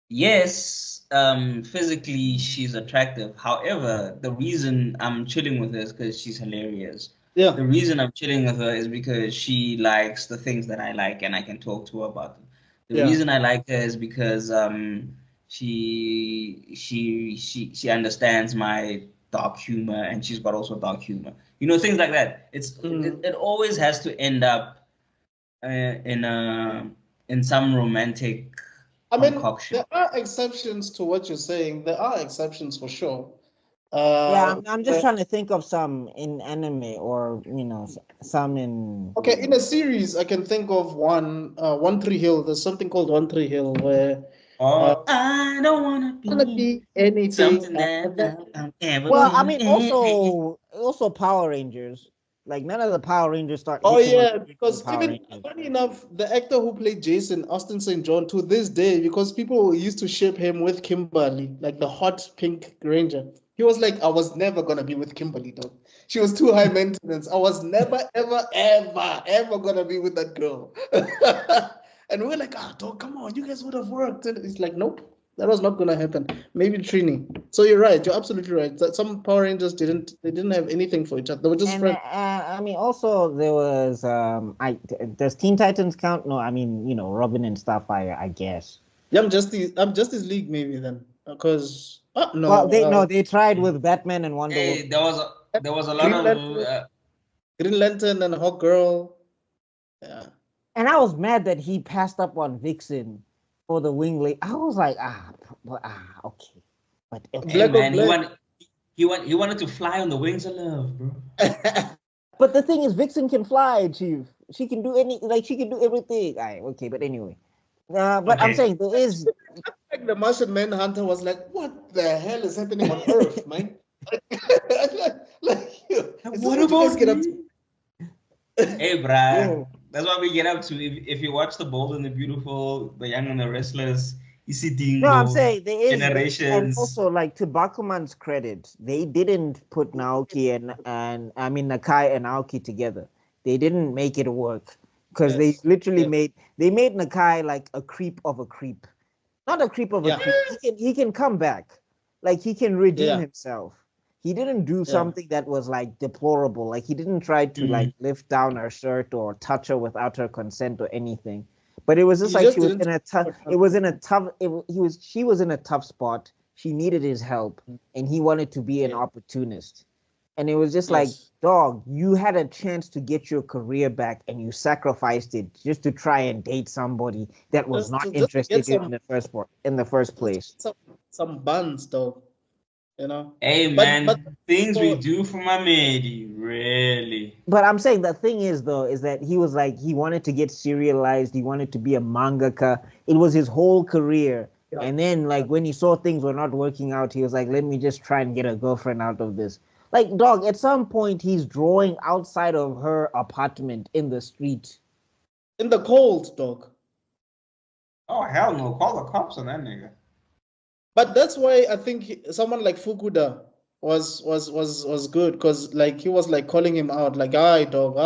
Yes, physically she's attractive. However, the reason I'm chilling with her is because she's hilarious. Yeah. The reason I'm chilling with her is because she likes the things that I like and I can talk to her about them. The reason I like her is because she understands my dark humor and she's got also dark humor. You know, things like that. It always has to end up in some romantic concoction. There are exceptions to what you're saying. There are exceptions for sure. I'm just trying to think of some in anime or some in. Okay, in a series, I can think of one. One Tree Hill. There's something called One Tree Hill where. I don't want to be anything. Well, I mean, also Power Rangers. Like none of the Power Rangers start. Because funny enough, the actor who played Jason, Austin St. John, to this day, because people used to ship him with Kimberly, like the hot pink ranger. He was like, I was never gonna be with Kimberly, though. She was too high maintenance. I was never, ever gonna be with that girl. And we're like, dog, come on, you guys would have worked. And it's like, nope. That was not going to happen. Maybe Trini. So you're right. You're absolutely right. That some Power Rangers didn't have anything for each other. They were just friends. I mean, also there was does Teen Titans count? No, I mean, Robin and Starfire, I guess. Yeah, I'm Justice League maybe then, because no. Well, they tried with Batman and Wonder Woman. There was a lot of Green Lantern and Hawk Girl. Yeah. And I was mad that he passed up on Vixen for the Winglet. I was like, okay. But hey, man, he wanted to fly on the wings of love, bro. But the thing is, Vixen can fly, Chief. She can do she can do everything. Okay, but anyway. But I'm saying there is. Like the Martian Manhunter was like, what the hell is happening on Earth, man? What about get up me? Hey, bruh. That's what we get up to. If you watch The Bold and the Beautiful, The Young and the Restless, you see Dingo. No, I'm saying there is Generations. And also, like, to Bakuman's credit, they didn't put Naoki and I mean Nakai and Naoki together. They didn't make it work because they literally made Nakai like a creep of a creep. Not a creep of a creep. He can come back. Like, he can redeem himself. He didn't do something that was like deplorable. Like, he didn't try to like lift down her shirt or touch her without her consent or anything. But it was just like she was in a tough. It was in a tough. She was in a tough spot. She needed his help, and he wanted to be an opportunist. And it was just like, dog, you had a chance to get your career back, and you sacrificed it just to try and date somebody that was not interested in the first place. Some buns, dog. You know. Hey, man, things we do for my matey, really. But I'm saying the thing is, though, is that he was like, he wanted to get serialized. He wanted to be a mangaka. It was his whole career. Yeah. And then, like, when he saw things were not working out, he was like, let me just try and get a girlfriend out of this. Like, dog, at some point, he's drawing outside of her apartment in the street. In the cold, dog. Oh, hell no. Call the cops on that nigga. But that's why I think someone like Fukuda was good, because like he was like calling him out, like, "Hi, dog,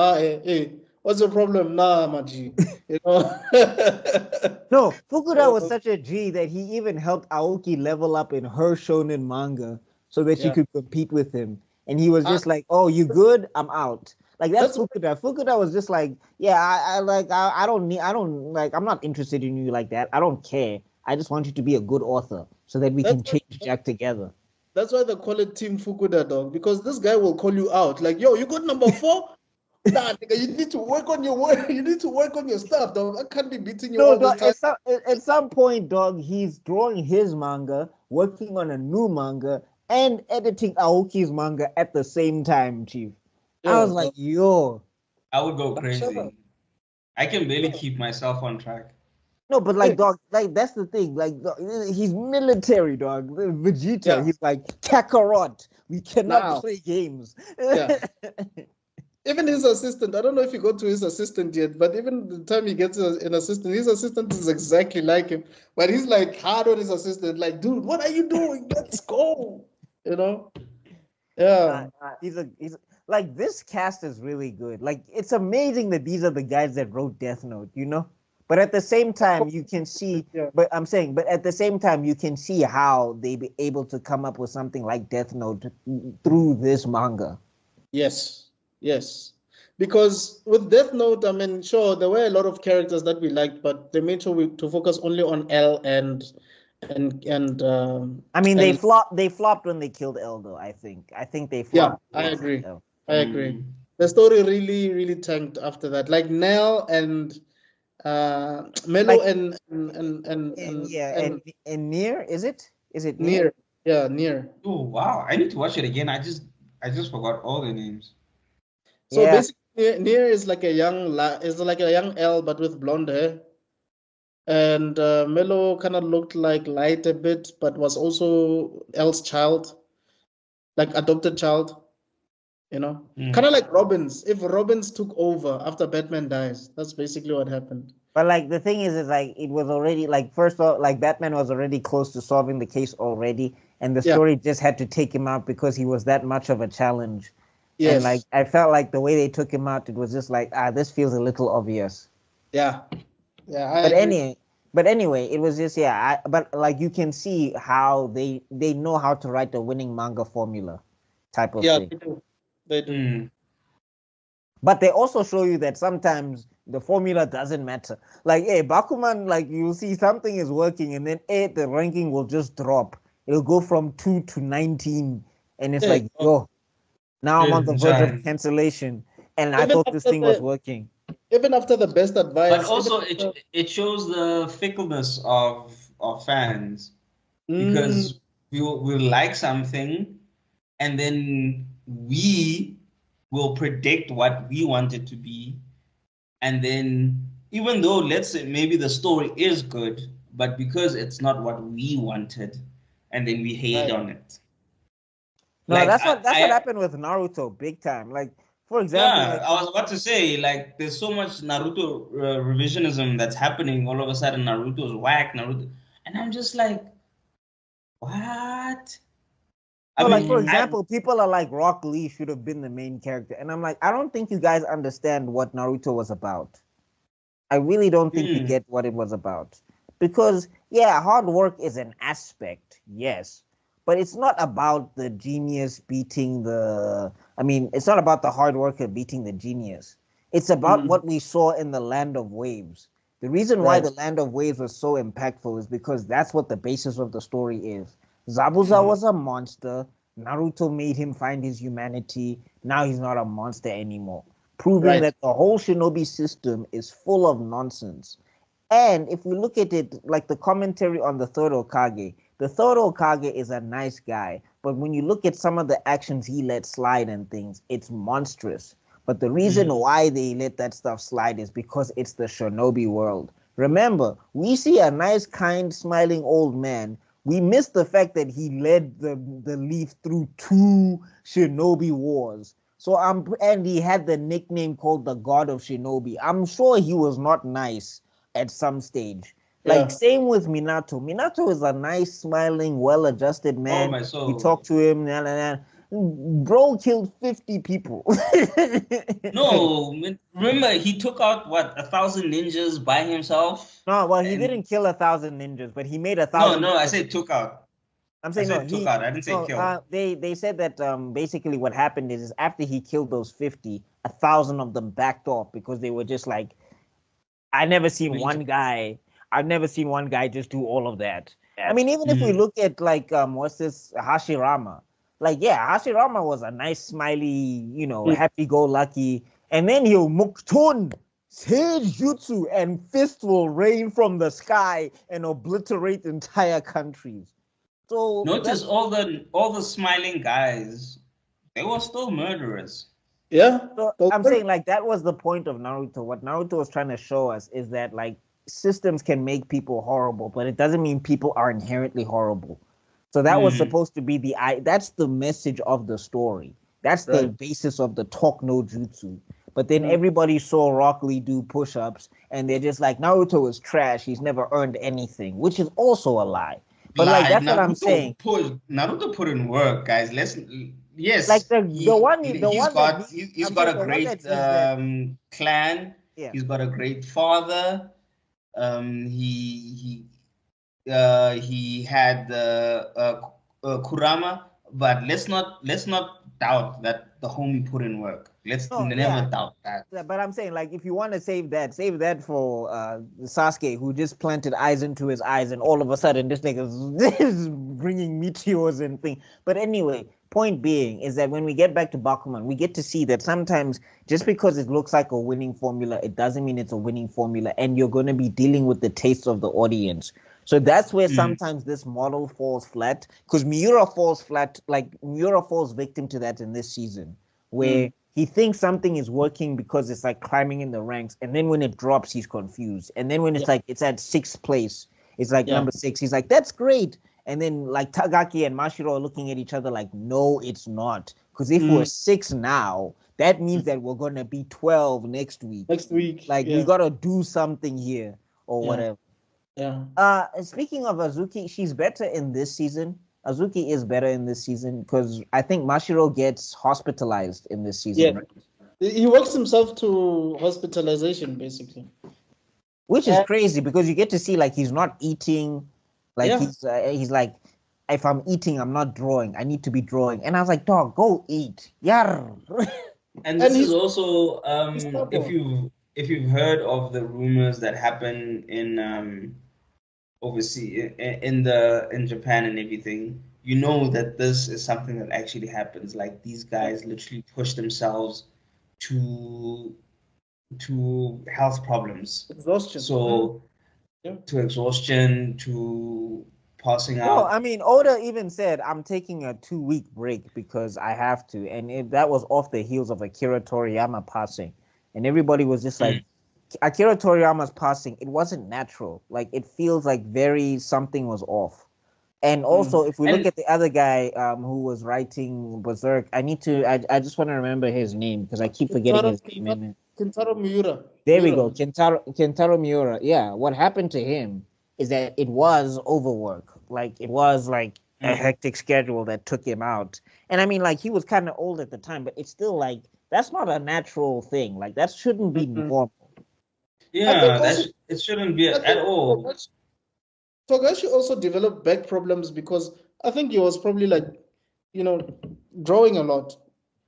hey, what's your problem, nah, Maji?" You know. No, Fukuda was such a G that he even helped Aoki level up in her shonen manga so that she could compete with him. And he was just like, "Oh, you good? I'm out." Like, that's Fukuda. Fukuda was just like, "Yeah, I'm not interested in you like that. I don't care. I just want you to be a good author so that we can change Jack together." That's why they call it Team Fukuda, dog, because this guy will call you out. Like, yo, you got number 4? Nah, nigga, you need to work on your work. You need to work on your stuff, dog. I can't be beating you all the time. At some point, dog, he's drawing his manga, working on a new manga, and editing Aoki's manga at the same time, Chief. I was like, yo. I would go crazy. I can barely keep myself on track. No, but like, dog, like, that's the thing. Like, dog, he's military, dog. Vegeta, he's like, Kakarot. We cannot play games. Yeah. Even his assistant, I don't know if you got to his assistant yet, but even the time he gets an assistant, his assistant is exactly like him. But he's like hard on his assistant, like, dude, what are you doing? Let's go. You know? Yeah. He's like, this cast is really good. Like, it's amazing that these are the guys that wrote Death Note, you know? But at the same time, you can see, but at the same time, you can see how they be able to come up with something like Death Note through this manga. Yes. Because with Death Note, I mean, sure, there were a lot of characters that we liked, but they made sure to focus only on L and I mean, they flopped when they killed L, though. I think they flopped. Yeah, I agree. The story really tanked after that. Like Nell and Melo, like, and Nier, is it Nier? Yeah, Nier. Oh wow, I need to watch it again. I just forgot all the names. So basically, Nier is like a young L but with blonde hair, and Melo kind of looked like Light a bit, but was also L's child, like adopted child. You know, kind of like Robbins. If Robbins took over after Batman dies, that's basically what happened. But like the thing is like it was already like, first of all, like Batman was already close to solving the case already, and the story just had to take him out because he was that much of a challenge. Yes. And like I felt like the way they took him out, it was just like, this feels a little obvious. Yeah. But anyway, it was just but like you can see how they know how to write the winning manga formula type of thing. Yeah, they do. But they also show you that sometimes the formula doesn't matter. Like, Bakuman, like you'll see something is working, and then the ranking will just drop. It'll go from 2 to 19, and it's like, yo, now I'm on the verge of cancellation, and I thought this thing was working. Even after the best advice. But also, it shows the fickleness of fans, because we like something, and then we will predict what we want it to be, and then even though let's say maybe the story is good, but because it's not what we wanted, and then we hate on it. No, Like that's what happened with Naruto, big time. Like, for example, yeah, I was about to say, like, there's so much Naruto revisionism that's happening. All of a sudden, Naruto's whack, Naruto, and I'm just like, what? So, like, for example, people are like, Rock Lee should have been the main character. And I'm like, I don't think you guys understand what Naruto was about. I really don't think you get what it was about. Because, yeah, hard work is an aspect, yes. But it's not about the genius beating the... I mean, it's not about the hard worker beating the genius. It's about what we saw in the Land of Waves. The reason why the Land of Waves was so impactful is because that's what the basis of the story is. Zabuza was a monster. Naruto made him find his humanity. Now he's not a monster anymore. Proving that the whole shinobi system is full of nonsense. And if we look at it like the commentary on the third Hokage is a nice guy. But when you look at some of the actions he let slide and things, it's monstrous. But the reason why they let that stuff slide is because it's the shinobi world. Remember, we see a nice, kind, smiling old man. We miss the fact that he led the Leaf through 2 shinobi wars. So and he had the nickname called the God of Shinobi. I'm sure he was not nice at some stage. Like same with Minato. Minato is a nice, smiling, well-adjusted man. Oh my soul. You talk to him, bro killed 50 people. No, remember he took out what 1,000 ninjas by himself. No, well, he didn't kill 1,000 ninjas, but he made 1,000. No, I said took out. I'm saying took out. I didn't say kill. They said that basically what happened is after he killed those 50, 1,000 of them backed off because they were just like, I've never seen one guy just do all of that. I mean, even if we look at like what's this Hashirama, like Hashirama was a nice, smiley, happy-go-lucky, and then he'll Muktun. Sage Jutsu and fist will rain from the sky and obliterate entire countries. So notice all the smiling guys, they were still murderers. Yeah. So I'm saying like that was the point of Naruto. What Naruto was trying to show us is that like systems can make people horrible, but it doesn't mean people are inherently horrible. So that was supposed to be that's the message of the story. That's the basis of the talk no jutsu. But then everybody saw Rock Lee do push-ups, and they're just like, Naruto is trash. He's never earned anything, which is also a lie. But like that's what I'm saying. Naruto put in work, guys. Yes. Like he's got a great clan. Yeah. He's got a great father. He had Kurama, but let's not doubt that the homie put in work. Let's never doubt that. Yeah, but I'm saying, like, if you want to save that for Sasuke, who just planted eyes into his eyes, and all of a sudden this nigga is bringing meteors and things. But anyway, point being is that when we get back to Bakuman, we get to see that sometimes just because it looks like a winning formula, it doesn't mean it's a winning formula, and you're going to be dealing with the taste of the audience. So that's where sometimes this model falls flat, because Miura falls victim to that in this season, where he thinks something is working because it's like climbing in the ranks, and then when it drops, he's confused. And then when it's like it's at 6th place, it's like number 6, he's like, that's great. And then like Tagaki and Mashiro are looking at each other like, no, it's not. Because if we're 6 now, that means that we're gonna be 12 next week. Like we gotta do something here or whatever. Yeah. Speaking of Azuki, she's better in this season. Azuki is better in this season because I think Mashiro gets hospitalized in this season. Yeah. Right? He works himself to hospitalization, basically. Which is crazy because you get to see like he's not eating. Like he's like, if I'm eating, I'm not drawing. I need to be drawing. And I was like, dog, go eat. Yar. And this is also if you've heard of the rumors that happen in overseas in Japan and everything, you know that this is something that actually happens. Like these guys literally push themselves to health problems. Exhaustion. So to exhaustion, to passing No, out. I mean, Oda even said, I'm taking a 2-week break because I have to. And that was off the heels of Akira Toriyama passing. And everybody was just like, Akira Toriyama's passing, it wasn't natural. Like, it feels like something was off. And also, if we look at the other guy who was writing Berserk, I just want to remember his name because I keep forgetting his name. Kentaro Miura. There we go, Kentaro Miura. Yeah, what happened to him is that it was overwork. Like, it was like a hectic schedule that took him out. And I mean, like, he was kind of old at the time, but it's still like, that's not a natural thing. Like, that shouldn't be normal. Yeah, it shouldn't be at all. Togashi also developed back problems because I think he was probably like, drawing a lot.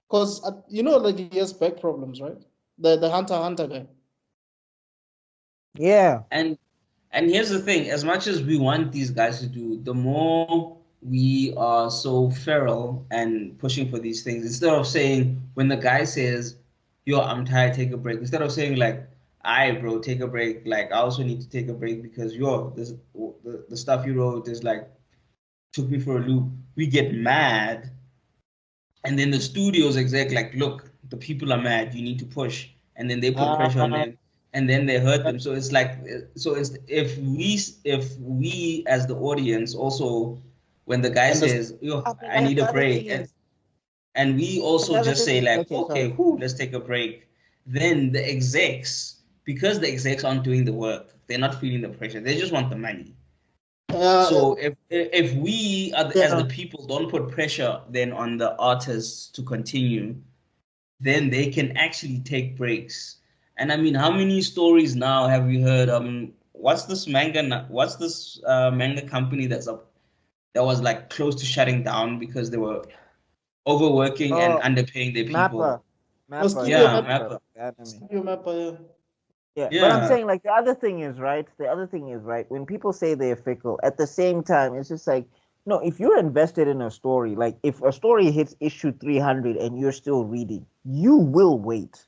Because, like he has back problems, right? The Hunter x Hunter guy. Yeah. And here's the thing, as much as we want these guys to do, the more we are so feral and pushing for these things, instead of saying, when the guy says, yo, I'm tired, take a break, instead of saying like, aye, bro, take a break, like, I also need to take a break because, the stuff you wrote is like, took me for a loop, we get mad. And then the studio's exec, like, look, the people are mad, you need to push. And then they put pressure on them. And then they hurt them. So it's like, if we as the audience also, when the guy says, yo, I need a break, and we also just say like, okay, let's take a break, then the execs, because the execs aren't doing the work, they're not feeling the pressure, they just want the money. So if we as the people don't put pressure then on the artists to continue, then they can actually take breaks. And I mean, how many stories now have we heard? What's this manga company that was like close to shutting down because they were overworking and underpaying their people? Mappa. Yeah, Mappa. Yeah, but I'm saying, like, the other thing is, right, when people say they're fickle, at the same time, it's just like, no, if you're invested in a story, like, if a story hits issue 300 and you're still reading, you will wait.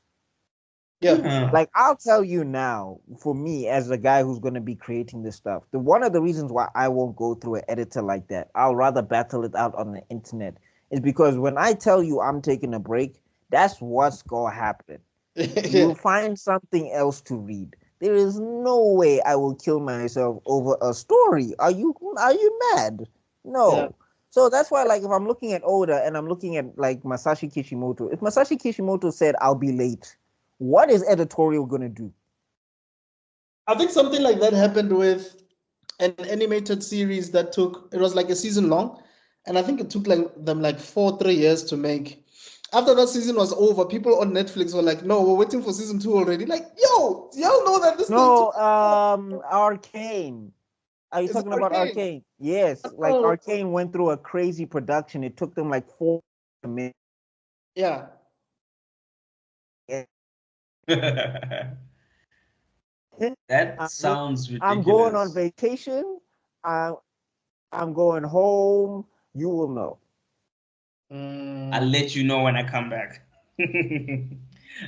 Yeah. Like, I'll tell you now, for me, as a guy who's going to be creating this stuff, one of the reasons why I won't go through an editor like that, I'll rather battle it out on the internet, is because when I tell you I'm taking a break, that's what's going to happen. You'll find something else to read. There is no way I will kill myself over a story. Are you mad? No. Yeah. So that's why, like, if I'm looking at Oda and I'm looking at like Masashi Kishimoto, if Masashi Kishimoto said I'll be late, what is editorial gonna do? I think something like that happened with an animated series that it was like a season long, and I think it took them 3 years to make. After that season was over, people on Netflix were like, no, we're waiting for season 2 already. Like, yo, y'all know that this thing Arcane. Are you talking about Arcane? Yes. Like, Arcane went through a crazy production. It took them 4 minutes. Yeah. That sounds ridiculous. I'm going on vacation. I'm going home. You will know. I'll let you know when I come back.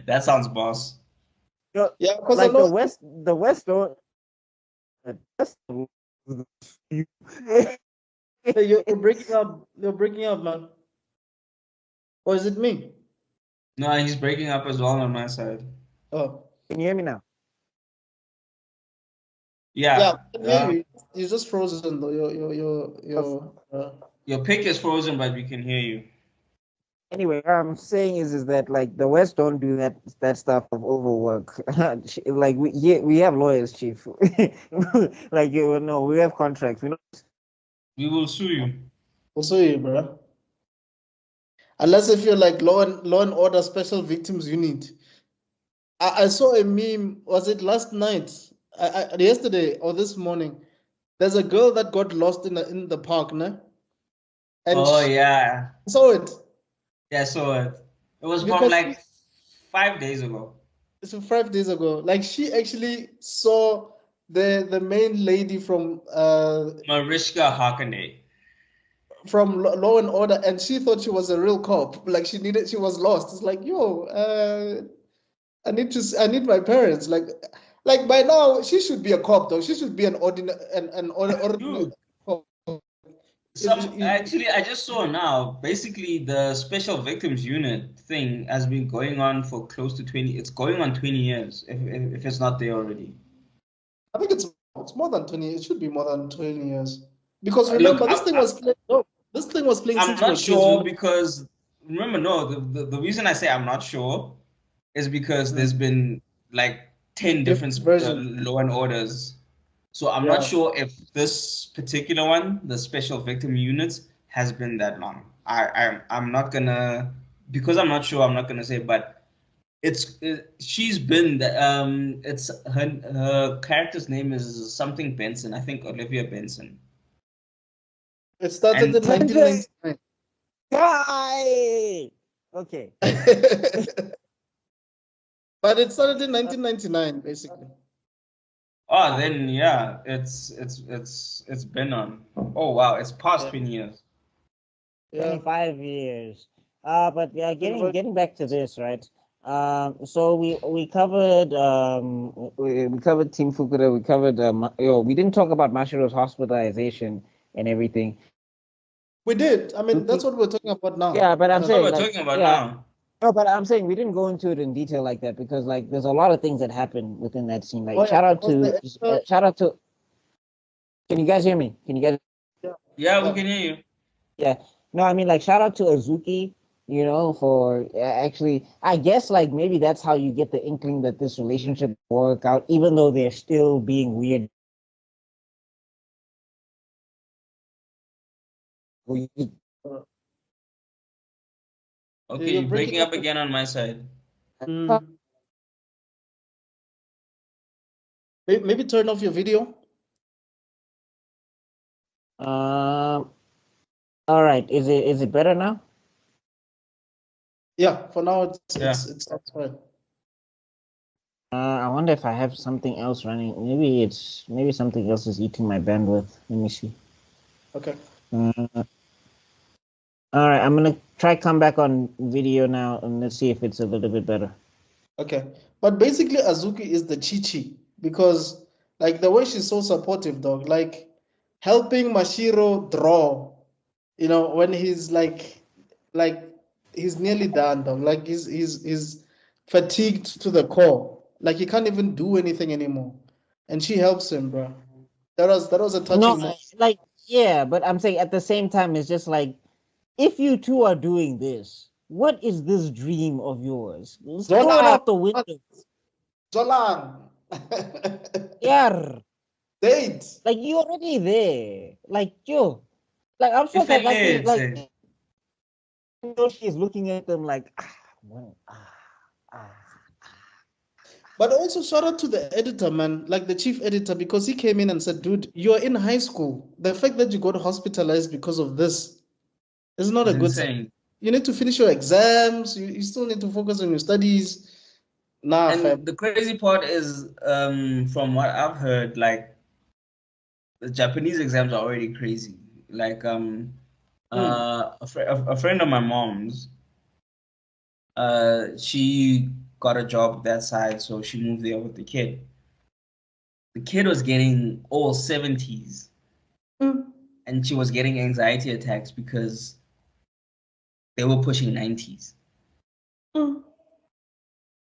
That sounds boss. Yeah, because like the West don't. You're breaking up. You're breaking up, man. Or is it me? No, he's breaking up as well on my side. Oh, can you hear me now? Yeah. You're just frozen though. Your pic is frozen, but we can hear you. Anyway, what I'm saying is that like the West don't do that stuff of overwork. Like we have lawyers, chief. Like we have contracts. We will sue you. We'll sue you, bro. Unless if you're like law and order special victims unit. I saw a meme. Was it last night? Yesterday or this morning? There's a girl that got lost in the park, no? And yeah. Saw it. Yeah, I saw it. It was from 5 days ago. It's 5 days ago. Like, she actually saw the main lady from Mariska Harkness. From Law and Order, and she thought she was a real cop. Like, she was lost. It's like, yo, I need my parents. Like by now she should be a cop though. She should be an ordinary cop. Actually, I just saw now. Basically, the special victims unit thing has been going on for close to 20. It's going on 20 years. If it's not there already. I think it's more than 20. It should be more than 20 years. Because remember, this thing was playing I'm since we not were sure kids. because remember, no, the reason I say I'm not sure is because there's been like 10 different law and orders. So I'm not sure if this particular one, the special victim units, has been that long. I'm not gonna, because I'm not sure. I'm not gonna say, but she's been it's her character's name is something Benson. I think Olivia Benson. It started in 1999. Okay. But it started in 1999, basically. Oh, then yeah, it's been on. Oh wow, it's past 20 years. 25 years. But yeah, getting back to this, right? So we covered we covered Team Fukuda, we covered we didn't talk about Mashiro's hospitalization and everything. We did. I mean, that's what we're talking about now. Yeah, but I'm saying we're talking about now. No, but I'm saying we didn't go into it in detail like that because like there's a lot of things that happen within that scene. Like shout out to. Can you guys hear me? Can you guys? Yeah, we can hear you. Yeah. No, I mean like shout out to Azuki, you know, for actually I guess like maybe that's how you get the inkling that this relationship will work out, even though they're still being weird. Okay, you're breaking up again on my side. Maybe turn off your video. All right. Is it better now? Yeah, for now it's fine. I wonder if I have something else running. Maybe something else is eating my bandwidth. Let me see. Okay. All right, I'm gonna try come back on video now and let's see if it's a little bit better. Okay, but basically Azuki is the Chichi because like the way she's so supportive, dog. Like helping Mashiro draw, you know, when he's like he's nearly done, dog. Like he's fatigued to the core. Like he can't even do anything anymore, and she helps him, bro. That was a touching moment. Like yeah, but I'm saying at the same time, it's just like if you two are doing this, what is this dream of yours? Throw it out the window. Zolang. Yeah. Date. Like you're already there. Like yo. Like I'm sure that like she's looking at them like But also shout out to the editor, man, like the chief editor, because he came in and said, dude, you're in high school. The fact that you got hospitalized because of this is not a good thing. You need to finish your exams. You still need to focus on your studies. And the crazy part is, from what I've heard, like the Japanese exams are already crazy. Like a friend of my mom's, she got a job that side, so she moved there with the kid. The kid was getting all 70s, and she was getting anxiety attacks because they were pushing 90s.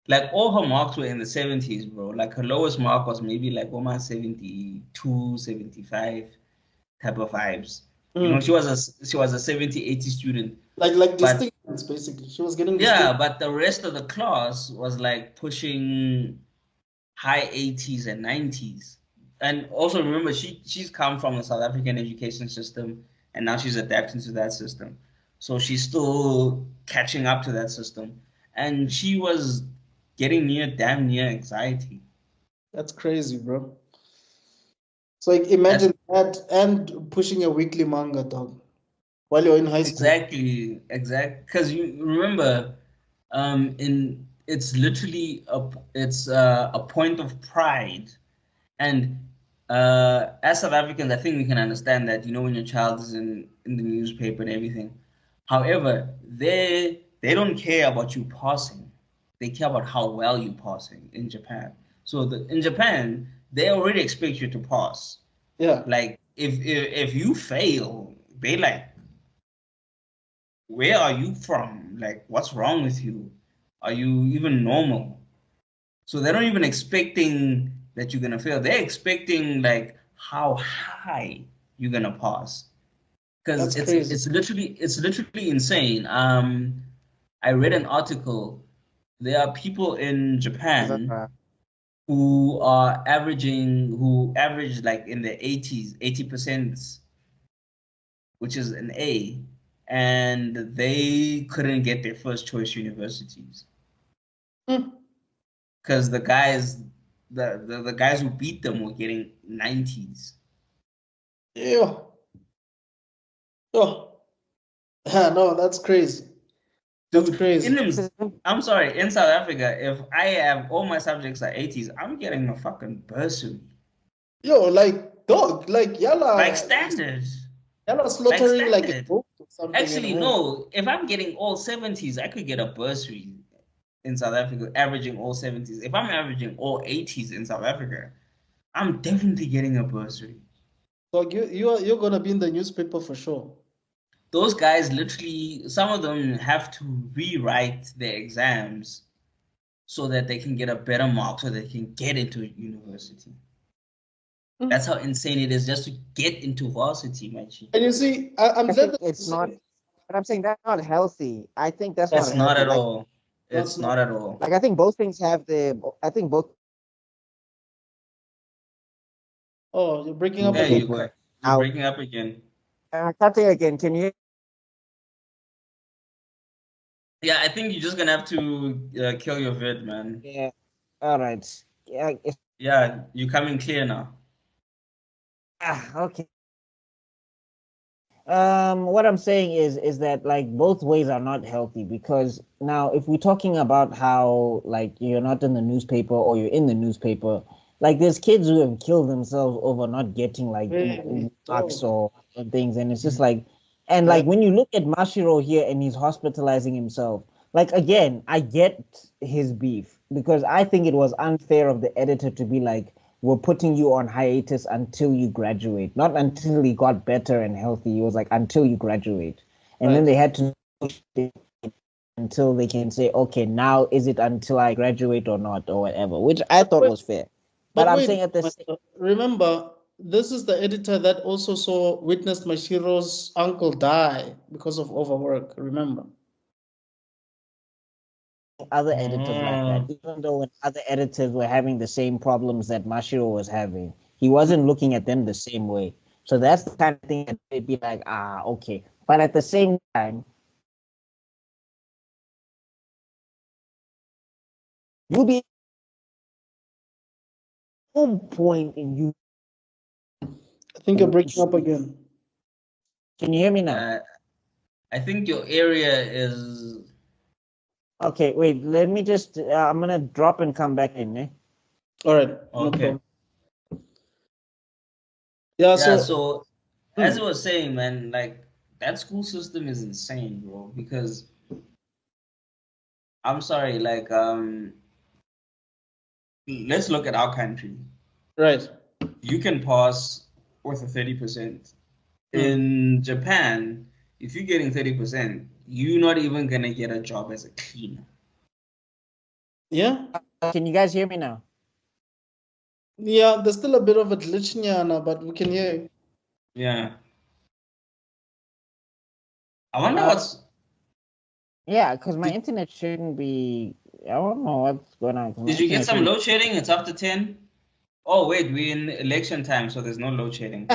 Like all her marks were in the 70s, bro. Like her lowest mark was maybe like almost 72, 75 type of vibes. You know, she was a 70, 80 student. Like distinctions, basically. She was getting but the rest of the class was like pushing high 80s and 90s. And also remember, she's come from the South African education system, and now she's adapting to that system. So she's still catching up to that system. And she was getting damn near anxiety. That's crazy, bro. So like, imagine that and pushing a weekly manga, dog, while you're in high school. Exactly. Because you remember, it's literally a point of pride, and as South Africans, I think we can understand that. You know, when your child is in the newspaper and everything. However, they don't care about you passing. They care about how well you're passing in Japan. So in Japan, they already expect you to pass. Yeah. Like if you fail, They like, where are you from? Like, what's wrong with you? Are you even normal? So they're not even expecting that you're gonna fail. They're expecting like how high you're gonna pass. Because it's literally insane. I read an article. There are people in Japan who average like in the 80%, which is an A, and they couldn't get their first choice universities. Because the guys who beat them were getting 90s. Yeah. Oh. No, that's crazy. That's crazy. I'm sorry, in South Africa, if I have all my subjects are 80s, I'm getting a fucking bursary. Yo, like dog, like yalla. Like standard. Yalla slaughtering like a boat or something. Actually, no. If I'm getting all 70s, I could get a bursary in South Africa, averaging all 70s. If I'm averaging all 80s in South Africa, I'm definitely getting a bursary. So you're gonna be in the newspaper for sure. Those guys literally, some of them have to rewrite their exams so that they can get a better mark, so they can get into university. That's how insane it is just to get into varsity, my chief. And you see, I'm glad that it's not. But I'm saying that's not healthy. I think that's not at all. It's not at all. Like I think both things have the. I think both. Oh, you're breaking up again. You're breaking up again. Cutting again. Can you? Yeah, I think you're just gonna have to kill your vid, man. Yeah. All right. Yeah. Yeah, you're coming clear now. Okay. What I'm saying is that like both ways are not healthy, because now if we're talking about how like you're not in the newspaper or you're in the newspaper, like there's kids who have killed themselves over not getting like marks or things, and it's just like, and like when you look at Mashiro here and he's hospitalizing himself, like again, I get his beef, because I think it was unfair of the editor to be like, we're putting you on hiatus until you graduate, not until he got better and healthy. He was like, until you graduate. And then they had to until they can say, okay, now is it until I graduate or not, or whatever, which I thought was fair. But I'm saying at the remember, this is the editor that also witnessed Mashiro's uncle die because of overwork. Remember. Other editors like that, even though when other editors were having the same problems that Mashiro was having, he wasn't looking at them the same way. So that's the kind of thing that they'd be like, okay. But at the same time, you'll be no point in you. I think you're breaking up again. Can you hear me now? I think your area is... Okay, wait, let me just, I'm going to drop and come back in, eh? All right. Okay. Yeah, so as I was saying, man, like that school system is insane, bro, because I'm sorry, like, let's look at our country. Right. You can pass with a 30%. In Japan, if you're getting 30%, you're not even going to get a job as a cleaner. Yeah. Can you guys hear me now? Yeah, there's still a bit of a glitch now, but we can hear you. Yeah. I wonder what's... Yeah, because my internet shouldn't be... I don't know what's going on. Did you get some load shedding? It's after 10. Oh, wait, we're in election time, so there's no load shedding.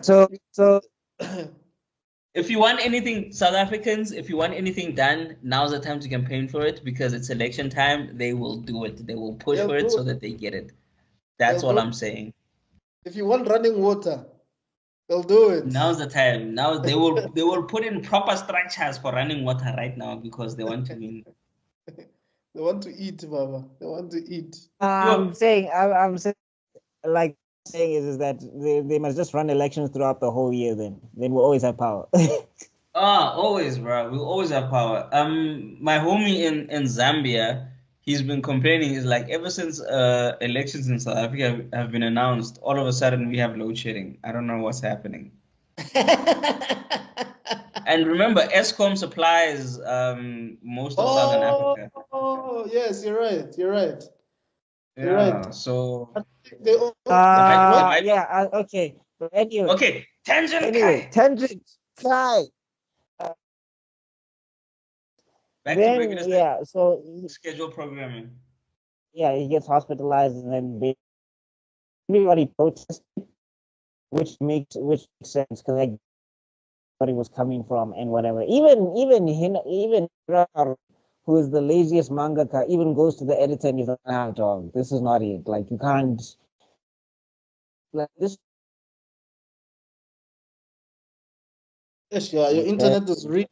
So if you want anything, South Africans, if you want anything done, now's the time to campaign for it, because it's election time. They will do it. They will push for it so that they get it. That's all I'm saying. If you want running water, they'll do it. Now's the time. Now they will put in proper structures for running water right now, because they want to win. They want to eat, Baba. They want to eat. I'm saying like saying is that they must just run elections throughout the whole year. Then we'll always have power. Always, bro. We'll always have power. My homie in Zambia, he's been complaining is like ever since elections in South Africa have been announced, all of a sudden we have load shedding. I don't know what's happening. And remember, Eskom supplies most of Southern Africa. Oh, yes, you're right. You're right. You're Yeah, right. so They all, Okay. But anyway, okay, tangent. anyway, tangent. Kai. Back to Then regular so schedule programming. yeah, he gets hospitalized, and then everybody protests, which makes sense because like what he was coming from and whatever. Even who is the laziest mangaka, even goes to the editor and he's like, "Ah, dog, this is not it. Like you can't like this." yes, yeah, your internet is really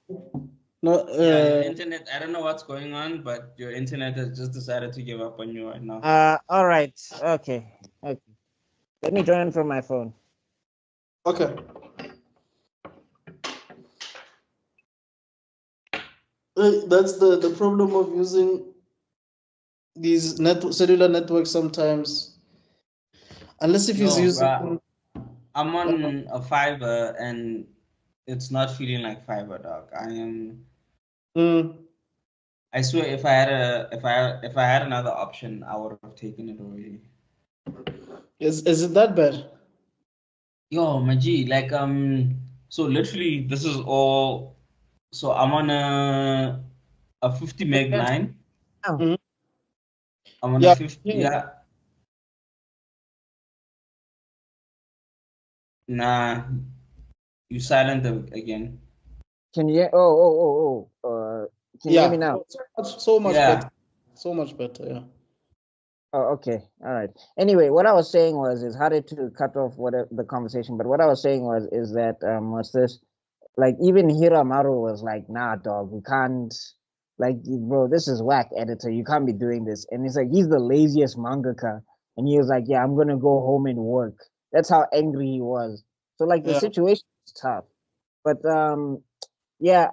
no. Yeah, your internet. I don't know what's going on, but your internet has just decided to give up on you right now. All right. Okay. Let me join from my phone. Okay. That's the problem of using these cellular networks sometimes. Unless if he's using. I'm on a fiber and it's not feeling like fiber, dog. I am. I swear, if I had another option, I would have taken it already. Is it that bad? Yo, my G, like so literally this is all. So I'm on a 50 meg line. Oh. I'm on a 50. Yeah. Nah, you silent again. Can you? Can you hear me now? So much better. So much better. Yeah. Oh, okay. All right. Anyway, what I was saying was is harder to cut off the conversation, but what I was saying is that what's this? Like even Hiramaru was like, nah, dog, we can't, like, bro, this is whack, editor. You can't be doing this. And it's like he's the laziest mangaka. And he was like, yeah, I'm gonna go home and work. That's how angry he was. So like the situation is tough. But yeah,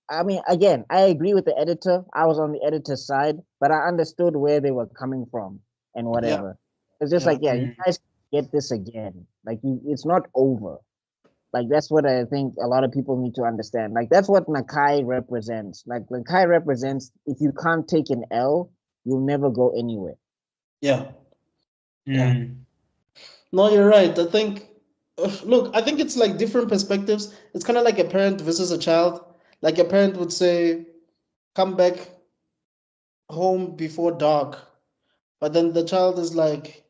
I mean, again, I agree with the editor. I was on the editor's side, but I understood where they were coming from and whatever. It's just like, yeah, you guys get this again. Like, it's not over. Like, that's what I think a lot of people need to understand. Like, that's what Nakai represents. Like, Nakai represents if you can't take an L, you'll never go anywhere. Yeah. Yeah. No, you're right. I think, look, I think it's like different perspectives. It's kind of like a parent versus a child. Like a parent would say, come back home before dark. But then the child is like,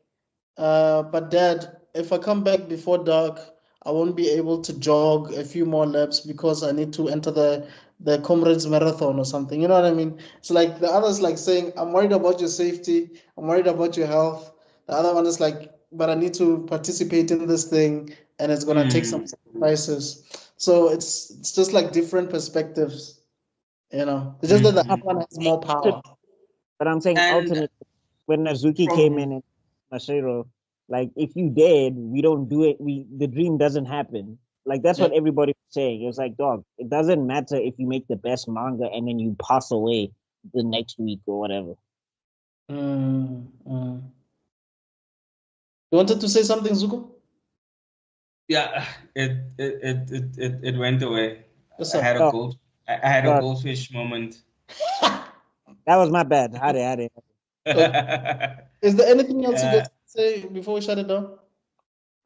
but dad, if I come back before dark, I won't be able to jog a few more laps because I need to enter the comrades marathon or something. You know what I mean? It's like the other's like saying, I'm worried about your safety, I'm worried about your health. The other one is like, but I need to participate in this thing and it's gonna take some sacrifices. So it's just like different perspectives, you know. It's just that the other one has more power. But I'm saying ultimately when Nazuki came in and Mashiro, like if you dead, we don't do it. The dream doesn't happen. Like that's what everybody was saying. It was like, dog, it doesn't matter if you make the best manga and then you pass away the next week or whatever. You wanted to say something, Zuko? Yeah, it went away. Yes, I had a goldfish moment. That was my bad. Had it. Is there anything else you guys say before we shut it down?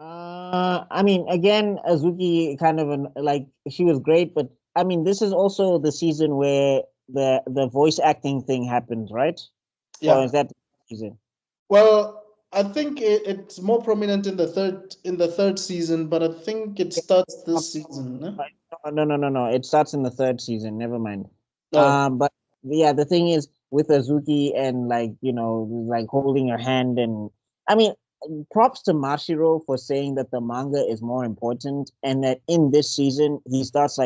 I mean, again, Azuki kind of like she was great, but I mean, this is also the season where the voice acting thing happens, right? Yeah. Or is that the season? Well, I think it's more prominent in the third season, but I think it starts this season. No. It starts in the third season. Never mind. Oh. But yeah, the thing is with Azuki and like like holding her hand, and I mean, props to Mashiro for saying that the manga is more important, and that in this season he starts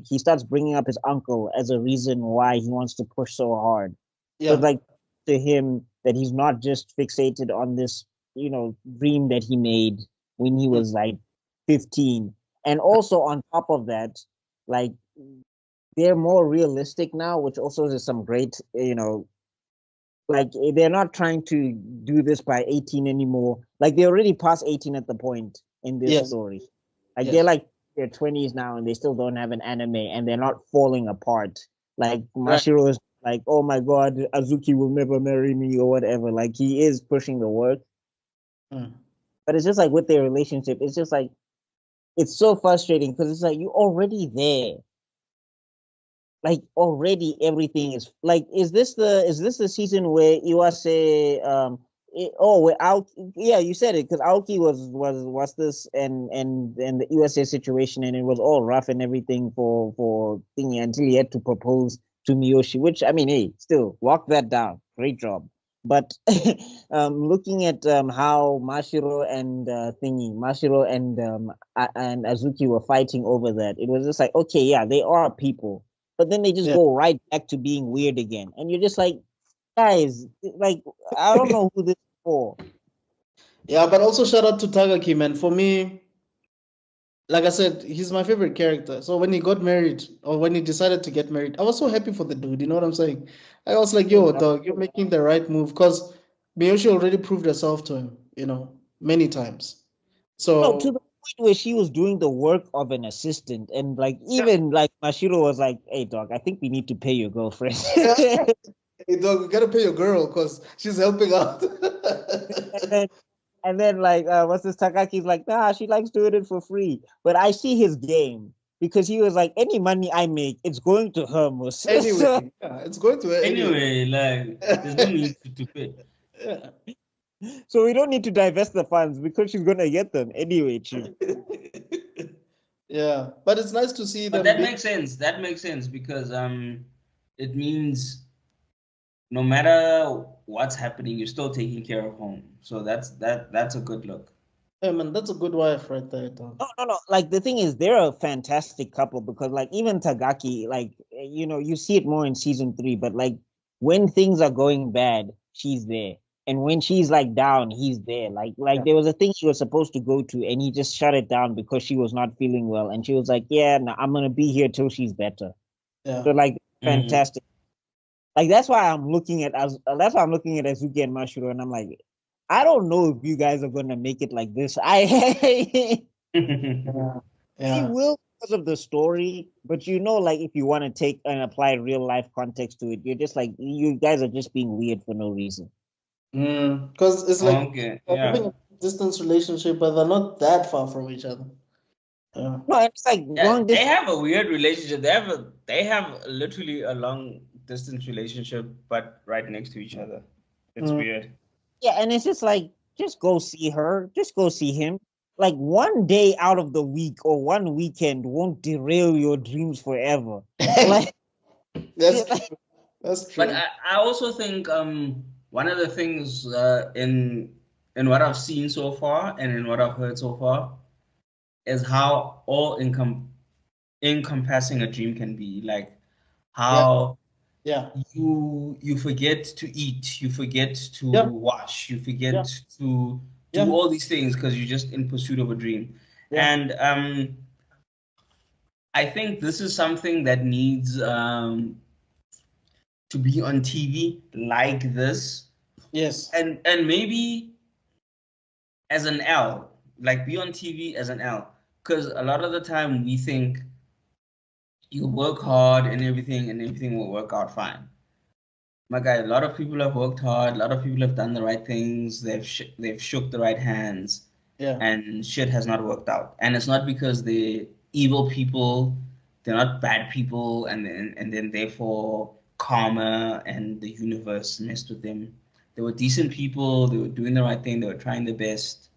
he starts bringing up his uncle as a reason why he wants to push so hard. Yeah. So like to him that he's not just fixated on this dream that he made when he was like 15. And also on top of that, like they're more realistic now, which also is some great Like they're not trying to do this by 18 anymore. Like they're already past 18 at the point in this story. Like they're like their 20s now and they still don't have an anime and they're not falling apart. Like Mashiro is like, oh my god, Azuki will never marry me or whatever. Like he is pushing the work. But it's just like with their relationship, it's just like it's so frustrating because it's like you're already there. Like already everything is like, is this the season where Iwase where Aoki, yeah, you said it, because Aoki was this and the USA situation, and it was all rough and everything for thingy until he had to propose to Miyoshi, which I mean, hey, still walk that down, great job. But looking at how Mashiro and and Azuki were fighting over that, it was just like, okay, yeah, they are people, but then they just go right back to being weird again, and you're just like, guys, like I don't know who this is for. Yeah, but also shout out to Tagaki, man. For me, like I said, he's my favorite character. So when he got married, or when he decided to get married, I was so happy for the dude. You know what I'm saying? I was like, yo, dog, you're making the right move, because Miyoshi already proved herself to him, many times. So to the point where she was doing the work of an assistant, and like even like Mashiro was like, "Hey, dog, I think we need to pay your girlfriend." Hey, dog, you gotta pay your girl because she's helping out. and then like, what's this? Takaki's like, nah, she likes doing it for free. But I see his game because he was like, any money I make, it's going to her, most. Anyway, yeah, it's going to her anyway. Like, there's no need to pay. Yeah. So we don't need to divest the funds because she's gonna get them anyway. Yeah, but it's nice to see them. But that makes sense. That makes sense because it means no matter what's happening, you're still taking care of home. So that's a good look. Yeah, man, that's a good wife right there, dog. No. Like the thing is, they're a fantastic couple because like even Tagaki, like you see it more in season 3, but like when things are going bad, she's there. And when she's like down, he's there. Like there was a thing she was supposed to go to, and he just shut it down because she was not feeling well. And she was like, "Yeah, no, I'm gonna be here till she's better." Yeah. So like fantastic. Like that's why I'm looking at Azuki and Mashiro, and I'm like, I don't know if you guys are gonna make it like this. They will because of the story, but like if you want to take and apply real life context to it, you're just like, you guys are just being weird for no reason. Because it's like they're having a distance relationship, but they're not that far from each other. No, it's like they have a weird relationship. They have literally a long distance relationship, but right next to each other. It's weird. Yeah, and it's just like, just go see her, just go see him. Like one day out of the week or one weekend won't derail your dreams forever. Like that's true. That's true. But I also think one of the things in what I've seen so far and in what I've heard so far is how all encompassing a dream can be. Like how you forget to eat, you forget to wash, you forget to do all these things because you're just in pursuit of a dream. And I think this is something that needs to be on TV like this. Yes. And maybe as an L, like be on TV as an L. Because a lot of the time we think you work hard and everything will work out fine. My guy, a lot of people have worked hard. A lot of people have done the right things. They've shook the right hands. And shit has not worked out. And it's not because they're evil people. They're not bad people. And then therefore karma and the universe messed with them. They were decent people. They were doing the right thing. They were trying their best.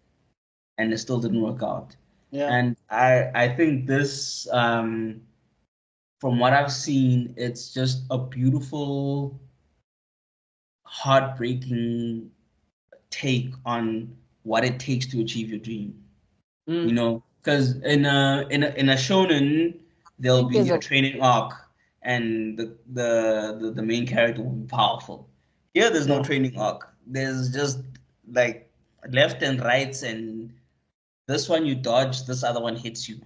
And it still didn't work out. And I think this, from what I've seen, it's just a beautiful, heartbreaking take on what it takes to achieve your dream. Because in a shonen, there'll be a training arc, and the main character will be powerful. Here, there's no training arc. There's just like left and rights, and this one you dodge, this other one hits you.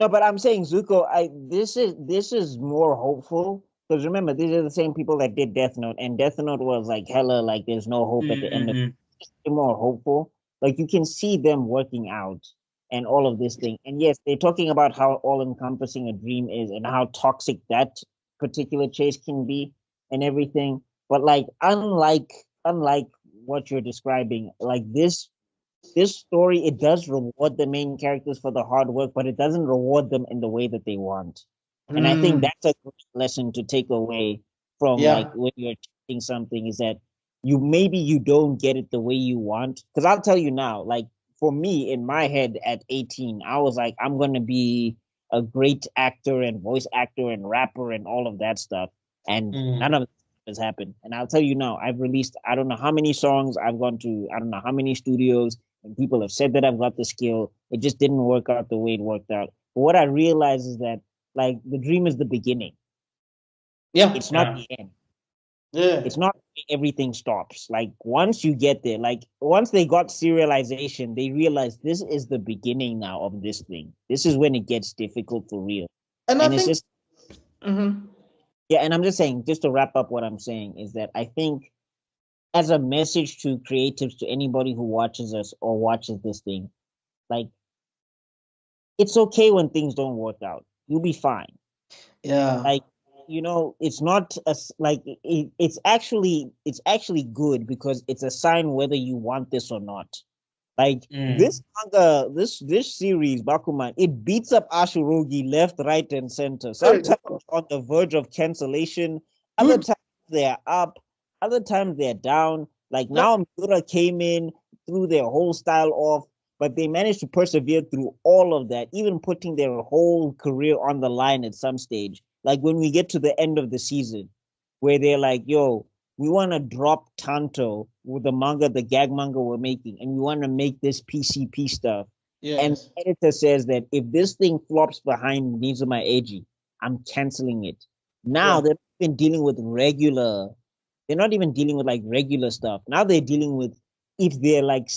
No, but I'm saying, Zuko, this is more hopeful Because remember, these are the same people that did Death Note, and Death Note was like hella like there's no hope at the end of it. More hopeful. Like you can see them working out and all of this thing. And yes, they're talking about how all encompassing a dream is and how toxic that particular chase can be and everything. But like unlike what you're describing, like this story, it does reward the main characters for the hard work, but it doesn't reward them in the way that they want. And I think that's a great lesson to take away from like when you're teaching something is that you don't get it the way you want. Because I'll tell you now, like for me in my head at 18, I was like, I'm gonna be a great actor and voice actor and rapper and all of that stuff. And none of it has happened. And I'll tell you now, I've released I don't know how many songs, I've gone to I don't know how many studios, and people have said that I've got the skill. It just didn't work out the way it worked out. But what I realized is that like the dream is the beginning. Yeah. It's not the end. Yeah. It's not everything stops. Like once you get there, like once they got serialization, they realized this is the beginning now of this thing. This is when it gets difficult for real. And I it's think, just yeah, and I'm just saying, just to wrap up what I'm saying is that I think as a message to creatives, to anybody who watches us or watches this thing, like it's okay when things don't work out. You'll be fine. Yeah. Like it's not like it's actually good because it's a sign whether you want this or not. Like this manga, this series, Bakuman, it beats up Ashirogi left, right, and center. Sometimes on the verge of cancellation, other times they're up, other times they're down. Like now Miura came in, threw their whole style off, but they managed to persevere through all of that, even putting their whole career on the line at some stage. Like when we get to the end of the season, where they're like, yo, we want to drop Tanto with the manga, the gag manga we're making, and we want to make this PCP stuff. Yes. And the editor says that if this thing flops behind Nizuma Eiji, I'm canceling it. Now they're not even dealing with like regular stuff. Now they're dealing with if they're like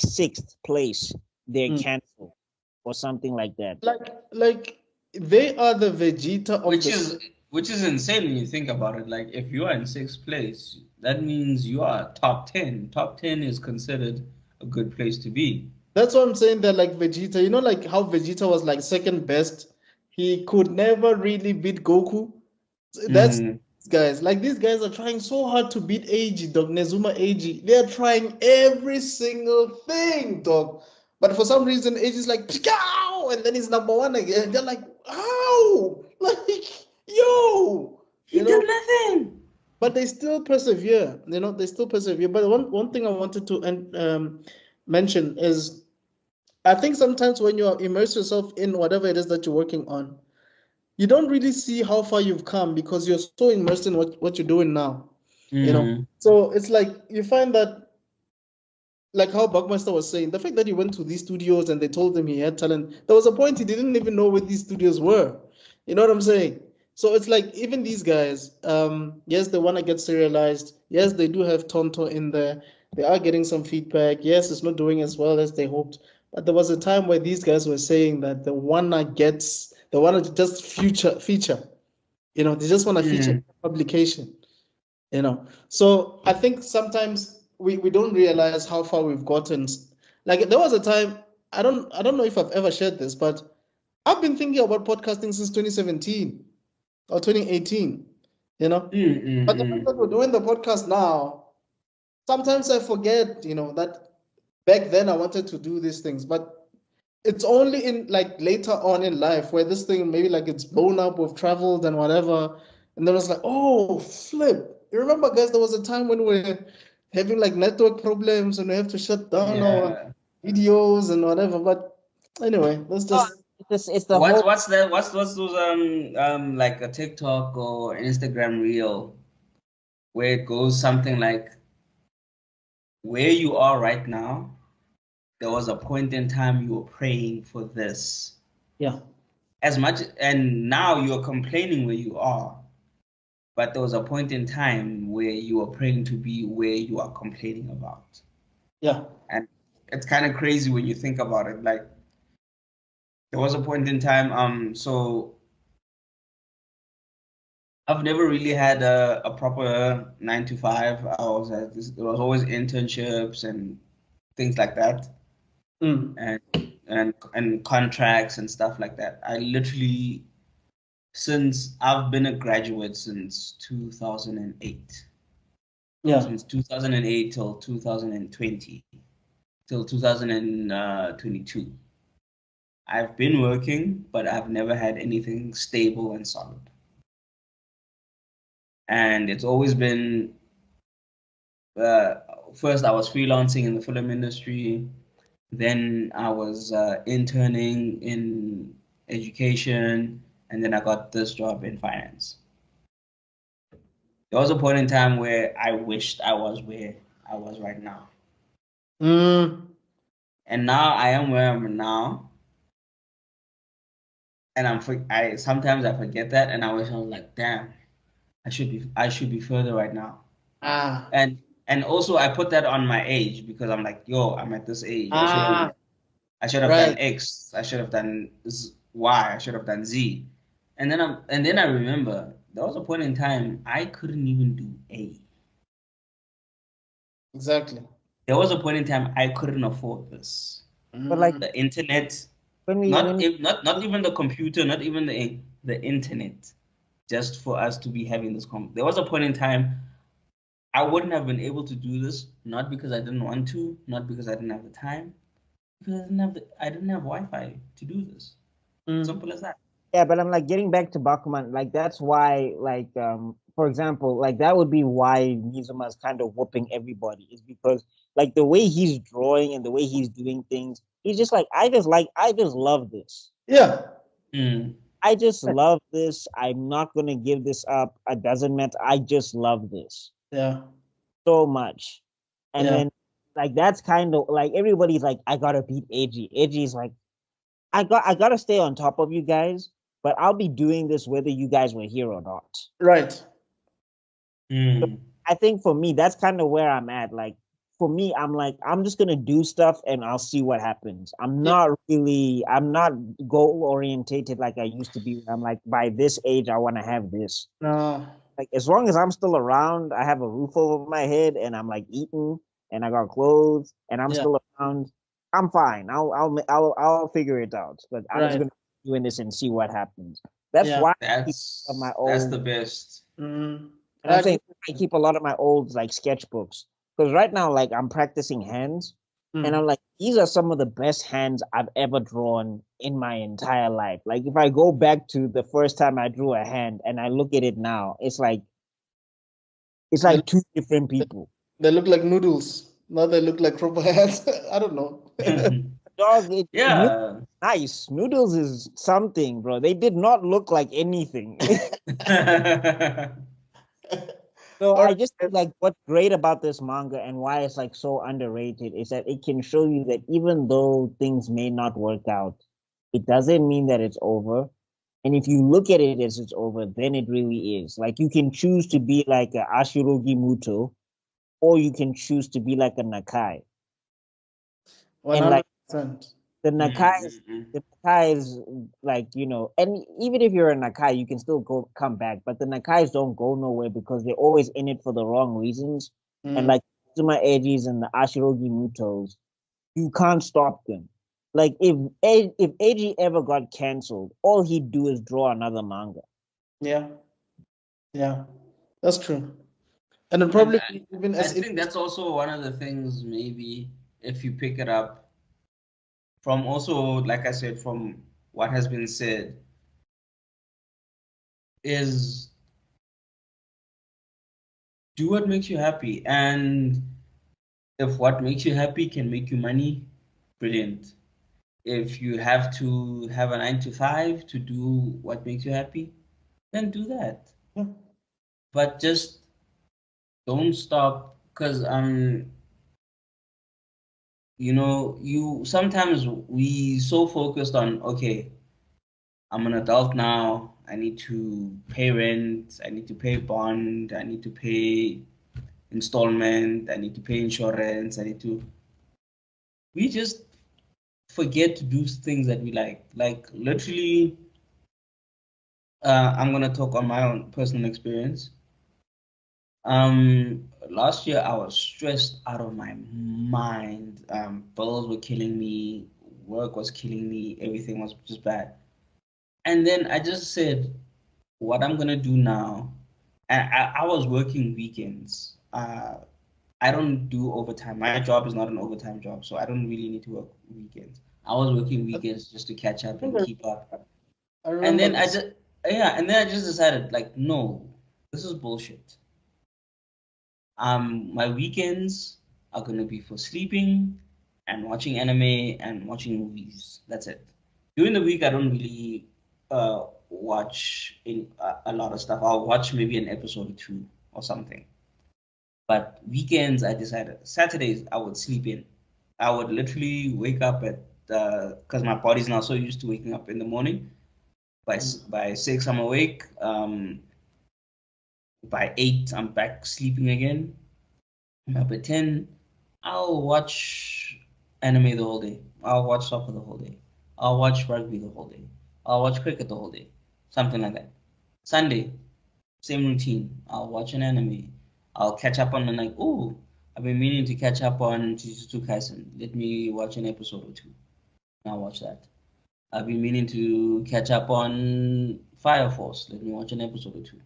sixth place, they're canceled or something like that. Like they are the Vegeta of which is insane when you think about it. Like if you are in sixth place, that means you are top 10. Top 10 is considered a good place to be. That's what I'm saying. That like Vegeta, like how Vegeta was like second best. He could never really beat Goku. That's guys. Like these guys are trying so hard to beat Eiji, dog. Nezuma Eiji. They're trying every single thing, dog. But for some reason, Eiji's like, Pikaw! And then he's number one again. They're like, how? Like, yo! He did nothing. But they still persevere. They still persevere. But one thing I wanted to mention is I think sometimes when you immerse yourself in whatever it is that you're working on, you don't really see how far you've come because you're so immersed in what you're doing now. So it's like you find that, like how Buckmaster was saying, the fact that he went to these studios and they told him he had talent, there was a point he didn't even know where these studios were. You know what I'm saying? So it's like even these guys, yes, they want to get serialized. Yes, they do have Tonto in there. They are getting some feedback. Yes, it's not doing as well as they hoped. But there was a time where these guys were saying that they want to just feature. They just want to feature publication. So I think sometimes we don't realize how far we've gotten. Like there was a time, I don't know if I've ever shared this, but I've been thinking about podcasting since 2017 or 2018. But the fact that we're doing the podcast now, sometimes I forget, that back then I wanted to do these things, but it's only in like later on in life where this thing maybe like it's blown up, we've traveled and whatever, and then it's like, oh flip. You remember, guys, there was a time when we were having like network problems and we have to shut down our videos and whatever. But anyway, let's just it's the what's those like a TikTok or Instagram reel where it goes something like, where you are right now, there was a point in time you were praying for this. Yeah. As much, and now you're complaining where you are. But there was a point in time where you were praying to be where you are complaining about. Yeah. And it's kind of crazy when you think about it. Like, there was a point in time, so I've never really had a proper 9 to 5. It was always internships and things like that, and contracts and stuff like that. I literally, since I've been a graduate since 2008, Yeah. since 2008 till 2020, till 2022. I've been working, but I've never had anything stable and solid. And it's always been uh, first I was freelancing in the film industry, then I was interning in education, and then I got this job in finance. There was a point in time where I wished I was where I was right now. And now I am where I'm now. And I sometimes I forget that, and I wish I was like, damn, I should be further right now. And also I put that on my age because I'm like, yo, I'm at this age. I should have done X. I should have done Y. I should have done Z. And then I remember there was a point in time I couldn't even do A. Exactly. There was a point in time I couldn't afford this. But like the internet, not even the computer, not even the internet, just for us to be having this there was a point in time I wouldn't have been able to do this, not because I didn't want to, not because I didn't have the time, because I didn't have Wi-Fi to do this. Simple as that. Yeah, but I'm like getting back to Bakuman, like that's why, like for example, like that would be why Mizuma is kind of whooping everybody, is because like the way he's drawing and the way he's doing things, he's just like I just love this. Yeah. I just love this. I'm not gonna give this up. It doesn't matter. I just love this. Yeah. So much. And then like that's kind of like everybody's like, I gotta beat AG. AG's like, I gotta stay on top of you guys, but I'll be doing this whether you guys were here or not. Right. So I think for me, that's kind of where I'm at. Like for me, I'm like, I'm just gonna do stuff and I'll see what happens. I'm not goal orientated like I used to be. I'm like, by this age, I want to have this. No. Like as long as I'm still around, I have a roof over my head and I'm like eating and I got clothes and I'm still around, I'm fine. I'll figure it out. But I'm just gonna be doing this and see what happens. That's why that's the best. And I'm saying I keep a lot of my old like sketchbooks because right now, like I'm practicing hands, and I'm like, these are some of the best hands I've ever drawn in my entire life. Like if I go back to the first time I drew a hand and I look at it now, it's like two different people. They look like noodles. Now they look like proper hands. I don't know. Dog, nice. Noodles is something, bro. They did not look like anything. So I just think like what's great about this manga and why it's like so underrated is that it can show you that even though things may not work out, it doesn't mean that it's over. And if you look at it as it's over, then it really is. Like you can choose to be like a Ashirogi Muto, or you can choose to be like a Nakai. 100%. And like the Nakai is like, you know, and even if you're a Nakai, you can still come back. But the Nakais don't go nowhere because they're always in it for the wrong reasons. And like Zuma Edgies and the Ashirogi Mutos, you can't stop them. Like if Eiji ever got canceled, all he'd do is draw another manga. Yeah, that's true. And then probably even I think that's also one of the things. Maybe if you pick it up from also, like I said, from what has been said, is do what makes you happy, and if what makes you happy can make you money, brilliant. If you have to have a 9 to 5 to do what makes you happy, then do that. But just don't stop, because you know, sometimes we so focused on, okay, I'm an adult now, I need to pay rent, I need to pay bond, I need to pay installment, I need to pay insurance, we just forget to do things that we like literally. I'm gonna talk on my own personal experience. Last year I was stressed out of my mind. Bills were killing me, work was killing me, everything was just bad. And then I just said, what I'm gonna do now, and I was working weekends. I don't do overtime. My job is not an overtime job, so I don't really need to work weekends. I was working weekends just to catch up and keep up. I And remember then I this. just and then I just decided like, no, this is bullshit. My weekends are gonna be for sleeping and watching anime and watching movies. That's it. During the week, I don't really watch a lot of stuff. I'll watch maybe an episode or two or something. But weekends, I decided Saturdays I would sleep in. I would literally wake up at because my body's now so used to waking up in the morning. By 6 I'm awake. By 8 I'm back sleeping again. Up at 10, I'll watch anime the whole day. I'll watch soccer the whole day. I'll watch rugby the whole day. I'll watch cricket the whole day. Something like that. Sunday, same routine. I'll watch an anime. I'll catch up on like, oh, I've been meaning to catch up on Jujutsu Kaisen. Let me watch an episode or two. I'll watch that. I've been meaning to catch up on Fire Force. Let me watch an episode or two.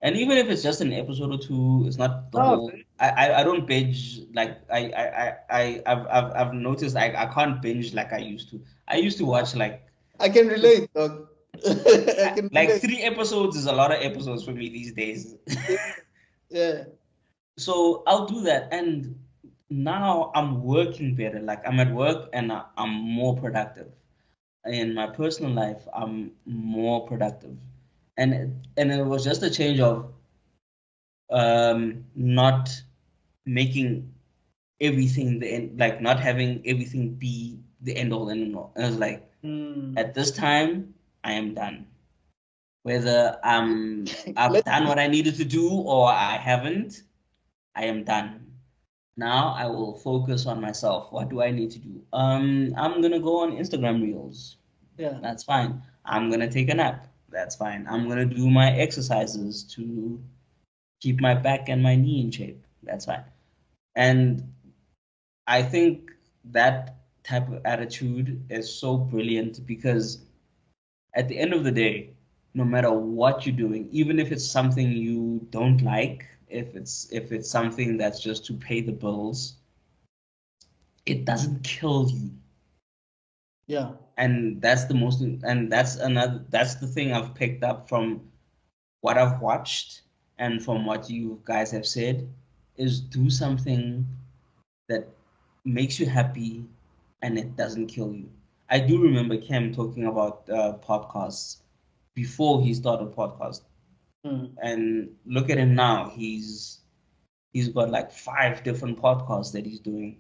And even if it's just an episode or two, it's not the whole. I don't binge like I've noticed I can't binge like I used to. I used to watch like I can relate, dog. I can like relate. 3 episodes is a lot of episodes for me these days. Yeah. So I'll do that, and now I'm working better. Like I'm at work and I'm more productive. In my personal life, I'm more productive, and it was just a change of not making everything the end, like not having everything be the end all anymore. And I was like, at this time, I am done. Whether I've done what I needed to do or I haven't, I am done. Now I will focus on myself. What do I need to do? I'm gonna go on Instagram Reels. Yeah. That's fine. I'm gonna take a nap. That's fine. I'm gonna do my exercises to keep my back and my knee in shape. That's fine. And I think that type of attitude is so brilliant because at the end of the day, no matter what you're doing, even if it's something you don't like, if it's something that's just to pay the bills, it doesn't kill you. Yeah. And that's the thing I've picked up from what I've watched and from what you guys have said is do something that makes you happy and it doesn't kill you. I do remember Cam talking about podcasts before he started podcast, and look at him now. He's got like 5 different podcasts that he's doing.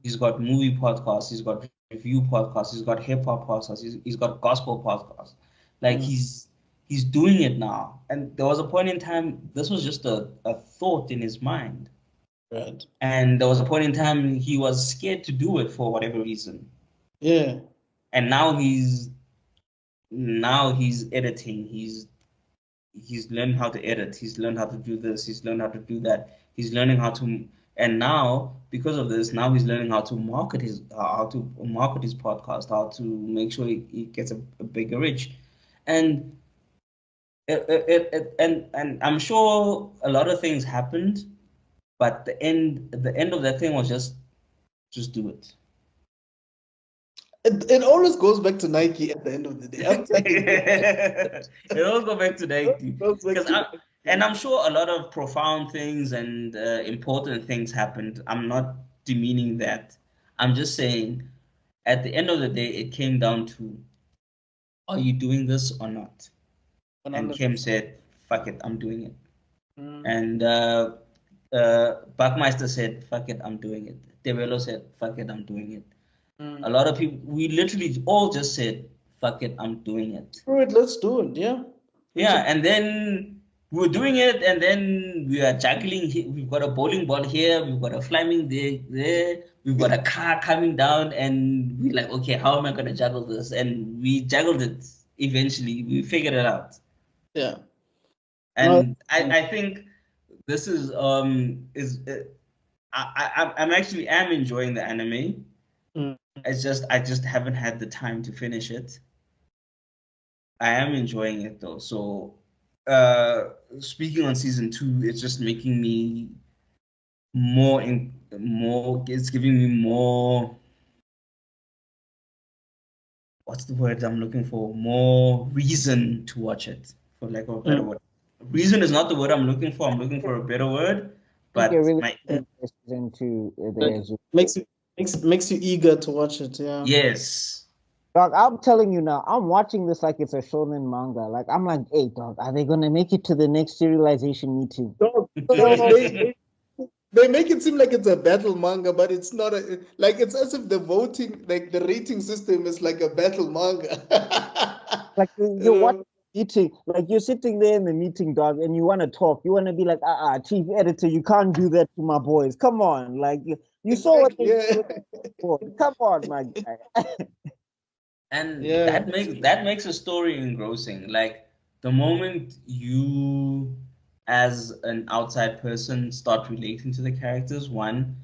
He's got movie podcasts. He's got review podcasts. He's got hip hop podcasts. He's got gospel podcasts. Like he's doing it now. And there was a point in time. This was just a thought in his mind. Right. And there was a point in time he was scared to do it for whatever reason. Yeah. And now he's editing. He's learned how to edit. He's learned how to do this. He's learned how to do that. He's learning how to, and now because of this, now he's learning how to market his podcast, how to make sure he gets a bigger reach, and and I'm sure a lot of things happened, but the end of that thing was just do it. It always goes back to Nike at the end of the day. It always goes back to Nike. And I'm sure a lot of profound things and important things happened. I'm not demeaning that. I'm just saying, at the end of the day, it came down to, are you doing this or not? And Kim said, fuck it, I'm doing it. And Buckmeister said, fuck it, I'm doing it. Develo said, fuck it, I'm doing it. A lot of people, we literally all just said, fuck it, I'm doing it. Let's do it, yeah. Yeah, and then we were doing it, and then we are juggling. We've got a bowling ball here, we've got a flaming there, we've got a car coming down, and we're like, okay, how am I going to juggle this? And we juggled it. eventually. We figured it out. Yeah. And I think this is I'm actually enjoying the anime. Mm. I just haven't had the time to finish it. I am enjoying it though. So speaking on season 2, it's just making me more it's giving me more, what's the word I'm looking for? More reason to watch it, for lack of a better word. Reason is not the word I'm looking for. I'm looking for a better word. But you're really my interested into makes you eager to watch it. Yeah. yes. Dog, I'm telling you now, I'm watching this like it's a shonen manga. Like I'm like, hey, dog, are they gonna make it to the next serialization meeting? Dog, they make it seem like it's a battle manga, but it's not. Like it's as if the voting, like the rating system, is like a battle manga. Like you're watching meeting, like you're sitting there in the meeting, dog, and you want to talk. You want to be like, chief editor, you can't do that to my boys. Come on, like you saw what they did. Come on, my guy. And Yeah. that makes a story engrossing. Like the moment you, as an outside person, start relating to the characters, one,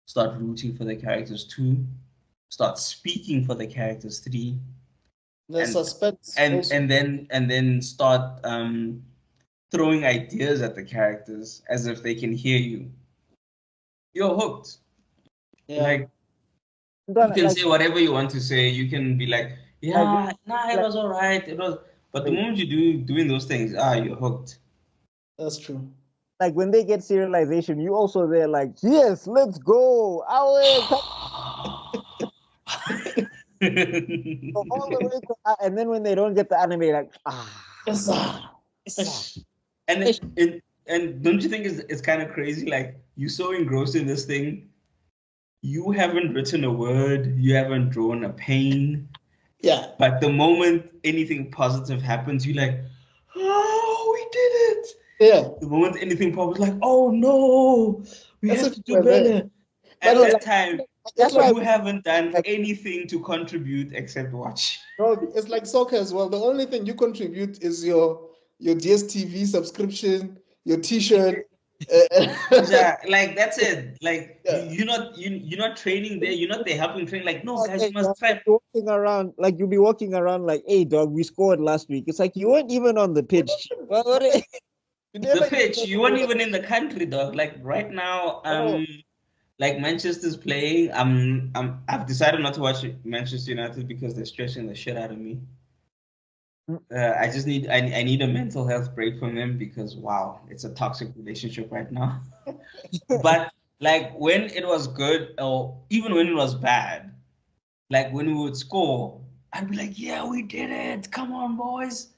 start rooting for the characters, two, start speaking for the characters, three, The suspense. and then start throwing ideas at the characters as if they can hear you. You're hooked. Yeah. Like you can say whatever you want to say. You can be like, yeah, it was all right. It was, but the moment you doing those things, you're hooked. That's true. Like when they get serialization, you also there like, yes, let's go. So all the way to, and then when they don't get the anime, like, and don't you think it's kind of crazy? Like you're so engrossed in this thing, you haven't written a word, you haven't drawn a pane. Yeah. But the moment anything positive happens, you're like, oh, we did it. Yeah. The moment anything positive, like, oh no, we have to do better. At that time, that's why you haven't done anything to contribute except watch. No, it's like soccer as well. The only thing you contribute is your DSTV subscription, your T-shirt. Yeah, like that's it. Like you're not training there. You're not there helping train. Like no, guys, you must try. Walking around like you'll be walking around like, hey, dog, we scored last week. It's like you weren't even on the pitch. The pitch, you weren't even in the country, dog. Like right now, like Manchester's playing. I've decided not to watch Manchester United because they're stressing the shit out of me. I just need I need a mental health break from them because wow, it's a toxic relationship right now. But like when it was good or even when it was bad, like when we would score, I'd be like, yeah, we did it. Come on, boys.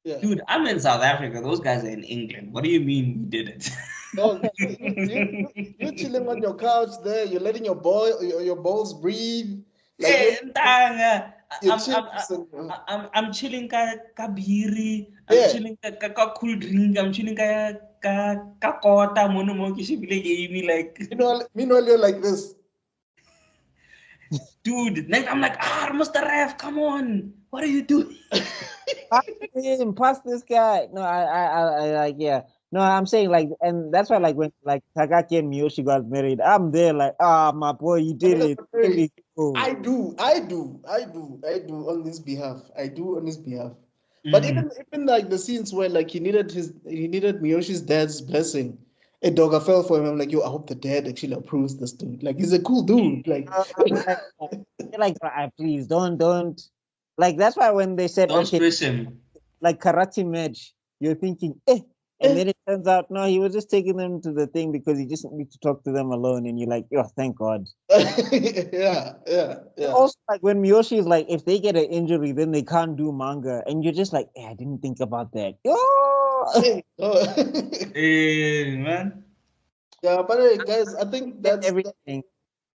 Yeah. Dude, I'm in South Africa. Those guys are in England. What do you mean we did it? No, you're chilling on your couch there. You're letting your balls breathe. Like, hey, I'm chilling ka biri. I'm chilling ka cool drink. I'm chilling ka kota mono mo ke shebile game like. Meanwhile, you're like this. Dude, next I'm like, Mr. Ref, come on. What are you doing? Pass this guy. No, I like, yeah. No, I'm saying like, and that's why like when like Takaki and Miyoshi got married, I'm there like, my boy, you did it. Really cool. I do on his behalf. But even like the scenes where like he needed Miyoshi's dad's blessing, a dog I fell for him. I'm like, yo, I hope the dad actually approves this dude. Like he's a cool dude. Like, please don't. Like that's why when they said don't push him, like karate match, you're thinking, and then it turns out no, he was just taking them to the thing because he just needs to talk to them alone, and you're like, oh, thank God. yeah. Also, like when Miyoshi is like, if they get an injury, then they can't do manga, and you're just like, I didn't think about that. Hey, man. Yeah, but hey, guys, I think that's everything.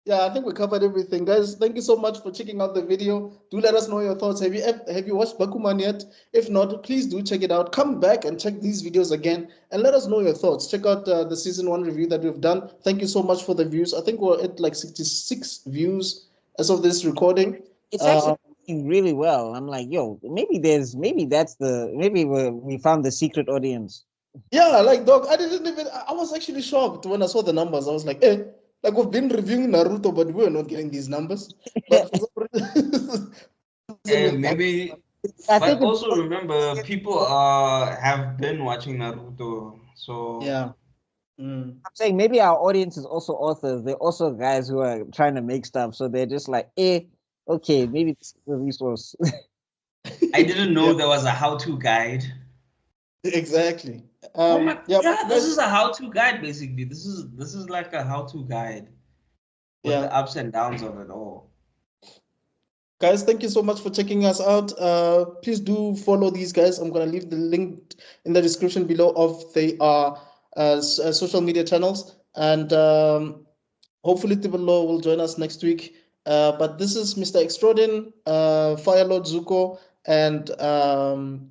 Yeah, I think we covered everything, guys. Thank you so much for checking out the video. Do let us know your thoughts. Have you watched Bakuman yet? If not, please do check it out. Come back and check these videos again and let us know your thoughts. Check out the season 1 review that we've done. Thank you so much for the views. I think we're at like 66 views as of this recording. It's actually really well. I'm like, yo, maybe we found the secret audience. Yeah, like dog, I was actually shocked when I saw the numbers. I was like, like we've been reviewing Naruto, but we're not getting these numbers. But for some reason, maybe, but also remember, people have been watching Naruto, so yeah. I'm saying maybe our audience is also authors. They're also guys who are trying to make stuff, so they're just like, okay, maybe this is the resource. I didn't know there was a how-to guide. Exactly. This is a how-to guide basically. This is like a how-to guide with the ups and downs of it all. Guys, thank you so much for checking us out. Please do follow these guys. I'm gonna leave the link in the description below of their social media channels, and hopefully Tibalo will join us next week. But this is Mr. Extraordin, Fire Lord Zuko, and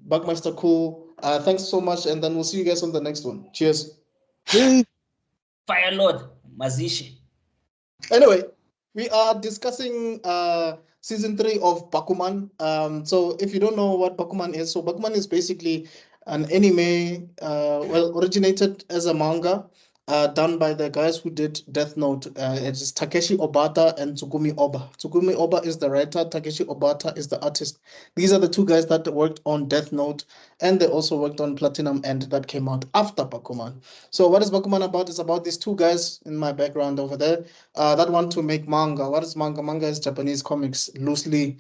Buckmaster Cool. Thanks so much, and then we'll see you guys on the next one. Cheers. Fire Lord Mazishi. Anyway, we are discussing season 3 of Bakuman. So if you don't know what Bakuman is, so Bakuman is basically an anime, originated as a manga, done by the guys who did Death Note. It's Takeshi Obata and Tsugumi Oba. Tsugumi Oba is the writer, Takeshi Obata is the artist. These are the two guys that worked on Death Note, and they also worked on Platinum End that came out after Bakuman. So what is Bakuman about? It's about these two guys in my background over there that want to make manga. What is manga? Manga is Japanese comics, loosely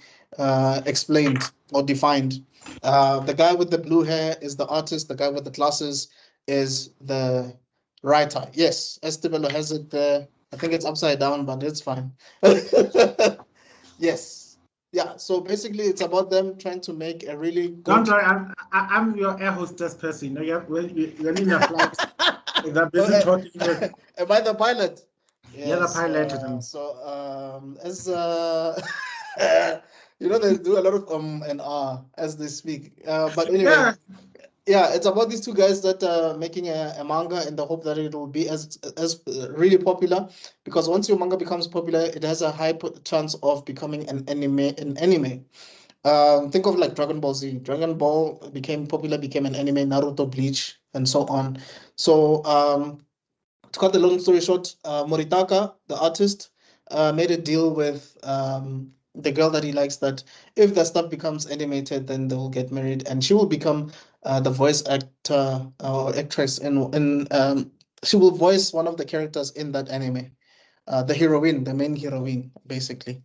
explained or defined. The guy with the blue hair is the artist. The guy with the glasses is the writer. Yes, Estebelo has it there. I think it's upside down, but it's fine. Yes. Yeah, so basically it's about them trying to make a really good... Don't worry, I'm your air hostess person. You're in a flight. That busy talking with... Am I the pilot? Yes, you're the pilot. As they do a lot of and as they speak. But anyway, yeah, it's about these two guys that are making a manga in the hope that it will be as really popular, because once your manga becomes popular, it has a high chance of becoming an anime. Think of like Dragon Ball Z. Dragon Ball became popular, became an anime, Naruto, Bleach, and so on. So to cut the long story short, Moritaka, the artist, made a deal with the girl that he likes that if the stuff becomes animated, then they will get married, and she will become the voice actor or actress she will voice one of the characters in that anime, the main heroine, basically.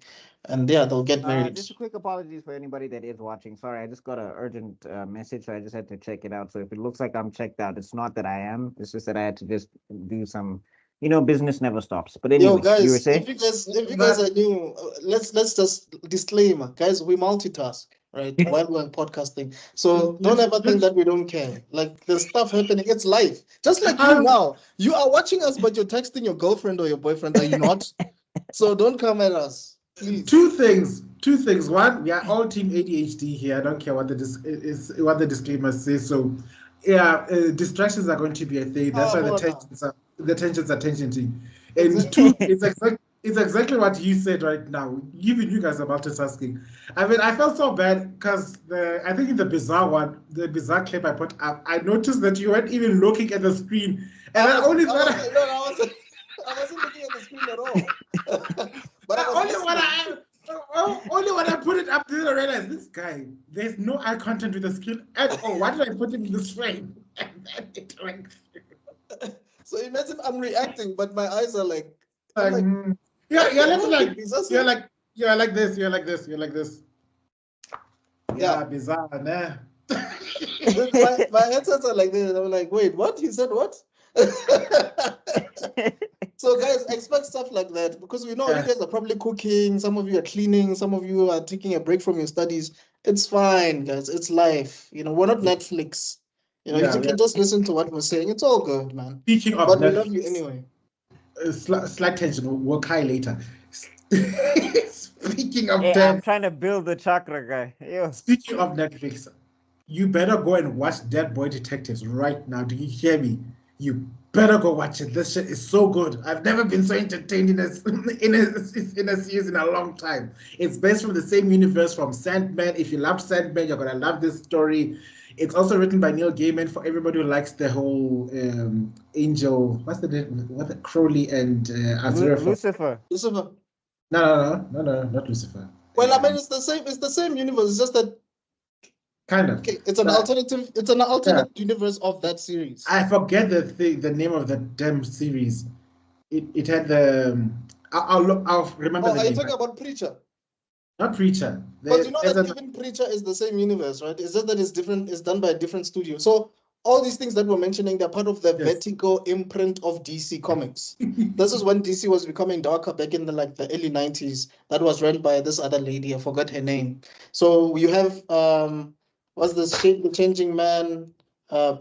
And yeah, they'll get married. Just a quick apologies for anybody that is watching. Sorry, I just got an urgent message, so I just had to check it out. So if it looks like I'm checked out, it's not that I am. It's just that I had to just do some, business never stops. But anyway, guys, you were saying? If you guys are new, let's just disclaimer, guys. We multitask, right? While we're podcasting, so don't ever think that we don't care. Like there's stuff happening. It's life. Just like you now, you are watching us, but you're texting your girlfriend or your boyfriend. Are you not? So don't come at us. Please. Two things. One, we are all team ADHD here. I don't care what the disclaimer says. So, yeah, distractions are going to be a thing. That's why the tensions are tensioning. And two, it's exactly what you said right now. Even you guys are multitasking. I mean, I felt so bad because I think in the bizarre clip I put up, I noticed that you weren't even looking at the screen, and I wasn't looking at the screen at all. But only when I put it up, did I realize this guy, there's no eye contact with the screen at all. Why did I put him in this frame? And then it went through. So imagine I'm reacting, but my eyes are like you're like this. Yeah, bizarre, nah. my headsets are like this, and I'm like, wait, what? He said what? So guys, expect stuff like that, because we know you guys are probably cooking, some of you are cleaning, some of you are taking a break from your studies. It's fine, guys. It's life. We're not Netflix. You can just listen to what we're saying. It's all good, man. Speaking of but Netflix, we love you anyway. Slight tension. We'll Kai later. Speaking of I'm trying to build the chakra, guy. Ew. Speaking of Netflix, you better go and watch Dead Boy Detectives right now. Do you hear me? You better go watch it. This shit is so good. I've never been so entertained in a series in a long time. It's based from the same universe from Sandman. If you love Sandman, you're gonna love this story. It's also written by Neil Gaiman for everybody who likes the whole angel. What's the Crowley and Aziraphale? Lucifer. No, not Lucifer. Well, I mean, it's the same. It's the same universe. It's just that kind of. okay, it's an alternative. It's an alternate universe of that series. I forget the name of the damn series. It had the. I'll remember the name. Are you talking about Preacher? Not Preacher. But you know that even Preacher is the same universe, right? It's just that it's different. It's done by a different studio. So all these things that we're mentioning, they're part of the Vertigo imprint of DC Comics. This is when DC was becoming darker back in the early 90s. That was run by this other lady. I forgot her name. So you have what's this? The Changing Man,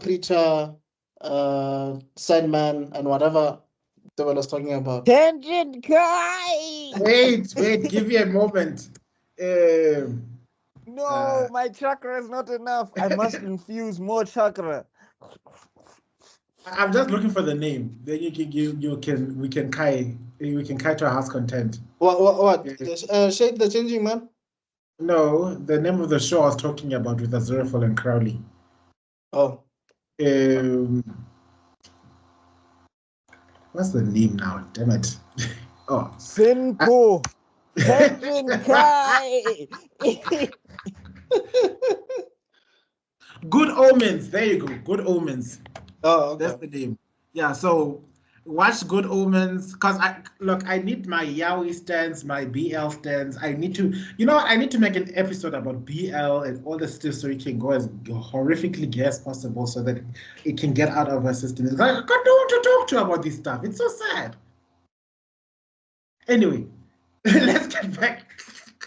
Preacher, Sandman, and whatever they were talking about. Tangent Kai. Wait, give me a moment. No, my chakra is not enough. I must infuse more chakra. I'm just looking for the name. Then we can kai to our house content. What? Shade the Changing Man? No, the name of the show I was talking about with Aziraphale and Crowley. Oh. What's the name now? Damn it. Oh. Simple. Tangent Kai. Good Omens. There you go. Good Omens. Oh, okay. That's the name. Yeah, so watch Good Omens because I need my Yaoi stands, my BL stands. I need to, I need to make an episode about BL and all the stuff so it can go as horrifically gay as possible so that it can get out of our system. It's like, I got no one to talk to about this stuff. It's so sad. Anyway, let's get back.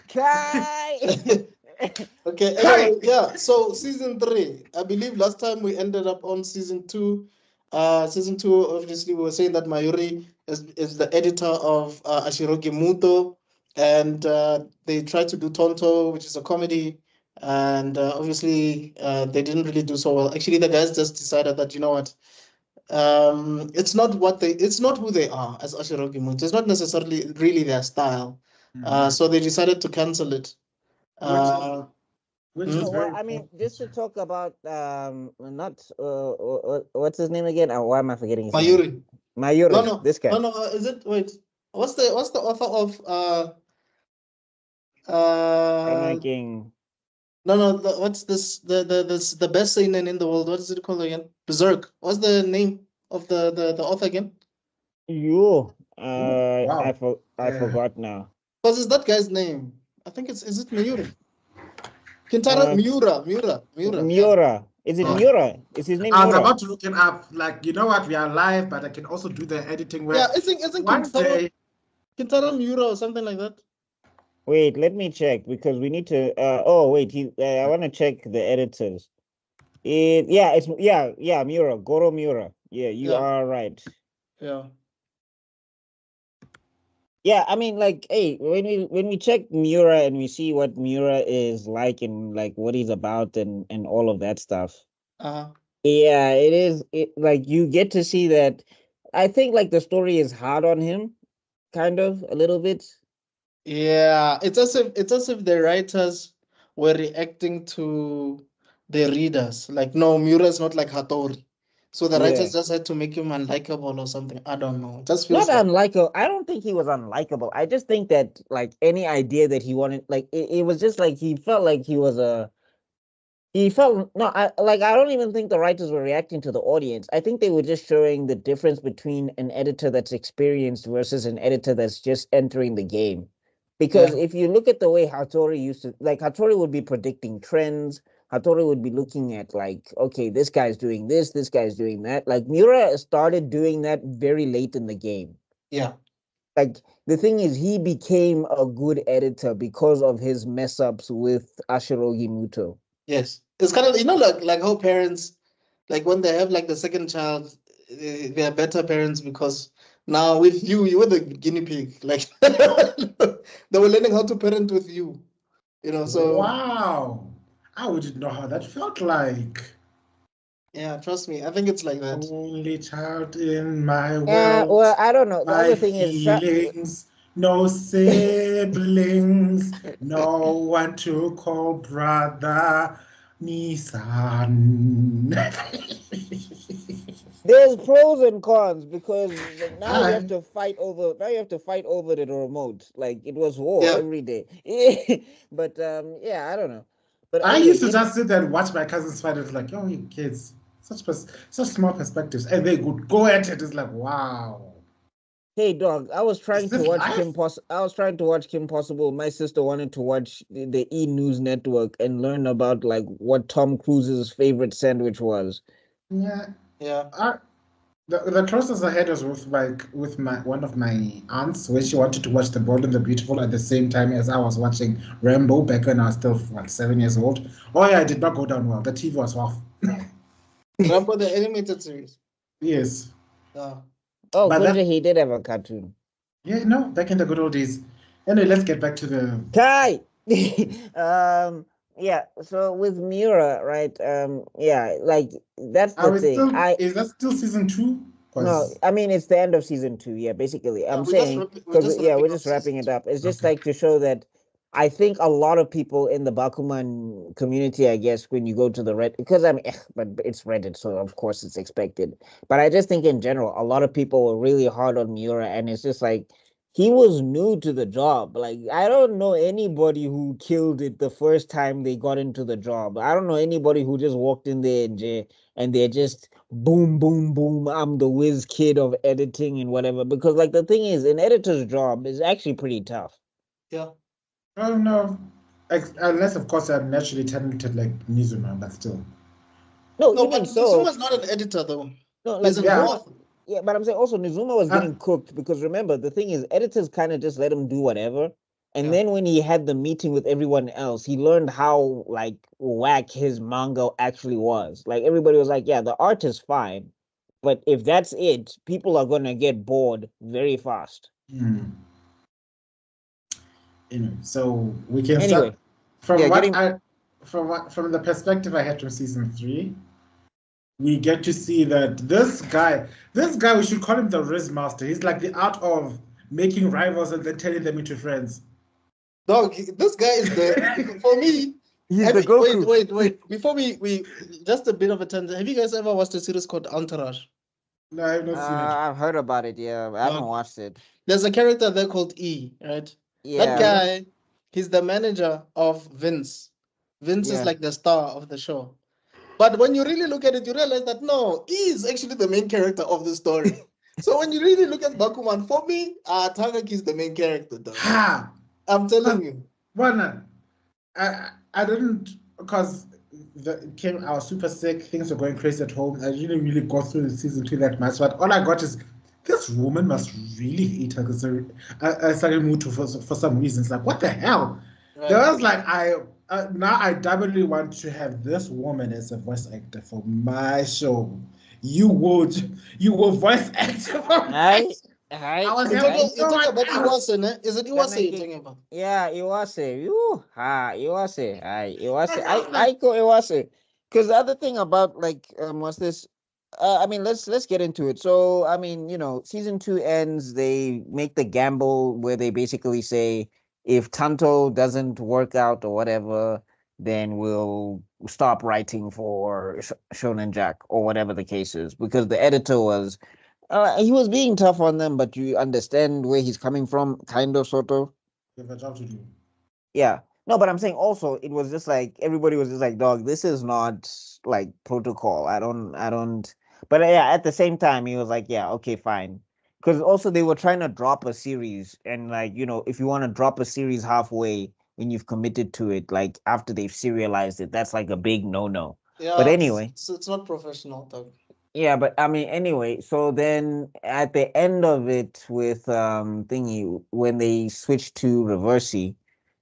Kai. Okay, anyway, yeah, so season 3, I believe last time we ended up on season 2. Season 2, obviously, we were saying that Mayuri is the editor of Ashirogi Muto, and they tried to do Tonto, which is a comedy, and obviously they didn't really do so well. Actually, the guys just decided that, you know what, it's not who they are as Ashirogi Muto. It's not necessarily really their style. So they decided to cancel it. I mean, just to talk about not what's his name again? Why am I forgetting his name? Mayuri. No, this guy. No, is it? Wait, what's the author of King? No, what's this? The best seinen in the world. What is it called again? Berserk. What's the name of the author again? I forgot now. Because it's that guy's name. I think is it Mayuri? Kintaro Miura. Miura. Is it Miura? Is his name I was Miura? about to look it up. Like, you know what? We are live, but I can also do the editing work. Yeah, isn't Kintaro Miura or something like that? Wait, let me check because we need to. I want to check the editors. It's Miura, Goro Miura. Yeah, you are right. Yeah. Yeah, I mean, hey, when we check Miura and we see what Miura is like and like what he's about and all of that stuff. Yeah, it is. You get to see that. I think the story is hard on him, kind of a little bit. Yeah, it's as if the writers were reacting to the readers. Like, no, Miura's not like Hattori. So the writers just had to make him unlikable or something. I don't know. It just feels not unlikable. I don't think he was unlikable. I just think that any idea that he wanted, it was just he felt like he was a. He felt I don't even think the writers were reacting to the audience. I think they were just showing the difference between an editor that's experienced versus an editor that's just entering the game. Because if you look at the way Hattori used to, Hattori would be predicting trends. Hattori would be looking at okay, this guy's doing this guy's doing that. Miura started doing that very late in the game. Yeah. The thing is, he became a good editor because of his mess ups with Ashirogi Muto. Yes. It's kind of, like how parents, when they have the second child, they are better parents because now with you were the guinea pig. They were learning how to parent with you. So. Wow. I wouldn't know how that felt like. Yeah, trust me. I think it's like that. Only child in my Yeah, world. well, I don't know. The My other thing is, feelings, no siblings, no one to call brother, Nissan. there's pros and cons because now you have I, to fight over. Now you have to fight over the remote. Like it was war Yeah. every day. But yeah, I don't know. But I anyway, used to just sit there and watch my cousins fight. It's like, oh, you kids, such small perspectives, and they would go at it. It's like, wow, hey dog, I was is trying to this watch life? I was trying to watch Kim Possible. My sister wanted to watch the E News Network and learn about like what Tom Cruise's favorite sandwich was. Yeah, Yeah. the closest I had was with my one of my aunts, where she wanted to watch The Bold and the Beautiful at the same time as I was watching Rambo back when I was still 7 years old. Oh yeah, it did not go down well. The TV was off. Rambo the animated series. Yes, Yeah. Oh, but Kunja, that he did have a cartoon. yeah, no, back in the good old days. Anyway, let's get back to the. Kai. Yeah, so with Mira, right? Yeah, like that's the Are we thing. still? Is that still season 2? No, Because I mean it's the end of season 2, yeah, basically. Yeah. I'm saying We're because just yeah, we're wrapping up just wrapping season it 2. up. It's just okay, like to show that I think a lot of people in the Bakuman community, I guess, when you go to the Reddit, because I mean, but it's Reddit, so of course it's expected. But I just think in general, a lot of people were really hard on Miura, and it's just like he was new to the job. Like I don't know anybody who killed it the first time they got into the job. I don't know anybody who just walked in there and they're just boom, boom, boom. I'm the whiz kid of editing and whatever. Because like the thing is, an editor's job is actually pretty tough. Yeah. oh no, unless of course I'm naturally talented like Nizuma, but still, No, No, even but Nizuma so, is not an editor though. no, like He's an yeah. Nizuma, author. yeah, but I'm saying also Nizuma was Uh, getting cooked because remember the thing is editors kind of just let him do whatever. And Yeah. then when he had the meeting with everyone else, he learned how like whack his manga actually was. Like everybody was like, yeah, the art is fine, but if that's it, people are gonna get bored very fast. hmm. So we can start Anyway, from yeah, what getting I from the perspective I had from season 3. We get to see that this guy, we should call him the Riz Master. He's like the art of making rivals and then turning them into friends. Dog, this guy is the for me. he's the Goku. Wait. Before we just a bit of a tangent. Have you guys ever watched a series called Entourage? No, I have not seen it. I've heard about it. Yeah, I haven't watched it. There's a character there called E, right? That Yeah, guy, he's the manager of Vince. Vince is yeah. like the star of the show. But when you really look at it, you realize that no, E is actually the main character of the story. So when you really look at Bakuman, for me, Tagaki is the main character, though. Ha! I'm telling you. Well, no, I didn't because I was super sick. Things were going crazy at home. I didn't really go through the season 2 that much. But all I got is this woman must really hate her because I started mood to for some reasons. Like what the hell? Right. There was like now I doubly want to have this woman as a voice actor for my show. You will voice act for my show. I was You're having talking, so much about fun. Iwase, ne? Is it Iwase you're talking about? Yeah, Iwase. Iwase. Iwase. I was like, Aiko Iwase. Because the other thing about like what's this? I mean, let's get into it. So, I mean, season 2 ends. They make the gamble where they basically say if Tanto doesn't work out or whatever, then we'll stop writing for Shonen Jack or whatever the case is. Because the editor was he was being tough on them, but you understand where he's coming from, kind of, sort of. you have a job to do. Yeah. No, but I'm saying also it was just like everybody was just like, dog, this is not like protocol. I don't. But yeah, at the same time, he was like, yeah, okay, fine. Because also they were trying to drop a series, and like if you want to drop a series halfway when you've committed to it, like after they've serialized it, that's like a big no-no. But Yeah, anyway. it's not professional, dog. Yeah, but I mean, anyway, so then at the end of it with thingy when they switch to Reversey,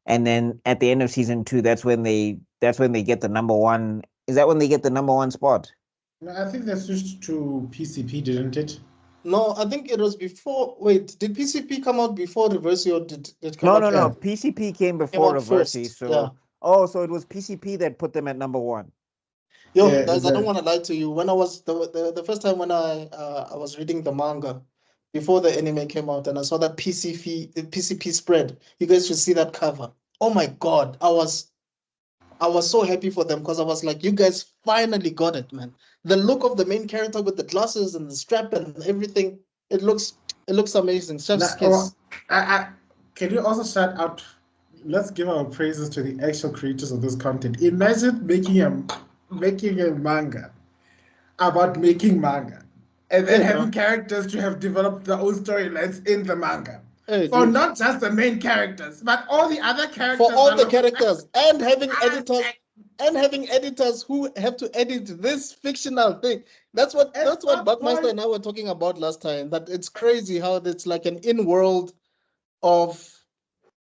and then at the end of season 2, that's when they get the number one. Is that when they get the number one spot? No, I think they switched to PCP, didn't it? No, I think it was before. Wait, did PCP come out before Reversi or did it come No, out? no, no. first? PCP came before out Reversey, first. Yeah. so so it was PCP that put them at number one. Yo, guys, I don't want to lie to you. When I was the first time when I was reading the manga before the anime came out, and I saw that the PCP spread, you guys should see that cover. Oh my God, I was so happy for them because I was like, you guys finally got it, man. The look of the main character with the glasses and the strap and everything, it looks amazing. Chef's kiss. Can you also shout out? Let's give our praises to the actual creators of this content. Imagine making a manga about making manga, and then having characters to have developed their own storylines in the manga. For not just the main characters, but all the other characters. For all the characters, and having editors who have to edit this fictional thing. That's what Buckmaster and I were talking about last time. That it's crazy how it's like an in-world of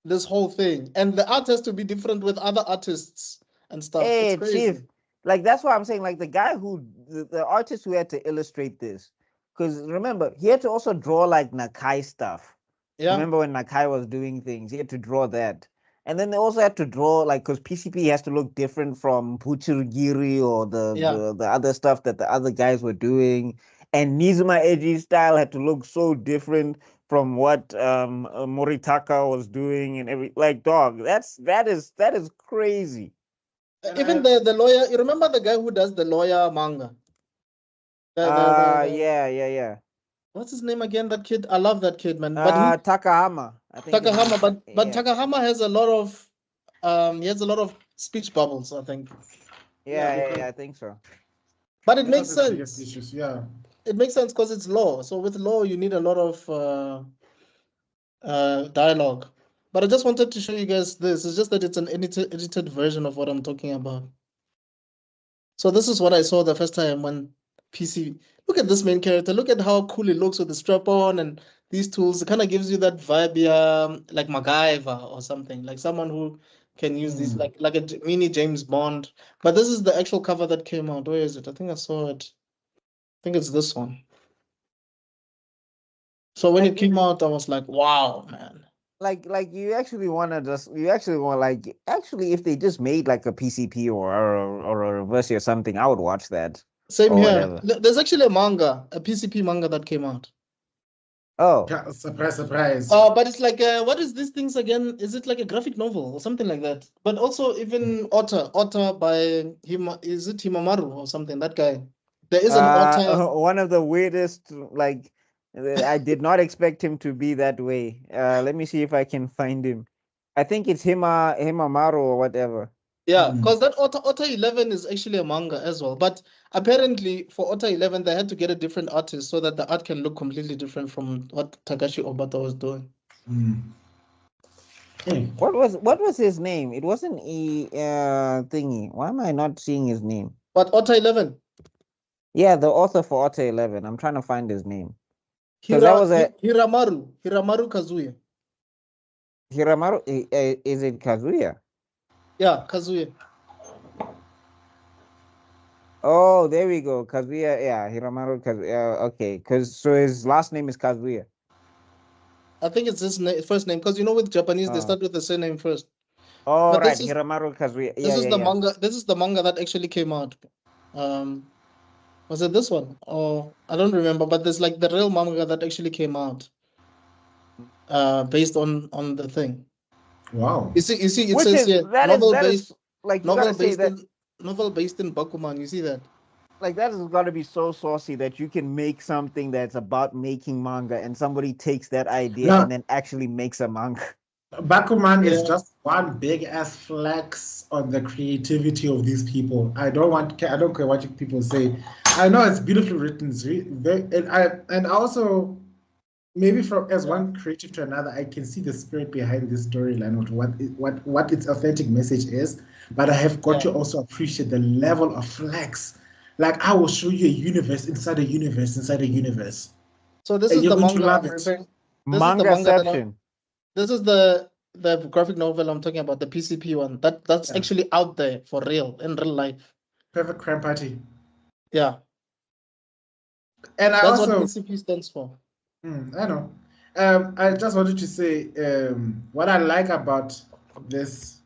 this whole thing, and the art has to be different with other artists and stuff. Hey, it's crazy. Chief, like that's why I'm saying, like the guy the artist who had to illustrate this, because remember he had to also draw like Nakai stuff. Yeah. Remember when Nakai was doing things, he had to draw that. And then they also had to draw, like, because PCP has to look different from Puchirugiri or the other stuff that the other guys were doing. And Nizuma Eji's style had to look so different from what Moritaka was doing and that is crazy. Even the lawyer, you remember the guy who does the lawyer manga? Yeah. What's his name again? That kid, I love that kid, man. But Takahama. I think Takahama, but Takahama has a lot of speech bubbles, I think. Yeah, I think so. But it makes sense. It makes sense because it's law. So with law, you need a lot of dialogue. But I just wanted to show you guys this. It's just that it's an edited version of what I'm talking about. So this is what I saw the first time when PC. Look at this main character. Look at how cool it looks with the strap on and these tools. It kind of gives you that vibe, like MacGyver or something, like someone who can use these, like a mini James Bond. But this is the actual cover that came out. Where is it? I think I saw it. I think it's this one. So when it came out, I was like, wow, man. Like you actually if they just made like a PCP or a reverse or something, I would watch that. Same here. Whatever. There's actually a PCP manga that came out. Oh. Yeah, surprise. But it's like, what is these things again? Is it like a graphic novel or something like that? But also even Otter by is it Himamaru or something? That guy. There is an Otter. One of the weirdest, like, I did not expect him to be that way. Let me see if I can find him. I think it's Himamaru or whatever. Yeah, because that Otter 11 is actually a manga as well. But apparently for Otter 11, they had to get a different artist so that the art can look completely different from what Takashi Obata was doing. What was his name? It wasn't thingy. Why am I not seeing his name? But Otter 11. Yeah, the author for Otter 11. I'm trying to find his name. Hiramaru Kazuya. Hiramaru, is it Kazuya? Yeah, Kazuya. Oh, there we go. Kazuya, yeah, Hiramaru Kazuya. Okay, so his last name is Kazuya. I think it's his first name, because with Japanese they start with the same name first. Oh, but right, Hiramaru Kazuya. This is the manga. This is the manga that actually came out. Was it this one? Oh, I don't remember. But there's like the real manga that actually came out, based on the thing. Wow. You see, it says here novel based in Bakuman. You see that? Like, that has got to be so saucy that you can make something that's about making manga and somebody takes that idea and then actually makes a manga. Bakuman is just one big ass flex on the creativity of these people. I don't care what you people say. I know it's beautifully written, and also maybe as one creative to another, I can see the spirit behind this storyline of what its authentic message is. But I have got to also appreciate the level of flex. Like, I will show you a universe inside a universe inside a universe. So this is the manga. Manga section. This is the graphic novel I'm talking about, the PCP one. That's actually out there for real, in real life. Perfect Crime Party. Yeah. And that's what PCP stands for. I know. I just wanted to say what I like about this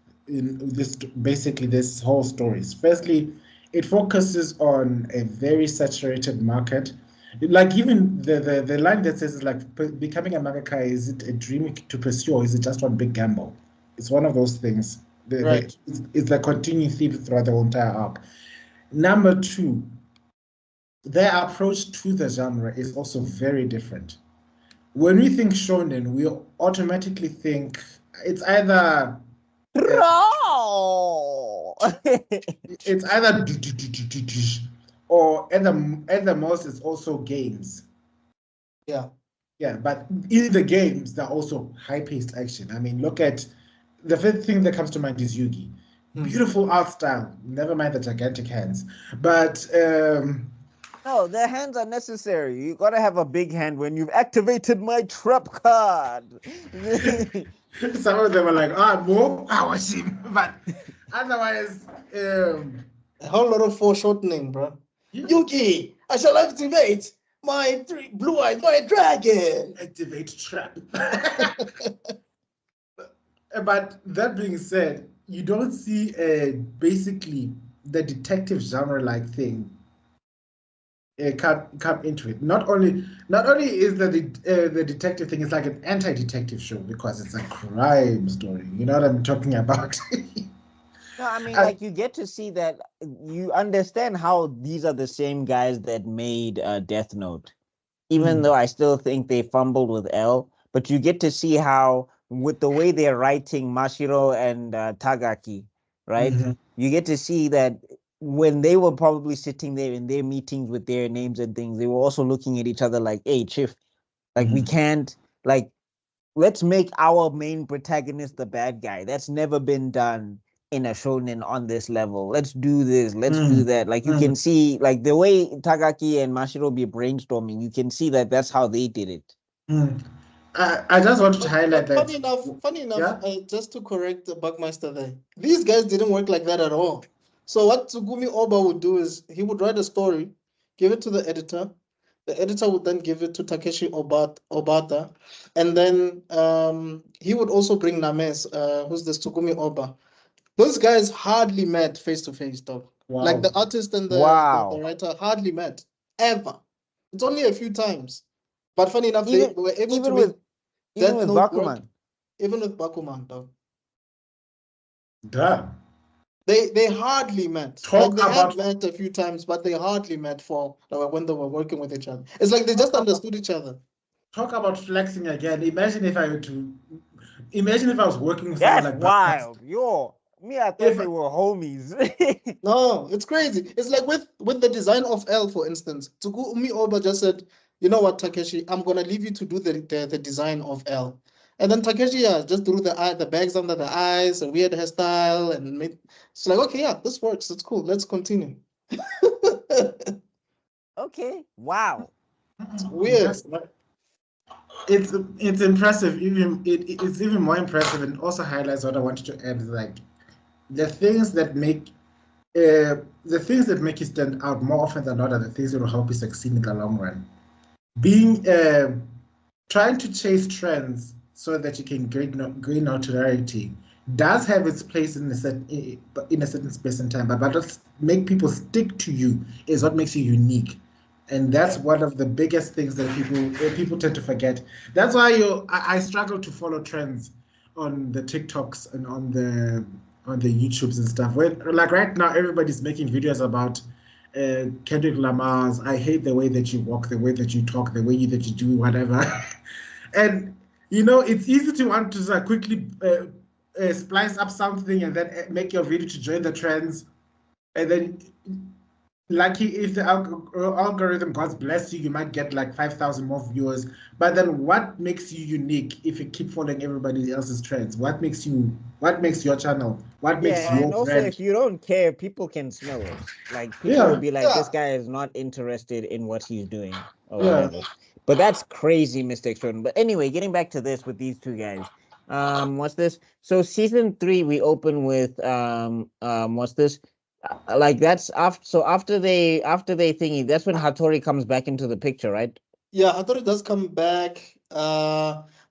whole story is, firstly, it focuses on a very saturated market. Like even the line that says like becoming a mangaka, is it a dream to pursue or is it just one big gamble? It's one of those things. Right. It's the continuing theme throughout the whole entire arc. Number two, their approach to the genre is also very different. When we think shonen, we automatically think it's either Bro! it's either or at the most it's also games. Yeah. Yeah, but in the games they're also high-paced action. I mean, look at the first thing that comes to mind is Yugi. Beautiful art style. Never mind the gigantic hands. But no, the hands are necessary. You gotta have a big hand when you've activated my trap card. some of them are like, no, I was him. But otherwise, a whole lot of foreshortening, bro. Yugi, I shall activate my blue-eyed white dragon. Activate trap. But that being said, you don't see basically the detective genre-like thing come into it. Not only is the detective thing, it's like an anti-detective show because it's a crime story. You know what I'm talking about? No, I mean, like you get to see that you understand how these are the same guys that made Death Note, even though I still think they fumbled with L. But you get to see how, with the way they're writing Mashiro and Tagaki, right? You get to see that when they were probably sitting there in their meetings with their names and things, they were also looking at each other like, "Hey, Chief, like we can't like." Let's make our main protagonist the bad guy. That's never been done in a shonen on this level. Let's do this. Let's do that. Like you can see, like the way Tagaki and Mashiro be brainstorming, you can see that that's how they did it. I just wanted to highlight that. Funny enough, just to correct the Buckmaster there, these guys didn't work like that at all. So what Tsugumi Oba would do is he would write a story, give it to the editor. The editor would then give it to Takeshi Obata, and then he would also bring Names, who's the Tsugumi Oba. Those guys hardly met face to face, dog. Wow. Like the artist and the writer hardly met ever. It's only a few times. But funny enough, they were able to make even with Bakuman. Even with Bakuman, dog. Damn. They hardly met. They had met a few times, but they hardly met for when they were working with each other. It's like they just understood each other. Talk about flexing again. Imagine if I was working with someone like wild. I thought they were homies. No, it's crazy. It's like with the design of L, for instance. Tsugumi Oba just said, "You know what, Takeshi, I'm gonna leave you to do the design of L." And then Takeshi just drew the bags under the eyes, a weird hairstyle, and it's like, okay, yeah, this works. It's cool. Let's continue. Okay. Wow. It's weird. It's impressive. It's even more impressive, and also highlights what I wanted to add. Like the things that make you stand out more often than not are the things that will help you succeed in the long run. Being trying to chase trends so that you can gain notoriety does have its place in a certain space and time, but what make people stick to you is what makes you unique. And that's one of the biggest things that people tend to forget. That's why I struggle to follow trends on the TikToks and on the YouTubes and stuff. Like right now, everybody's making videos about Kendrick Lamar's "I hate the way that you walk, the way that you talk, the way that you do whatever." And it's easy to want to quickly splice up something and then make your video to join the trends, and then. Lucky if the algorithm, God bless you, you might get like 5,000 more viewers. But then what makes you unique if you keep following everybody else's trends? What makes your channel? What makes your and also brand? If you don't care, people can smell it. Like people will be like, this guy is not interested in what he's doing or whatever. But that's crazy, Mr. Extraordinary. But anyway, getting back to this with these two guys. What's this? So season 3, we open with what's this? Like that's after they thingy, that's when Hattori comes back into the picture, right? Yeah, Hattori does come back,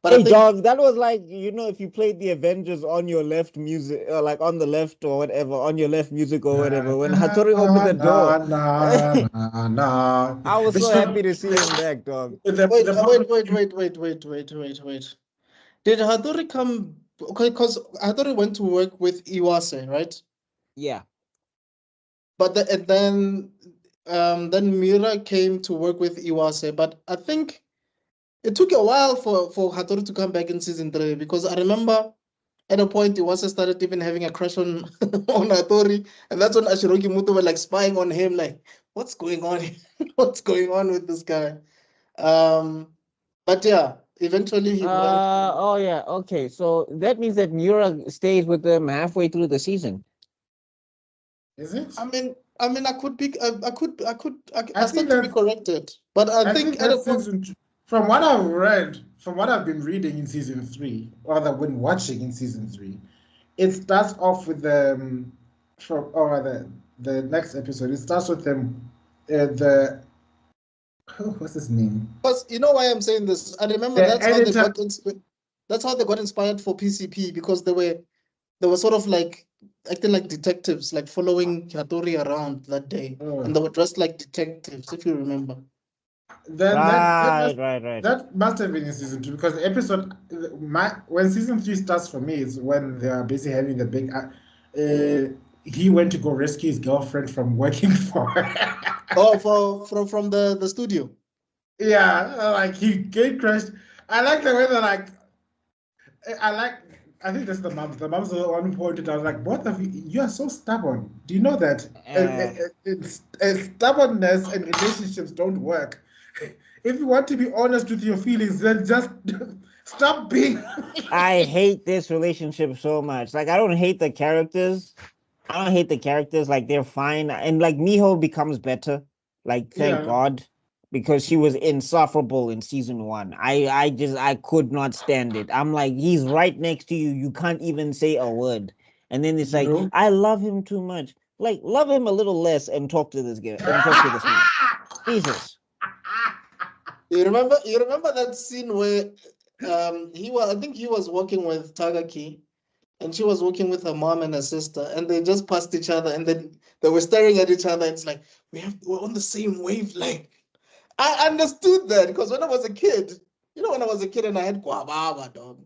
But Hey, I think dog, that was like, if you played the Avengers on your left music, like on the left or whatever, on your left music or whatever, when Hattori opened the door. I was so happy to see him back, dog. wait, wait. Did Hattori come? Okay, because Hattori went to work with Iwase, right? Yeah. But and then Mira came to work with Iwase. But I think it took a while for Hattori to come back in season 3, because I remember at a point Iwase started even having a crush on on Hattori, and that's when Ashiroki Muto were like spying on him, like, what's going on? What's going on with this guy? But yeah, eventually he went. Oh yeah, okay. So that means that Mura stays with them halfway through the season. Is it? I mean, I could be, I think stand to be that's- corrected, but I think at a that's point, season 2. From what I've read, from what I've been reading in season 3, or that I've been watching in season 3, it starts off with the next episode. It starts with them, what's his name? because you know why I'm saying this. I remember The that's how they editor. got that's how they got inspired for PCP, because they were sort of like acting like detectives, like following Hattori around that day, and they were dressed like detectives, if you remember. Then Right. that must have been in season 2, because the episode, when season 3 starts for me is when they are busy having the big. He went to go rescue his girlfriend from working for. Oh, from the studio. Yeah, like he gate crashed. I like the way that I think that's the moms. The moms are the one who pointed out, like, both of you are so stubborn. Do you know that? Stubbornness and relationships don't work. If you want to be honest with your feelings, then just stop being. I hate this relationship so much. Like, I don't hate the characters. Like, they're fine. And like Miho becomes better. Like, thank God. Because she was insufferable in season 1. I could not stand it. I'm like, he's right next to you. You can't even say a word. And then it's like, I love him too much. Like, love him a little less and talk to this guy and talk to this man. Jesus. You remember that scene where I think he was working with Tagaki, and she was working with her mom and her sister, and they just passed each other, and then they were staring at each other. It's like, we're on the same wavelength. I understood that, because when I was a kid, when I was a kid and I had guababa, dog.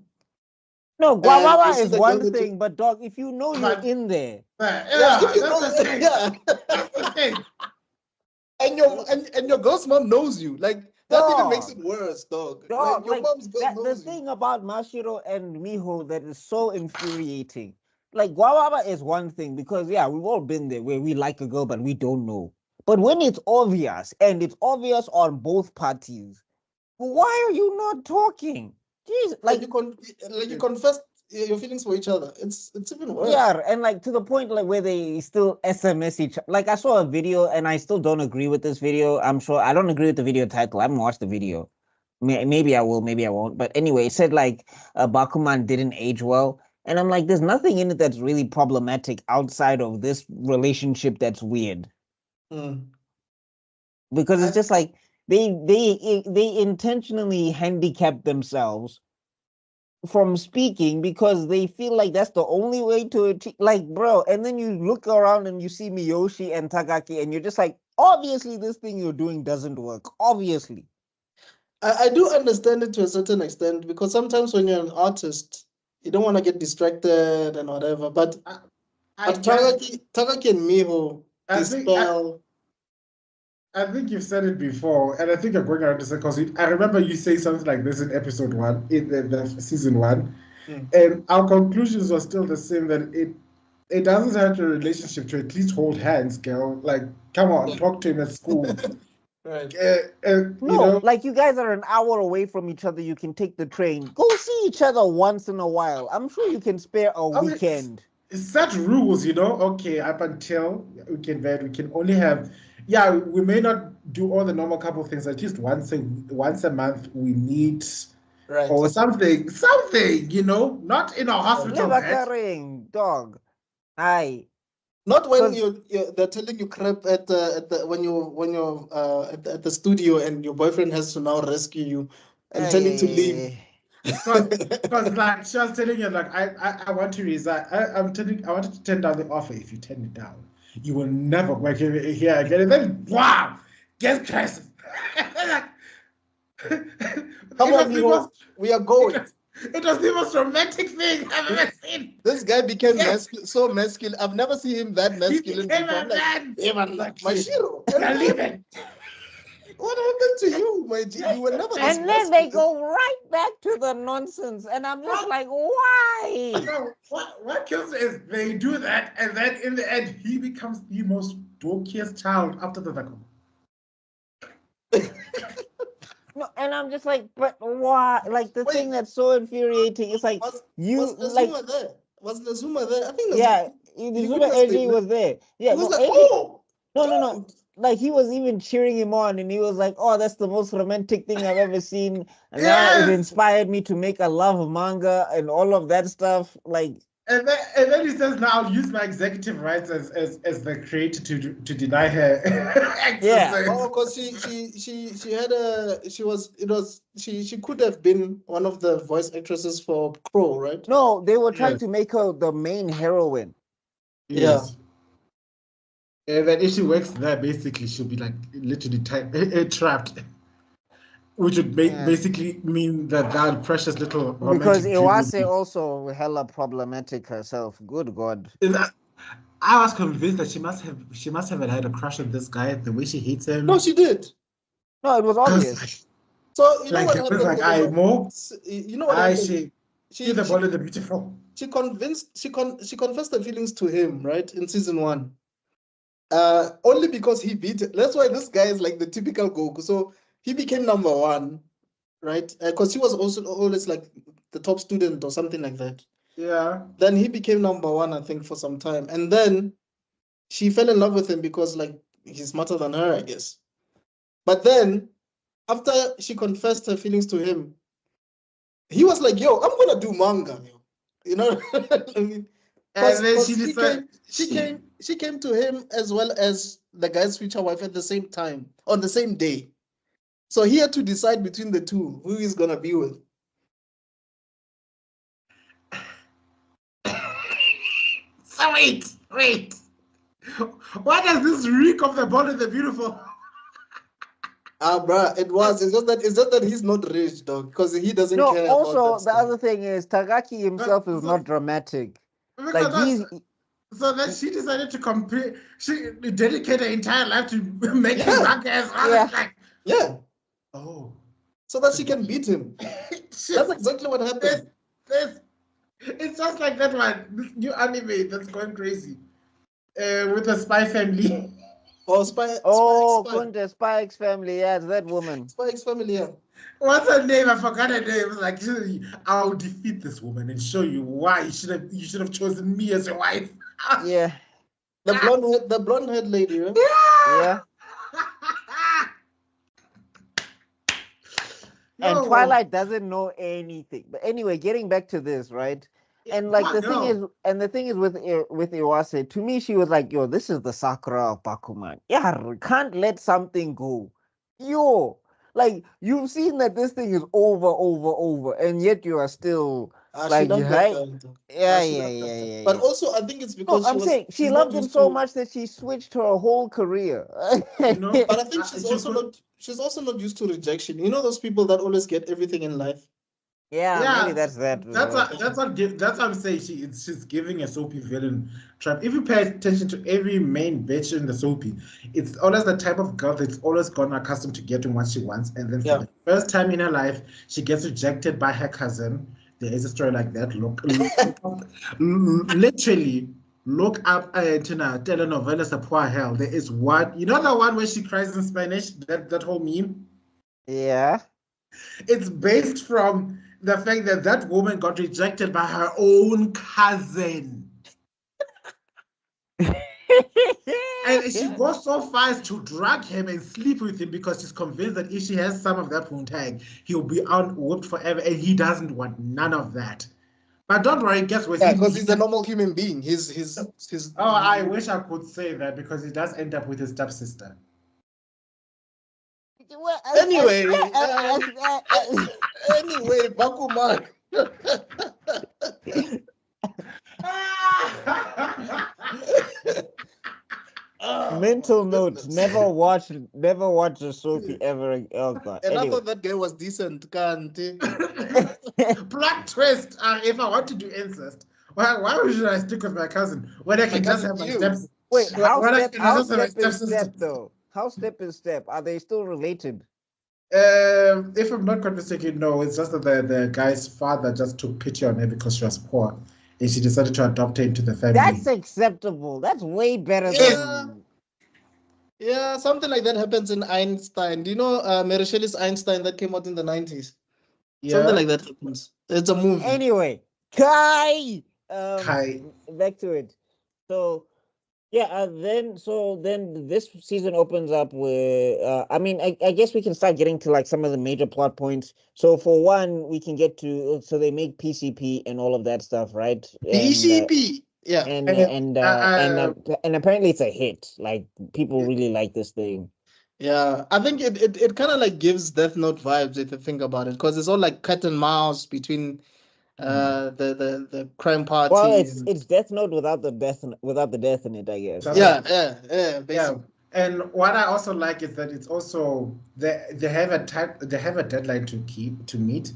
No, And you guababa see is the one girl that thing, but dog, if you know you're in there, if you know, That's the thing. and your girl's mom knows you, like that even makes it worse, dog. Like your mom's girl the knows you. thing about Mashiro and Miho that is so infuriating. Like guababa is one thing, because yeah, we've all been there where we like a girl but we don't know. But when it's obvious, and it's obvious on both parties, why are you not talking? Jeez, like you confess your feelings for each other. It's even worse. yeah, and like to the point like where they still SMS each. Like I saw a video, and I still don't agree with this video. I'm sure I don't agree with the video title. I haven't watched the video. Maybe I will, maybe I won't. But anyway, it said like Bakuman didn't age well, and I'm like, there's nothing in it that's really problematic outside of this relationship that's weird. Because it's just like they intentionally handicap themselves from speaking because they feel like that's the only way to achieve, like, bro. And then you look around and you see Miyoshi and Tagaki, and you're just like, obviously this thing you're doing doesn't work. Obviously. I do understand it to a certain extent, because sometimes when you're an artist, you don't want to get distracted and whatever. But Tagaki and Miho dispel. I think you've said it before, and I think you're going around the circles. I remember you saying something like this in episode 1, in the season 1, and our conclusions were still the same, that it doesn't have a relationship to at least hold hands, girl. Like, come on, talk to him at school. Right. No, like you guys are an hour away from each other. You can take the train. Go see each other once in a while. I'm sure you can spare a weekend. Set rules, okay, up until we can only have, we may not do all the normal couple things. At least once a month we meet, right, or something, not in a hospital Never bed. carrying, dog. Not when they're telling you crap at the when you're at the studio, and your boyfriend has to now rescue you and tell you to leave. Because like she was telling you, like I want to resign. I wanted to turn down the offer. If you turn it down, you will never work here again. And then wow, get crisis. Like, Come on, we are going. It was the most romantic thing I've ever seen. This guy became so masculine. I've never seen him that masculine. He became a man. Like my Shiro. You're leaving. What happened to you, my G? You were never. And then they go right back to the nonsense, and I'm just like, why? No, what kills me is they do that, and then in the end, he becomes the most dorkiest child after the vacuum. No, and I'm just like, but why? Like the thing that's so infuriating is like was like. Zuma there? Was the Zuma there? I think. The Zuma energy was there. Yeah, he was like, no. Like he was even cheering him on, and he was like, "Oh, that's the most romantic thing I've ever seen." And now it inspired me to make a love manga and all of that stuff. Like, and then he says, "Now I'll use my executive rights as the creator to deny her." because she could have been one of the voice actresses for Crow, right? No, they were trying to make her the main heroine. Yes. Yeah. And then if she works there, basically she'll be like literally trapped, which would basically mean that precious little. Because Iwase also hella problematic herself. Good God! I was convinced that she must have had a crush on this guy. The way she hates him. No, she did. No, it was obvious. So you know what happened? You know what happened? She's the ball of the beautiful. She confessed her feelings to him, right, in season 1. Only because he beat her. That's why this guy is like the typical Goku. So he became number 1, right? Because he was also always like the top student or something like that. Yeah. Then he became number 1, I think, for some time. And then she fell in love with him because like he's smarter than her, I guess. But then after she confessed her feelings to him, he was like, "Yo, I'm gonna do manga." You know? I mean, and then she came to him as well as the guy's future wife at the same time, on the same day. So he had to decide between the two who he's gonna be with. So wait. Why does this reek of the ball of the beautiful? Bruh, it's just that he's not rich, dog, because he doesn't care. Also, the other thing is Tagaki himself is not dramatic. Like so that she decided to compare. She dedicated her entire life to making manga as well. Yeah. Oh. So that she can beat him. That's exactly what happened. It's just like that one. This new anime that's going crazy. With the Spy Family. Kunte, Spy X Family. Yeah, it's that woman. Spy X Family, yeah. What's her name? I forgot her name. It was like, I'll defeat this woman and show you why you should have chosen me as your wife. Yeah. The blonde haired lady, right? Yeah. And Twilight doesn't know anything. But anyway, getting back to this, right? And like the thing is with Iwase, to me, she was like, "Yo, this is the Sakura of Bakuman. Yeah, can't let something go. Yo, like you've seen that this thing is over, and yet you are still like, right? Yeah. But also, I think it's because I'm saying she loved him so much that she switched her whole career. But I think she's also not used to rejection. You know those people that always get everything in life. Yeah, maybe that's that. That's what I'm saying. She's giving a soapy villain trap. If you pay attention to every main bitch in the soapy, it's always the type of girl that's always gone accustomed to getting what she wants, and then for the first time in her life, she gets rejected by her cousin. There is a story like that. Literally, look up telenovela Sapua Hell. There is one. You know the one where she cries in Spanish. That whole meme. Yeah. It's based from the fact that woman got rejected by her own cousin. And she goes so far as to drag him and sleep with him because she's convinced that if she has some of that poontang, he'll be unwhooped forever, and he doesn't want none of that. But don't worry, guess what? Yeah, because he's a normal human being. He's Oh, I wish I could say that because he does end up with his stepsister. Anyway, anyway, Bakuman. Mental Oh, note: goodness. never watch a Sophie ever. Oh god. And I Anyway, thought that guy was decent, Kanti. Plot twist. If I want to do incest, why should I stick with my cousin when I My can just cousin have my you. steps? wait, how When I step can just have my is step stepsister. though? How step is step? Are they still related? If I'm not mistaken, no, it's just that the guy's father just took pity on her because she was poor, and she decided to adopt her into the family. That's acceptable. That's way better Yeah. than. Yeah, something like that happens in Einstein. Do you know Mary Shelley's Einstein that came out in the 90s? Something like that happens. It's a movie. Anyway, Kai. Kai. Back to it. So yeah, then this season opens up with I mean I guess we can start getting to like some of the major plot points. So for one, we can get to so they make PCP and all of that stuff, right? PCP. Yeah. And apparently it's a hit. Like people really like this thing. Yeah, I think it kind of like gives Death Note vibes if you think about it, because it's all like cat and mouse between the crime party. Well, it's Death Note without the death in it, I guess. Yeah, basically. Yeah. And what I also like is that it's also they have a deadline to meet.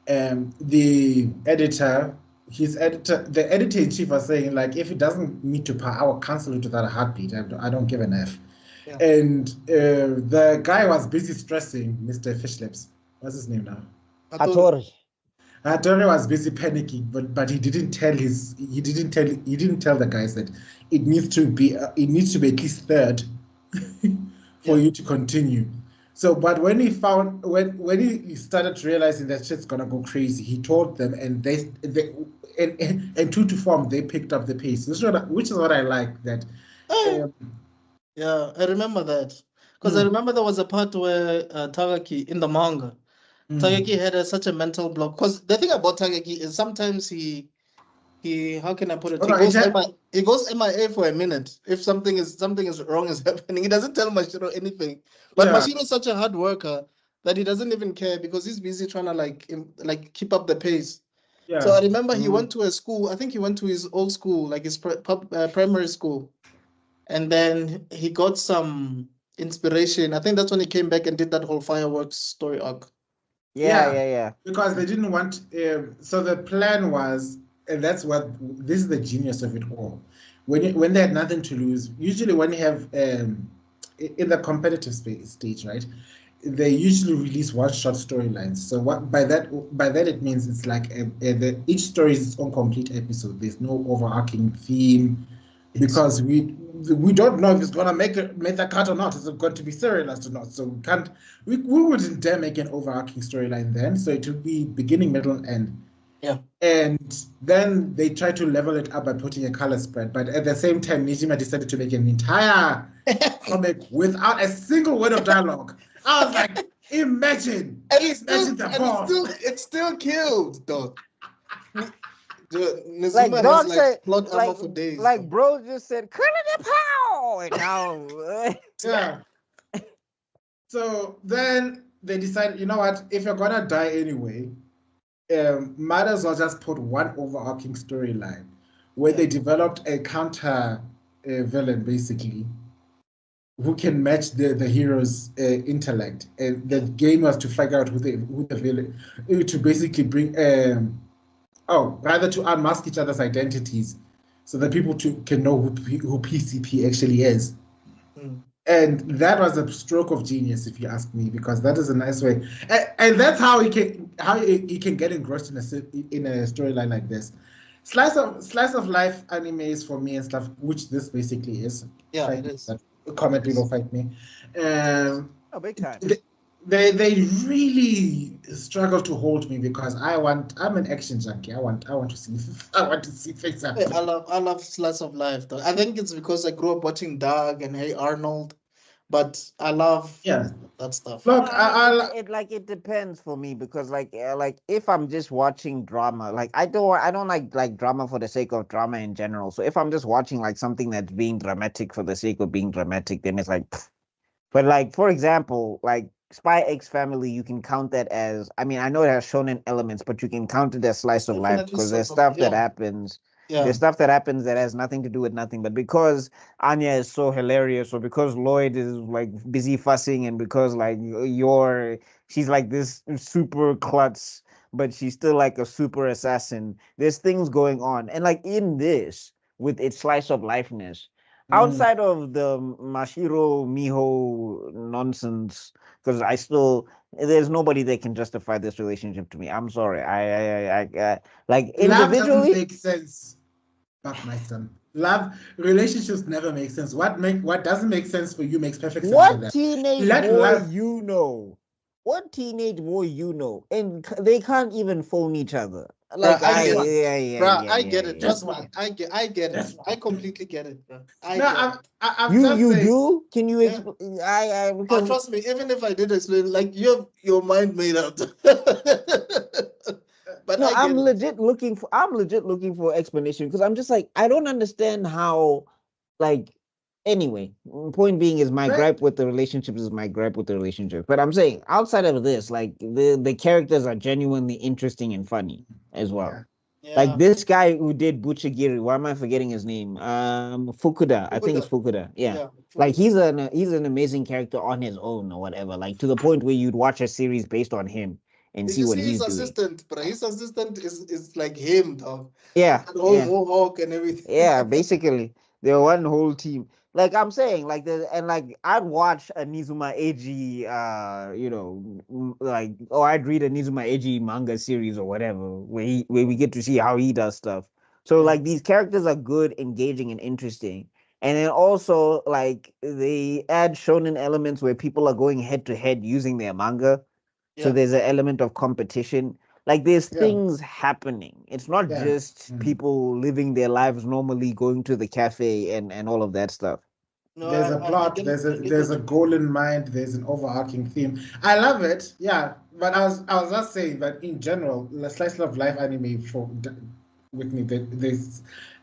The editor in chief was saying like if it doesn't meet to par, I will cancel it without a heartbeat. I don't give an F. Yeah. And the guy was busy stressing Mr. Fishlips. What's his name now? Hattori. Hattori was busy panicking, but he didn't tell the guys that it needs to be at least third for you to continue. So, but when he found when he started realizing that shit's gonna go crazy, he told them, and they and true to form, they picked up the pace. Which is what I like. That. Yeah, I remember that because I remember there was a part where Tagaki in the manga, Tagaki had such a mental block. Because the thing about Tagaki is sometimes he how can I put it? He goes MIA for a minute if something is wrong is happening. He doesn't tell Mashiro anything. But Mashiro is such a hard worker that he doesn't even care because he's busy trying to like keep up the pace. Yeah. So I remember he went to a school. I think he went to his old school, like his primary school, and then he got some inspiration. I think that's when he came back and did that whole fireworks story arc. Yeah. Because they didn't want. So the plan was, and this is the genius of it all. When they had nothing to lose, usually when you have in the competitive stage, right? They usually release one-shot storylines. So what by that it means it's like each story is its own complete episode. There's no overarching theme because we don't know if it's gonna make the cut or not. Is it going to be serialized or not? So we wouldn't dare make an overarching storyline then. So it would be beginning, middle, and end. Yeah. And then they try to level it up by putting a color spread. But at the same time, Nijima decided to make an entire comic without a single word of dialogue. I was like, imagine. It's still killed, dog. Like dog said, plot armor for days. Like bro just said, "Cut it pow!" And now, yeah. So then they decided, you know what? If you're gonna die anyway, might as well just put one overarching storyline where they developed a counter villain, basically, who can match the hero's intellect. And the game was to figure out who the villain, to basically bring, rather to unmask each other's identities so that people can know who PCP actually is. And that was a stroke of genius, if you ask me, because that is a nice way, and that's how he can get engrossed in a storyline like this. Slice of life animes for me and stuff, which this basically is. Yeah, it is. Comment below, fight me. Big time. They really struggle to hold me because I'm an action junkie. I want to see things happen. I love slice of life though. I think it's because I grew up watching Doug and Hey Arnold, but I love that stuff. Look, it depends for me because like if I'm just watching drama, like I don't like drama for the sake of drama in general. So if I'm just watching like something that's being dramatic for the sake of being dramatic, then it's like. But like for example, like Spy X Family, you can count that as, I mean, I know it has shonen elements, but you can count it as slice of life Definitely because there's sort of, stuff that yeah. happens. Yeah. There's stuff that happens that has nothing to do with nothing. But because Anya is so hilarious, or because Lloyd is like busy fussing, and because like she's like this super klutz, but she's still like a super assassin. There's things going on. And like in this, with its slice of lifeness, outside of the Mashiro Miho nonsense, because I still there's nobody that can justify this relationship to me. I'm sorry. Like Love doesn't individually. make sense, Buckmeister. Love relationships never make sense. What doesn't make sense for you makes perfect sense for What them. teenage Let boy love. you know? What teenage boy you know? And they can't even phone each other. Bruh, Like I I, get it. yeah, yeah, Bruh, yeah, I yeah, get it. yeah. That's Trust me. what. I get it. That's I what. completely get it, bruh. I No, get it. I'm You just saying. do? Can you Yeah. explain? I because Trust me, even if I did explain, like you have your mind made up. But no, I get it. I'm legit looking for explanation because I'm just like I don't understand how, like, anyway. Point being is my Right? gripe with the relationship is my gripe with the relationship. But I'm saying outside of this, like the characters are genuinely interesting and funny as well. Yeah. Like Yeah. this guy who did Buchagiri, why am I forgetting his name? Fukuda. I think it's Fukuda. Fukuda. Yeah. Yeah. Like Fukuda. he's an amazing character on his own or whatever. Like to the point where you'd watch a series based on him and Did see you what see his he's doing. assistant, bro? His assistant is like him, dog. With Yeah, that whole yeah, mohawk and everything. yeah. Basically, they're one whole team. Like I'm saying, like and like I'd watch a Nizuma Eiji, like I'd read a Nizuma Eiji manga series or whatever, where we get to see how he does stuff. So Yeah. like these characters are good, engaging, and interesting. And then also like they add shonen elements where people are going head to head using their manga. So Yeah. there's an element of competition. Like there's Yeah. things happening. It's not Yeah. just people living their lives normally, going to the cafe and all of that stuff. No, There's a I plot. get it. I get There's what a you mean. goal in mind. There's an overarching theme. I love it. Yeah, but I was just saying that in general, the slice of life anime with me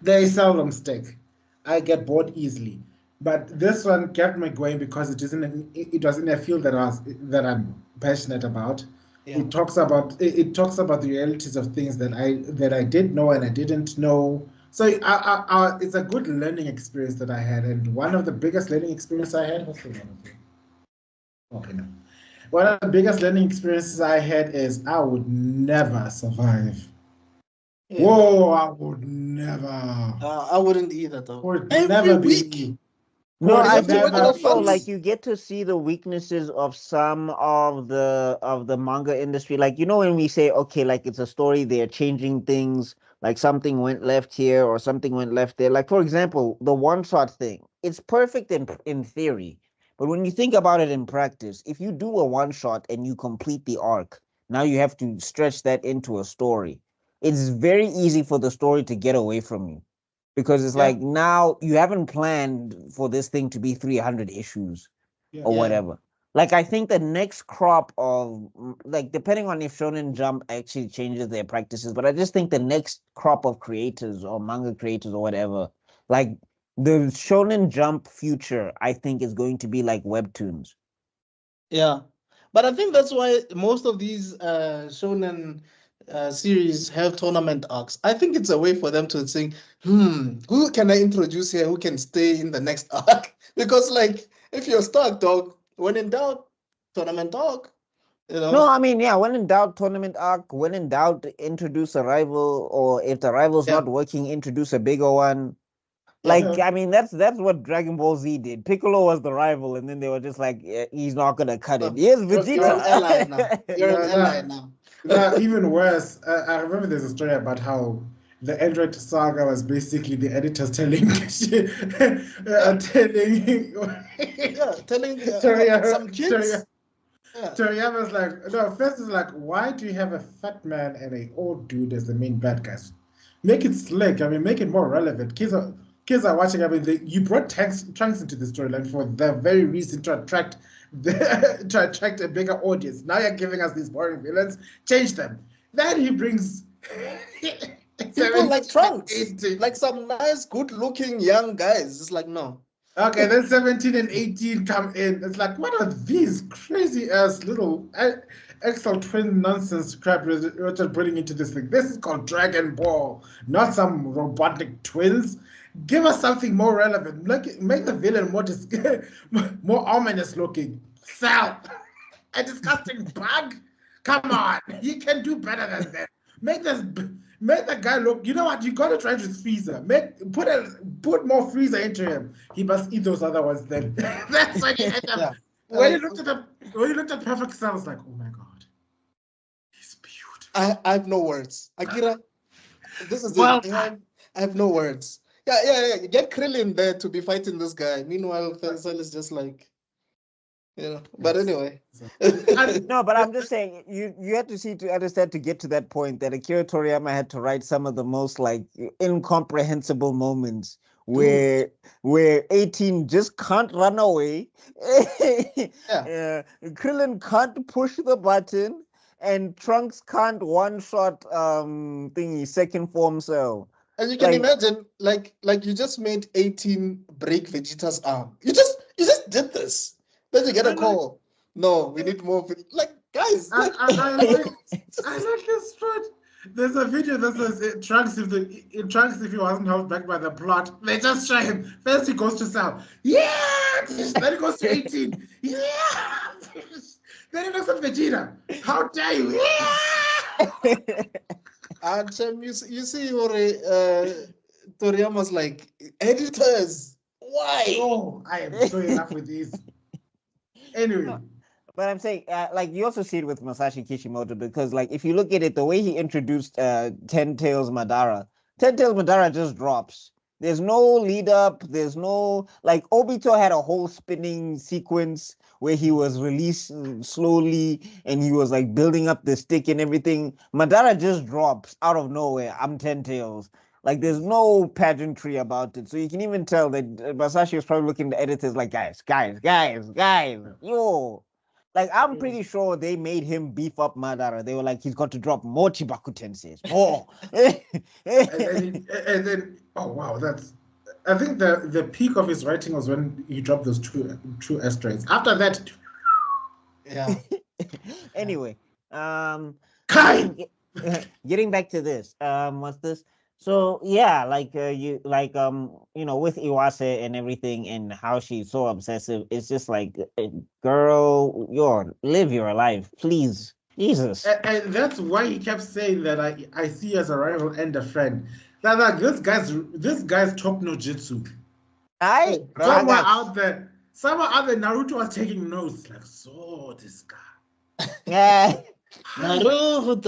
they seldom stick. I get bored easily. But this one kept me going because it was in a field that I'm passionate about. Yeah. It talks about the realities of things that I did know and I didn't know. So it's a good learning experience that I had, and one of the biggest learning experiences I had. What's the one of them? Okay, no. One of the biggest learning experiences I had is I would never survive. Yeah. Whoa, I would never. I wouldn't either, though. Would Every never be week. me. No, You Would I have to think work in never also be like advance. you get to see the weaknesses of some of the manga industry. Like when we say okay, like it's a story, they're changing things, like something went left here or something went left there. Like for example, the one shot thing. It's perfect in theory, but when you think about it in practice, if you do a one shot and you complete the arc, now you have to stretch that into a story. It's very easy for the story to get away from you because it's Yeah. like now you haven't planned for this thing to be 300 issues Yeah. or Yeah. whatever. Like I think the next crop of like depending on if Shonen Jump actually changes their practices, but I just think the next crop of creators or manga creators or whatever, like the Shonen Jump future, I think is going to be like webtoons. Yeah. But I think that's why most of these shonen series have tournament arcs. I think it's a way for them to think, who can I introduce here who can stay in the next arc? Because like if you're stuck, dog, when in doubt, tournament arc, you No, know. I mean, yeah, when in doubt, tournament arc, when in doubt, introduce a rival, or if the rival's Yeah. not working, introduce a bigger one. Yeah. Like, I mean, that's what Dragon Ball Z did. Piccolo was the rival, and then they were just like, "Yeah, he's not gonna cut it." No, Here's you're an ally now. Vegeta. You're an No, ally no, now. no, even worse. I remember there's a story about how the Android saga was basically the editors telling Yeah. telling Yeah. Telling some Toriyama, kids. Yeah. Toriyama's like, no, first is like, why do you have a fat man and a old dude as the main bad guys? Make it slick. I mean, make it more relevant. Kids are watching. I mean, you brought Trunks into the storyline for the very reason to attract to attract a bigger audience. Now you're giving us these boring villains. Change them. Then he brings People 70, like Trunks, 80. like some nice, good-looking young guys. It's like no. Okay, then 17 and 18 come in. It's like, what are these crazy ass little Excel twin nonsense crap Richard putting into this thing? This is called Dragon Ball, not some robotic twins. Give us something more relevant. Make the villain more more ominous looking. Cell, a disgusting bug. Come on, you can do better than that. Make the guy look. You know what? You gotta try to freezer. Put more freezer into him. He must eat those other ones. Then that's when you end up. Yeah. When you looked at Perfect Cell, I was like, oh my god, he's beautiful. I have no words. Akira, this is Well, it. I have no words. Yeah. Get Krillin there to be fighting this guy. Meanwhile, Cell is just like, But anyway. No, but I'm just saying you had to see to understand to get to that point that Akira Toriyama had to write some of the most like incomprehensible moments where 18 just can't run away. Krillin can't push the button and Trunks can't one-shot thingy second form Cell. And you can imagine, like you just made 18 break Vegeta's arm. You just did this. Then you get a call. No, we need more. Like, guys. I like this shot. There's a video that says it Trunks if he wasn't held back by the plot. They just try him. First he goes to Cell. Yeah. Then he goes to 18. Yeah. Then he looks at Vegeta. How dare you? Yeah. And you see Toriyama's like, editors, why? Oh, I am so enough with this. Anyway. No, but I'm saying, like, you also see it with Masashi Kishimoto because, like, if you look at it, the way he introduced Ten Tails Madara just drops. There's no lead up. There's no, like, Obito had a whole spinning sequence where he was released slowly and he was, like, building up the stick and everything. Madara just drops out of nowhere. I'm Ten Tails. Like, there's no pageantry about it. So you can even tell that Masashi was probably looking at the editors like, guys, yo. Like, I'm pretty sure they made him beef up Madara. They were like, he's got to drop more Chibaku Tenseis. More. and then, oh, wow, I think the peak of his writing was when he dropped those two asteroids. After that, yeah. Anyway, getting back to this, what's this? So yeah, like with Iwase and everything and how she's so obsessive, it's just like, girl, live your life, please, Jesus. And that's why he kept saying that I see you as a rival and a friend. Like this guy's top no jutsu. Somewhere out there, Naruto was taking notes. Like, so this guy. Yeah. Naruto.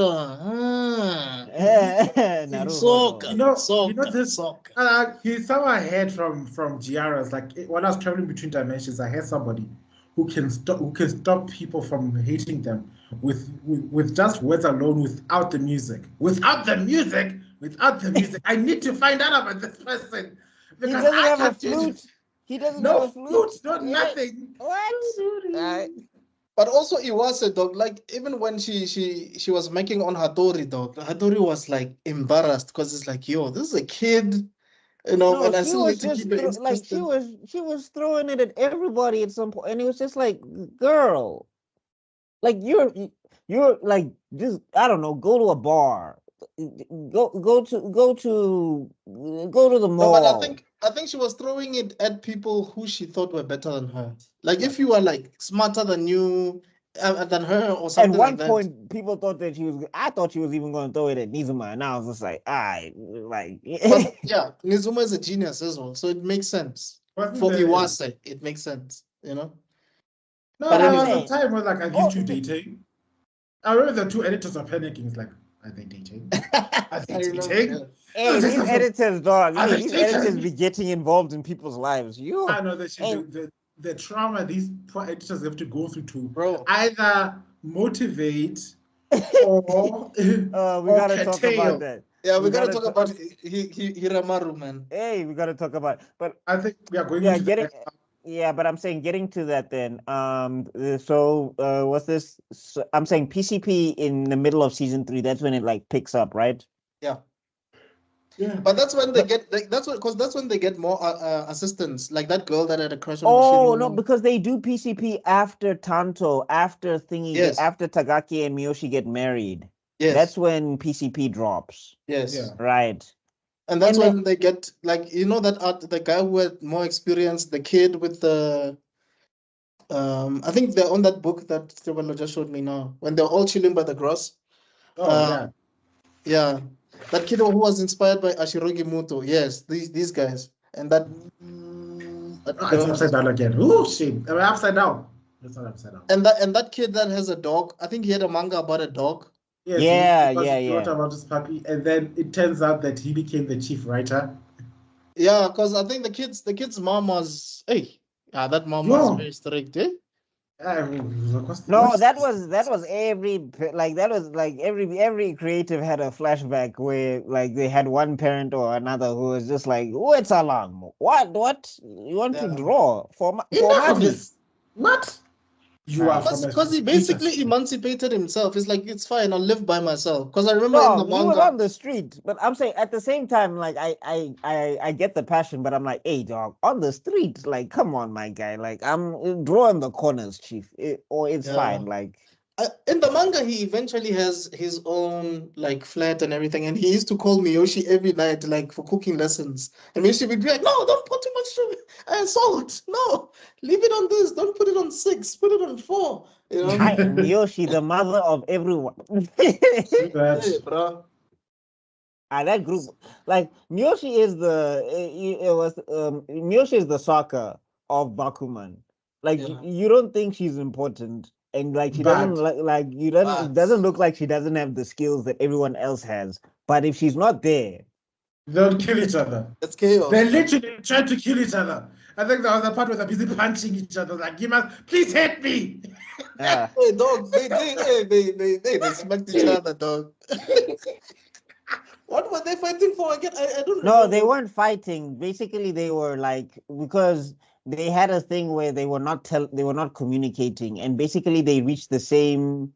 He's somewhere ahead from Giara's. Like, when I was traveling between dimensions, I had somebody who can stop people from hating them with just words alone, without the music. Without the music, I need to find out about this person. He doesn't have a flute. He doesn't have a flute. No, nothing. What? But also Iwase, dog, like, even when she was making on Hattori, dog, Hattori was like embarrassed because it's like, yo, this is a kid, and I still need to keep it like she was throwing it at everybody at some point, and it was just like, girl, like you're like, just, I don't know, go to a bar, go to the mall. No, but I think she was throwing it at people who she thought were better than her. Like, if you were like smarter than you, than her or something. At one point, people thought that I thought she was even going to throw it at Nizuma, and I was just like, but yeah, Nizuma is a genius as well, so it makes sense. For Iwase, it makes sense, No, but there was a time where, like, are you two dating? I remember the two editors are panicking. It's like, are they dating? Are they dating? Hey, these editors, dog. These editors be getting involved in people's lives. I know that the trauma these poor editors have to go through to either motivate or we gotta talk about that. Yeah, we gotta talk about Hiramaru, man. Hey, we gotta talk about. But I think we are going. Yeah, but I'm saying getting to that then. So what's this? So I'm saying PCP in the middle of season 3. That's when it like picks up, right? Yeah. Yeah. But that's when they get that's when they get more assistants, like that girl that had a crush on Oh Mashiro. no, because they do PCP after Tanto, after thingy, Yes. after Tagaki and Miyoshi get married. Yes. That's when PCP drops. Yes. Yeah. Right. And that's And when they get, like, you know, that the guy who had more experience, the kid with the I think they're on that book that Stefano just showed me now, when they're all chilling by the grass. Oh yeah. Yeah. That kid who was inspired by Ashirogi Muto. Yes, these guys. And that It's upside down again. Oh shit! Am I upside down? It's not upside down. and that kid that has a dog. I think he had a manga about a dog. Yes, Yeah, he wrote about his puppy, and then it turns out that he became the chief writer. Yeah, because I think the kid's mom was that mom was very strict, eh? no, that was every creative had a flashback where like they had one parent or another who was just like, "What's alarm? What you want to draw for this? What? You are because he basically emancipated himself. It's like, it's fine, I'll live by myself. Because I remember in the manga, he was on the street, but I'm saying at the same time, like I get the passion, but I'm like, hey dog, on the street, like come on, my guy, like I'm drawing the corners, chief, it's fine, like. In the manga, he eventually has his own like flat and everything, and he used to call Miyoshi every night, like for cooking lessons. And Miyoshi would be like, "No, don't put too much sugar, salt. No, leave it on this. Don't put it on 6. Put it on 4." You know, Miyoshi, the mother of everyone. Hey, bro. That group, like Miyoshi is Miyoshi is the soccer of Bakuman. Like you don't think she's important. And like she doesn't it doesn't look like she doesn't have the skills that everyone else has. But if she's not there, they'll kill each other. It's chaos. They literally tried to kill each other. I think there was a part where they're busy punching each other. Like, you must please hit me. Hey, dog, they smacked each other, dog. What were they fighting for again? I don't know. No, they weren't fighting. Basically, they were like, because they had a thing where they were not communicating, and basically they reached the same.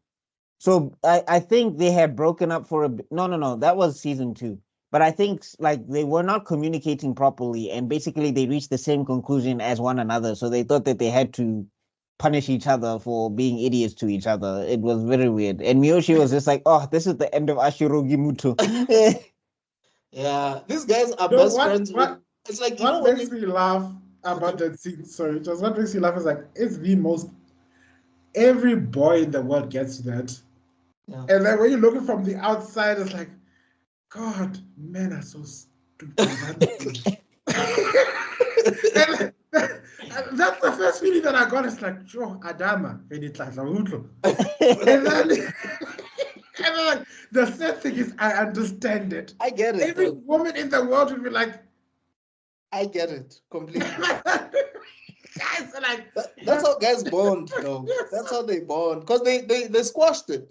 So I think they had broken up for a bit. No, that was season 2. But I think like they were not communicating properly, and basically they reached the same conclusion as one another. So they thought that they had to punish each other for being idiots to each other. It was very weird. And Miyoshi was just like, "Oh, this is the end of Ashirogi Muto." Yeah, these guys are best friends. It's like, what makes me laugh about that scene. Sorry, just what makes me laugh is like, it's the most. Every boy in the world gets that. Yeah. And then when you're looking from the outside, it's like, God, men are so stupid. and that's the first feeling that I got. It's like, Joe Adama, and then like, the sad thing is, I understand it. I get it. Every woman in the world would be like, I get it completely. Guys are like, that's how guys bond, though. That's how they bond, because they squashed it.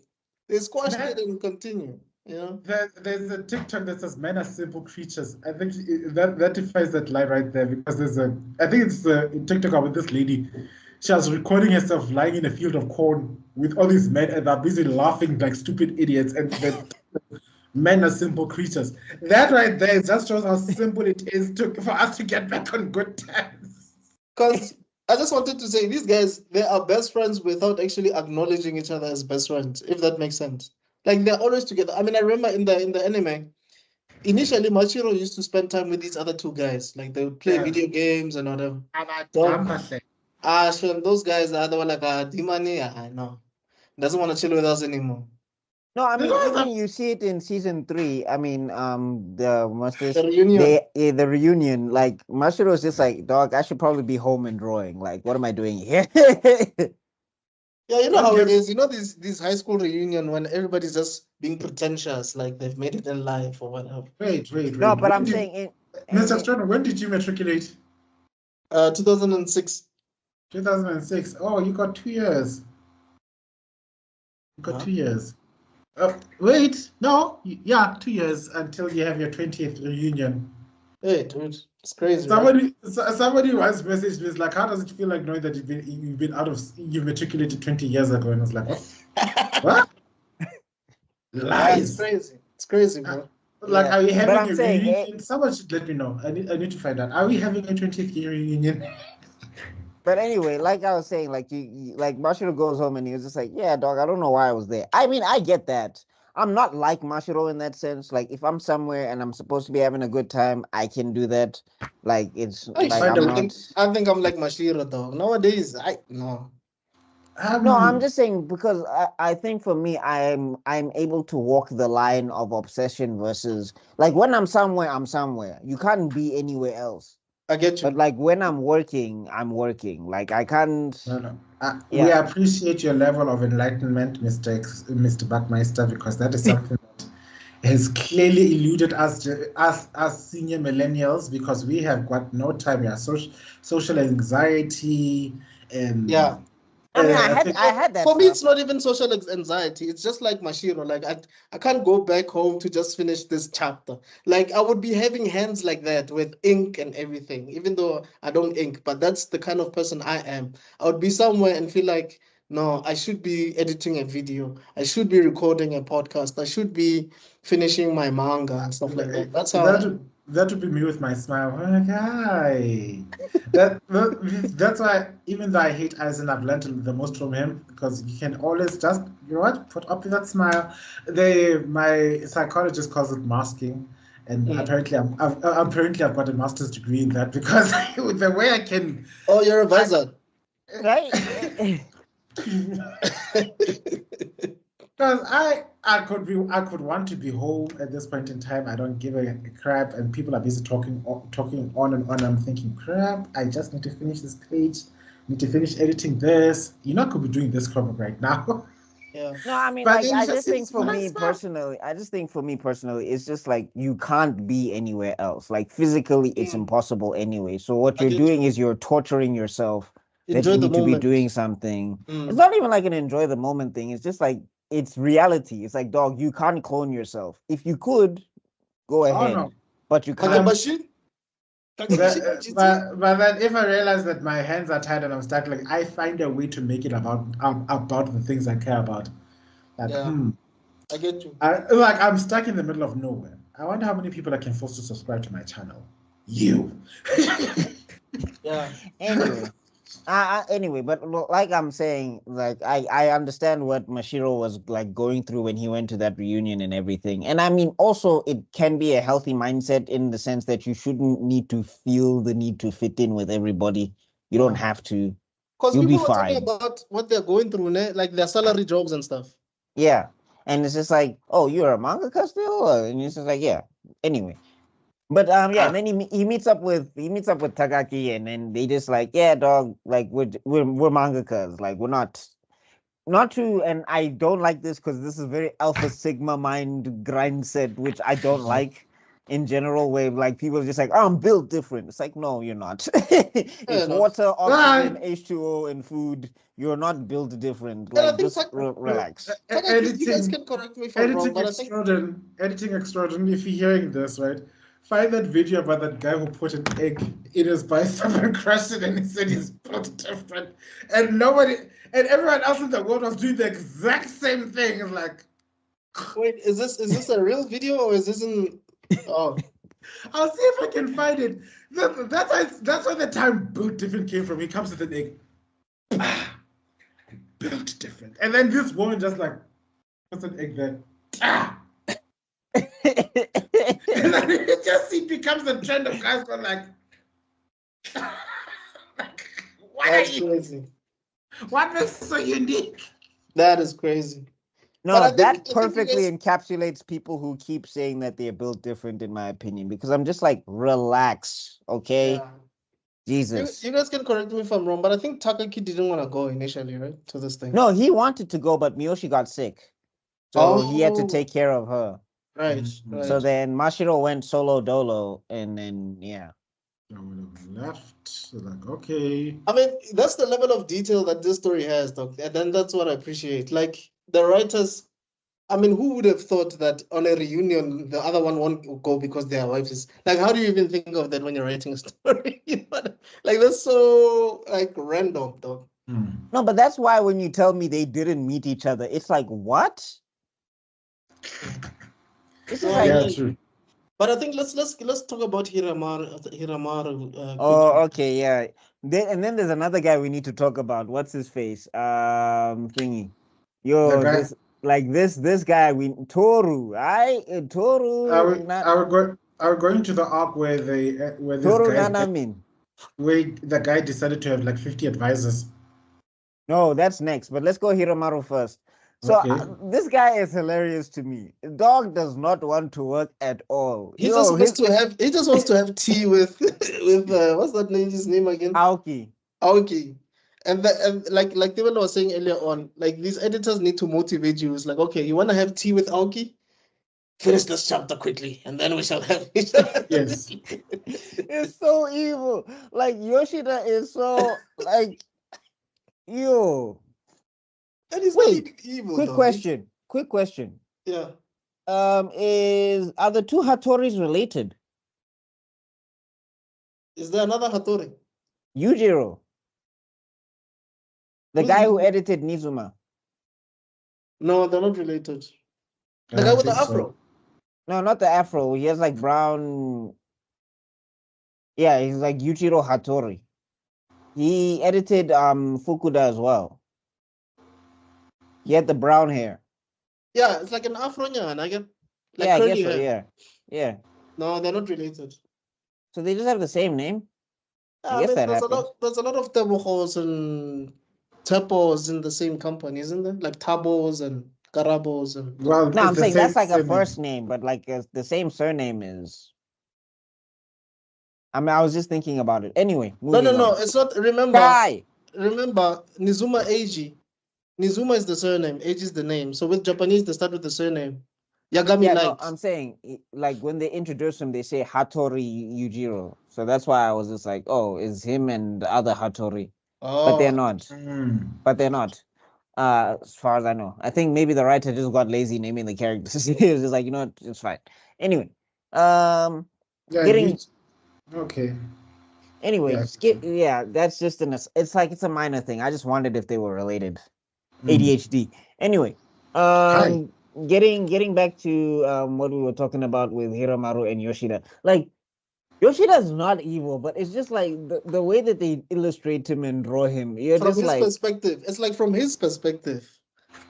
They squashed it and continue. You know, there's a TikTok that says men are simple creatures. I think that defines that lie right there, because I think it's a TikTok with this lady. She was recording herself lying in a field of corn with all these men, and they're busy laughing like stupid idiots. And men are simple creatures. That right there just shows how simple it is for us to get back on good terms. Because I just wanted to say, these guys, they are best friends without actually acknowledging each other as best friends, if that makes sense. Like, they're always together. I mean, I remember in the anime, initially Machiro used to spend time with these other 2 guys. Like, they would play video games and whatever. So those guys are the one like Dimani. I know, doesn't want to chill with us anymore. No, I mean, even you see it in season 3. I mean, the reunion. The reunion. Like Mashiro was just like, dog, I should probably be home and drawing. Like, what am I doing here? Yeah, you know how it is. You know this high school reunion when everybody's just being pretentious, like they've made it in life or whatever. Wait. No, but I'm saying, Mr. Strano, when did you matriculate? 2006. 2006. Oh, you got 2 years. You got 2 years. Wait, no, 2 years until you have your 20th reunion. Hey, dude, it's crazy. Somebody once messaged me, like, how does it feel like knowing that you've matriculated 20 years ago? And I was like, what? Lies. It's crazy. It's crazy, bro. Like, Yeah. are we But having I'm a saying, reunion? Someone should let me know. I need to find out. Are we having a 20th year reunion? but anyway, like I was saying, like like Mashiro goes home and he was just like, yeah, dog, I don't know why I was there. I mean, I get that. I'm not like Mashiro in that sense. Like, if I'm somewhere and I'm supposed to be having a good time, I can do that. Like, it's I like Find I'm a not. I think I'm like Mashiro dog. Nowadays, I no. No, I'm um, just saying because I think for me, I'm able to walk the line of obsession versus like when I'm somewhere, I'm somewhere. You can't be anywhere else. I get But you. like when I'm working, I'm working. Like I can't. no. We Yeah. appreciate your level of enlightenment, Mr. Buckmeister, because that is something that has clearly eluded us senior millennials because we have got no time. We are social anxiety and Yeah. I mean, I think I had that For me, stuff. it's not even social anxiety. It's just like Mashiro. Like I can't go back home to just finish this chapter. Like I would be having hands like that with ink and everything, even though I don't ink, but that's the kind of person I am. I would be somewhere and feel like, no, I should be editing a video. I should be recording a podcast. I should be finishing my manga and stuff like that. That's how I am. that would be me with my smile. Oh my guy. That's why even though I hate Eisen, I've learned the most from him because you can always just put up with that smile. My psychologist calls it masking, and Mm. apparently I've got a master's degree in that because with the way I can. Oh, you're a wizard. Right? Because I could want to be home at this point in time. I don't give a crap, and people are busy talking on and on. I'm thinking, crap. I just need to finish this page. Need to finish editing this. I could be doing this crap right now. Yeah. No, I mean, But like, then you I just just see think this for one me smile. personally, it's just like you can't be anywhere else. Like, physically, it's Mm. impossible anyway. So, what I you're get doing you. is you're torturing yourself that Enjoy you the need to be moment. doing something. It's Mm. not even like an enjoy the moment thing. It's just like, it's reality. It's like, dog, you can't clone yourself. If you could, go Oh ahead, no. but you can't. Takabashi? Takabashi no GT? But then if I realize that my hands are tied and I'm stuck, like I find a way to make it about the things I care about. Like, Yeah, I get you. I'm stuck in the middle of nowhere. I wonder how many people I can force to subscribe to my channel. You. Yeah. Anyway. Anyway, but like I'm saying, like I understand what Mashiro was like going through when he went to that reunion and everything. And I mean, also it can be a healthy mindset in the sense that you shouldn't need to feel the need to fit in with everybody. You don't have to. Because You'll be people were talking fine. about what they're going through, ne? Like their salary jobs and stuff. Yeah. And it's just like, oh, you're a mangaka still? And it's just like, yeah. Anyway. But yeah, and then he meets up with Takaki, and then they just like, yeah, dog, like we're mangakas, like we're not to, and I don't like this because this is very alpha sigma mind grind set, which I don't like in general. Where like people are just like, oh, I'm built different. It's like, no, you're not. Fair It's enough. water, oxygen, H2O, and food. You're not built different. And I Like think just relax. Takaki, you guys can correct me if I'm wrong, but I think Editing extraordinary. If you're hearing this, right? Find that video about that guy who put an egg in his bicep and crushed it, and he said he's built different, and everyone else in the world was doing the exact same thing. It's like, wait, is this a real video or is this in? Oh, I'll see if I can find it. That's why the term "built different" came from. He comes with an egg, built different, and then this woman just like puts an egg there. And then it becomes the trend of guys going like, why are that's you? crazy. What is so unique? That is crazy. No, But I think that you perfectly guys, encapsulates people who keep saying that they're built different, in my opinion, because I'm just like, relax, okay? yeah. Jesus. You guys can correct me if I'm wrong, but I think Takaki didn't want to go initially, right, to this thing. No, he wanted to go, but Miyoshi got sick. So he had to Oh, take care of her. right, So right. then Mashiro went solo dolo, and then, yeah. I would have left. Like, okay. I mean, that's the level of detail that this story has, Doc. And then that's what I appreciate. Like the writers, I mean, who would have thought that on a reunion the other one won't go because their wife is like? How do you even think of that when you're writing a story? Like that's so like random, Doc. No, but that's why when you tell me they didn't meet each other, it's like, what? This is No, like, Yeah, true. But I think let's talk about Hiramaru. Oh, Quickly. okay, yeah. Then there's another guy we need to talk about. What's his face? Thingy. The Yo, guy. this guy Toru. Toru Are we going to the arc where this Toru guy Nanamin. where the guy decided to have like 50 advisors? No, that's next. But let's go Hiramaru first. So Okay. this guy is hilarious to me. Dog does not want to work at all. He just wants to have tea with with what's that name? His name again? Aoki. Aoki. And like Steven was saying earlier on, like these editors need to motivate you. It's like, okay, you want to have tea with Aoki? Finish this chapter quickly, and then we shall have. Yes. It's so evil. Like Yoshida is so like yo. That is Wait, evil. Quick question. Yeah. Are the two Hattoris related? Is there another Hattori? Yujiro. The Who's guy who Yujiro? edited Nizuma. No, they're not related. I The guy don't with the think so. afro. No, not the afro. He has like brown. Yeah, he's like Yujiro Hattori. He edited Fukuda as well. He had the brown hair. Yeah, it's like an afro nyan. I get like Yeah, I curly guess so. hair. Yeah. No, they're not related. So they just have the same name. I I guess mean, that happens. there's a lot of Tebojos and Tepos in the same company, isn't there? Like Tabos and Karabos and. Well, No, I'm it's the saying same that's like a surname. first name, but like the same surname is. I mean, I was just thinking about it. Anyway, No, moving on. it's not. Remember, Guy. Nizuma Eiji. Nizuma is the surname, Eiji is the name. So with Japanese, they start with the surname. Yagami Yeah, Light. no, I'm saying like when they introduce him, they say Hattori Yujiro. So that's why I was just like, oh, is him and the other Hattori. But they're not. But they're not. As far as I know. I think maybe the writer just got lazy naming the characters. He was just like, you know what, it's fine. Anyway. Yeah, Getting okay. anyway, Yeah. skip that's just it's like it's a minor thing. I just wondered if they were related. Mm. ADHD. Anyway, getting back to what we were talking about with Hiramaru and Yoshida. Like Yoshida's not evil, but it's just like the way that they illustrate him and draw him. You're From just his like perspective, it's like from his perspective.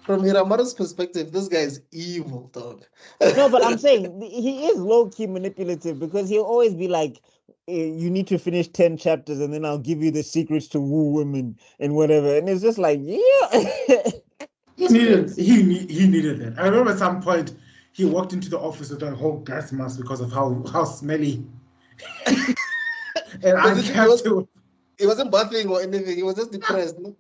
From Hiramaru's perspective, this guy is evil, dog. no, but I'm saying he is low-key manipulative because he'll always be like, you need to finish 10 chapters and then I'll give you the secrets to woo women and whatever. And it's just like, yeah. He needed that. I remember at some point he walked into the office with a whole gas mask because of how smelly. And I kept to. He wasn't bathing or anything. He was just depressed. No?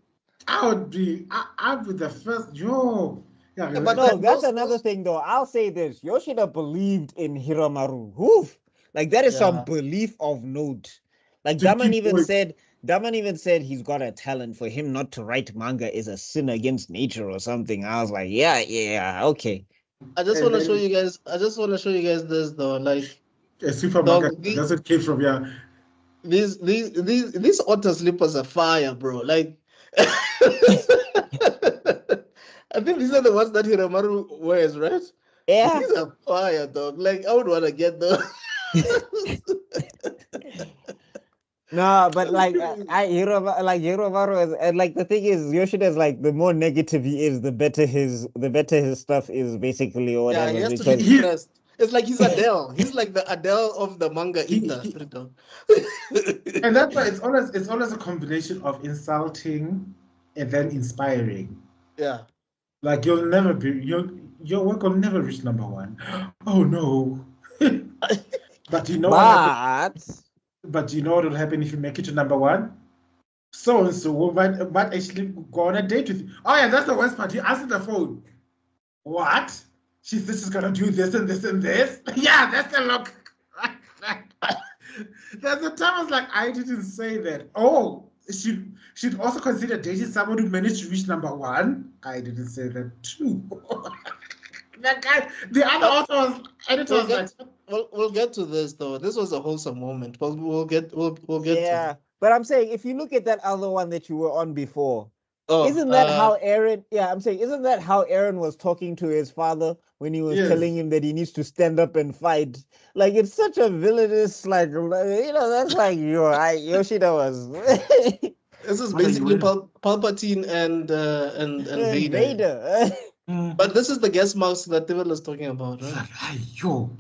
I'd be the first. Yeah, but no, that's another thing though. I'll say this: Yoshida believed in Hiramaru. Woof. Like that is some belief of note. Like Daman even said he's got a talent. For him not to write manga is a sin against nature or something. I was like, yeah, okay. I just want to show you guys this though. Like a super manga doesn't came from these otter slippers are fire, bro. Like I think these are the ones that Hiramaru wears, right? Yeah. These are fire, dog. Like I would want to get those. No, but like Hiramaru is like the thing is Yoshida is like the more negative he is, the better his stuff is basically or whatever. Yeah, he has to be depressed. It's like he's Adele. He's like the Adele of the manga eater. And that's why it's always a combination of insulting and then inspiring. Yeah. Like your work will never reach number 1. Oh no. But you know But you know what will happen if you make it to number 1? So and so might actually go on a date with you. Oh yeah, that's the worst part. He answered the phone. What? She said she's gonna do this and this and this. Yeah, that's the look. There's a time I was like, I didn't say that. Oh, she'd also consider dating someone who managed to reach number 1. I didn't say that too. That guy, the other editor was like, we'll get to this though. This was a wholesome moment. We'll get yeah, to but I'm saying if you look at that other one that you were on before, Oh, Isn't that how Aaron? Yeah, I'm saying, isn't that how Aaron was talking to his father when he was telling him that he needs to stand up and fight? Like, it's such a villainous, like, that's like Yoshida was this is What are you basically with? Palpatine and and Vader. Vader. But this is the guest mouse that Devil is talking about, It's right? like, hey, yo.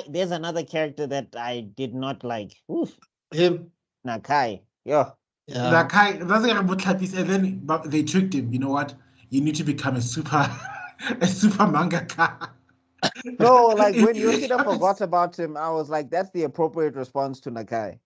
There's another character that I did not like. Oof, Him. Nakai. Yo. Yeah. That guy, that's like a type and then but they tricked him. You know what? You need to become a super mangaka. No, like when Yoshida forgot about him, I was like, that's the appropriate response to Nakai.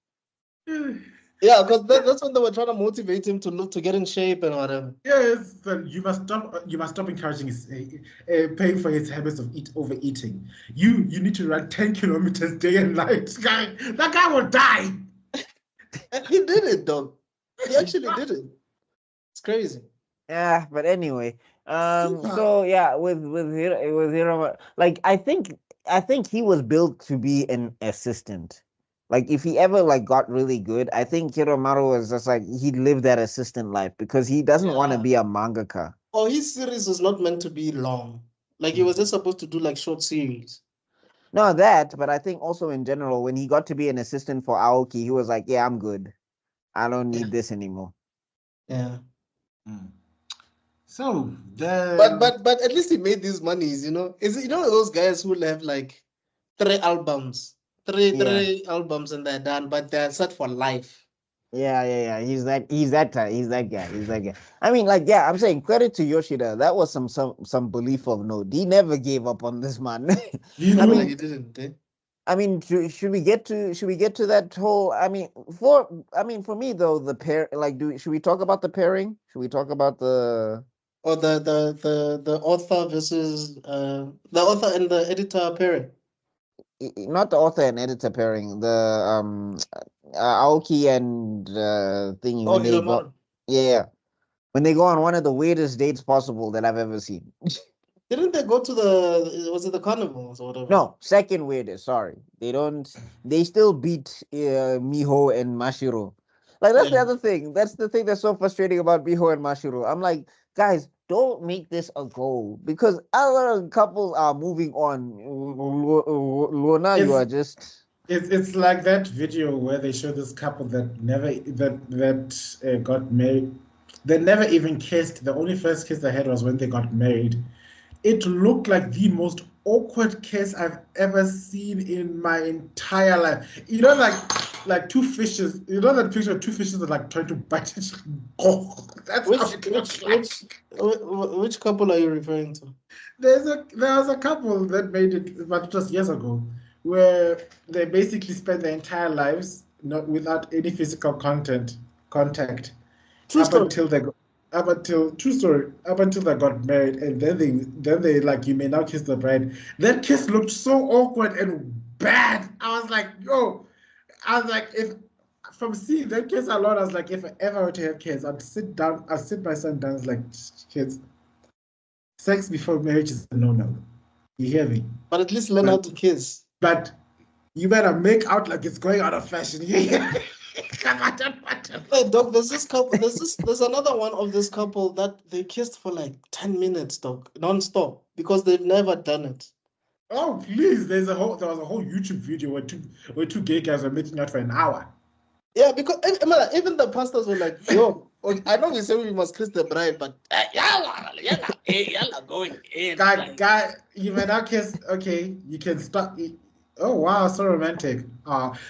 Yeah, because that's when they were trying to motivate him to get in shape and whatever. Yes, then you must stop. You must stop encouraging his paying for his habits of overeating. You need to run 10 kilometers day and night. That guy will die. And he did it, dog. He actually did it. It's crazy. Yeah, but anyway, Super. so yeah, with Hiroma, like I think he was built to be an assistant. Like if he ever like got really good, I think Hiromaru was just like he lived that assistant life because he doesn't want to Yeah. be a mangaka. Oh, his series was not meant to be long. Like he was just supposed to do like short series. No, that, but I think also in general, when he got to be an assistant for Aoki, he was like, yeah, I'm good. I don't need this anymore. Yeah. So then, But at least he made these monies, you know. Is it, you know those guys who have like three albums, three albums and they're done, but they're set for life. Yeah. He's that guy. I mean, like, yeah, I'm saying credit to Yoshida. That was some belief of no. He never gave up on this man. you I know, mean, He didn't. Eh? I mean, should we get to that whole? I mean, for me though, the pair like, should we talk about the pairing? Should we talk about the Or the author versus the author and the editor pairing. not the author and editor pairing, the Aoki and thingy Oh, when they go, Hiromaru. yeah, when they go on one of the weirdest dates possible that I've ever seen. Didn't they go to was it the carnivals or whatever? No, second weirdest. Sorry, they don't. They still beat Miho and Mashiro. Like that's the Yeah. other thing. That's the thing that's so frustrating about Miho and Mashiro. I'm like, guys, don't make this a goal because other couples are moving on. Luna, you are just. it's like that video where they show this couple that never got married. They never even kissed. The only first kiss they had was when they got married. It looked like the most awkward kiss I've ever seen in my entire life. You know, like two fishes. You know that picture of two fishes that like trying to bite each other. Oh, that's how it looks like. Which couple are you referring to? There was a couple that made it, but just years ago, where they basically spent their entire lives not without any physical contact True up story. until they got, up until they got married, and then they like, you may now kiss the bride. That kiss looked so awkward and bad. I was like, if from seeing that kiss alone, I was like, if I ever were to have kids, I'd sit my son down, like, kids, sex before marriage is a no-no. You hear me? But at least learn how to kiss. But you better make out like it's going out of fashion. Yeah. I don't want to. Hey, dog, there's this couple. There's another one of this couple that they kissed for like 10 minutes, dog, non-stop, because they've never done it. Oh please! There was a whole YouTube video where two gay guys were making out for an hour. Yeah, because even the pastors were like, yo, I know we say we must kiss the bride, but yalla, going in. Guy, you may not kiss. Okay, you can stop. Oh wow, so romantic.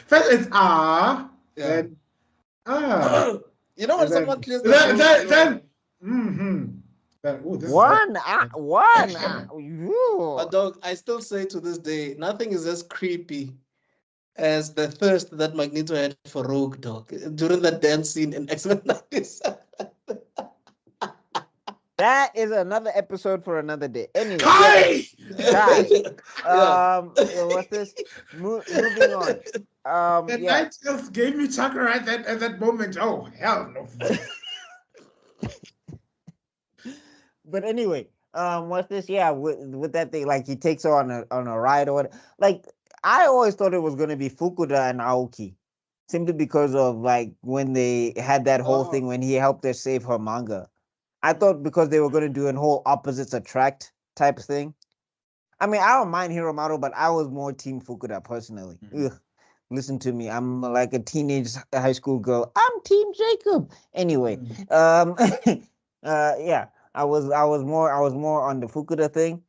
First it's Yeah. then You know when and then- someone clears then mm-hmm. Then, oh, this is One. But dog, I still say to this day, nothing is as creepy as the thirst that Magneto had for Rogue, dog, during that dance scene in X-Men 97. That is another episode for another day. Anyway, Kai! what's this? Moving on. The night just gave me chakra at that moment. Oh hell no! But anyway, what's this? Yeah, with that thing, like he takes her on a ride or what? Like I always thought it was gonna be Fukuda and Aoki, simply because of like when they had that whole thing when he helped her save her manga. I thought because they were going to do a whole opposites attract type thing. I mean, I don't mind Hiromaru, but I was more Team Fukuda personally. Ugh. Listen to me. I'm like a teenage high school girl. I'm Team Jacob. Anyway, yeah, I was more on the Fukuda thing.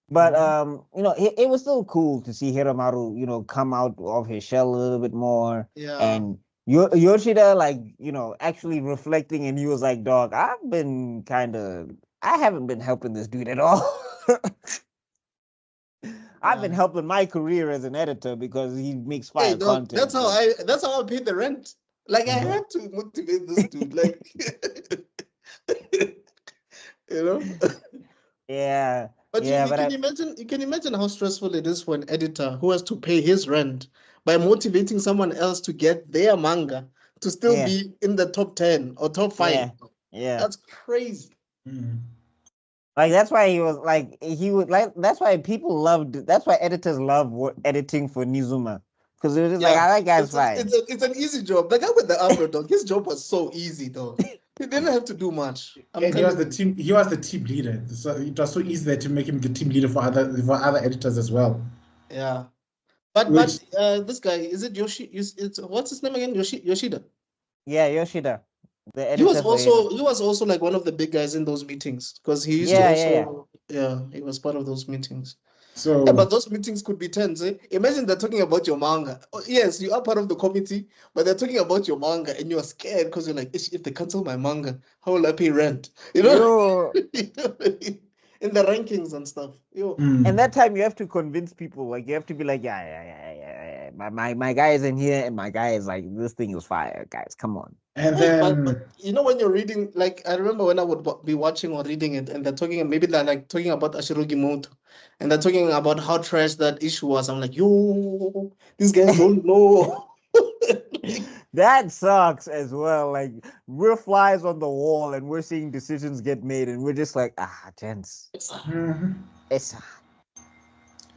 But you know, it was still cool to see Hiromaru, you know, come out of his shell a little bit more. Yeah. And Yoshida, like, you know, actually reflecting, and he was like, dog, I haven't been helping this dude at all. I've been helping my career as an editor because he makes fire content. That's how I pay the rent. Like I have to motivate this dude. Like you know? Yeah. But yeah, you can imagine how stressful it is for an editor who has to pay his rent by motivating someone else to get their manga to still be in the top 10 or top 5. Yeah. That's crazy. Like that's why he was like that's why editors love editing for Nizuma. Because it was just like, I like guy's fine. It's an easy job. The guy with the underdog, his job was so easy though. He didn't have to do much. And he was the team leader. So it was so easy there to make him the team leader for other editors as well. Yeah. But this guy, is it Yoshi? What's his name again? Yoshida. Yeah, Yoshida. He was also like one of the big guys in those meetings because he used to he was part of those meetings. So but those meetings could be tense. Imagine they're talking about your manga. Yes, you are part of the committee, but they're talking about your manga and you're scared because you're like, if they cancel my manga, how will I pay rent? You know? In the rankings and stuff. And that time you have to convince people, like you have to be like, my guy is in here and my guy is like, this thing is fire, guys, come on. And then but you know, when you're reading, like I remember when I would be watching or reading it and they're talking, maybe they're like talking about Ashirogi Moto and they're talking about how trash that issue was. I'm like, yo, these guys don't know. That sucks as well. Like we're flies on the wall and we're seeing decisions get made and we're just like, gents. It's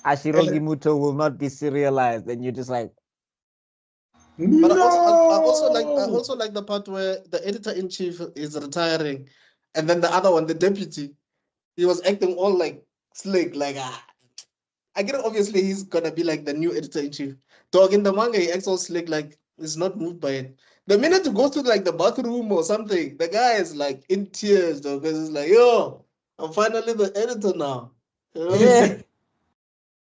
Ashirogi Muto will not be serialized, and you're just like. But I also like the part where the editor-in-chief is retiring, and then the other one, the deputy, he was acting all like slick, like I get it, obviously he's gonna be like the new editor-in-chief. Dog, in the manga, he acts all slick, like he's not moved by it. The minute you go to like the bathroom or something, the guy is like in tears, though, because he's like, yo, I'm finally the editor now. You know? Yeah.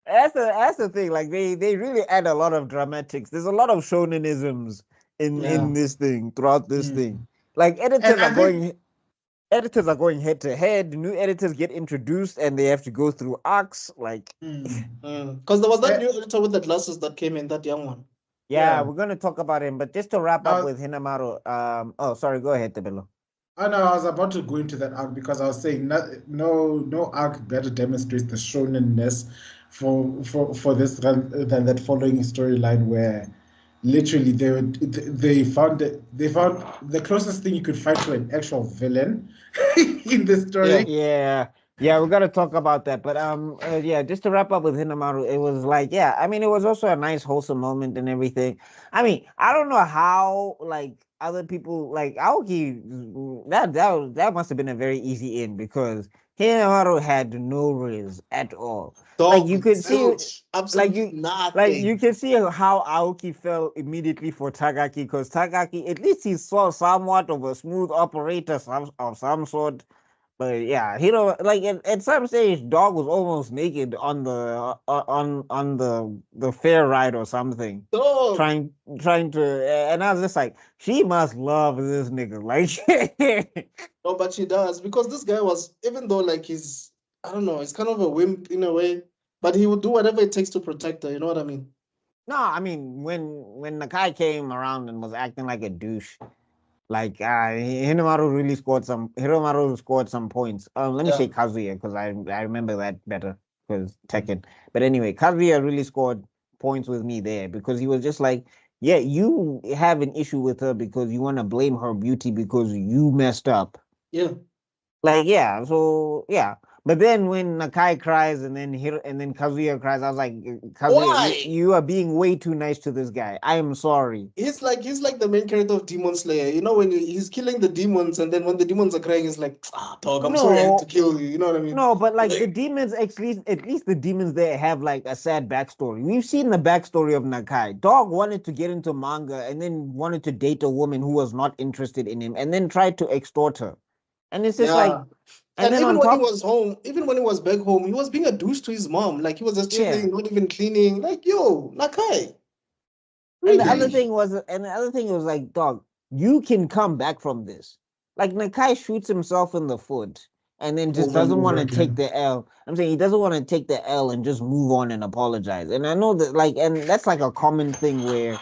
That's the thing. Like they really add a lot of dramatics. There's a lot of shonenisms in this thing throughout this thing. Like editors are going head to head. New editors get introduced and they have to go through arcs. Like because there was that new editor with the glasses that came in, that young one. Yeah, we're gonna talk about him. But just to wrap up with Hinamaru. Oh, sorry. Go ahead, Tebelo. Oh no, I was about to go into that arc because I was saying no arc better demonstrates the shonenness for this than that following storyline where literally they found the closest thing you could find to an actual villain in the story. Yeah, we're gonna talk about that. But just to wrap up with Hinamaru, it was like, I mean, it was also a nice wholesome moment and everything. I mean, I don't know how like other people like Aoki, that must have been a very easy in because Hinamaru had no riz at all. Like you could see, you can see how Aoki fell immediately for Tagaki because Tagaki, at least he saw somewhat of a smooth operator of some sort. But yeah, like at some stage, dog was almost naked on the on the fair ride or something, trying to, and I was just like, she must love this nigga, like. No, but she does because this guy was, even though like he's, I don't know, he's kind of a wimp in a way, but he would do whatever it takes to protect her. You know what I mean? No, I mean when the guy came around and was acting like a douche. Like Hiromaru scored some points. Let me say Kazuya because I remember that better because Tekken. But anyway, Kazuya really scored points with me there because he was just like, yeah, you have an issue with her because you want to blame her beauty because you messed up. Yeah. Like so But then when Nakai cries and then Kazuya cries, I was like, Kazuya, Why? you are being way too nice to this guy. I am sorry. He's like the main character of Demon Slayer. You know, when he's killing the demons, and then when the demons are crying, he's like, dog, I'm sorry I had to kill you. You know what I mean? No, but like the demons, at least the demons there have like a sad backstory. We've seen the backstory of Nakai. Dog wanted to get into manga and then wanted to date a woman who was not interested in him, and then tried to extort her. And it's just like, and then even on when he top, was home, even when he was back home, he was being a douche to his mom. Like he was just chilling, not even cleaning. Like, yo, Nakai. And the other thing was like, dog, you can come back from this. Like Nakai shoots himself in the foot and then just doesn't want to take the L. I'm saying he doesn't want to take the L and just move on and apologize. And I know that like, and that's like a common thing where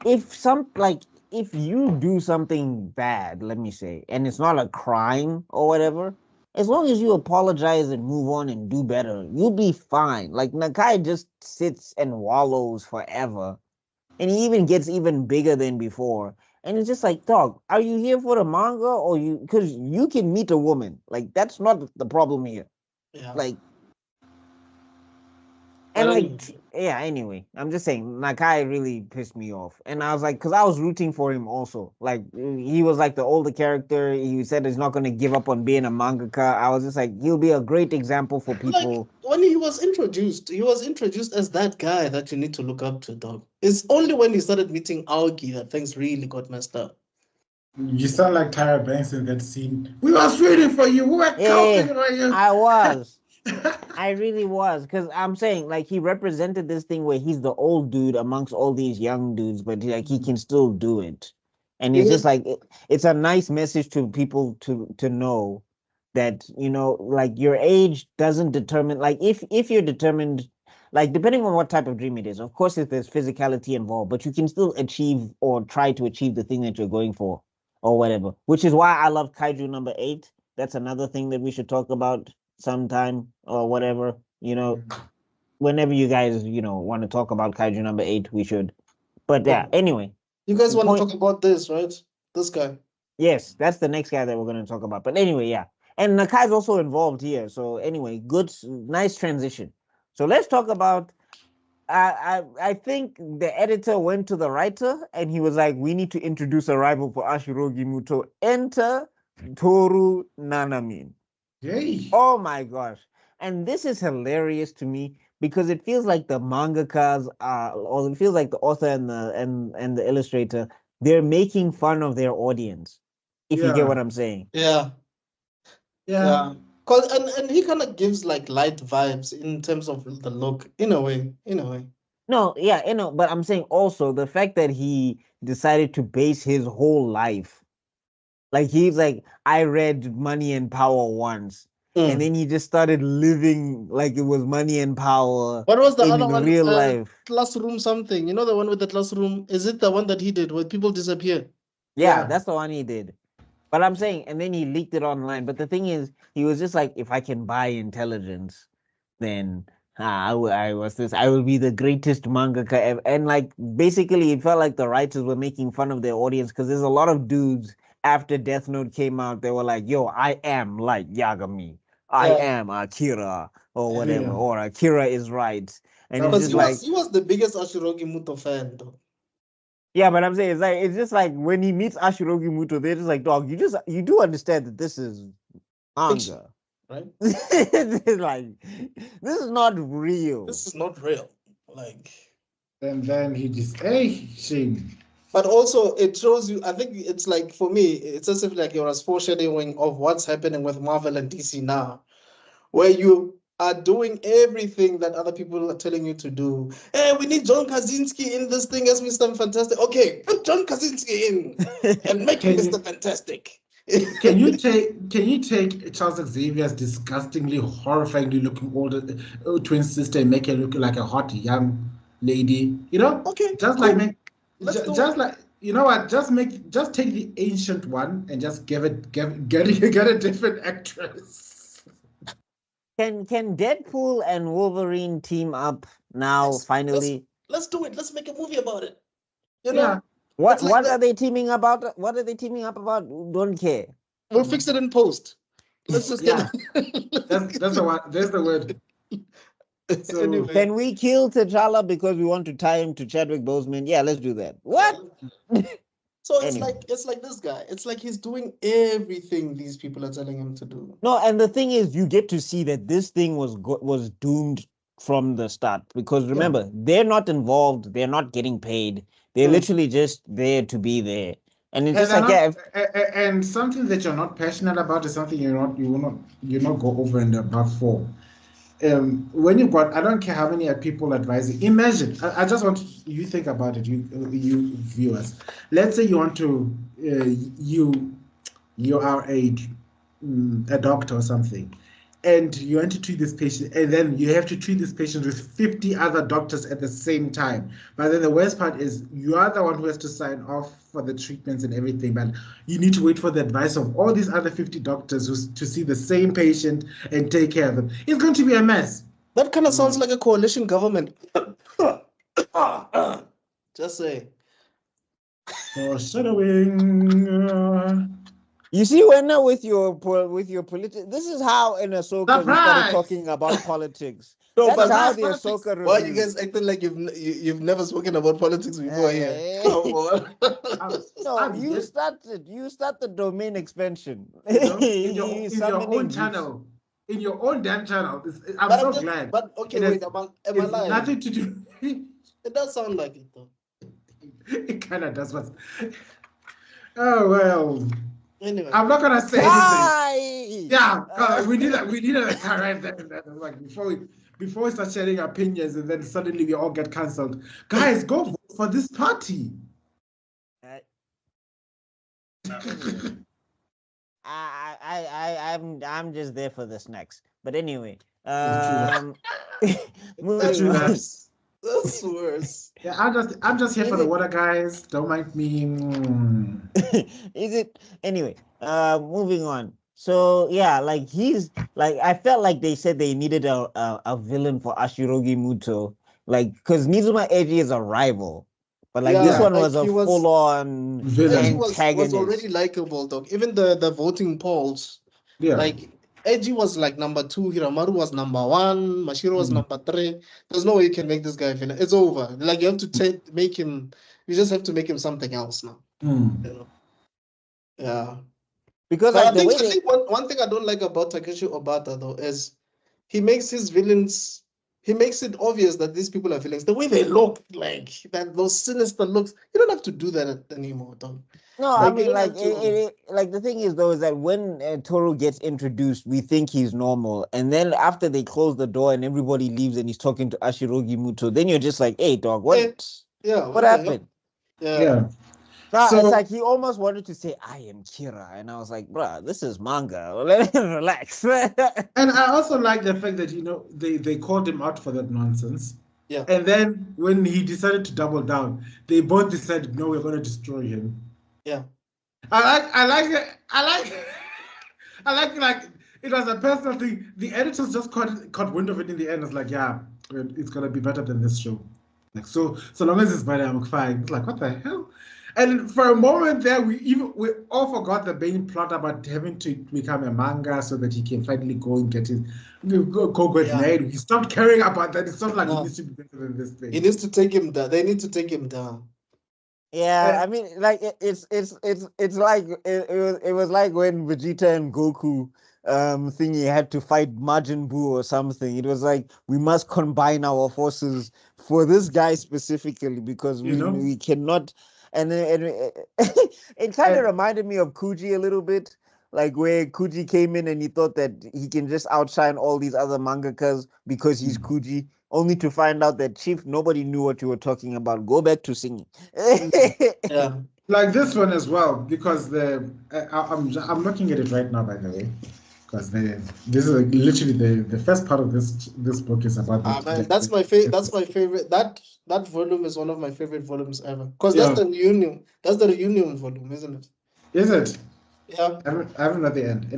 if you do something bad, let me say, and it's not a crime or whatever, as long as you apologize and move on and do better, you'll be fine. Like Nakai just sits and wallows forever. And he even gets even bigger than before. And it's just like, dog, are you here for the manga or because you can meet a woman. Like, that's not the problem here. Yeah. Like, and like, yeah, anyway, I'm just saying, Nakai really pissed me off. And I was like, because I was rooting for him also. Like, he was like the older character. He said he's not going to give up on being a mangaka. I was just like, he'll be a great example for people. Like, when he was introduced as that guy that you need to look up to, dog. It's only when he started meeting Aoki that things really got messed up. You sound like Tyra Banks in that scene. We was rooting for you. We were counting for you. I was. I really was, because I'm saying like he represented this thing where he's the old dude amongst all these young dudes, but like he can still do it, and it's just like it's a nice message to people to know that like your age doesn't determine. Like if you're determined, like depending on what type of dream it is, of course if there's physicality involved, but you can still achieve or try to achieve the thing that you're going for or whatever. Which is why I love Kaiju number 8. That's another thing that we should talk about sometime or whatever, whenever you guys, want to talk about Kaiju number 8, we should. But yeah, anyway. You guys want to talk about this, right? This guy. Yes, that's the next guy that we're going to talk about. But anyway, yeah. And Nakai's also involved here. So anyway, nice transition. So let's talk about, I think the editor went to the writer and he was like, we need to introduce a rival for Ashirogi Muto. Enter Toru Nanamin. Yay. Oh my gosh. And this is hilarious to me because it feels like the mangakas or it feels like the author and the illustrator, they're making fun of their audience. If you get what I'm saying. Yeah. Cause and he kind of gives like light vibes in terms of the look, in a way. No, yeah, but I'm saying also the fact that he decided to base his whole life. Like he's like, I read Money and Power once. And then he just started living like it was Money and Power. What was the other one? Real life. Classroom something. You know the one with the classroom? Is it the one that he did where people disappear? Yeah, that's the one he did. But I'm saying, and then he leaked it online. But the thing is, he was just like, if I can buy intelligence, then I will be the greatest mangaka ever. And like basically, it felt like the writers were making fun of their audience because there's a lot of dudes after Death Note came out, they were like, yo, I am like Yagami. I am Akira or whatever, or Akira is right. And it's just he was the biggest Ashirogi Muto fan, though. Yeah, but I'm saying it's just like when he meets Ashirogi Muto, they're just like, dog, you do understand that this is manga, right? It's like this is not real. This is not real. Like, and then he just shame. But also, it shows you. I think it's like for me, it's as if like it was foreshadowing of what's happening with Marvel and DC now, where you are doing everything that other people are telling you to do. Hey, we need John Krasinski in this thing as Mr. Fantastic. Okay, put John Krasinski in and make him Mr. Fantastic. Can you take Charles Xavier's disgustingly, horrifyingly looking older twin sister and make her look like a hot young lady? Okay, just cool. like just take the ancient one and just get a different actress. Can Deadpool and Wolverine team up now? Finally, let's do it. Let's make a movie about it. What are they teaming about? What are they teaming up about? Don't care. We'll fix it in post. Let's just Yeah. get. That's the one. There's the word. So Anyway. Can we kill T'Challa because we want to tie him to Chadwick Boseman? Yeah, let's do that. What? So Anyway. it's like this guy. It's like he's doing everything these people are telling him to do. No, and the thing is, you get to see that this thing was doomed from the start, because remember, they're not involved, they're not getting paid, they're literally just there to be there, and it's just like and something that you're not passionate about is something you will not go over and above for. When you got, I don't care how many people advising. Imagine, I just want you think about it, you viewers. Let's say you want to, you are a doctor or something, and you want to treat this patient, and then you have to treat this patient with 50 other doctors at the same time. But then the worst part is you are the one who has to sign off for the treatments and everything, but you need to wait for the advice of all these other 50 doctors to see the same patient and take care of them. It's going to be a mess. That kind of sounds like a coalition government. Just say. Foreshadowing. you see, when now with your politics, this is how in Ahsoka we started talking about politics. No, That's but how the Ahsoka why review. you guys acting like you've never spoken about politics before here? Come on. No, you start the domain expansion. In your own channel. In your own damn channel. I'm so glad. But okay, wait, am I lying? Nothing to do. It does sound like it though. It kind of does. Oh well. Anyway, I'm not gonna say anything. Yeah, we need a correct that. Like before we start sharing opinions, and then suddenly we all get cancelled. Guys, go vote for this party. I'm just there for the snacks. But anyway, that's worse. Yeah, I'm just here for the water, guys. Don't mind me. Is it anyway? Moving on. So yeah, like he's like, I felt like they said they needed a villain for Ashirogi Muto, like because Nizuma Eiji is a rival, but like this one was a full on villain. He was already likable, dog. Even the voting polls, like Eiji was like number 2, Hiramaru was number 1, Mashiro was number 3. There's no way you can make this guy a villain. It's over. Like you have to make him. You just have to make him something else now. You know? Yeah. Because like, I think one thing I don't like about Takeshi Obata though is he makes his villains. He makes it obvious that these people are villains. The way they look, like that, those sinister looks. You don't have to do that anymore, Tom. No, like, I mean, like the thing is though is that when Toru gets introduced, we think he's normal, and then after they close the door and everybody leaves and he's talking to Ashirogi Muto, then you're just like, "Hey, dog, what? What happened?" Yeah. No, so, it's like he almost wanted to say, "I am Kira," and I was like, "Bruh, this is manga. Let him relax." And I also like the fact that they called him out for that nonsense. Yeah. And then when he decided to double down, they both decided, "No, we're going to destroy him." Yeah. I like it was a personal thing. The editors just caught wind of it in the end. It's like, yeah, it's gonna be better than this show. Like so long as it's better, I'm fine. It's like, what the hell? And for a moment there, we all forgot the main plot about having to become a manga so that he can finally go and get his go get married. We stopped caring about that. It's not like he needs to be better than this thing. He needs to take him down. They need to take him down. Yeah, I mean, like it's like it was like when Vegeta and Goku thingy had to fight Majin Buu or something. It was like we must combine our forces for this guy specifically because we cannot. And it kind of reminded me of Kuji a little bit, like where Kuji came in and he thought that he can just outshine all these other mangakas because he's Kuji, only to find out that Chief, nobody knew what you were talking about. Go back to singing. Yeah, like this one as well, because I'm looking at it right now, by the way, because this is literally the first part of this book is about. That's my favorite. That's my favorite. That volume is one of my favorite volumes ever, because that's the reunion. That's the reunion volume, isn't it? Is it? Yeah. I haven't read the end.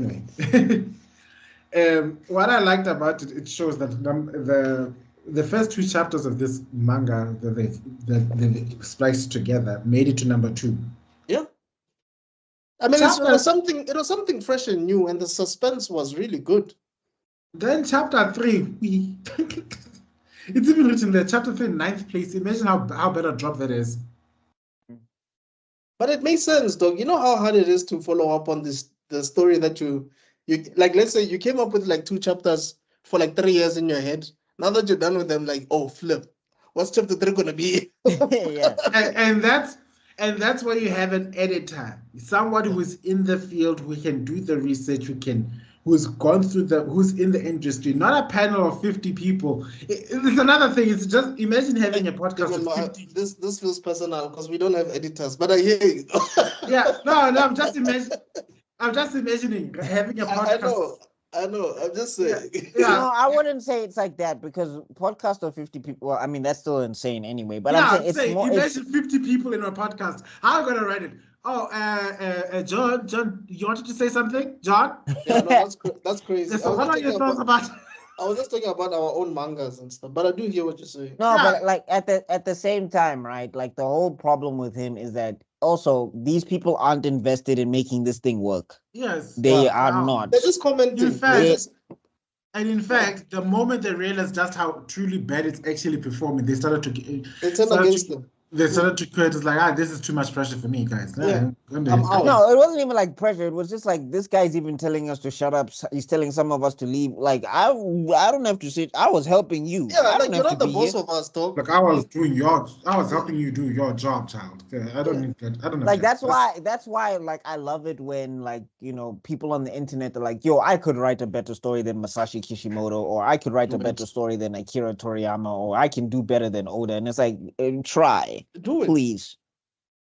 Anyway, what I liked about it, it shows that the first 2 chapters of this manga that they spliced together made it to number 2. Yeah. I mean, it was something fresh and new, and the suspense was really good. Then chapter 3, it's even written there. Chapter 3, 9th place. Imagine how bad a drop that is. But it makes sense, dog. You know how hard it is to follow up on the story that you like. Let's say you came up with like 2 chapters for like 3 years in your head. Now that you're done with them, like, oh flip, what's chapter 3 gonna be? Yeah. And that's why you have an editor, somebody who's in the field, who can do the research, who's gone through who's in the industry, not a panel of 50 people. It's another thing. It's just imagine having a podcast of 50. This feels personal because we don't have editors, but I hear you. Yeah, no, I'm just imagining having a podcast. I know. I'm just saying. Yeah. No, I wouldn't say it's like that because podcast of 50 people. Well, I mean that's still insane anyway. But I'm saying it's more. Imagine 50 people in a podcast. How am I gonna write it? Oh, John, you wanted to say something, John? Yeah, no, that's crazy. So what are your thoughts about? I was just talking about our own mangas and stuff, but I do hear what you're saying. No, but like at the same time, right? Like the whole problem with him is that also these people aren't invested in making this thing work. Yes, They are not. They're just commenting. In fact, the moment they realized just how truly bad it's actually performing, they started to turn against them. They started to create. It's like, this is too much pressure for me, guys. Yeah. I'm out. No, it wasn't even like pressure. It was just like this guy's even telling us to shut up. He's telling some of us to leave. Like I don't have to sit. I was helping you. Yeah, like you're not the boss of us, dog. Like I was helping you do your job, child. I don't need that. I don't know. Like that's why like I love it when like people on the internet are like, yo, I could write a better story than Masashi Kishimoto, or I could write a better story than Akira Toriyama, or I can do better than Oda. And it's like, try. Do it, please.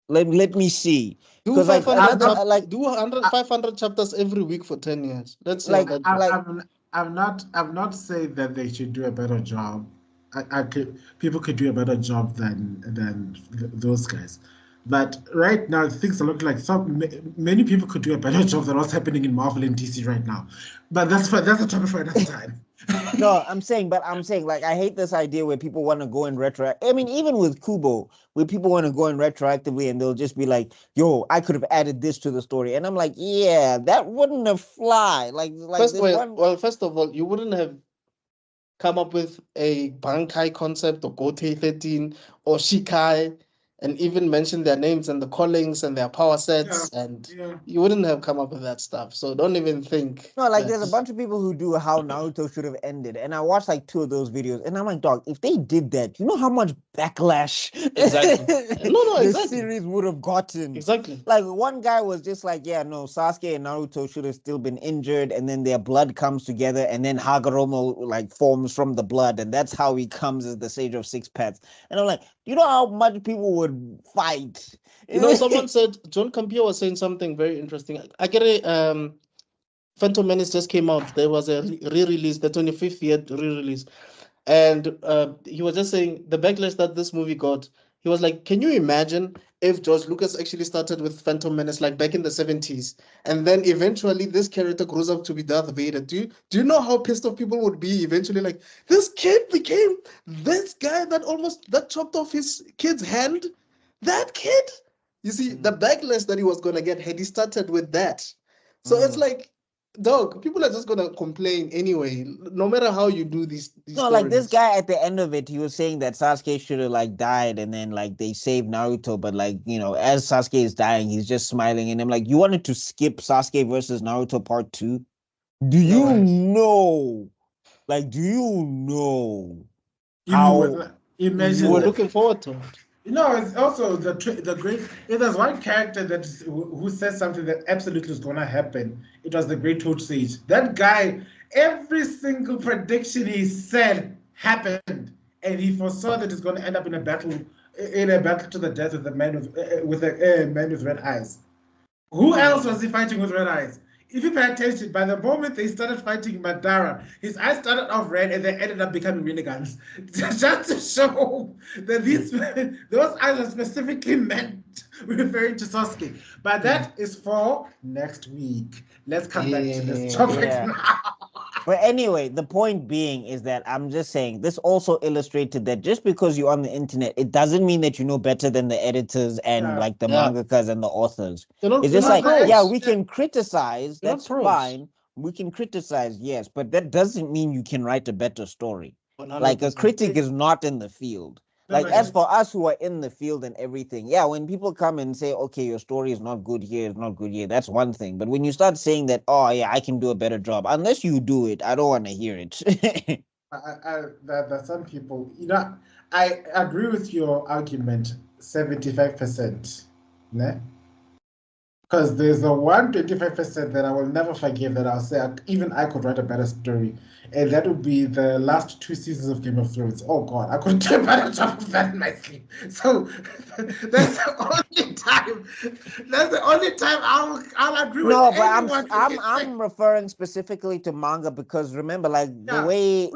Let me see. Do 500 chapters every week for 10 years. That's like I'm not saying that they should do a better job. People could do a better job than those guys. But right now, things are looking like many people could do a better job than what's happening in Marvel and DC right now. But that's a topic for another time. No, I'm saying like I hate this idea where people want to go in I mean, even with Kubo, where people want to go in retroactively and they'll just be like, "Yo, I could have added this to the story," and I'm like, "Yeah, that wouldn't have fly." First of all, you wouldn't have come up with a Bankai concept or Gotei 13 or Shikai, and even mention their names and the callings and their power sets, you wouldn't have come up with that stuff. So don't even think. No, like there's a bunch of people who do how Naruto should have ended, and I watched like 2 of those videos, and I'm like, dog, if they did that, you know how much backlash exactly the series would have gotten. Exactly. Like one guy was just like, yeah, no, Sasuke and Naruto should have still been injured, and then their blood comes together, and then Hagoromo like forms from the blood, and that's how he comes as the Sage of Six Paths. And I'm like, you know how much people would fight? Someone said, John Campia was saying something very interesting. I get it. Phantom Menace just came out. There was a re-release, the 25th year re-release. And he was just saying the backlash that this movie got. He was like, can you imagine if George Lucas actually started with Phantom Menace like back in the 70s, and then eventually this character grows up to be Darth Vader? Do you know how pissed off people would be eventually? Like, this kid became this guy that chopped off his kid's hand? That kid? You see, the backlash that he was going to get had he started with that. So it's like, dog, people are just gonna complain anyway, no matter how you do these no, stories. like this guy at the end of it, he was saying that Sasuke should have like died, and then like they saved Naruto, but like as Sasuke is dying, he's just smiling, and I'm like, you wanted to skip Sasuke versus Naruto part 2? Do you know? Like, do you know how? Imagine you were looking forward to it. It's also the great. If there's one character who says something that absolutely is gonna happen, it was the Great Torch Sage. That guy, every single prediction he said happened, and he foresaw that it's gonna end up in a battle to the death with a man with red eyes. Who else was he fighting with red eyes? If you pay attention, by the moment they started fighting Madara, his eyes started off red and they ended up becoming renegades. Just to show that those eyes are specifically meant referring to Sasuke. But that is for next week. Let's come back to this topic now. But anyway, the point being is that I'm just saying this also illustrated that just because you're on the internet, it doesn't mean that you know better than the editors and like the mangakas and the authors. It's just like, yeah, we can criticize. That's fine. We can criticize, yes, but that doesn't mean you can write a better story. 100%. Like a critic is not in the field. Like as for us who are in the field and everything, yeah, when people come and say, okay, your story is not good here, it's not good here, that's one thing. But when you start saying that, oh yeah, I can do a better job, unless you do it, I don't want to hear it. That some people, I agree with your argument 75%. Ne? Because there's a 125% that I will never forgive that I'll say even I could write a better story. And that would be the last 2 seasons of Game of Thrones. Oh God, I could do a better job of that in my sleep. So that's the only time I'll agree with. No, but I'm referring specifically to manga because remember, like the way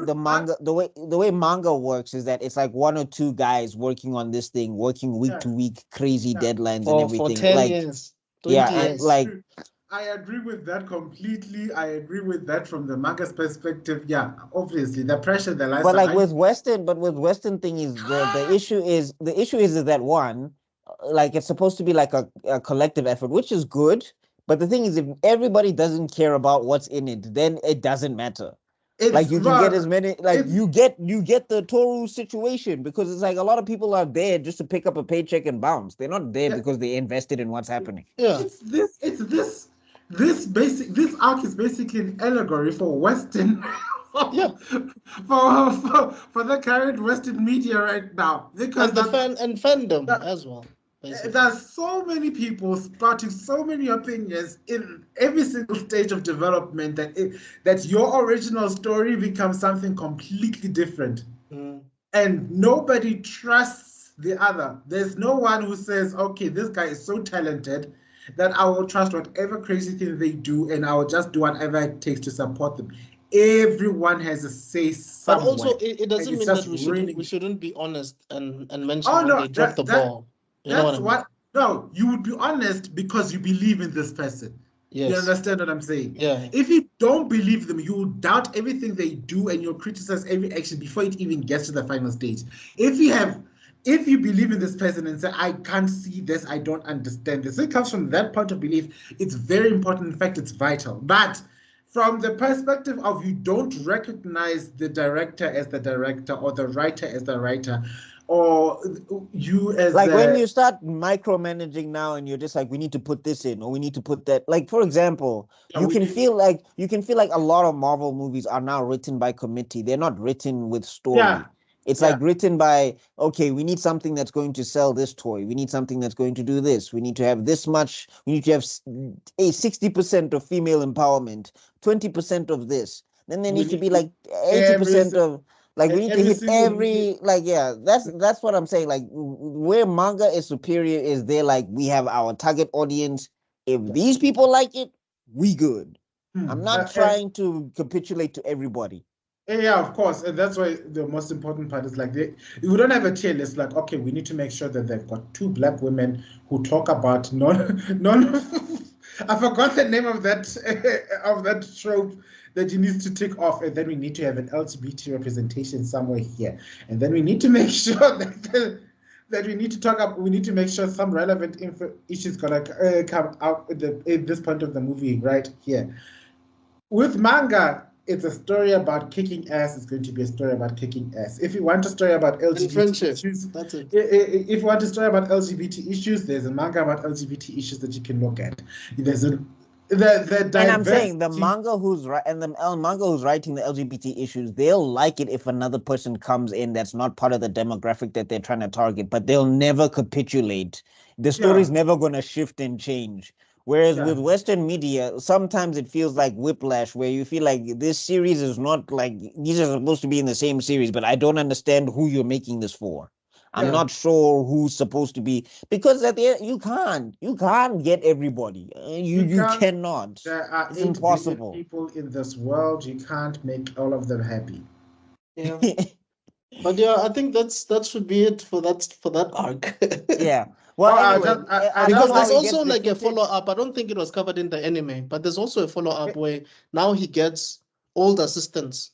manga works is that it's like 1 or 2 guys working on this thing, working week to week, crazy deadlines and everything. For 10 years. I agree with that completely. I agree with that from the manga's perspective. Yeah, obviously the pressure, the lies. But like with Western thing is the issue is that one, like it's supposed to be like a collective effort, which is good. But the thing is, if everybody doesn't care about what's in it, then it doesn't matter. Like you can get as many, like you get the Toru situation because it's like a lot of people are there just to pick up a paycheck and bounce. They're not there because they invested in what's happening. Yeah, this arc is basically an allegory for Western, for the current Western media right now. Because and fandom as well. Basically. There's so many people spouting so many opinions in every single stage of development that your original story becomes something completely different. And nobody trusts the other. There's no one who says, okay, this guy is so talented that I will trust whatever crazy thing they do and I will just do whatever it takes to support them. Everyone has a say somewhere. But also, it doesn't mean that we shouldn't be honest and mention when they drop the ball. No, you would be honest because you believe in this person. Yes. You understand what I'm saying? Yeah. If you don't believe them, you will doubt everything they do and you'll criticize every action before it even gets to the final stage. If you believe in this person and say, I can't see this, I don't understand this, it comes from that point of belief. It's very important. In fact, it's vital. But from the perspective of you don't recognize the director as the director or the writer as the writer, or you as like when you start micromanaging now and you're just like, we need to put this in or we need to put that, like for example, you can feel like a lot of Marvel movies are now written by committee. They're not written with story. It's like written by, okay, we need something that's going to sell this toy, we need something that's going to do this, we need to have this much, we need to have 60% of female empowerment, 20% of this, then there needs to be like 80% of, like we need to hit every, like, that's what I'm saying. Like where manga is superior is they're like, we have our target audience. If these people like it, we good. I'm not trying to capitulate to everybody. Yeah, of course. And that's why the most important part is like, we don't have a tier list. Like, okay, we need to make sure that they've got 2 black women who talk about I forgot the name of that trope that you need to tick off, and then we need to have an LGBT representation somewhere here, and then we need to make sure that we need to talk up. We need to make sure some relevant issues gonna come out at this point of the movie right here. With manga, it's a story about kicking ass. It's going to be a story about kicking ass. If you want a story about LGBT issues, that's it. If you want a story about LGBT issues, there's a manga about LGBT issues that you can look at. There's and I'm saying the manga who's writing the LGBT issues, they'll like it if another person comes in that's not part of the demographic that they're trying to target, but they'll never capitulate. The story's never going to shift and change. Whereas with Western media, sometimes it feels like whiplash, where you feel like this series is not like, these are supposed to be in the same series, but I don't understand who you're making this for. I'm not sure who's supposed to be, because at the end, you can't get everybody. You cannot. There are it's impossible. People in this world, you can't make all of them happy. Yeah. But yeah, I think that should be it for that arc. Yeah. Well, anyway, because there's also like a follow-up. I don't think it was covered in the anime, but there's also a follow-up where now he gets old assistants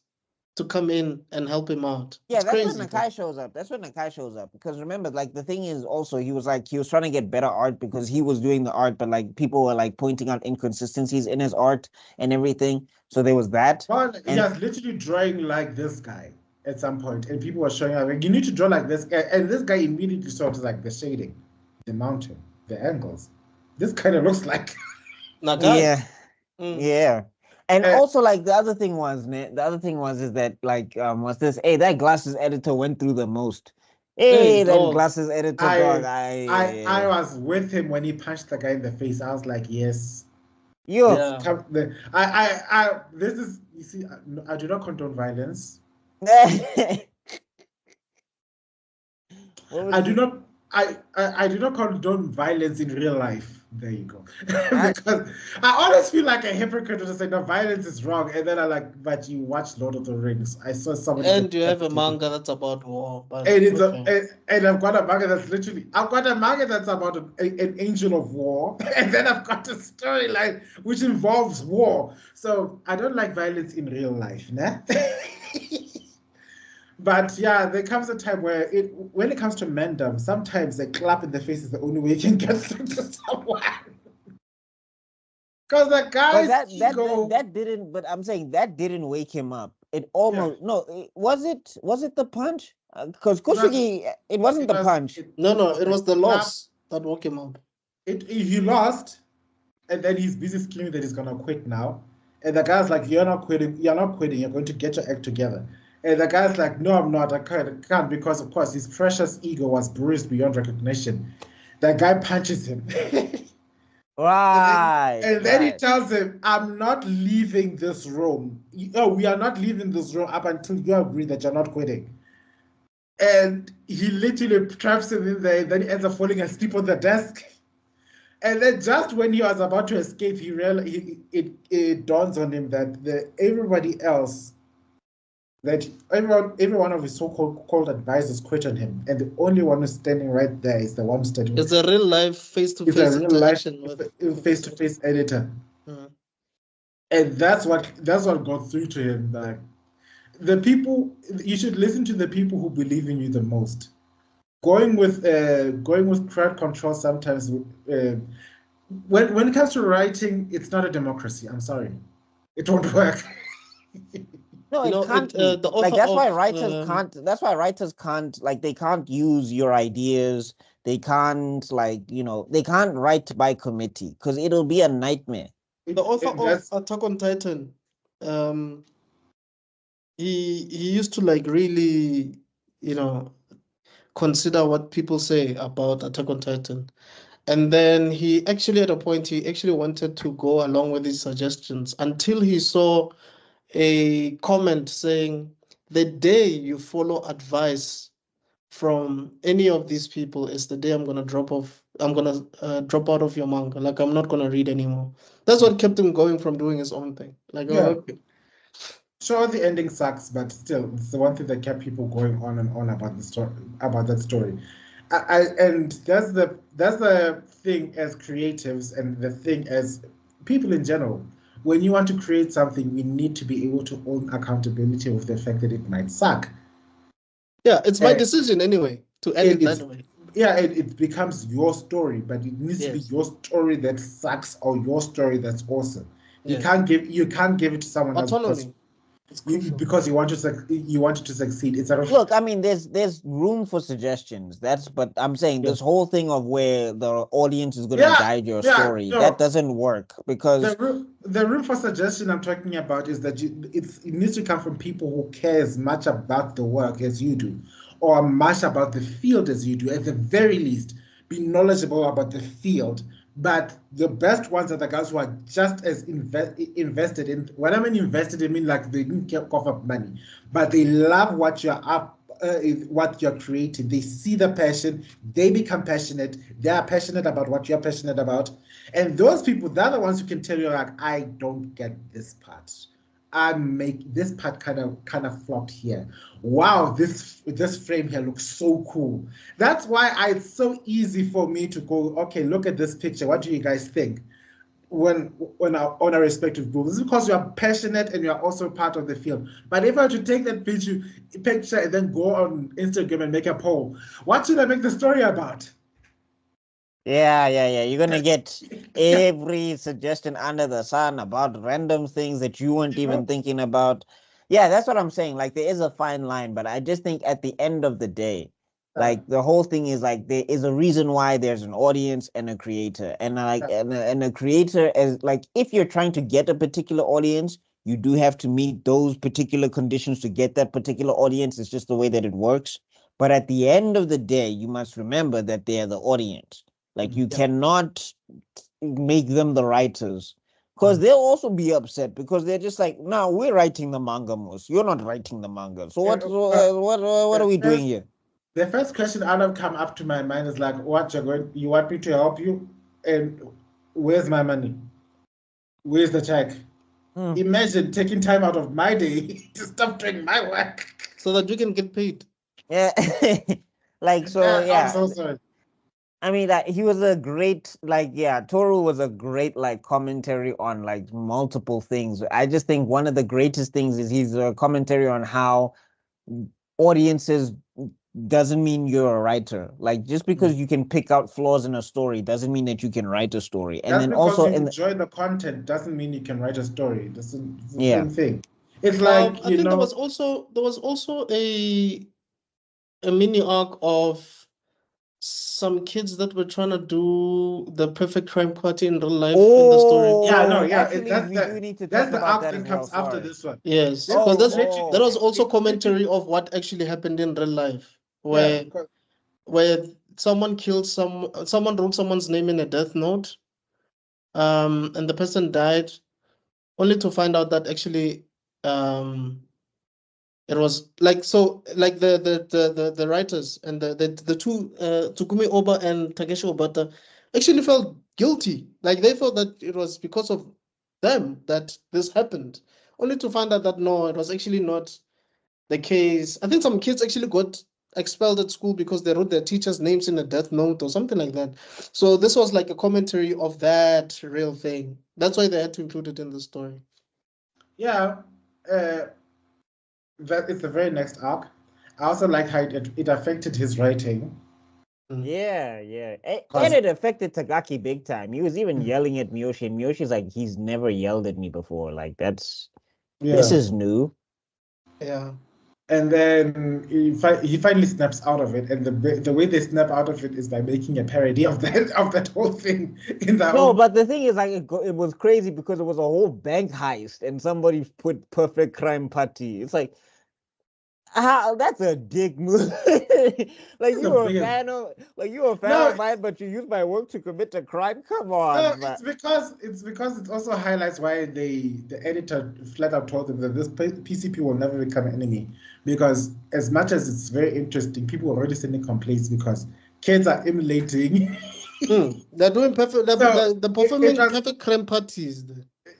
to come in and help him out. Yeah, It's that's crazy. when Nakai shows up. That's when Nakai shows up. Because remember, like the thing is also he was trying to get better art because he was doing the art, but like people were like pointing out inconsistencies in his art and everything. So there was that. Well, he And was literally drawing like this guy at some point, and people were showing up like, you need to draw like this guy, and this guy immediately saw it like the shading, the mountain, the angles. This kind of looks like Nakai. yeah, Mm. yeah. And Uh, also like the other thing was is that like what's this? Hey, that glasses editor went through the most. Hey, Hey, that dog. glasses editor dog. I was with him when he punched the guy in the face. I was like, yes. Yo. Yeah. This is, you see, I do not condone violence. I do not condone violence in real life. There you go. Because I always feel like a hypocrite to say no, violence is wrong, and then I like, but you watch Lord of the Rings. I saw someone, and you have a manga that's about war, but and it's okay. and I've got a manga that's about an angel of war, and then I've got a storyline which involves war. So I don't like violence in real life, nah? But yeah, there comes a time where when it comes to mandem, sometimes a clap in the face is the only way you can get through to someone. Because the guy's ego, that didn't. But I'm saying that didn't wake him up. It almost was it the punch? Because Kusugi, it wasn't the punch. No, it was the loss that woke him up. He lost, and then he's busy screaming that he's gonna quit now. And the guy's like, "You're not quitting. You're not quitting. You're going to get your act together." And the guy's like, "No, I'm not. I can't because, of course, his precious ego was bruised beyond recognition." The guy punches him. Right. And then he tells him, "I'm not leaving this room. We are not leaving this room up until you agree that you're not quitting." And he literally traps him in there. And then he ends up falling asleep on the desk. And then just when he was about to escape, he realized it dawns on him that everybody else, that every one of his so-called advisors quit on him, and the only one who's standing right there is the one standing. It's a real life face-to-face interaction with face-to-face editor. Mm. And that's what got through to him. Like the people, you should listen to the people who believe in you the most. Going with crowd control sometimes. When it comes to writing, it's not a democracy. I'm sorry, it won't work. No, it can't. Like that's why writers can't. That's why writers can't. Like they can't use your ideas. They can't they can't write by committee because it'll be a nightmare. The author of Attack on Titan, he used to like really, consider what people say about Attack on Titan. And then he actually, at a point, he actually wanted to go along with his suggestions until he saw a comment saying, the day you follow advice from any of these people is the day I'm going to drop out of your manga. Like, I'm not going to read anymore. That's what kept him going from doing his own thing. Like, yeah. Okay. Sure, the ending sucks, but still, it's the one thing that kept people going on and on about that story. And that's the thing as creatives, and the thing as people in general. When you want to create something, we need to be able to own accountability of the fact that it might suck. Yeah, it's my decision anyway to end it that way. Yeah, it becomes your story, but it needs to be your story that sucks or your story that's awesome. You can't give it to someone else because you want it to succeed. It's look. I mean, there's room for suggestions. But I'm saying this whole thing of where the audience is going to guide your story, that doesn't work because the room for suggestion I'm talking about is that it needs to come from people who care as much about the work as you do, or much about the field as you do. At the very least, be knowledgeable about the field. But the best ones are the guys who are just as invested in. When I mean invested, I mean like they didn't cough up money, but they love what you're what you're creating. They see the passion. They become passionate. They are passionate about what you're passionate about. And those people, they're the ones who can tell you like, I don't get this part. This part kind of flopped here. Wow, this frame here looks so cool. That's why it's so easy for me to go, okay, look at this picture. What do you guys think? on our respective groups. It's because you are passionate and you are also part of the film. But if I were to take that picture and then go on Instagram and make a poll, what should I make the story about? Yeah. You're gonna get every suggestion under the sun about random things that you weren't even thinking about. Yeah, that's what I'm saying. Like there is a fine line, but I just think at the end of the day, like the whole thing is like there is a reason why there's an audience and a creator, and and a creator is like if you're trying to get a particular audience, you do have to meet those particular conditions to get that particular audience. It's just the way that it works. But at the end of the day, you must remember that they're the audience. Like you cannot make them the writers because they'll also be upset because they're just like, no, we're writing the manga, Moose. You're not writing the manga. So what are we doing here? The first question out of come up to my mind is like, what you want me to help you? And where's my money? Where's the check? Imagine taking time out of my day to stop doing my work. So that you can get paid. Yeah. Like, so, yeah. I'm so sorry. I mean, like, he was a great, like, yeah, Toru was a great, like, commentary on, like, multiple things. I just think one of the greatest things is he's a commentary on how audiences doesn't mean you're a writer. Like, just because you can pick out flaws in a story doesn't mean that you can write a story. And then also, you enjoy the content doesn't mean you can write a story. It's the same thing. It's like, I think there was also a mini arc of some kids that were trying to do the perfect crime party in real life in the story. Yeah, no, yeah. Actually, that's the arc that comes after this one. Yes, because that was also commentary of what actually happened in real life, where someone killed someone wrote someone's name in a death note, and the person died, only to find out that actually it was like the writers and the two Tsugumi Oba and Takeshi Obata actually felt guilty. Like they felt that it was because of them that this happened, only to find out that no, it was actually not the case. I think some kids actually got expelled at school because they wrote their teachers' names in a death note or something like that. So this was like a commentary of that real thing. That's why they had to include it in the story. Yeah. That is the very next arc. I also like how it affected his writing. Yeah. And it affected Tagaki big time. He was even yelling at Miyoshi, and Miyoshi's like, he's never yelled at me before. Like, this is new. Yeah. And then he finally snaps out of it, and the way they snap out of it is by making a parody of that whole thing in that. No, but the thing is, like, it was crazy because it was a whole bank heist, and somebody put perfect crime party. It's like, that's a dick move. Like you're a fan of mine, but you use my work to commit a crime. Come on. No, it's because it also highlights why the editor flat out told them that this PCP will never become an enemy, because as much as it's very interesting, people are already sending complaints because kids are emulating. They're doing perfect. They're performing perfect crime parties.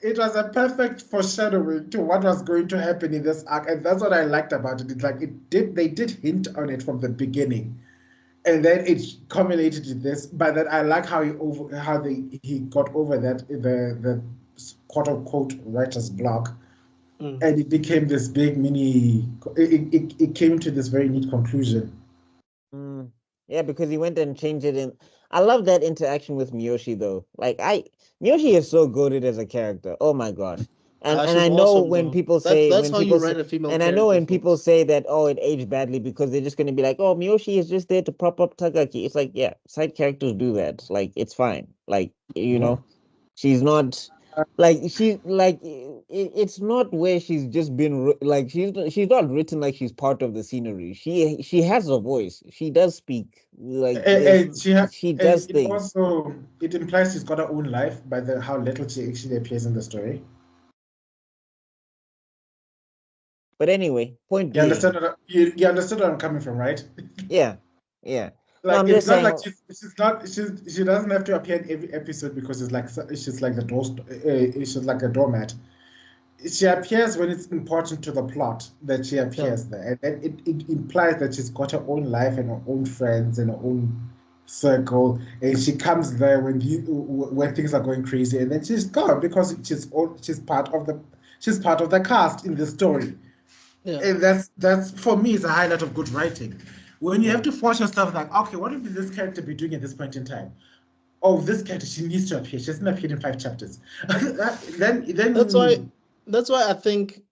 It was a perfect foreshadowing to what was going to happen in this arc, and that's what I liked about it. It's like they did hint on it from the beginning, and then it culminated in this. But then I like how he got over that the quote unquote writer's block, and it became this big mini. It came to this very neat conclusion. Yeah, because he went and changed it in. I love that interaction with Miyoshi though. Like Miyoshi is so goated as a character. Oh my god. And I know awesome, when people say that's how you write a female. And I know when people say that it aged badly because they're just gonna be like, oh, Miyoshi is just there to prop up Tagaki. It's like, yeah, side characters do that. Like it's fine. Like she's not like it's not where she's just been like she's not written like she's part of the scenery. She has a voice. She does speak. Like she does things. Also, it implies she's got her own life by how little she actually appears in the story. But anyway, point being, you understood where I'm coming from, right? Yeah. Like it's not like she doesn't have to appear in every episode because she's like a doormat. She appears when it's important to the plot that she appears there, and then it implies that she's got her own life and her own friends and her own circle, and she comes there when things are going crazy, and then she's gone because she's part of the cast in the story. Yeah. And that's for me is a highlight of good writing. When you have to force yourself like, okay, what would this character be doing at this point in time? Oh, this character, she needs to appear. She hasn't appeared in 5 chapters. then that's why I think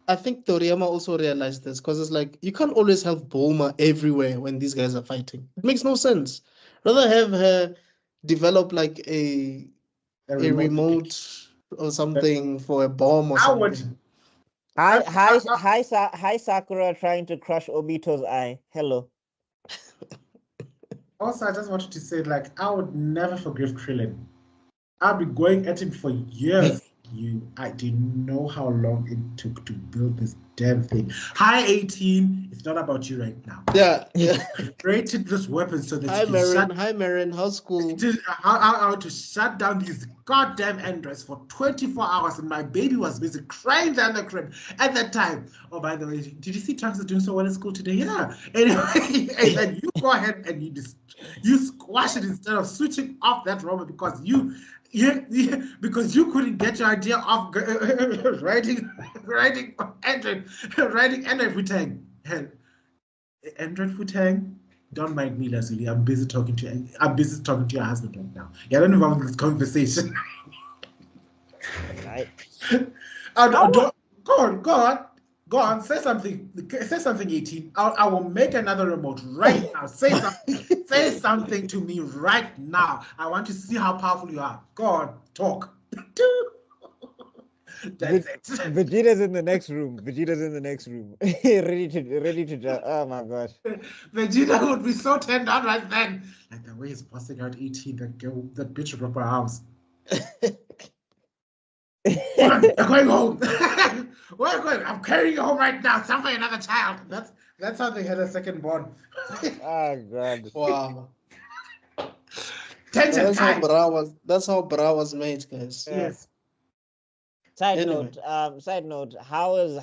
Toriyama also realized this, because it's like you can't always have Bulma everywhere when these guys are fighting. It makes no sense. Rather have her develop like a remote or something for a bomb or something. Hi, Sakura trying to crush Obito's eye. Hello. Also, I just wanted to say, like, I would never forgive Krillin. I'll be going at him for years. I didn't know how long it took to build this damn thing. Hi, 18. It's not about you right now. Yeah. I created this weapon so that Hi, Marin. How's school? How to shut down these goddamn androids for 24 hours, and my baby was busy crying down the crib at that time. Oh, by the way, did you see Trunks is doing so well in school today? Yeah. Anyway, and then you go ahead and you squash it instead of switching off that robot because because you couldn't get your idea of writing Android Futang. Hell, Android Futang. Don't mind me, Leslie. I'm busy talking to your husband right now. Yeah, I don't know about this conversation. Right. Go on. Say something. Say something, 18. I will make another remote right now. Say something. Say something to me right now. I want to see how powerful you are. Go on, talk. That's it. Vegeta's in the next room. ready to. Oh my gosh. Vegeta would be so turned on right then. Like the way he's busting out 18, that bitch broke my house. We're going home. We're going. I'm carrying you home right now. Somewhere another child. That's how they had a second born. Oh god. Wow. Tension. That's how Bra was made, guys. Yes. Side note, how is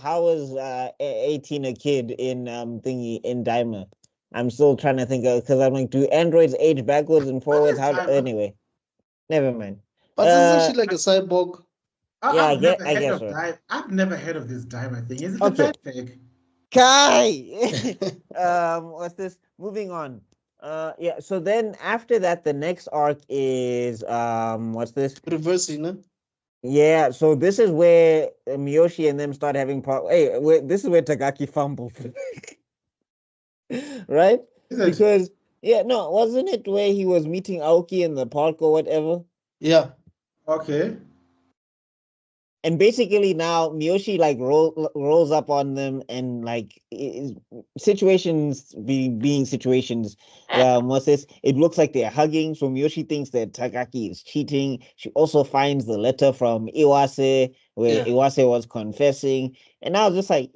18 a kid in Daima? I'm still trying to think of, because I'm like, do androids age backwards and forwards? Anyway, never mind. But isn't she like a cyborg? I guess so. I've never heard of this Daima thing. Is it a bad thing? Kai! What's this? Moving on. Yeah, so then after that, the next arc is what's this? Reversing, no? Yeah, so this is where Miyoshi and them start having problems. This is where Tagaki fumbled. Right? Because wasn't it where he was meeting Aoki in the park or whatever? Yeah. Okay. And basically now Miyoshi like rolls up on them, and like situations being situations. What's this? It looks like they're hugging. So Miyoshi thinks that Takaki is cheating. She also finds the letter from Iwase where Iwase was confessing, and I was just like,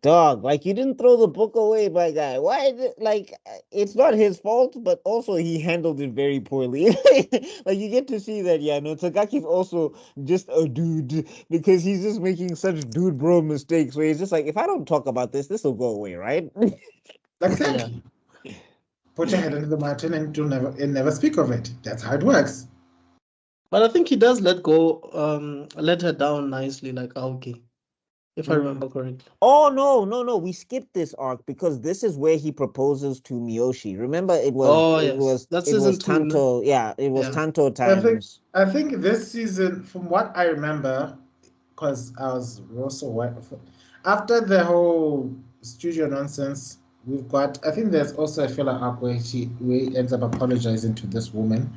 dog, like you didn't throw the book away, my guy. Why is it like it's not his fault, but also he handled it very poorly. Like you get to see that, Takaki's also just a dude because he's just making such dude bro mistakes where he's just like, if I don't talk about this will go away, right? Exactly. Put your head into the mountain and never speak of it. That's how it works. But I think he does let her down nicely, like Aoki. If I remember correctly. Oh no! We skipped this arc because this is where he proposes to Miyoshi. Remember, it was Tanto. Yeah, it was Tanto times. I think this season, from what I remember, because I was also after the whole studio nonsense, we've got. I think there's also a filler arc where he ends up apologizing to this woman.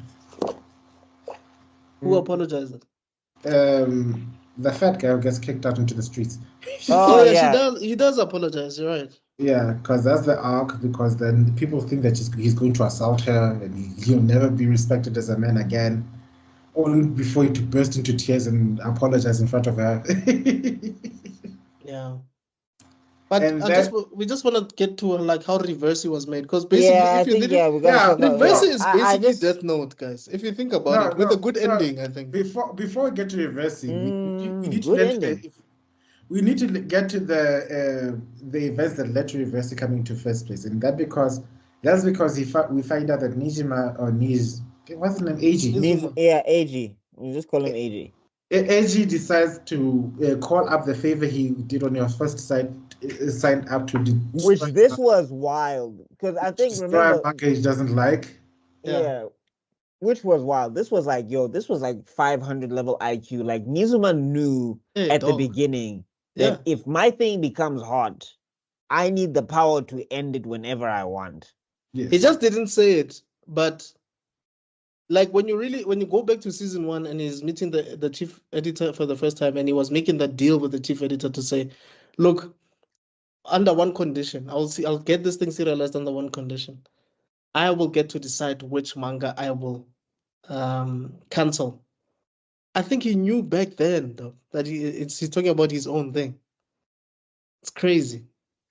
Who apologizes? The fat guy who gets kicked out into the streets. Yeah. He does apologize. You're right. Yeah, because that's the arc. Because then people think that he's going to assault her, and he'll never be respected as a man again. Only before he to burst into tears and apologize in front of her. Yeah. But we just want to get to like how Reversey was made, because basically, Reversey is basically Death Note, guys. If you think about it, with a good ending, I think. Before we get to Reversey, we need to get to the events that led to Reversey coming to first place, and that because That's because we find out that Nijima or what's his name? Eiji. Yeah, Eiji. We just call him Eiji. Eiji decides to call up the favor he did on your first sign up to Which this was wild because I think remember a manga he doesn't like. Yeah. Which was wild. This was like, this was like 500 level IQ. Like Nizuma knew at the beginning that if my thing becomes hot, I need the power to end it whenever I want. Yes. He just didn't say it, but like when you go back to season 1 and he's meeting the chief editor for the first time and he was making that deal with the chief editor to say, look, under one condition, I'll get this thing serialized under one condition. I will get to decide which manga I will cancel. I think he knew back then though that he's talking about his own thing. It's crazy.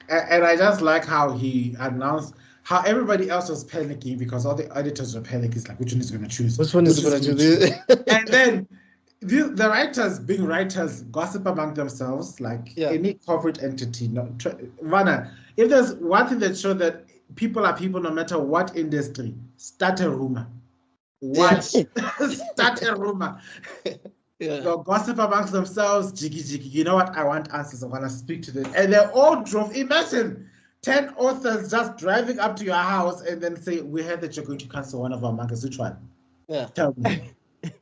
And I just like how he announced how everybody else was panicking because all the editors were panicking. It's like, which one is going to choose? Which one is going to choose? And then the writers, being writers, gossip among themselves like any corporate entity. Vana, if there's one thing that shows that people are people no matter what industry, start a rumor. Start a rumor. So gossip amongst themselves, jiggy. You know what? I want answers. I want to speak to them. And they all drove. Imagine 10 authors just driving up to your house and then say, we heard that you're going to cancel one of our mangas. Which one? Yeah. Tell me.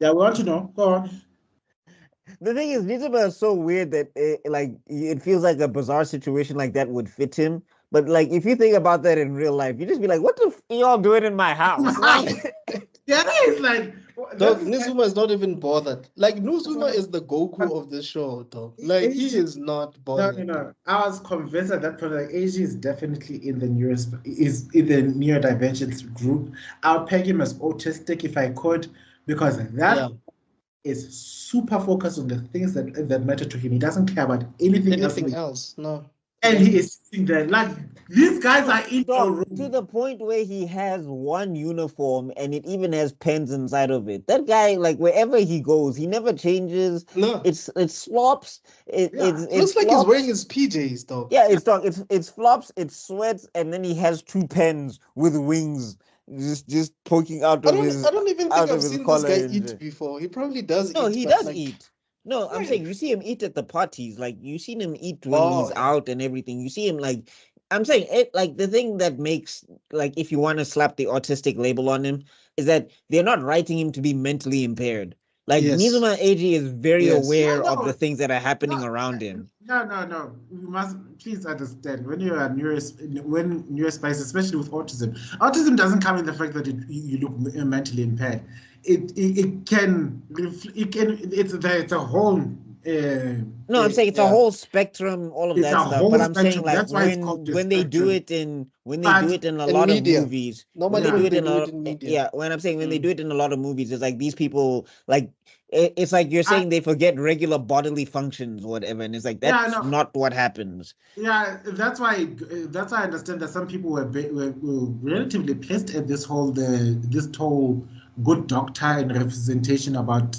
We want to know. Go on. The thing is, Nizuma is so weird that it feels like a bizarre situation like that would fit him. But like, if you think about that in real life, you just be like, what the f y'all doing in my house? Yeah, it's like... Dog, Nizuma is not even bothered. Like, Nizuma is the Goku of the show, dog. Like, he is not bothered. No. I was convinced at that point that Eiji is definitely in the neurodivergent group. I'll peg him as autistic if I could, because that is super focused on the things that matter to him. He doesn't care about anything else. No. And he is sitting there like, these guys are in the room. To the point where he has one uniform and it even has pens inside of it. That guy, like, wherever he goes, he never changes. No. It flops. It looks like he's wearing his PJs, though. Yeah, it's flops, it sweats, and then he has 2 pens with wings just poking out of his. I don't even think I've seen this guy eat before. He probably does eat. No, he does eat. No, I'm saying you see him eat at the parties. Like, you seen him eat when he's out and everything. You see him, like, I'm saying it, like, the thing that makes, like, if you want to slap the autistic label on him is that they're not writing him to be mentally impaired. Like, Nizuma Eiji is very aware of the things that are happening around him. No. You must please understand, when you're a neurospice, especially with autism doesn't come in the fact that you look mentally impaired. It's a whole I'm saying it's a whole spectrum, all of that stuff. But I'm saying, like, when they do it in a lot of movies, when they do it in a lot of movies, it's like these people, like, it's like you're saying they forget regular bodily functions or whatever, and it's like that's not what happens. Yeah, that's why I understand that some people were relatively pissed at this whole good doctor and representation about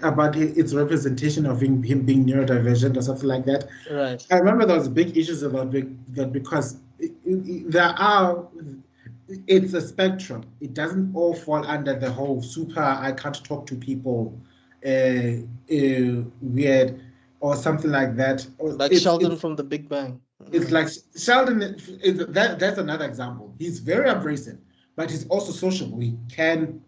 about its representation of him being neurodivergent or something like that. Right. I remember there was big issues about that because it's a spectrum. It doesn't all fall under the whole super I can't talk to people weird or something like that. Like Sheldon from The Big Bang. It's like Sheldon. That's another example. He's very abrasive, but he's also sociable. He can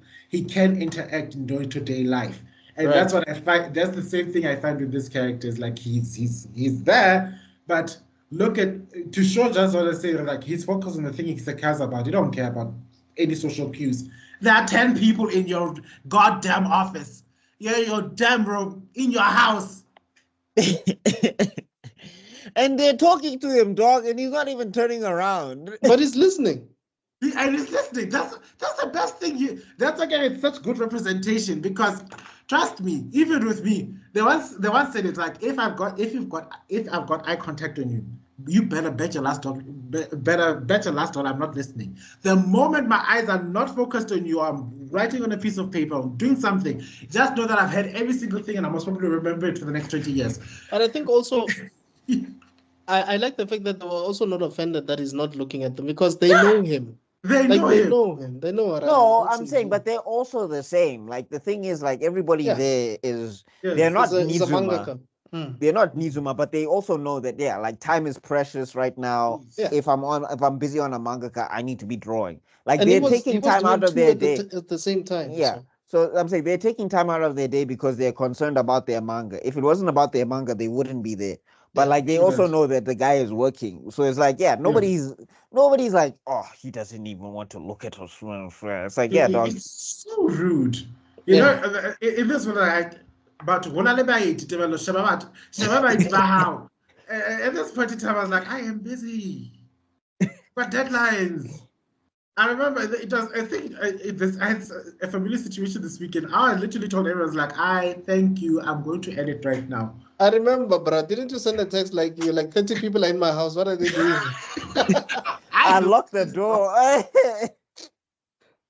interact in day-to-day life, and that's what I find. That's the same thing I find with this character. Is like he's there, but look at to show just what I say. Like, he's focused on the thing he cares about. He don't care about any social cues. There are 10 people in your goddamn office. Yeah, your damn room, in your house. And they're talking to him, dog, and he's not even turning around. But he's listening. And he's listening. That's the best thing. That's again, it's such good representation, because trust me, even with me, they once said it's like, if I've got eye contact on you, you better bet your last dollar I'm not listening. The moment my eyes are not focused on you, I'm writing on a piece of paper, I'm doing something, just know that I've heard every single thing and I must probably remember it for the next 20 years. And I think also I like the fact that they were also not offended that he's not looking at them because they know him. They Like know they him. know him. They know what No, I'm saying, but they're also the same. Like the thing is, like everybody Yeah. there is, Yes. they're not He's a Nizuma. mangaka. They're not Nizuma, but they also know that like time is precious right now. Yeah. If I'm busy on a mangaka, I need to be drawing. Like And they're he was taking time doing out of two their at day. at the same time. Yeah. So I'm saying they're taking time out of their day because they're concerned about their manga. If it wasn't about their manga, they wouldn't be there. But Yeah, like they also know that the guy is working. So it's like, yeah, nobody's like, oh, he doesn't even want to look at us. It's like, yeah, dog. It's so rude. You know, in this one, like, but when I how. At this point in time, I was like, I am busy. But deadlines. I remember it was. I think I had a familiar situation this weekend. I literally told everyone, like, I thank you. I'm going to edit right now. I remember, bro. Didn't you send a text like you're like 30 people are in my house? What are they doing? I locked the door.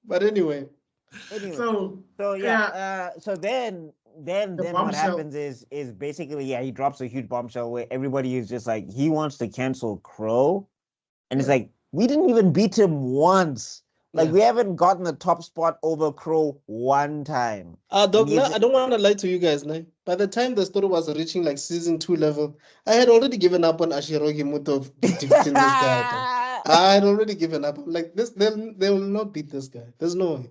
But anyway. So yeah. So then what happens is basically he drops a huge bombshell where everybody is just like he wants to cancel Crow, and it's like we didn't even beat him once. Like we haven't gotten the top spot over Crow one time. Dog, I don't want to lie to you guys. Nah. By the time the story was reaching like season 2 level, I had already given up on Ashirogi Muto defeating this guy. I had already given up. I'm like, they will not beat this guy. There's no way.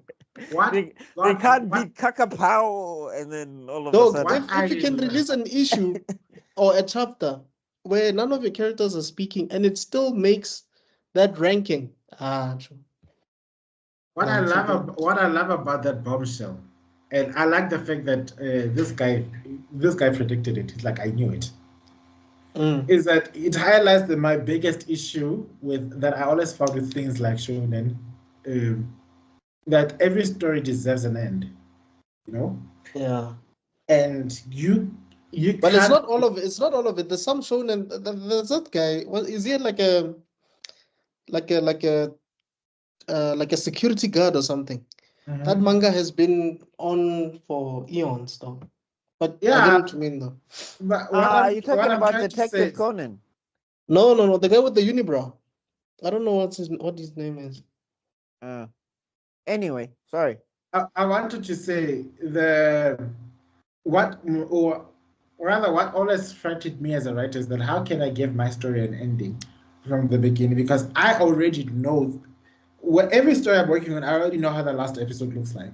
What? They can't beat Kakapao, and then all of Dog, a sudden, if you can release an issue or a chapter where none of your characters are speaking and it still makes that ranking. What I love about that bombshell, and I like the fact that this guy predicted it. It's like I knew it. Is that it highlights my biggest issue with that I always found with things like shonen, that every story deserves an end. You know. Yeah. And you. But it's not all of it. It's not all of it. There's some shonen. There's that guy. Well, is he like a security guard or something? Mm-hmm. That manga has been on for eons, though. But I get what you mean, though. But are you talking about Detective Conan? No, the guy with the unibrow. I don't know what his name is. Anyway, sorry. I wanted to say what always frightened me as a writer is that how can I give my story an ending from the beginning? Because I already know every story I'm working on, I already know how the last episode looks like.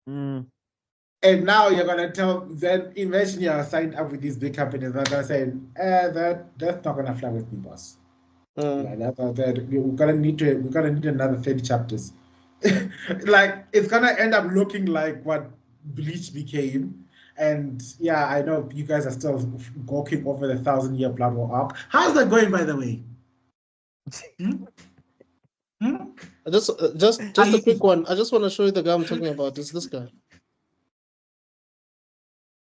And now you're gonna imagine you're signed up with these big companies that are saying, that's not gonna fly with me, boss. We're gonna need another 30 chapters. Like it's gonna end up looking like what Bleach became. And yeah, I know you guys are still gawking over the 1,000-year Blood War arc. How's that going, by the way? Just a quick one. I just want to show you the guy I'm talking about. It's this guy.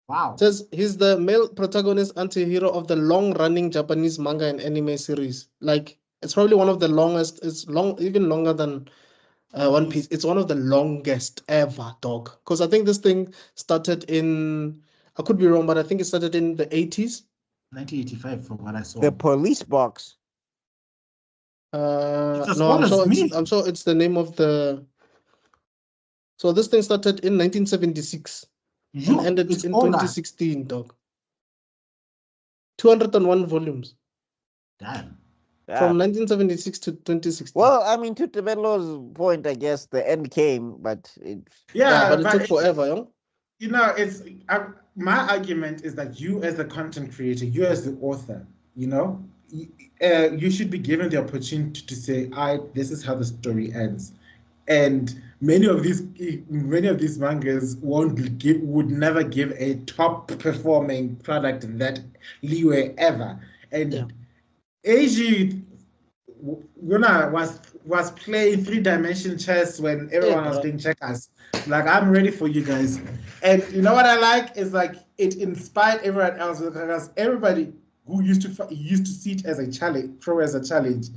Wow. It says he's the male protagonist anti-hero of the long-running Japanese manga and anime series. Like it's probably one of the longest. It's even longer than One Piece. It's one of the longest ever, dog. Because I think this thing started in, I could be wrong, but I think it started in the 80s. 1985 from what I saw. The Police Box. I'm sure it's the name of the. So this thing started in 1976 and ended in 2016, dog. 201 volumes. Damn. From 1976 to 2016. Well, I mean, to Tebelo's point, I guess the end came, but it took forever, young. You know, it's my argument is that you, as the content creator, you as the author, you know, you should be given the opportunity to say, this is how the story ends. And many of these mangas would never give a top performing product that leeway ever. And Eiji was playing 3-dimension chess when everyone was playing checkers. Like, I'm ready for you guys. And you know what I like is like it inspired everyone else because everybody who used to see it as a challenge, Crow as a challenge,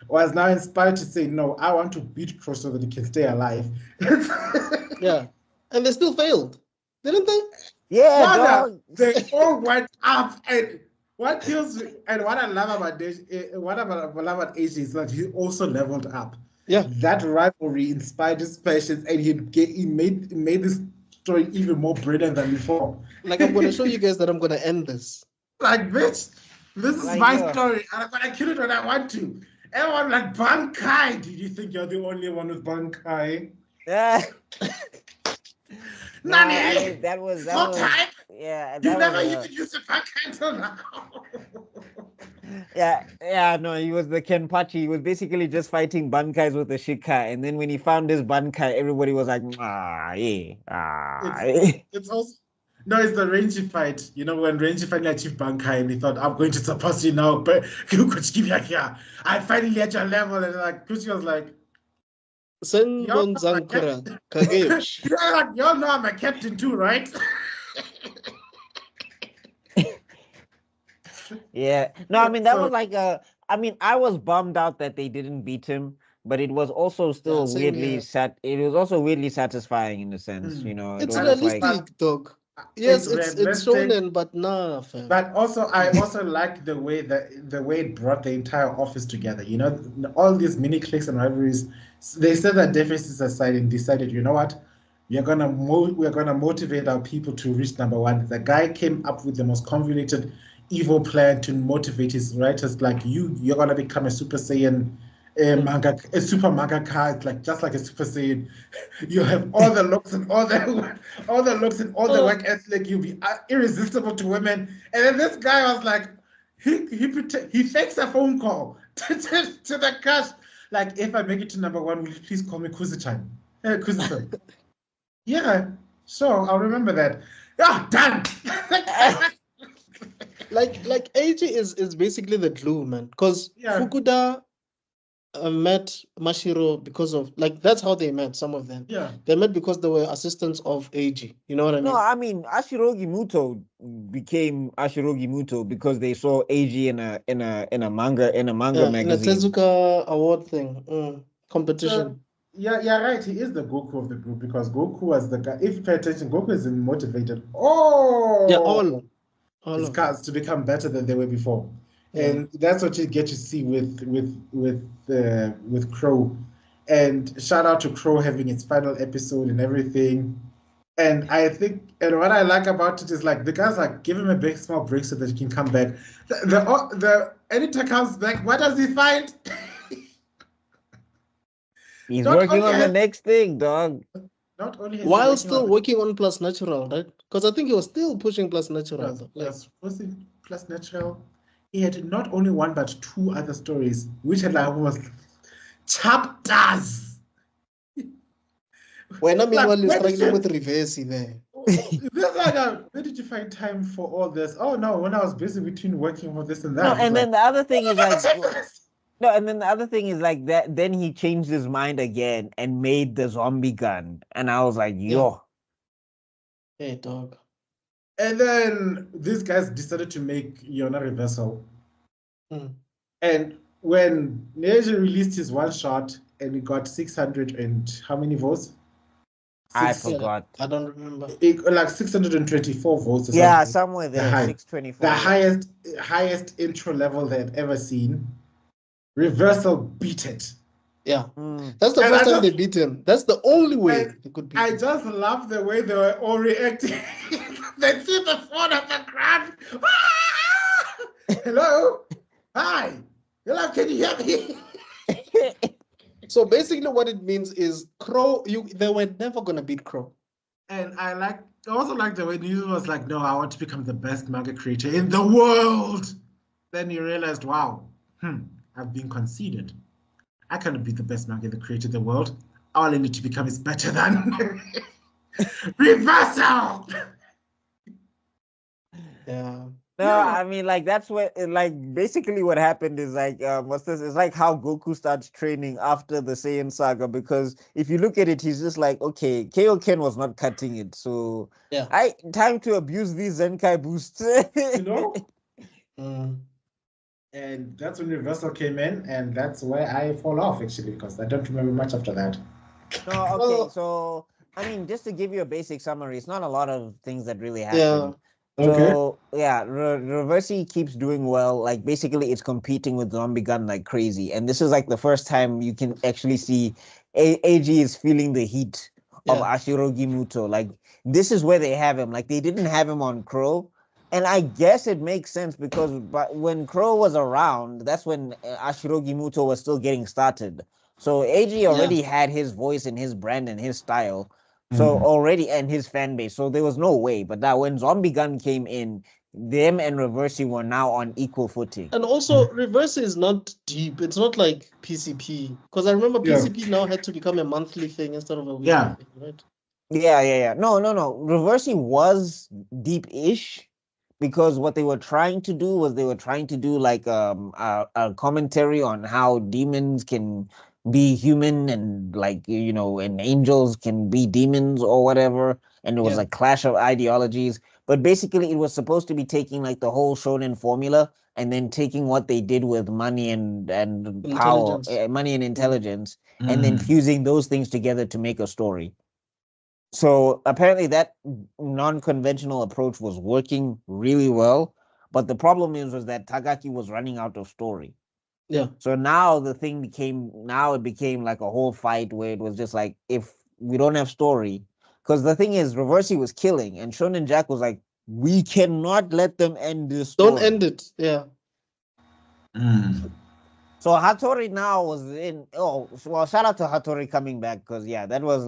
was now inspired to say, no, I want to beat Crow so that he can stay alive. Yeah. And they still failed, didn't they? Yeah, they all went up and what kills me, and what I love about Asia is that he also leveled up. Yeah. That rivalry inspired his passions, and he made this story even more brilliant than before. Like, I'm gonna show you guys that I'm gonna end this. Like, bitch, this is Like, my yeah. story, and I'm gonna kill it when I want to. Everyone like Bankai. Did you think you're the only one with Bankai? Yeah. No, Nani, I mean, that was type. yeah. You That never was, even used a Bankai until now. yeah. No, he was the Kenpachi. He was basically just fighting Bankais with the Shika, and then when he found his Bankai, everybody was like, It's also it's the Renji fight. You know, when Renji finally achieved Bankai and he thought, I'm going to surpass you now, but I finally at your level, and like Kuchi was like, Sengon Zankura Kageuch. like, y'all know I'm a captain too, right? Yeah. No, I mean that was like I mean, I was bummed out that they didn't beat him, but it was also still same weirdly here. It was also weirdly satisfying in a sense, you know. It's It was just realistic, dog. Yes, it's realistic, shonen, but nah, fam. But also, I also like the way it brought the entire office together. You know, all these mini cliques and rivalries. They set their differences aside and decided, you know what, we're gonna motivate our people to reach number one. The guy came up with the most convoluted, evil plan to motivate his writers. Like you're gonna become a Super Saiyan. A super mangaka. It's like just like a Super Saiyan. You have all the looks and all the work ethic. You'll be irresistible to women. And then this guy was like, he fakes a phone call to the cast. Like, if I make it to number one, will you please call me Kuzi-chan? Kuzi-san. Yeah, sure, I'll remember that. Ah, done. like AJ is basically the glue, man. Because Fukuda met Mashiro because of that's how they met. Some of them, they met because they were assistants of AG. You know what I mean? No, I mean Ashirogi Muto became Ashirogi Muto because they saw AG in a manga magazine, in a Tezuka award thing competition. Yeah, right. He is the Goku of the group because Goku was the guy. If you pay attention, Goku is motivated all his cars to become better than they were before. And that's what you get to see with Crow. And shout out to Crow having its final episode and everything. And I think, and what I like about it is like the guys like give him a big small break so that he can come back. The editor comes back. What does he find? He's working on the next thing, dog. Not only while still working on Plus Natural, right? Because I think he was still pushing Plus Natural. Yes, Plus Natural. He had not only one but two other stories, which had almost chapters. When I mean, you're struggling with reverse there. Where did you find time for all this? Oh no, when I was busy between working for this and that. No, and then the other thing is like that. Then he changed his mind again and made the zombie gun, and I was like, yo, hey dog. And then these guys decided to make Yona Reversal. And when Neji released his one shot and he got 600 and how many votes? I forgot. I don't remember. Like 624 votes. Or something. Somewhere there. 624. The highest intro level they had ever seen. Reversal beat it. Yeah. That's the first time they beat him. That's the only way they could beat him. I just love the way they were all reacting. They see the phone of the crowd. Hello? Hi. Hello, can you hear me? So basically what it means is Crow, they were never going to beat Crow. And I also like the way News was like, no, I want to become the best manga creator in the world. Then you realized, wow, I've been conceded. I cannot be the best manga creator in the world. All I need to become is better than Reversal. Yeah. No, I mean, like that's what, like basically what happened is like, what's this? It's like how Goku starts training after the Saiyan saga, because if you look at it, he's just like, okay, Kaioken was not cutting it, so time to abuse these Zenkai boosts. You know. And that's when Reversal came in, and that's where I fall off actually, because I don't remember much after that. No, okay, so I mean, just to give you a basic summary, it's not a lot of things that really happened. So yeah, Reversi keeps doing well. Like basically, it's competing with Zombie Gun like crazy, and this is like the first time you can actually see AG is feeling the heat of Ashirogi Muto. Like this is where they have him. Like they didn't have him on Crow, and I guess it makes sense because when Crow was around, that's when Ashirogi Muto was still getting started. So AG already had his voice and his brand and his style. So already, and his fan base. So there was no way. But that when Zombie Gun came in, them and Reversi were now on equal footing. And also, Reversi is not deep. It's not like PCP. Because I remember PCP now had to become a monthly thing instead of a weekly thing, right? Yeah. No. Reversi was deep-ish because what they were trying to do was they were trying to do like a commentary on how demons can be human and like and angels can be demons or whatever, and it was a clash of ideologies. But basically it was supposed to be taking like the whole shonen formula and then taking what they did with money and power, money and intelligence, and then fusing those things together to make a story. So apparently that non-conventional approach was working really well, but the problem was that Tagaki was running out of story. Yeah. So now it became like a whole fight where it was just like, if we don't have story, because the thing is, Reversi was killing, and Shonen Jack was like, we cannot let them end this story. Don't end it. Yeah. So Hattori now was in. Oh, well, shout out to Hattori coming back because that was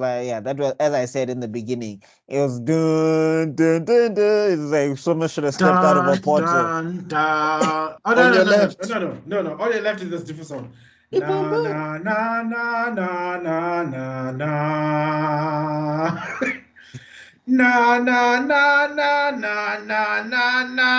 as I said in the beginning. It was dun dun dun dun. It's like someone should have stepped out of a portal. Dun, dun. Oh no, no, on your left is this different song. Na na na na na na na na. Na na na na na na na na.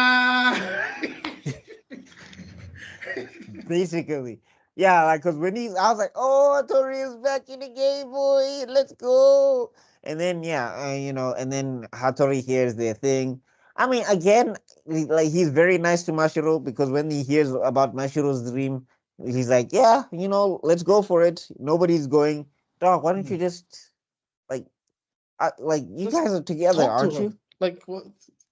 Basically, like because when I was like, oh, Hattori is back in the game, boy, let's go. And then and then Hattori hears their thing. I mean, again, he's very nice to Mashiro because when he hears about Mashiro's dream, he's like, yeah, let's go for it. Nobody's going. Dog, why don't you just like you guys are together, aren't you? Like what?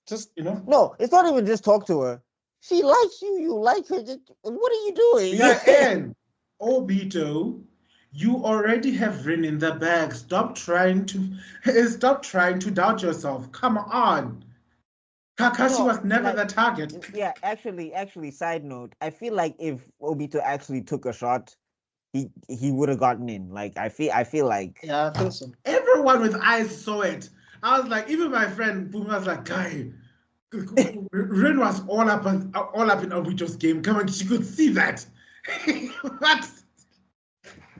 Just No, it's not even just talk to her. She likes you. You like her. What are you doing? Yeah, and Obito, you already have Rin in the bag. Stop trying to doubt yourself. Come on. Kakashi was never the target. Yeah, actually, side note, I feel like if Obito actually took a shot, he would have gotten in. Like I feel like. Yeah, I think so. Everyone with eyes saw it. I was like, even my friend Boom was like, guy. Rin was all up in Obito's game. Come on, she could see that. What?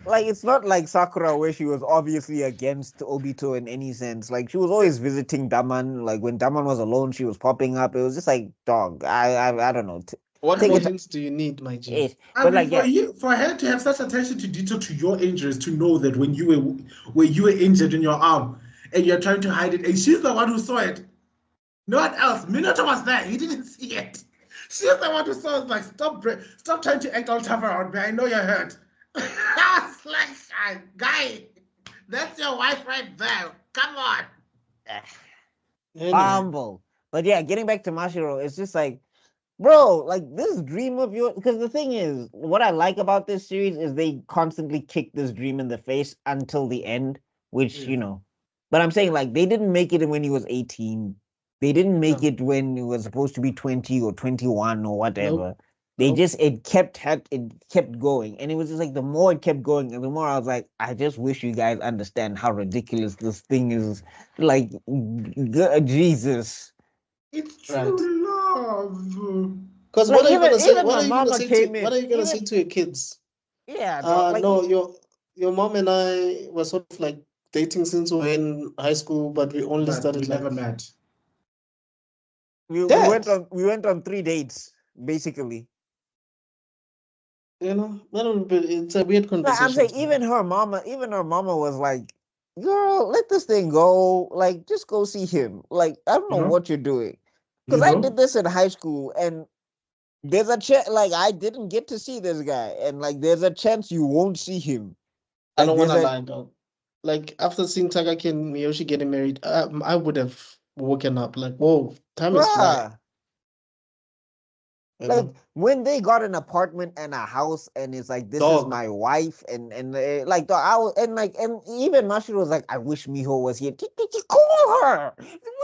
Like it's not like Sakura where she was obviously against Obito in any sense. Like she was always visiting Daman. Like when Daman was alone, she was popping up. It was just like, dog. I don't know. What more hints do you need, my G? But for her to have such attention to detail to your injuries, to know that when you were injured in your arm and you're trying to hide it, and she's the one who saw it. No one else. Minato was there. He didn't see it. She's the one who saw it. Like, stop trying to act all tough around me. I know you're hurt. Like, guy, that's your wife right there. Come on. Humble. But yeah, getting back to Mashiro, it's just like, bro, like this dream of yours. Because the thing is, what I like about this series is they constantly kick this dream in the face until the end, which, But I'm saying, like, they didn't make it when he was 18. They didn't make it when it was supposed to be 20 or 21 or whatever. It kept going. And it was just like the more it kept going, and the more I was like, I just wish you guys understand how ridiculous this thing is. Like, Jesus. It's true love. Because what are you gonna say? What are you gonna say to your kids? Yeah. No, your mom and I were sort of like dating since we were in high school, but we only started never met. We went on 3 dates, basically. It's a weird conversation. I'm saying even her mama was like, girl, let this thing go. Like, just go see him. Like, I don't know what you're doing. Because I did this in high school, and there's a chance, like, I didn't get to see this guy, and like, there's a chance you won't see him. I don't want to lie, dog. Like, after seeing Tagaki and Miyoshi getting married, I would have woken up. Like, whoa, time is flying. Bruh. You Like know? when they got an apartment and a house, and it's like, this is Dog. my wife, and like I was, and even Mashiro was like, I wish Miho was here. Did you call her?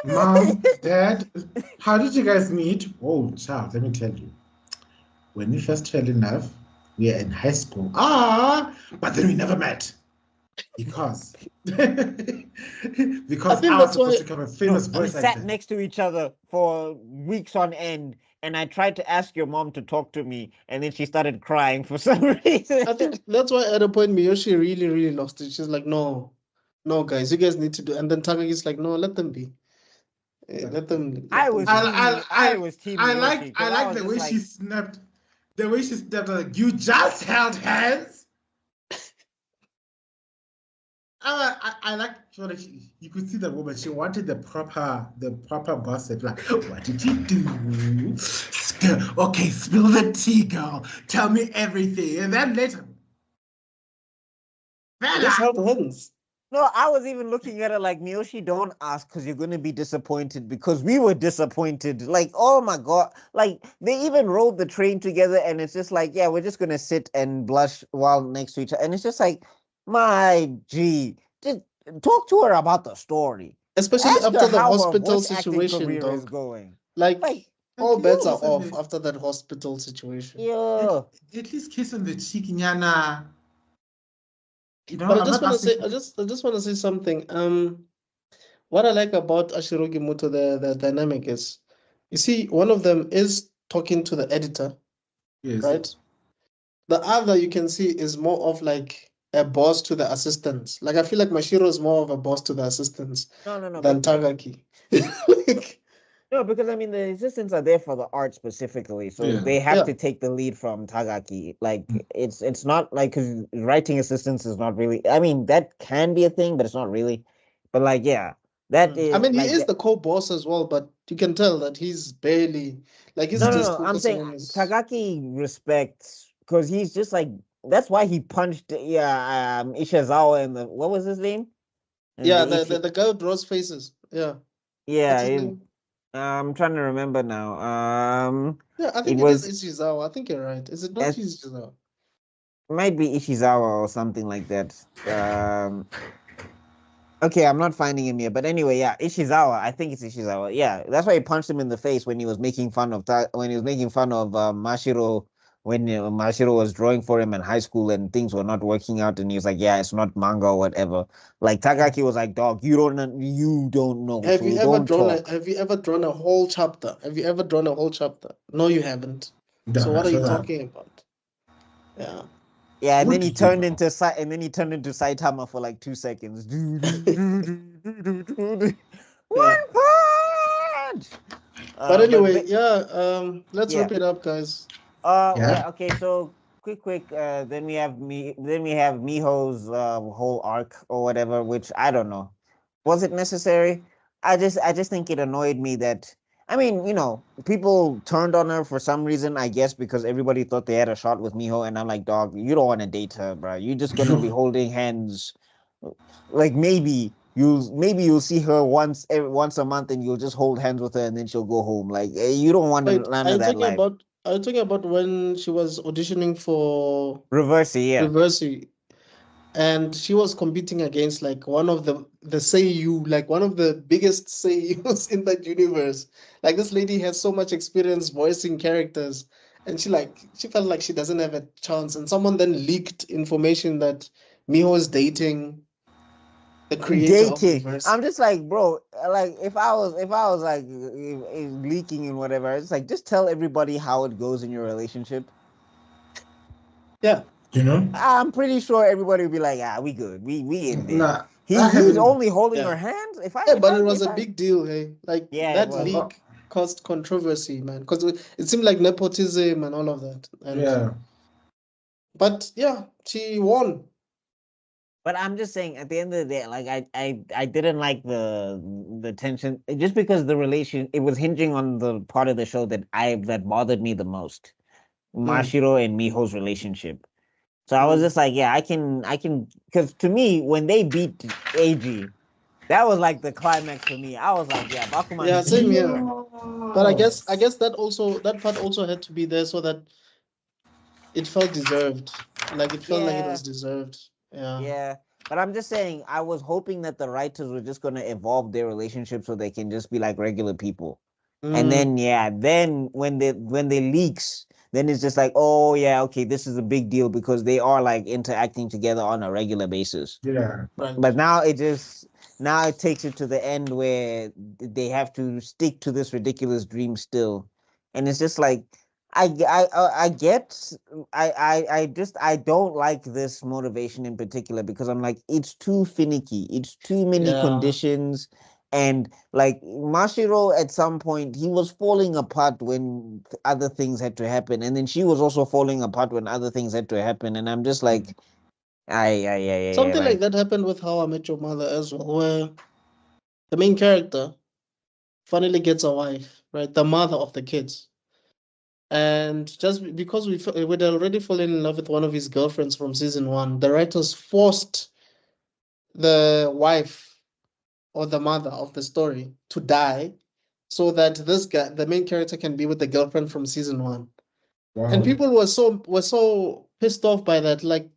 Mom, Dad, how did you guys meet? Oh, child, let me tell you. When we first fell in love, we were in high school. But then we never met. Because because I was supposed to become a famous voice we sat actor. next to each other for weeks on end, and I tried to ask your mom to talk to me, and then she started crying for some reason. I think that's why at a point Miyoshi really, really lost it. She's like, no, guys, you guys need to do. And then Takagi's like, no, let them be. Let them. I was team I Miyoshi, like the way she snapped. The way she snapped, like, you just held hands. I like, you could see the woman. She wanted the proper gossip. Like, what did you do? Okay, spill the tea, girl. Tell me everything. And then later, just held hands. No, I was even looking at it like, Miyoshi, don't ask because you're going to be disappointed, because we were disappointed. Like, oh my God. Like, they even rode the train together, and it's just like, yeah, we're just going to sit and blush while next to each other. And it's just like, my G, just talk to her about the story. Especially Ask after her the how her hospital voice acting situation, career is dog. going. Like all bets are listen, off after that hospital situation. Yeah. at least kiss on the cheek, Nyana. You know, But I just want to say something. What I like about Ashirogi Muto, the dynamic is, you see, one of them is talking to the editor, yes. right? The other you can see is more of like a boss to the assistants. Like I feel like Mashiro is more of a boss to the assistants than Tagaki. Like, no, because I mean the assistants are there for the art specifically, so they have to take the lead from Tagaki. Like it's not like, because writing assistants is not really. I mean that can be a thing, but it's not really. But like, yeah, that is. I mean, like, he is the co-boss as well, but you can tell that he's barely like he's just. No. I'm saying Tagaki respects, because he's just like, that's why he punched Ishizawa in the, what was his name? Yeah, the girl draws faces. Yeah. Yeah. I'm trying to remember now. Yeah, I think it is Ishizawa. I think you're right. Is it not Ishizawa? Might be Ishizawa or something like that. Okay, I'm not finding him here, but anyway, yeah, Ishizawa. I think it's Ishizawa. Yeah, that's why he punched him in the face when he was making fun of Mashiro, when Mashiro was drawing for him in high school and things were not working out, and he was like, "Yeah, it's not manga or whatever." Like Tagaki was like, "Dog, you don't know." Have you ever drawn a whole chapter? Have you ever drawn a whole chapter? No, you haven't. So what are you talking about? Yeah. Yeah, and then he turned into Saitama for like 2 seconds. One punch. But anyway, let's wrap it up, guys. Okay, so quick. Then we have Miho's whole arc or whatever, which I don't know. Was it necessary? I just think it annoyed me that, I mean, people turned on her for some reason, I guess, because everybody thought they had a shot with Miho, and I'm like, dog, you don't want to date her, bro. You're just gonna be holding hands. Like maybe you'll see her once a month, and you'll just hold hands with her, and then she'll go home. Like, you don't want none of that life. Are you talking about when she was auditioning for Reversey? Yeah. Reversey. And she was competing against like one of the seiyuu, like one of the biggest seiyus in that universe. Like this lady has so much experience voicing characters, and she felt like she doesn't have a chance. And someone then leaked information that Miho is dating the creator of Reverse. I'm just like, bro, like if I was like leaking and whatever, it's like, just tell everybody how it goes in your relationship. Yeah. I'm pretty sure everybody would be like, we good. We in there. Nah, he's only holding her hands. But it was a big deal, hey. Like that leak caused controversy, man. Because it seemed like nepotism and all of that. And, but yeah, she won. But I'm just saying, at the end of the day, like I didn't like the tension, just because it was hinging on the part of the show that bothered me the most, Mashiro and Miho's relationship. So I was just like, yeah, I can, because to me, when they beat AG, That was like the climax for me. I was like, yeah, Bakuman. Yeah, same here. But I guess Yes. that part also had to be there so that it felt deserved. Like it felt like it Yeah, was deserved. Yeah. yeah. But I'm just saying, I was hoping that the writers were just gonna evolve their relationship so they can just be like regular people. And Mm, then yeah, then when they leaks, then it's just like, oh yeah, okay, this is a big deal because they are like interacting together on a regular basis. Yeah. right. But now it takes it to the end where they have to stick to this ridiculous dream still, and it's just like I get I don't like this motivation in particular because I'm like it's too finicky, it's too many Yeah. conditions, and like Mashiro at some point he was falling apart when other things had to happen, and then she was also falling apart when other things had to happen, and I'm just like I Something like like that happened with How I Met Your Mother as well, where the main character finally gets a wife, right? The mother of the kids. And just because we'd already fallen in love with one of his girlfriends from season one, the writers forced the wife or the mother of the story to die so that this guy, the main character, can be with the girlfriend from season one. And Wow. people were so pissed off by that. Like,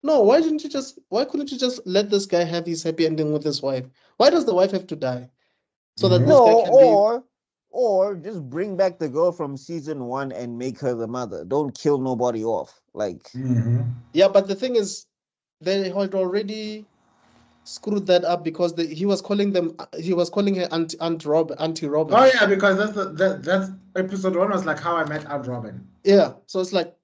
no, why couldn't you just let this guy have his happy ending with his wife? Why does the wife have to die? So that this Mhm. guy no, can be. or just bring back the girl from season one and make her the mother. Don't kill nobody off. Like, Mhm. Yeah, but the thing is, they had already screwed that up because he was calling her Auntie Robin. Oh yeah, because that's episode one was like how I met Aunt Robin. Yeah, so it's like,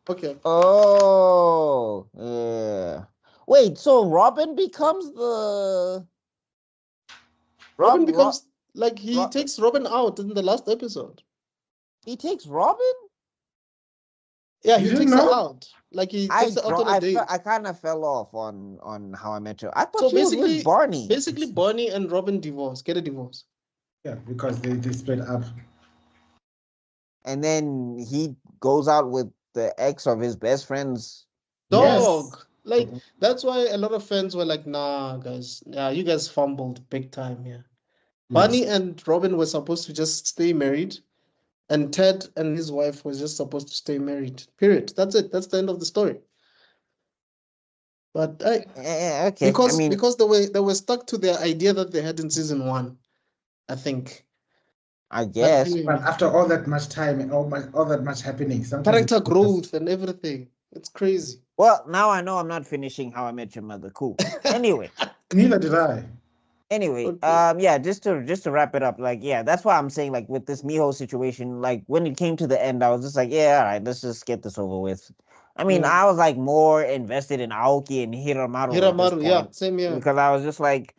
okay. oh yeah. Wait, so Robin becomes the Robin Rob, Rob, becomes like he Rob takes Robin out in the last episode. he takes Robin? Yeah, You he didn't takes her know? out. Like he takes her out on a I date. kind of fell off on How I Met You. I thought So she was with Barney. basically Bonnie and Robin get a divorce. Yeah, because they split up. And then he goes out with the ex of his best friend's wife. Yes. Dog. Like that's why a lot of fans were like, nah, guys, yeah, you guys fumbled big time here. Yes. Barney and Robin were supposed to just stay married, and Ted and his wife was just supposed to stay married. Period. That's it. That's the end of the story. But Okay, I mean, because they were stuck to their idea that they had in season one, I think. I But guess. But anyway, after all that much time and all that much happening, sometimes character it's just growth and everything. It's crazy. Well, now I know I'm not finishing How I Met Your Mother. Cool. Anyway, neither did I. Okay. yeah, just to wrap it up, like, yeah, that's why I'm saying, like, with this Miho situation, like, when it came to the end, I was just like, yeah, all right, let's just get this over with. I mean, Yeah. I was like more invested in Aoki and Hiramaru at this Hiramaru, yeah, point same here. because I was just like,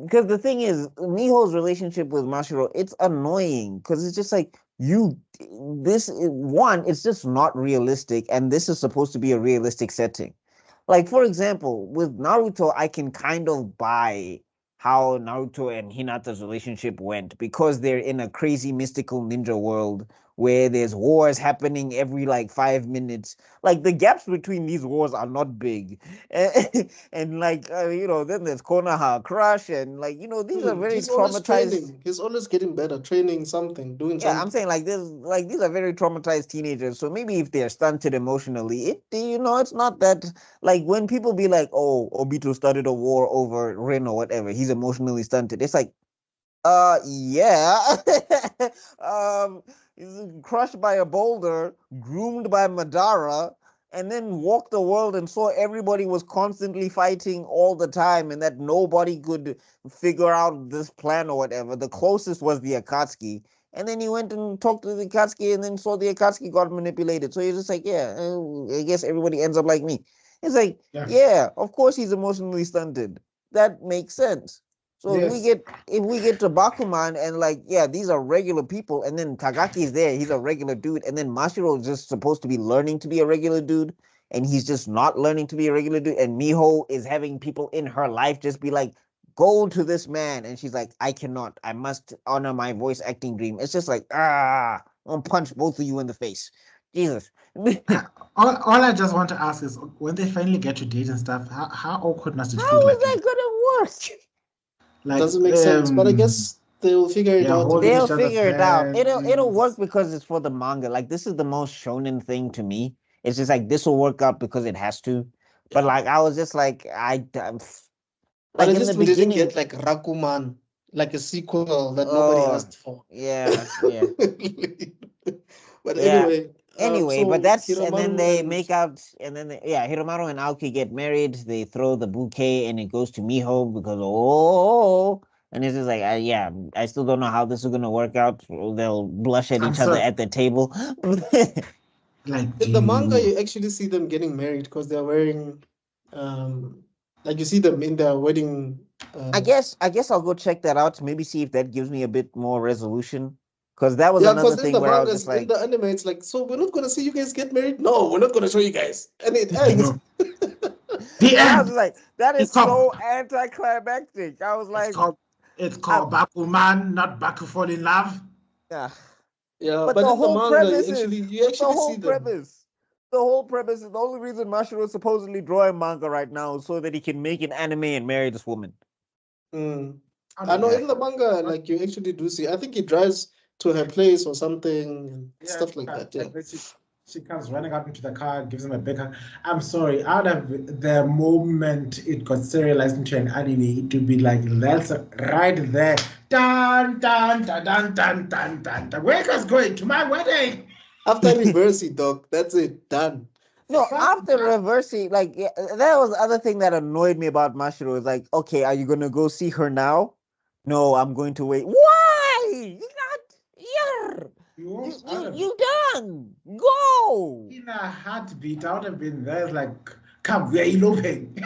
because the thing is, Miho's relationship with Mashiro, it's annoying because it's just like one, it's just not realistic, and this is supposed to be a realistic setting. Like, for example, with Naruto, I can kind of buy how Naruto and Hinata's relationship went because they're in a crazy mystical ninja world where there's wars happening every like 5 minutes. Like the gaps between these wars are not big, and like then there's Konoha Crush, and like these are very He's always traumatized. training. He's always getting better, training something, doing Yeah, I'm something. saying like this, like these are very traumatized teenagers. So maybe if they're stunted emotionally, it's not that like when people be like, "Oh, Obito started a war over Rin or whatever," he's emotionally stunted. It's like, yeah, he's crushed by a boulder, groomed by Madara, and then walked the world and saw everybody was constantly fighting all the time, and that nobody could figure out this plan or whatever. The closest was the Akatsuki. And then he went and talked to the Akatsuki and then saw the Akatsuki got manipulated. So he's just like, yeah, I guess everybody ends up like me. It's like, Yeah. yeah, of course he's emotionally stunted. That makes sense. So Yes. if we get to Bakuman and like, yeah, these are regular people, and then Kagaki is there, he's a regular dude, and then Mashiro is just supposed to be learning to be a regular dude, and he's just not learning to be a regular dude, and Miho is having people in her life just be like, go to this man, and she's like, I cannot, I must honor my voice acting dream. It's just like, I'm gonna punch both of you in the face. Jesus. All I just want to ask is when they finally get to date and stuff, how awkward must it feel How is like? that gonna work? Like, doesn't make sense. But I guess they'll figure it out. holding They'll each other's figure it out. It'll hands. work because it's for the manga. Like this is the most shonen thing to me. It's just like this will work out because it has to. But like I was just like But like at in the least we didn't beginning. get like Rakuman, like a sequel that nobody Oh asked for. yeah. But Yeah. anyway, Anyway, so but that's and then Hiromaru they and make out and then Hiromaru and Aoki get married. They throw the bouquet and it goes to Miho because and it's just like I still don't know how this is gonna work out. They'll blush at I'm each other sorry. at the table. Like, in the manga, you actually see them getting married because they're wearing, like you see them in their wedding. I guess I'll go check that out. Maybe see if that gives me a bit more resolution. Because that was Yeah, another because in thing the where I was mangas, just in like, the anime, it's like, so we're not gonna see you guys get married. No, we're not gonna show you guys, and it ends. The and I end. was like, that is It's called- so anticlimactic. I was like, It's called Bakuman, not Baku fall in love. yeah. Yeah, But but the in the whole manga, premise is you actually see them. The whole premise is the only reason Mashiro is supposedly drawing manga right now is so that he can make an anime and marry this woman. I know in the manga, like you actually do see. I think he drives to her place or something and stuff like that. Yeah. She comes running up into the car, gives him a big hug. I'm sorry, out of the moment it got serialized into an anime, it would be like that's right there. Dun dun dun dun dun dun dun. The workers going to my wedding. After reversing, dog, that's it, done. No, after reversing, like that was the other thing that annoyed me about Mashiro. Is like, okay, are you gonna go see her now? No, I'm going to wait. Why? You're not here. You done. Go. In a heartbeat, I would have been there like, come, we are eloping.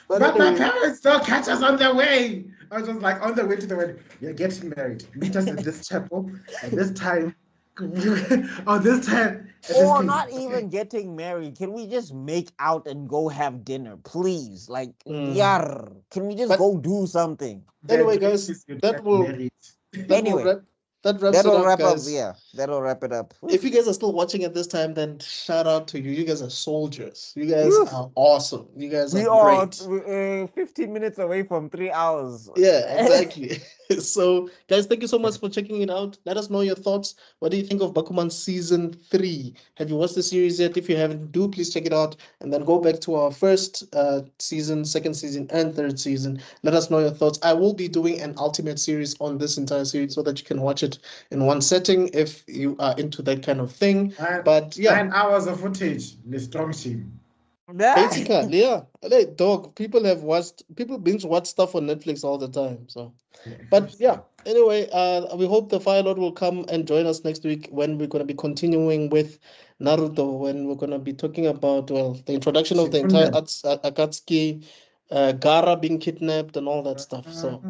But my parents don't catch us on the way. I was just like, on the way to the wedding, you're getting married. Meet us at this chapel at this time. On this time. Or not even getting married. Can we just make out and go have dinner, please? Like, yar. Can we just go do something? Anyway, guys, that'll wrap up. Yeah, that'll wrap it up. If you guys are still watching at this time, then shout out to you. You guys are soldiers. You guys are awesome. You guys are great. 15 minutes away from 3 hours. Yeah, exactly. So, guys, thank you so much for checking it out. Let us know your thoughts. What do you think of Bakuman Season 3? Have you watched the series yet? If you haven't, do please check it out. And then go back to our first season, second season, and third season. Let us know your thoughts. I will be doing an ultimate series on this entire series so that you can watch it in one setting if you are into that kind of thing. But yeah, 9 hours of footage, the strong team. Basically, yeah. Like, dog, people binge watch stuff on Netflix all the time. So, but yeah. Anyway, we hope the Fire Lord will come and join us next week when we're going to be continuing with Naruto. When we're going to be talking about the introduction of the entire Akatsuki, Gaara being kidnapped and all that stuff. So,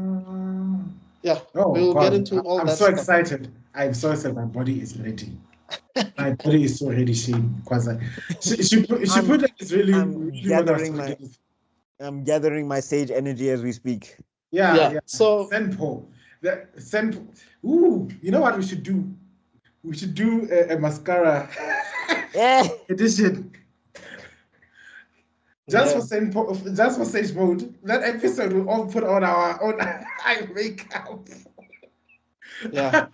yeah, we'll get into all that stuff. I'm so excited. I'm so excited. My body is ready. My body is so ready. She put it is really. I'm gathering my sage energy as we speak. Yeah. So Senpo. Ooh, you know what we should do? We should do a mascara edition. Just for Sage Mode. That episode we'll all put on our own eye makeup. Yeah.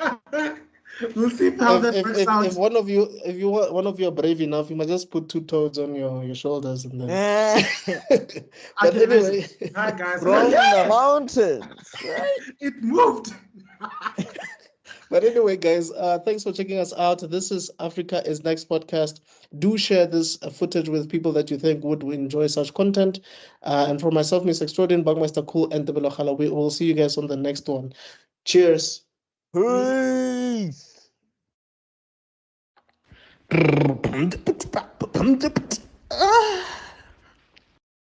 We'll see how that works out. If one of you are brave enough, you might just put 2 toads on your shoulders and then. But anyway, hi guys, from the mountains. It moved. But anyway, guys, thanks for checking us out. This is Africa is Next podcast. Do share this footage with people that you think would enjoy such content. And for myself, Mr. Extraordinary, Bagmaster Cool, and Tebelo Khala, we will see you guys on the next one. Cheers. Peace.